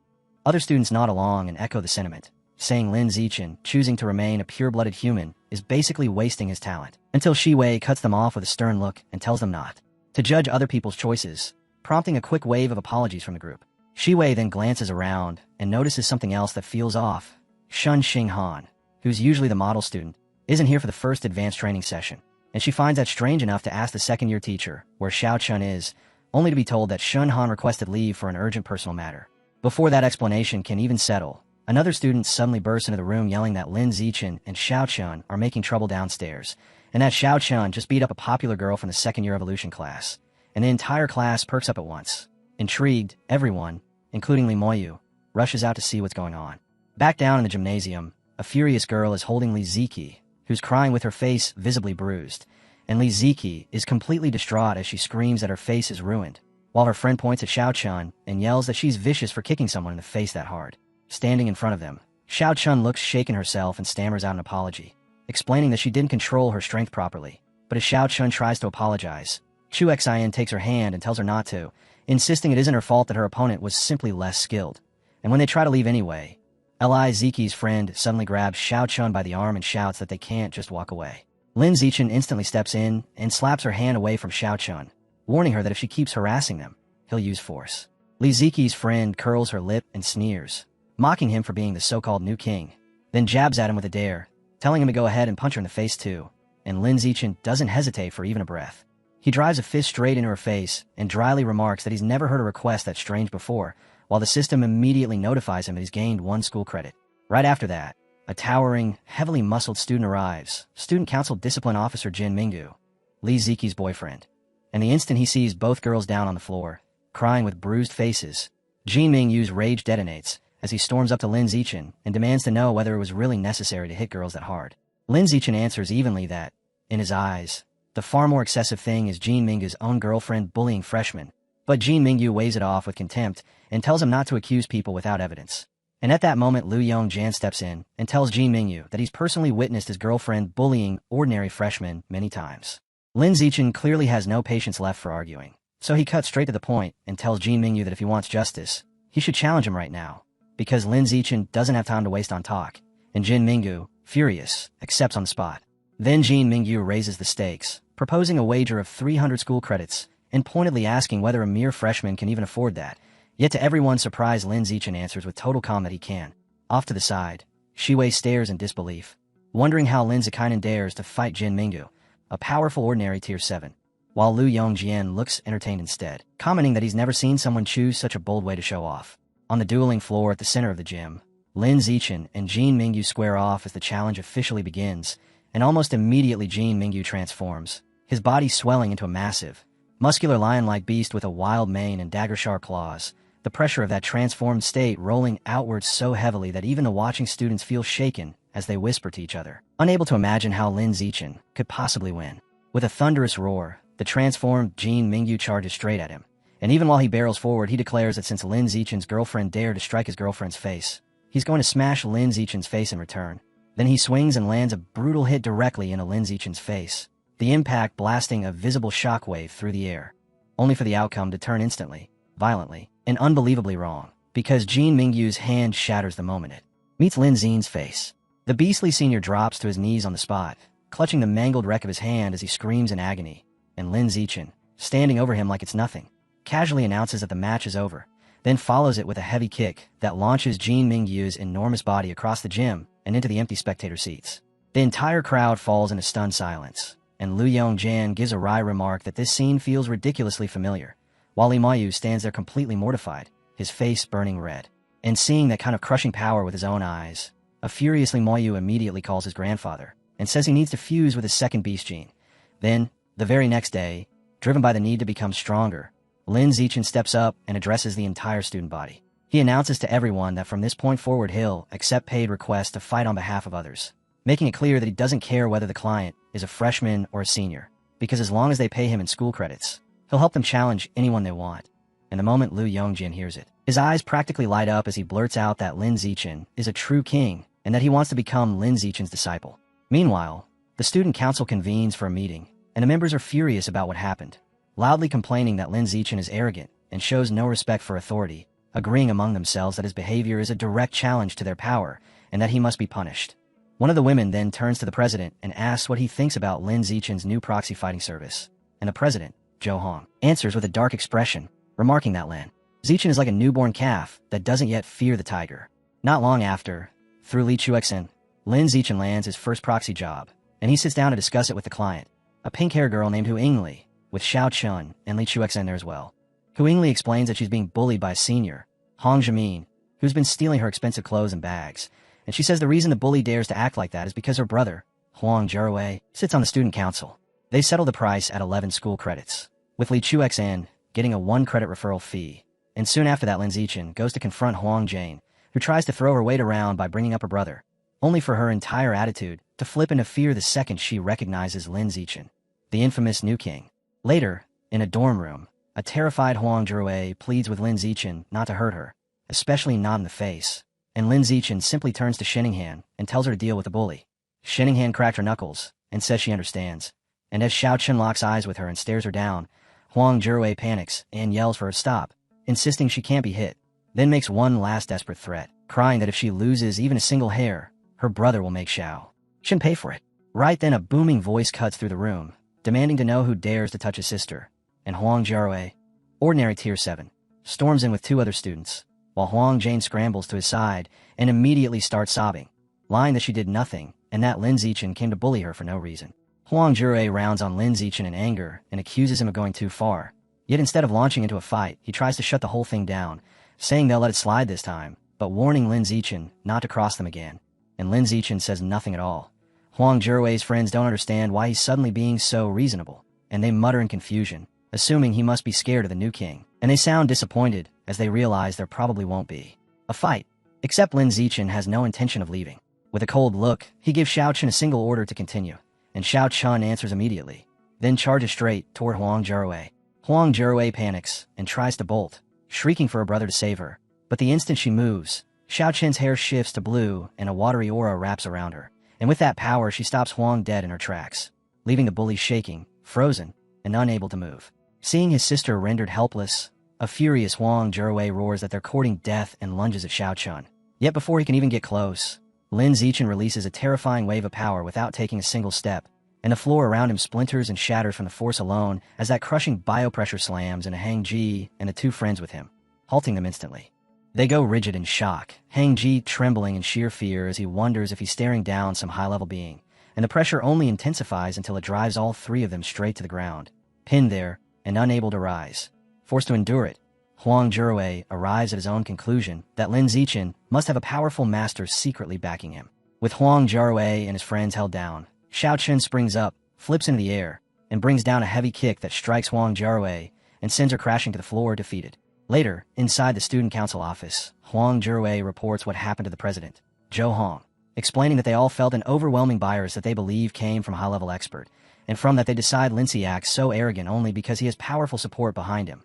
Other students nod along and echo the sentiment, saying Lin Zichen, choosing to remain a pure-blooded human, is basically wasting his talent, until Shi Wei cuts them off with a stern look and tells them not to judge other people's choices, prompting a quick wave of apologies from the group. Shi Wei then glances around and notices something else that feels off. Shun Xinghan, who's usually the model student, isn't here for the first advanced training session, and she finds that strange enough to ask the second-year teacher where Xiao Chun is, only to be told that Shun Han requested leave for an urgent personal matter. Before that explanation can even settle, another student suddenly bursts into the room yelling that Lin Zichen and Xiao Chun are making trouble downstairs, and that Xiao Chun just beat up a popular girl from the second-year evolution class, and the entire class perks up at once. Intrigued, everyone, including Li Moyu, rushes out to see what's going on. Back down in the gymnasium, a furious girl is holding Li Ziki, who's crying with her face visibly bruised, and Li Ziki is completely distraught as she screams that her face is ruined, while her friend points at Xiao Chun and yells that she's vicious for kicking someone in the face that hard. Standing in front of them, Xiao Chun looks shaken herself and stammers out an apology, explaining that she didn't control her strength properly. But as Xiao Chun tries to apologize, Chu Xian takes her hand and tells her not to, insisting it isn't her fault that her opponent was simply less skilled. And when they try to leave anyway, Li Ziki's friend suddenly grabs Xiao Chun by the arm and shouts that they can't just walk away. Lin Zichen instantly steps in and slaps her hand away from Xiao Chun, warning her that if she keeps harassing them, he'll use force. Li Ziki's friend curls her lip and sneers, mocking him for being the so-called new king, then jabs at him with a dare, telling him to go ahead and punch her in the face too, and Lin Zichen doesn't hesitate for even a breath. He drives a fist straight into her face and dryly remarks that he's never heard a request that strange before, while the system immediately notifies him that he's gained 1 school credit. Right after that, a towering, heavily muscled student arrives, Student Council Discipline Officer Jin Minggu, Li Ziki's boyfriend. And the instant he sees both girls down on the floor, crying with bruised faces, Jin Mingyu's rage detonates as he storms up to Lin Zichen and demands to know whether it was really necessary to hit girls that hard. Lin Zichen answers evenly that, in his eyes, the far more excessive thing is Jin Mingyu's own girlfriend bullying freshmen, but Jin Mingyu waves it off with contempt and tells him not to accuse people without evidence. And at that moment Liu Yongjian steps in and tells Jin Mingyu that he's personally witnessed his girlfriend bullying ordinary freshmen many times. Lin Zichen clearly has no patience left for arguing, so he cuts straight to the point and tells Jin Mingyu that if he wants justice, he should challenge him right now, because Lin Zichen doesn't have time to waste on talk, and Jin Mingyu, furious, accepts on the spot. Then Jin Mingyu raises the stakes, proposing a wager of 300 school credits, and pointedly asking whether a mere freshman can even afford that. Yet to everyone's surprise, Lin Zichen answers with total calm that he can. Off to the side, Shi Wei stares in disbelief, wondering how Lin Zikainen dares to fight Jin Mingyu, a powerful ordinary tier 7, while Liu Yongjian looks entertained instead, commenting that he's never seen someone choose such a bold way to show off. On the dueling floor at the center of the gym, Lin Zichen and Jin Mingyu square off as the challenge officially begins, and almost immediately Jin Mingyu transforms, his body swelling into a massive, muscular lion-like beast with a wild mane and dagger-sharp claws, the pressure of that transformed state rolling outwards so heavily that even the watching students feel shaken as they whisper to each other, unable to imagine how Lin Zichen could possibly win. With a thunderous roar, the transformed Jin Mingyu charges straight at him, and even while he barrels forward, he declares that since Lin Zichen's girlfriend dared to strike his girlfriend's face, he's going to smash Lin Zichen's face in return. Then he swings and lands a brutal hit directly into Lin Zichen's face, the impact blasting a visible shockwave through the air, only for the outcome to turn instantly, violently, and unbelievably wrong, because Jin Mingyu's hand shatters the moment it meets Lin Zine's face. The beastly senior drops to his knees on the spot, clutching the mangled wreck of his hand as he screams in agony, and Lin Zichen, standing over him like it's nothing, casually announces that the match is over, then follows it with a heavy kick that launches Jin Mingyu's enormous body across the gym and into the empty spectator seats. The entire crowd falls into stunned silence, and Liu Yongjian gives a wry remark that this scene feels ridiculously familiar, while Li Mayu stands there completely mortified, his face burning red. And seeing that kind of crushing power with his own eyes, a furious Li Mayu immediately calls his grandfather and says he needs to fuse with his second beast gene. Then, the very next day, driven by the need to become stronger, Lin Zichen steps up and addresses the entire student body. He announces to everyone that from this point forward he'll accept paid requests to fight on behalf of others, making it clear that he doesn't care whether the client is a freshman or a senior, because as long as they pay him in school credits, he'll help them challenge anyone they want. And the moment Liu Yongjian hears it, his eyes practically light up as he blurts out that Lin Zichen is a true king and that he wants to become Lin Zichen's disciple. Meanwhile, the student council convenes for a meeting, and the members are furious about what happened, loudly complaining that Lin Zichen is arrogant and shows no respect for authority, agreeing among themselves that his behavior is a direct challenge to their power and that he must be punished. One of the women then turns to the president and asks what he thinks about Lin Zichen's new proxy fighting service. And the president, Zhou Hong, answers with a dark expression, remarking that Lin Zichen is like a newborn calf that doesn't yet fear the tiger. Not long after, through Li Chuexin, Lin Zichen lands his first proxy job, and he sits down to discuss it with the client, a pink-haired girl named Hu Yingli, with Xiao Chun and Li Chuexin there as well. Hu Yingli explains that she's being bullied by a senior, Hong Jimin, who's been stealing her expensive clothes and bags, and she says the reason the bully dares to act like that is because her brother, Huang Jiawei, sits on the student council. They settle the price at 11 school credits, with Li Chuexin getting a 1-credit referral fee, and soon after that Lin Zichen goes to confront Huang Jane, who tries to throw her weight around by bringing up her brother, only for her entire attitude to flip into fear the second she recognizes Lin Zichen, the infamous new king. Later, in a dorm room, a terrified Huang Jiawei pleads with Lin Zichen not to hurt her, especially not in the face, and Lin Zichen simply turns to Xininghan and tells her to deal with the bully. Xininghan cracked her knuckles and says she understands, and as Xiao Chen locks eyes with her and stares her down, Huang Jiawei panics and yells for her to stop, insisting she can't be hit, then makes one last desperate threat, crying that if she loses even a single hair, her brother will make Xiao Chen pay for it. Right then a booming voice cuts through the room, demanding to know who dares to touch his sister, and Huang Jiawei, ordinary tier 7, storms in with 2 other students, while Huang Jane scrambles to his side and immediately starts sobbing, lying that she did nothing and that Lin Zichen came to bully her for no reason. Huang Jiawei rounds on Lin Zichen in anger and accuses him of going too far, yet instead of launching into a fight, he tries to shut the whole thing down, saying they'll let it slide this time, but warning Lin Zichen not to cross them again, and Lin Zichen says nothing at all. Huang Jiawei's friends don't understand why he's suddenly being so reasonable, and they mutter in confusion, assuming he must be scared of the new king, and they sound disappointed as they realize there probably won't be a fight. Except Lin Zichen has no intention of leaving. With a cold look, he gives Xiao Chen a single order to continue, and Xiao Chun answers immediately, then charges straight toward Huang Jiawei. Huang Jiawei panics and tries to bolt, shrieking for her brother to save her, but the instant she moves, Xiao Chen's hair shifts to blue and a watery aura wraps around her, and with that power she stops Huang dead in her tracks, leaving the bully shaking, frozen, and unable to move. Seeing his sister rendered helpless, a furious Huang Jiawei roars that they're courting death and lunges at Xiao Chun. Yet before he can even get close, Lin Zichen releases a terrifying wave of power without taking a single step, and the floor around him splinters and shatters from the force alone as that crushing biopressure slams into Hang Ji and the 2 friends with him, halting them instantly. They go rigid in shock, Hang Ji trembling in sheer fear as he wonders if he's staring down some high-level being, and the pressure only intensifies until it drives all 3 of them straight to the ground, pinned there and unable to rise. Forced to endure it, Huang Jiawei arrives at his own conclusion that Lin Zichen must have a powerful master secretly backing him. With Huang Jiawei and his friends held down, Xiao Chen springs up, flips into the air, and brings down a heavy kick that strikes Huang Jiawei and sends her crashing to the floor defeated. Later, inside the student council office, Huang Jiawei reports what happened to the president, Zhou Hong, explaining that they all felt an overwhelming bias that they believe came from a high-level expert, and from that they decide Lindsay acts so arrogant only because he has powerful support behind him.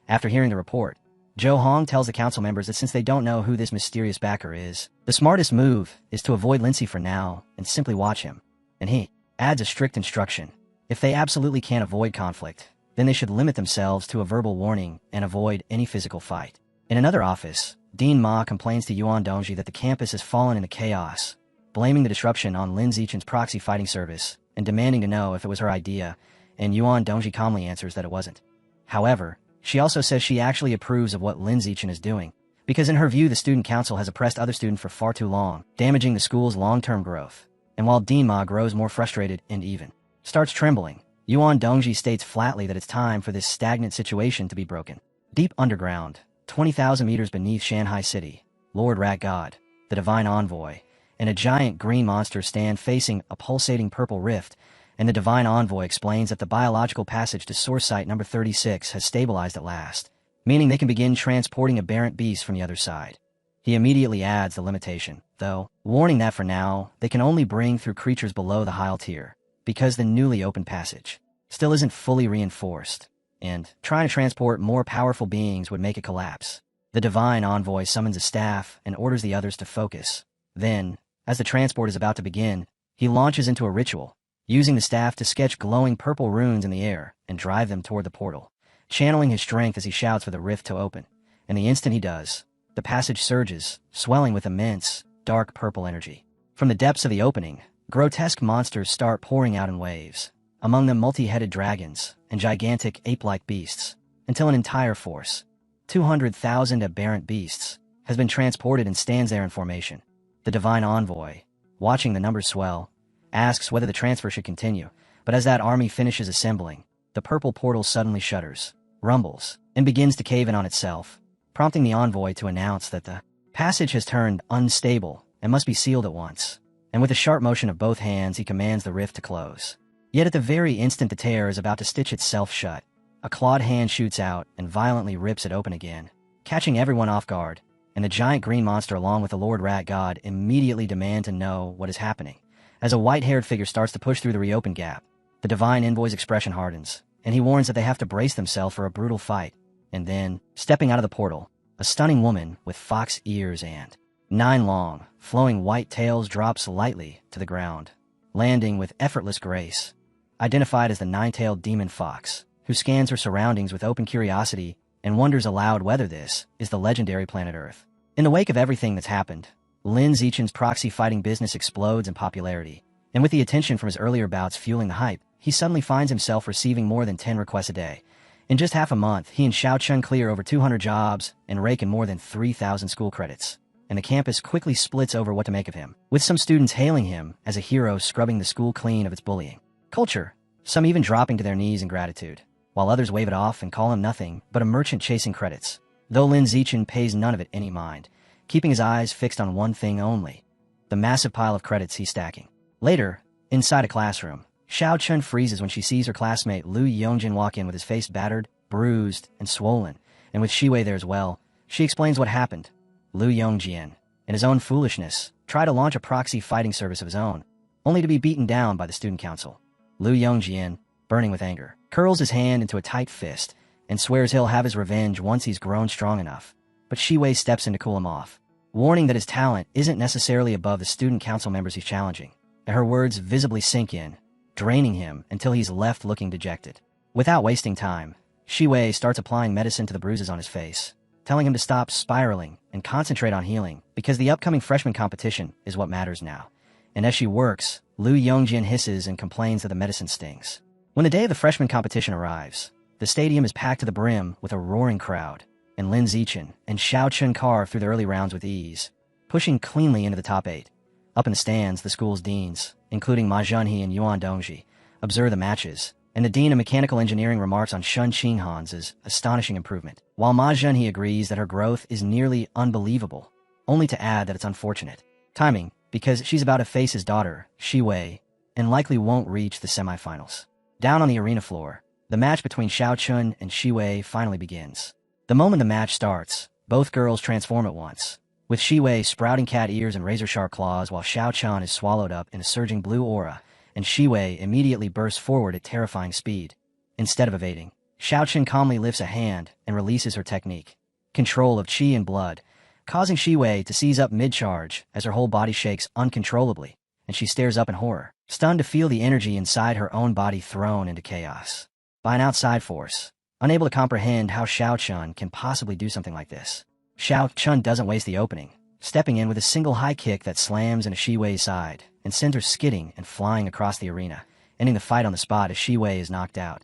After hearing the report, Zhou Hong tells the council members that since they don't know who this mysterious backer is, the smartest move is to avoid Lindsay for now and simply watch him. And he adds a strict instruction. If they absolutely can't avoid conflict, then they should limit themselves to a verbal warning and avoid any physical fight. In another office, Dean Ma complains to Yuan Dongji that the campus has fallen into chaos, blaming the disruption on Lin Zichen's proxy fighting service and demanding to know if it was her idea, and Yuan Dongji calmly answers that it wasn't. However, she also says she actually approves of what Lin Zichen is doing, because in her view the student council has oppressed other students for far too long, damaging the school's long-term growth. And while Dean Ma grows more frustrated and even starts trembling, Yuan Dongji states flatly that it's time for this stagnant situation to be broken. Deep underground, 20,000 meters beneath Shanghai City, Lord Rat God, the Divine Envoy, and a giant green monster stand facing a pulsating purple rift, and the Divine Envoy explains that the biological passage to Source Site number 36 has stabilized at last, meaning they can begin transporting aberrant beasts from the other side. He immediately adds the limitation, though, warning that for now, they can only bring through creatures below the Heil tier, because the newly opened passage still isn't fully reinforced, and trying to transport more powerful beings would make it collapse. The Divine Envoy summons a staff and orders the others to focus. Then, as the transport is about to begin, he launches into a ritual, using the staff to sketch glowing purple runes in the air and drive them toward the portal, channeling his strength as he shouts for the rift to open. and the instant he does, the passage surges, swelling with immense, dark purple energy. From the depths of the opening, grotesque monsters start pouring out in waves, among them multi-headed dragons and gigantic ape-like beasts, until an entire force, 200,000 aberrant beasts, has been transported and stands there in formation. The divine envoy, watching the numbers swell, asks whether the transfer should continue, but as that army finishes assembling, the purple portal suddenly shudders, rumbles, and begins to cave in on itself, prompting the envoy to announce that the passage has turned unstable and must be sealed at once. And with a sharp motion of both hands, he commands the rift to close. Yet at the very instant the tear is about to stitch itself shut, a clawed hand shoots out and violently rips it open again, catching everyone off guard, and the giant green monster along with the Lord Rat God immediately demand to know what is happening. As a white-haired figure starts to push through the reopened gap, the divine envoy's expression hardens, and he warns that they have to brace themselves for a brutal fight. And then, stepping out of the portal, a stunning woman with fox ears and 9 long, flowing white tails drops lightly to the ground, landing with effortless grace. Identified as the 9-tailed demon fox, who scans her surroundings with open curiosity and wonders aloud whether this is the legendary planet Earth. In the wake of everything that's happened, Lin Zichen's proxy fighting business explodes in popularity, and with the attention from his earlier bouts fueling the hype, he suddenly finds himself receiving more than 10 requests a day. In just half a month, he and Xiao Chun clear over 200 jobs and rake in more than 3,000 school credits, and the campus quickly splits over what to make of him, with some students hailing him as a hero scrubbing the school clean of its bullying culture, some even dropping to their knees in gratitude, while others wave it off and call him nothing but a merchant chasing credits, though Lin Zichen pays none of it any mind, keeping his eyes fixed on one thing only, the massive pile of credits he's stacking. Later, inside a classroom, Xiao Chun freezes when she sees her classmate Lu Yongjin walk in with his face battered, bruised, and swollen, and with Shiwei there as well. She explains what happened. Lu Yongjin, in his own foolishness, tried to launch a proxy fighting service of his own, only to be beaten down by the student council. Lu Yongjin, burning with anger, curls his hand into a tight fist and swears he'll have his revenge once he's grown strong enough. But Shiwei steps in to cool him off, warning that his talent isn't necessarily above the student council members he's challenging. And her words visibly sink in, draining him until he's left looking dejected. Without wasting time, Shiwei starts applying medicine to the bruises on his face, telling him to stop spiraling and concentrate on healing because the upcoming freshman competition is what matters now. And as she works, Lu Yongjin hisses and complains that the medicine stings. When the day of the freshman competition arrives, the stadium is packed to the brim with a roaring crowd, and Lin Zichen and Xiao Chun carve through the early rounds with ease, pushing cleanly into the top 8. Up in the stands, the school's deans, including Ma Zhenhe and Yuan Dongji, observe the matches, and the dean of mechanical engineering remarks on Shun Qinghan's astonishing improvement, while Ma Zhenhe agrees that her growth is nearly unbelievable, only to add that it's unfortunate timing because she's about to face his daughter, Shiwei, and likely won't reach the semifinals. Down on the arena floor, the match between Xiao Chun and Shiwei finally begins. The moment the match starts, both girls transform at once, with Shiwei sprouting cat ears and razor-sharp claws while Xiao Chun is swallowed up in a surging blue aura, and Shiwei immediately bursts forward at terrifying speed. Instead of evading, Xiao Chun calmly lifts a hand and releases her technique, control of qi and blood, causing Shiwei to seize up mid-charge as her whole body shakes uncontrollably, and she stares up in horror, stunned to feel the energy inside her own body thrown into chaos by an outside force, unable to comprehend how Xiao Chun can possibly do something like this. Xiao Chun doesn't waste the opening, stepping in with a single high kick that slams into Shiwei's side and sends her skidding and flying across the arena, ending the fight on the spot as Shiwei is knocked out.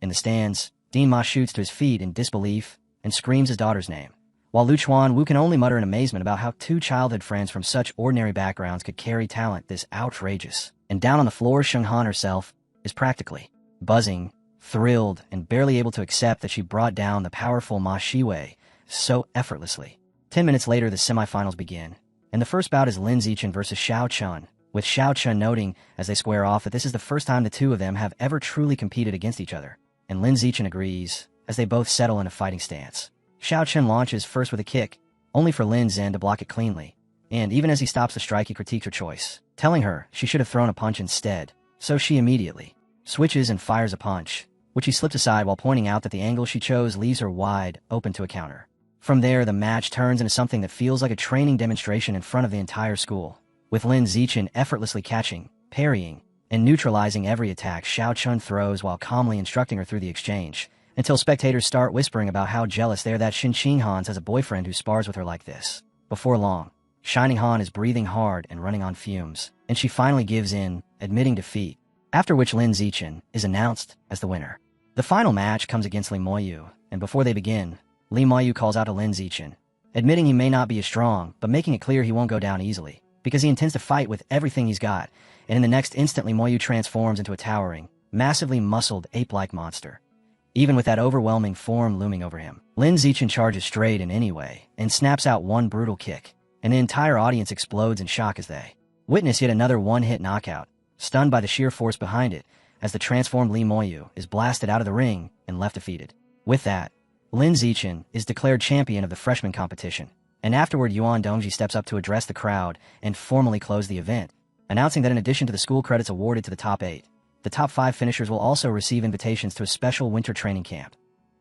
In the stands, Dean Ma shoots to his feet in disbelief and screams his daughter's name, while Lu Chuan-Wu can only mutter in amazement about how 2 childhood friends from such ordinary backgrounds could carry talent this outrageous. And down on the floor, Sheng Han herself is practically buzzing, thrilled, and barely able to accept that she brought down the powerful Ma Shiwei so effortlessly. 10 minutes later, the semifinals begin, and the first bout is Lin Zichen versus Xiao Chun, with Xiao Chun noting as they square off that this is the first time the two of them have ever truly competed against each other, and Lin Zichen agrees as they both settle in a fighting stance. Xiao Chun launches first with a kick, only for Lin Zhen to block it cleanly, and even as he stops the strike he critiques her choice, telling her she should have thrown a punch instead, so she immediately switches and fires a punch, which he slips aside while pointing out that the angle she chose leaves her wide open to a counter. From there, the match turns into something that feels like a training demonstration in front of the entire school, with Lin Zichen effortlessly catching, parrying, and neutralizing every attack Xiao Chun throws while calmly instructing her through the exchange, until spectators start whispering about how jealous they are that Shin Hans has a boyfriend who spars with her like this. Before long, Shining Han is breathing hard and running on fumes, and she finally gives in, admitting defeat, after which Lin Zichen is announced as the winner. The final match comes against Li Moyu, and before they begin, Li Moyu calls out to Lin Zichen, admitting he may not be as strong, but making it clear he won't go down easily, because he intends to fight with everything he's got, and in the next instant Li Moyu transforms into a towering, massively muscled ape-like monster. Even with that overwhelming form looming over him, Lin Zichen charges straight in any way, and snaps out one brutal kick, and the entire audience explodes in shock as they witness yet another one-hit knockout, stunned by the sheer force behind it, as the transformed Li Moyu is blasted out of the ring and left defeated. With that, Lin Zichen is declared champion of the freshman competition, and afterward Yuan Dongji steps up to address the crowd and formally close the event, announcing that in addition to the school credits awarded to the top 8, the top 5 finishers will also receive invitations to a special winter training camp.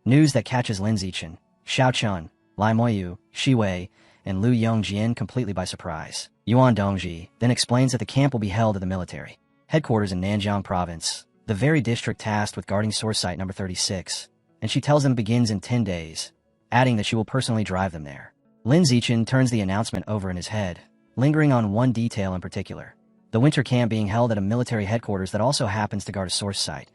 News that catches Lin Zichen, Xiao Chun, Lai Moyu, Shi Wei, and Lu Yongjian completely by surprise. Yuan Dongji then explains that the camp will be held at the military headquarters in Nanjiang Province, the very district tasked with guarding source site number 36, and she tells them it begins in 10 days, adding that she will personally drive them there. Lin Zichen turns the announcement over in his head, lingering on one detail in particular, the winter camp being held at a military headquarters that also happens to guard a source site,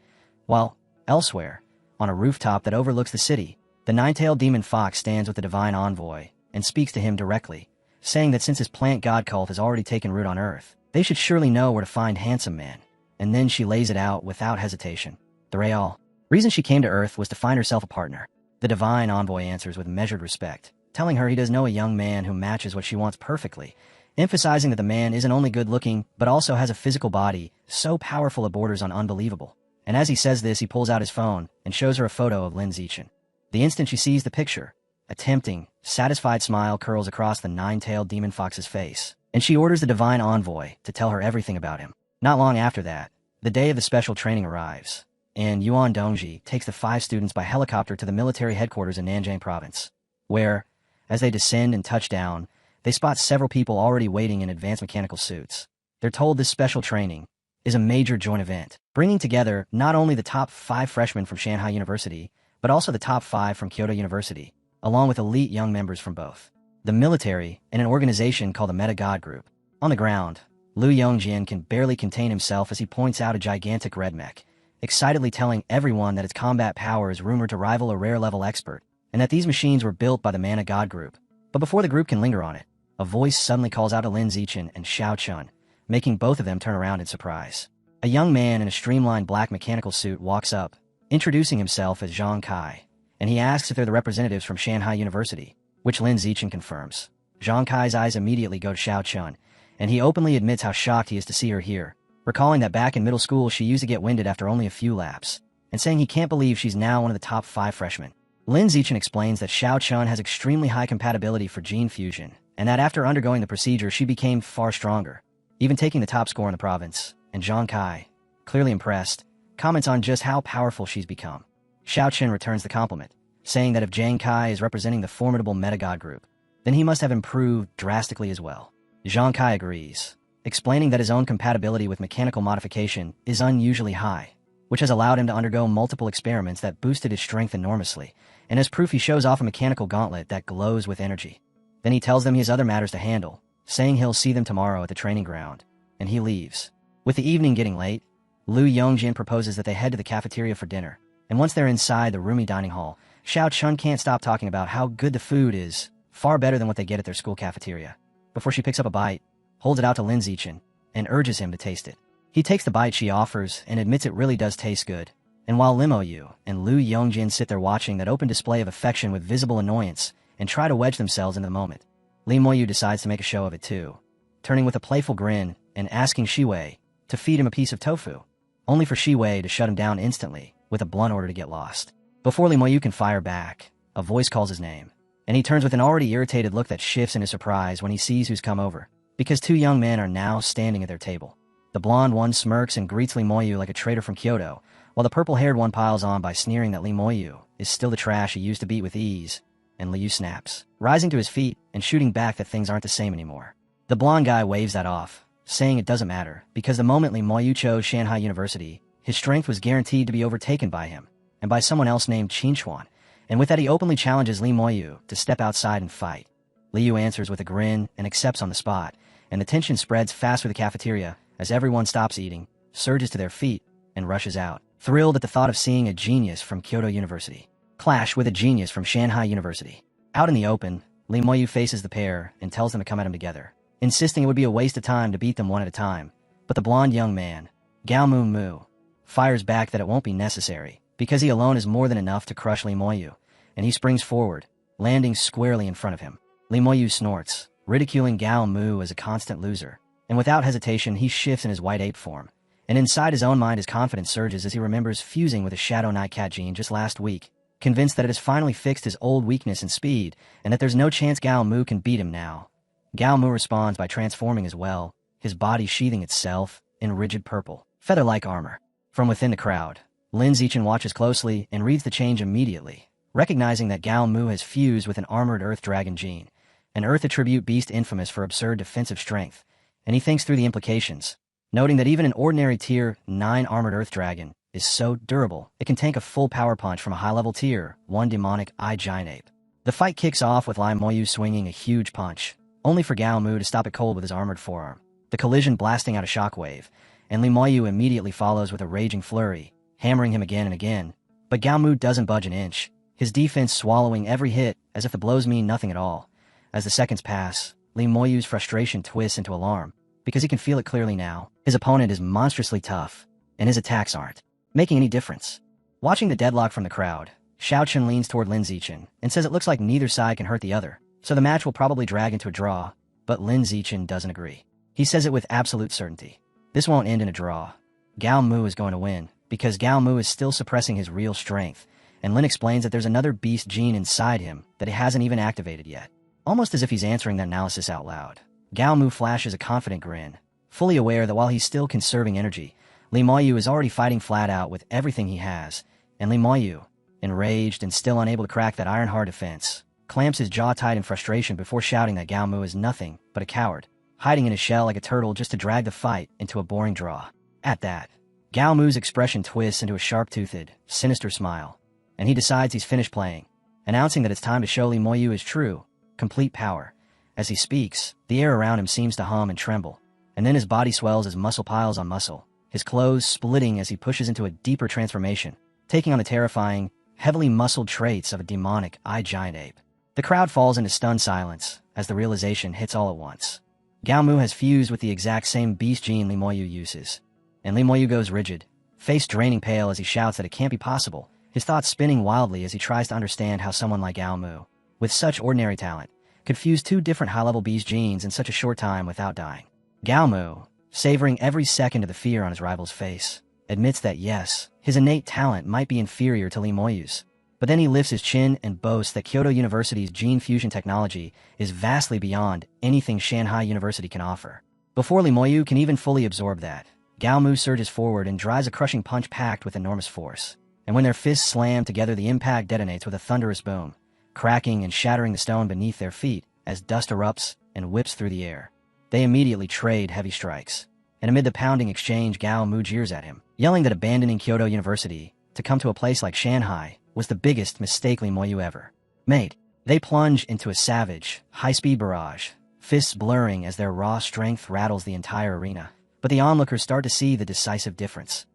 while, elsewhere, on a rooftop that overlooks the city, the nine-tailed demon fox stands with the divine envoy and speaks to him directly, saying that since his plant god cult has already taken root on Earth, they should surely know where to find Handsome Man. And then she lays it out without hesitation. The real reason she came to Earth was to find herself a partner. The divine envoy answers with measured respect, telling her he does know a young man who matches what she wants perfectly, emphasizing that the man isn't only good-looking, but also has a physical body so powerful it borders on unbelievable. And as he says this, he pulls out his phone and shows her a photo of Lin Zichen. The instant she sees the picture, a tempting, satisfied smile curls across the nine-tailed demon fox's face, and she orders the divine envoy to tell her everything about him. Not long after that, the day of the special training arrives, and Yuan Dongji takes the 5 students by helicopter to the military headquarters in Nanjiang Province, where, as they descend and touch down, they spot several people already waiting in advanced mechanical suits. They're told this special training is a major joint event, bringing together not only the top 5 freshmen from Shanghai University, but also the top 5 from Kyoto University, along with elite young members from both the military and an organization called the Meta God Group. On the ground, Lu Yongjian can barely contain himself as he points out a gigantic red mech, excitedly telling everyone that its combat power is rumored to rival a rare-level expert, and that these machines were built by the Mana God Group. But before the group can linger on it, a voice suddenly calls out to Lin Zichen and Xiao Chun, making both of them turn around in surprise. A young man in a streamlined black mechanical suit walks up, introducing himself as Zhang Kai, and he asks if they're the representatives from Shanghai University, which Lin Zichen confirms. Zhang Kai's eyes immediately go to Xiao Chun, and he openly admits how shocked he is to see her here, recalling that back in middle school she used to get winded after only a few laps, and saying he can't believe she's now one of the top 5 freshmen. Lin Zichen explains that Xiao Chun has extremely high compatibility for gene fusion, and that after undergoing the procedure she became far stronger, even taking the top score in the province, and Zhang Kai, clearly impressed, comments on just how powerful she's become. Xiao Chun returns the compliment, saying that if Zhang Kai is representing the formidable Metagod group, then he must have improved drastically as well. Zhang Kai agrees, explaining that his own compatibility with mechanical modification is unusually high, which has allowed him to undergo multiple experiments that boosted his strength enormously, and as proof he shows off a mechanical gauntlet that glows with energy. Then he tells them he has other matters to handle, saying he'll see them tomorrow at the training ground, and he leaves. With the evening getting late, Lu Yongjin proposes that they head to the cafeteria for dinner, and once they're inside the roomy dining hall, Xiao Chun can't stop talking about how good the food is, far better than what they get at their school cafeteria. Before she picks up a bite, holds it out to Lin Zichen, and urges him to taste it. He takes the bite she offers and admits it really does taste good, and while Lim Yu and Lu Yongjin sit there watching that open display of affection with visible annoyance and try to wedge themselves into the moment, Li Moyu decides to make a show of it too, turning with a playful grin and asking Shi Wei to feed him a piece of tofu, only for Shi Wei to shut him down instantly with a blunt order to get lost. Before Li Moyu can fire back, a voice calls his name, and he turns with an already irritated look that shifts in his surprise when he sees who's come over, because 2 young men are now standing at their table. The blonde one smirks and greets Li Moyu like a traitor from Kyoto, while the purple-haired one piles on by sneering that Li Moyu is still the trash he used to beat with ease, and Liu snaps, rising to his feet and shooting back that things aren't the same anymore. The blonde guy waves that off, saying it doesn't matter, because the moment Li Moyu chose Shanghai University, his strength was guaranteed to be overtaken by him, and by someone else named Qinchuan, and with that he openly challenges Li Moyu to step outside and fight. Li Yu answers with a grin and accepts on the spot, and the tension spreads fast through the cafeteria as everyone stops eating, surges to their feet, and rushes out, thrilled at the thought of seeing a genius from Kyoto University clash with a genius from Shanghai University. Out in the open, Li Moyu faces the pair and tells them to come at him together, insisting it would be a waste of time to beat them one at a time. But the blonde young man, Gao Mu, fires back that it won't be necessary, because he alone is more than enough to crush Li Moyu, and he springs forward, landing squarely in front of him. Li Moyu snorts, ridiculing Gao Mu as a constant loser, and without hesitation he shifts in his white ape form, and inside his own mind his confidence surges as he remembers fusing with a shadow Nightcat gene just last week, convinced that it has finally fixed his old weakness in speed, and that there's no chance Gao Mu can beat him now. Gao Mu responds by transforming as well, his body sheathing itself in rigid purple, feather-like armor. From within the crowd, Lin Zichen watches closely and reads the change immediately, recognizing that Gao Mu has fused with an armored Earth Dragon gene, an Earth attribute beast infamous for absurd defensive strength, and he thinks through the implications, noting that even an ordinary Tier 9 armored Earth Dragon is so durable it can tank a full power punch from a high-level Tier 1 demonic giant ape. The fight kicks off with Li Moyu swinging a huge punch, only for Gao Mu to stop it cold with his armored forearm, the collision blasting out a shockwave, and Li Moyu immediately follows with a raging flurry, hammering him again and again. But Gao Mu doesn't budge an inch, his defense swallowing every hit as if the blows mean nothing at all. As the seconds pass, Li Moyu's frustration twists into alarm, because he can feel it clearly now. His opponent is monstrously tough, and his attacks aren't making any difference. Watching the deadlock from the crowd, Xiaochen leans toward Lin Zichen and says it looks like neither side can hurt the other, so the match will probably drag into a draw, but Lin Zichen doesn't agree. He says it with absolute certainty. This won't end in a draw. Gao Mu is going to win, because Gao Mu is still suppressing his real strength, and Lin explains that there's another beast gene inside him that he hasn't even activated yet. Almost as if he's answering that analysis out loud, Gao Mu flashes a confident grin, fully aware that while he's still conserving energy, Li Moyu is already fighting flat out with everything he has, and Li Moyu, enraged and still unable to crack that iron-hard defense, clamps his jaw tight in frustration before shouting that Gao Mu is nothing but a coward, hiding in his shell like a turtle just to drag the fight into a boring draw. At that, Gao Mu's expression twists into a sharp-toothed, sinister smile, and he decides he's finished playing, announcing that it's time to show Li Moyu his true, complete power. As he speaks, the air around him seems to hum and tremble, and then his body swells as muscle piles on muscle, his clothes splitting as he pushes into a deeper transformation, taking on the terrifying, heavily muscled traits of a demonic giant ape. The crowd falls into stunned silence as the realization hits all at once. Gao Mu has fused with the exact same beast gene Li Moyu uses, and Li Moyu goes rigid, face draining pale as he shouts that it can't be possible, his thoughts spinning wildly as he tries to understand how someone like Gao Mu, with such ordinary talent, could fuse two different high-level beast genes in such a short time without dying. Gao Mu, savoring every second of the fear on his rival's face, admits that yes, his innate talent might be inferior to Li Moyu's, but then he lifts his chin and boasts that Kyoto University's gene fusion technology is vastly beyond anything Shanghai University can offer. Before Li Moyu can even fully absorb that, Gao Mu surges forward and drives a crushing punch packed with enormous force, and when their fists slam together the impact detonates with a thunderous boom, cracking and shattering the stone beneath their feet as dust erupts and whips through the air. They immediately trade heavy strikes, and amid the pounding exchange Gao Mu jeers at him, yelling that abandoning Kyoto University to come to a place like Shanghai was the biggest mistake Li Moyu ever made. They plunge into a savage, high-speed barrage, fists blurring as their raw strength rattles the entire arena, but the onlookers start to see the decisive difference.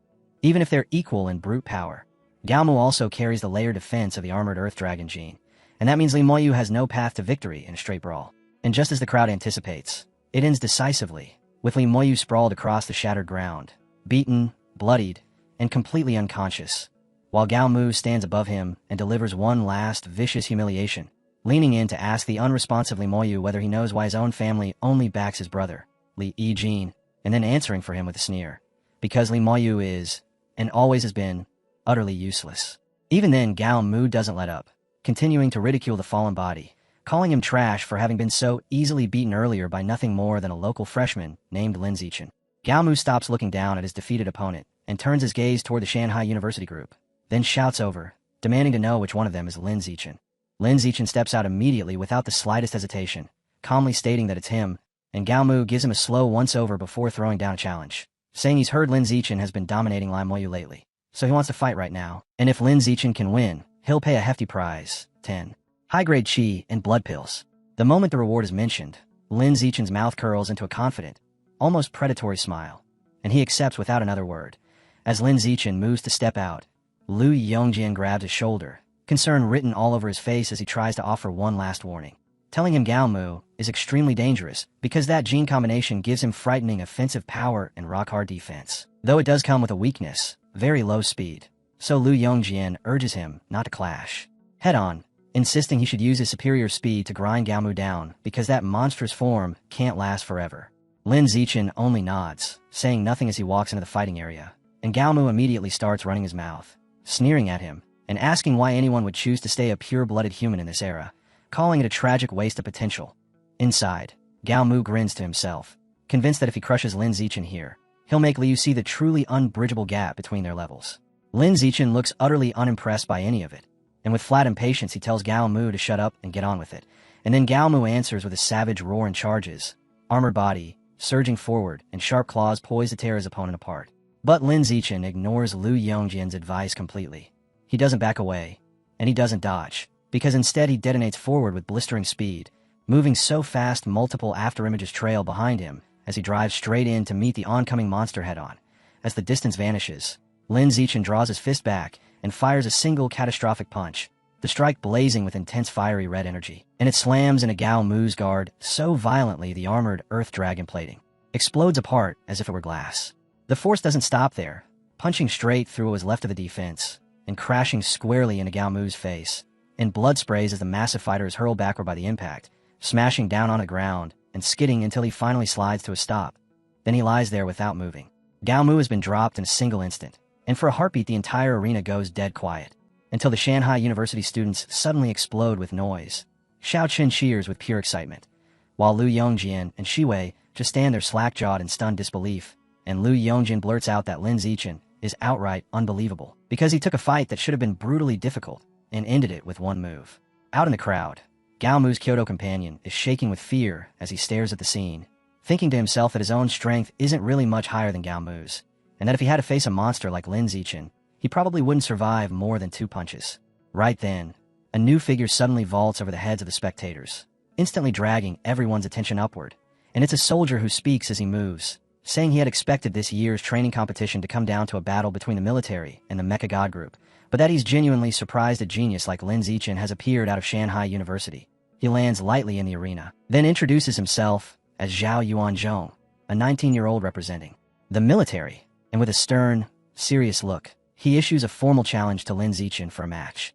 Even if they're equal in brute power, Gao Mu also carries the layered defense of the armored Earth Dragon gene, and that means Li Moyu has no path to victory in a straight brawl. And just as the crowd anticipates, it ends decisively, with Li Moyu sprawled across the shattered ground, beaten, bloodied, and completely unconscious, while Gao Mu stands above him and delivers one last vicious humiliation, leaning in to ask the unresponsive Li Moyu whether he knows why his own family only backs his brother, Li Yijin, and then answering for him with a sneer, because Li Moyu is, and always has been, utterly useless. Even then, Gao Mu doesn't let up, continuing to ridicule the fallen body, calling him trash for having been so easily beaten earlier by nothing more than a local freshman named Lin Zichen. Gao Mu stops looking down at his defeated opponent and turns his gaze toward the Shanghai University group, then shouts over, demanding to know which one of them is Lin Zichen. Lin Zichen steps out immediately without the slightest hesitation, calmly stating that it's him, and Gao Mu gives him a slow once-over before throwing down a challenge, saying he's heard Lin Zichen has been dominating Li Moyu lately, so he wants to fight right now. And if Lin Zichen can win, he'll pay a hefty prize, 10 high-grade chi and blood pills. The moment the reward is mentioned, Lin Zichen's mouth curls into a confident, almost predatory smile, and he accepts without another word. As Lin Zichen moves to step out, Lu Yongjian grabs his shoulder, concern written all over his face as he tries to offer one last warning, telling him Gao Mu is extremely dangerous because that gene combination gives him frightening offensive power and rock-hard defense, though it does come with a weakness, very low speed. So Lu Yongjian urges him not to clash head-on, insisting he should use his superior speed to grind Gao Mu down because that monstrous form can't last forever. Lin Zichen only nods, saying nothing as he walks into the fighting area, and Gao Mu immediately starts running his mouth, sneering at him, and asking why anyone would choose to stay a pure-blooded human in this era, calling it a tragic waste of potential. Inside, Gao Mu grins to himself, convinced that if he crushes Lin Zichen here, he'll make Liu see the truly unbridgeable gap between their levels. Lin Zichen looks utterly unimpressed by any of it, and with flat impatience he tells Gao Mu to shut up and get on with it, and then Gao Mu answers with a savage roar and charges, armored body, surging forward, and sharp claws poised to tear his opponent apart. But Lin Zichen ignores Lu Yongjian's advice completely. He doesn't back away, and he doesn't dodge, because instead he detonates forward with blistering speed, moving so fast multiple afterimages trail behind him as he drives straight in to meet the oncoming monster head-on. As the distance vanishes, Lin Zichen draws his fist back and fires a single catastrophic punch, the strike blazing with intense fiery red energy, and it slams into Gao Mu's guard so violently the armored earth dragon plating explodes apart as if it were glass. The force doesn't stop there, punching straight through what was left of the defense, and crashing squarely into Gao Mu's face, and blood sprays as the massive fighter is hurled backward by the impact, smashing down on the ground and skidding until he finally slides to a stop. Then he lies there without moving. Gao Mu has been dropped in a single instant, and for a heartbeat the entire arena goes dead quiet, until the Shanghai University students suddenly explode with noise. Xiao Chen cheers with pure excitement, while Lu Yongjian and Shiwei just stand there slack-jawed in stunned disbelief, and Lu Yongjian blurts out that Lin Zichen is outright unbelievable, because he took a fight that should have been brutally difficult and ended it with one move. Out in the crowd, Gao Mu's Kyoto companion is shaking with fear as he stares at the scene, thinking to himself that his own strength isn't really much higher than Gao Mu's, and that if he had to face a monster like Lin Zichen, he probably wouldn't survive more than 2 punches. Right then, a new figure suddenly vaults over the heads of the spectators, instantly dragging everyone's attention upward, and it's a soldier who speaks as he moves, saying he had expected this year's training competition to come down to a battle between the military and the Mecha God group, but that he's genuinely surprised a genius like Lin Zichen has appeared out of Shanghai University. He lands lightly in the arena, then introduces himself as Zhao Yuanzhong, a 19-year-old representing the military, and with a stern, serious look, he issues a formal challenge to Lin Zichen for a match.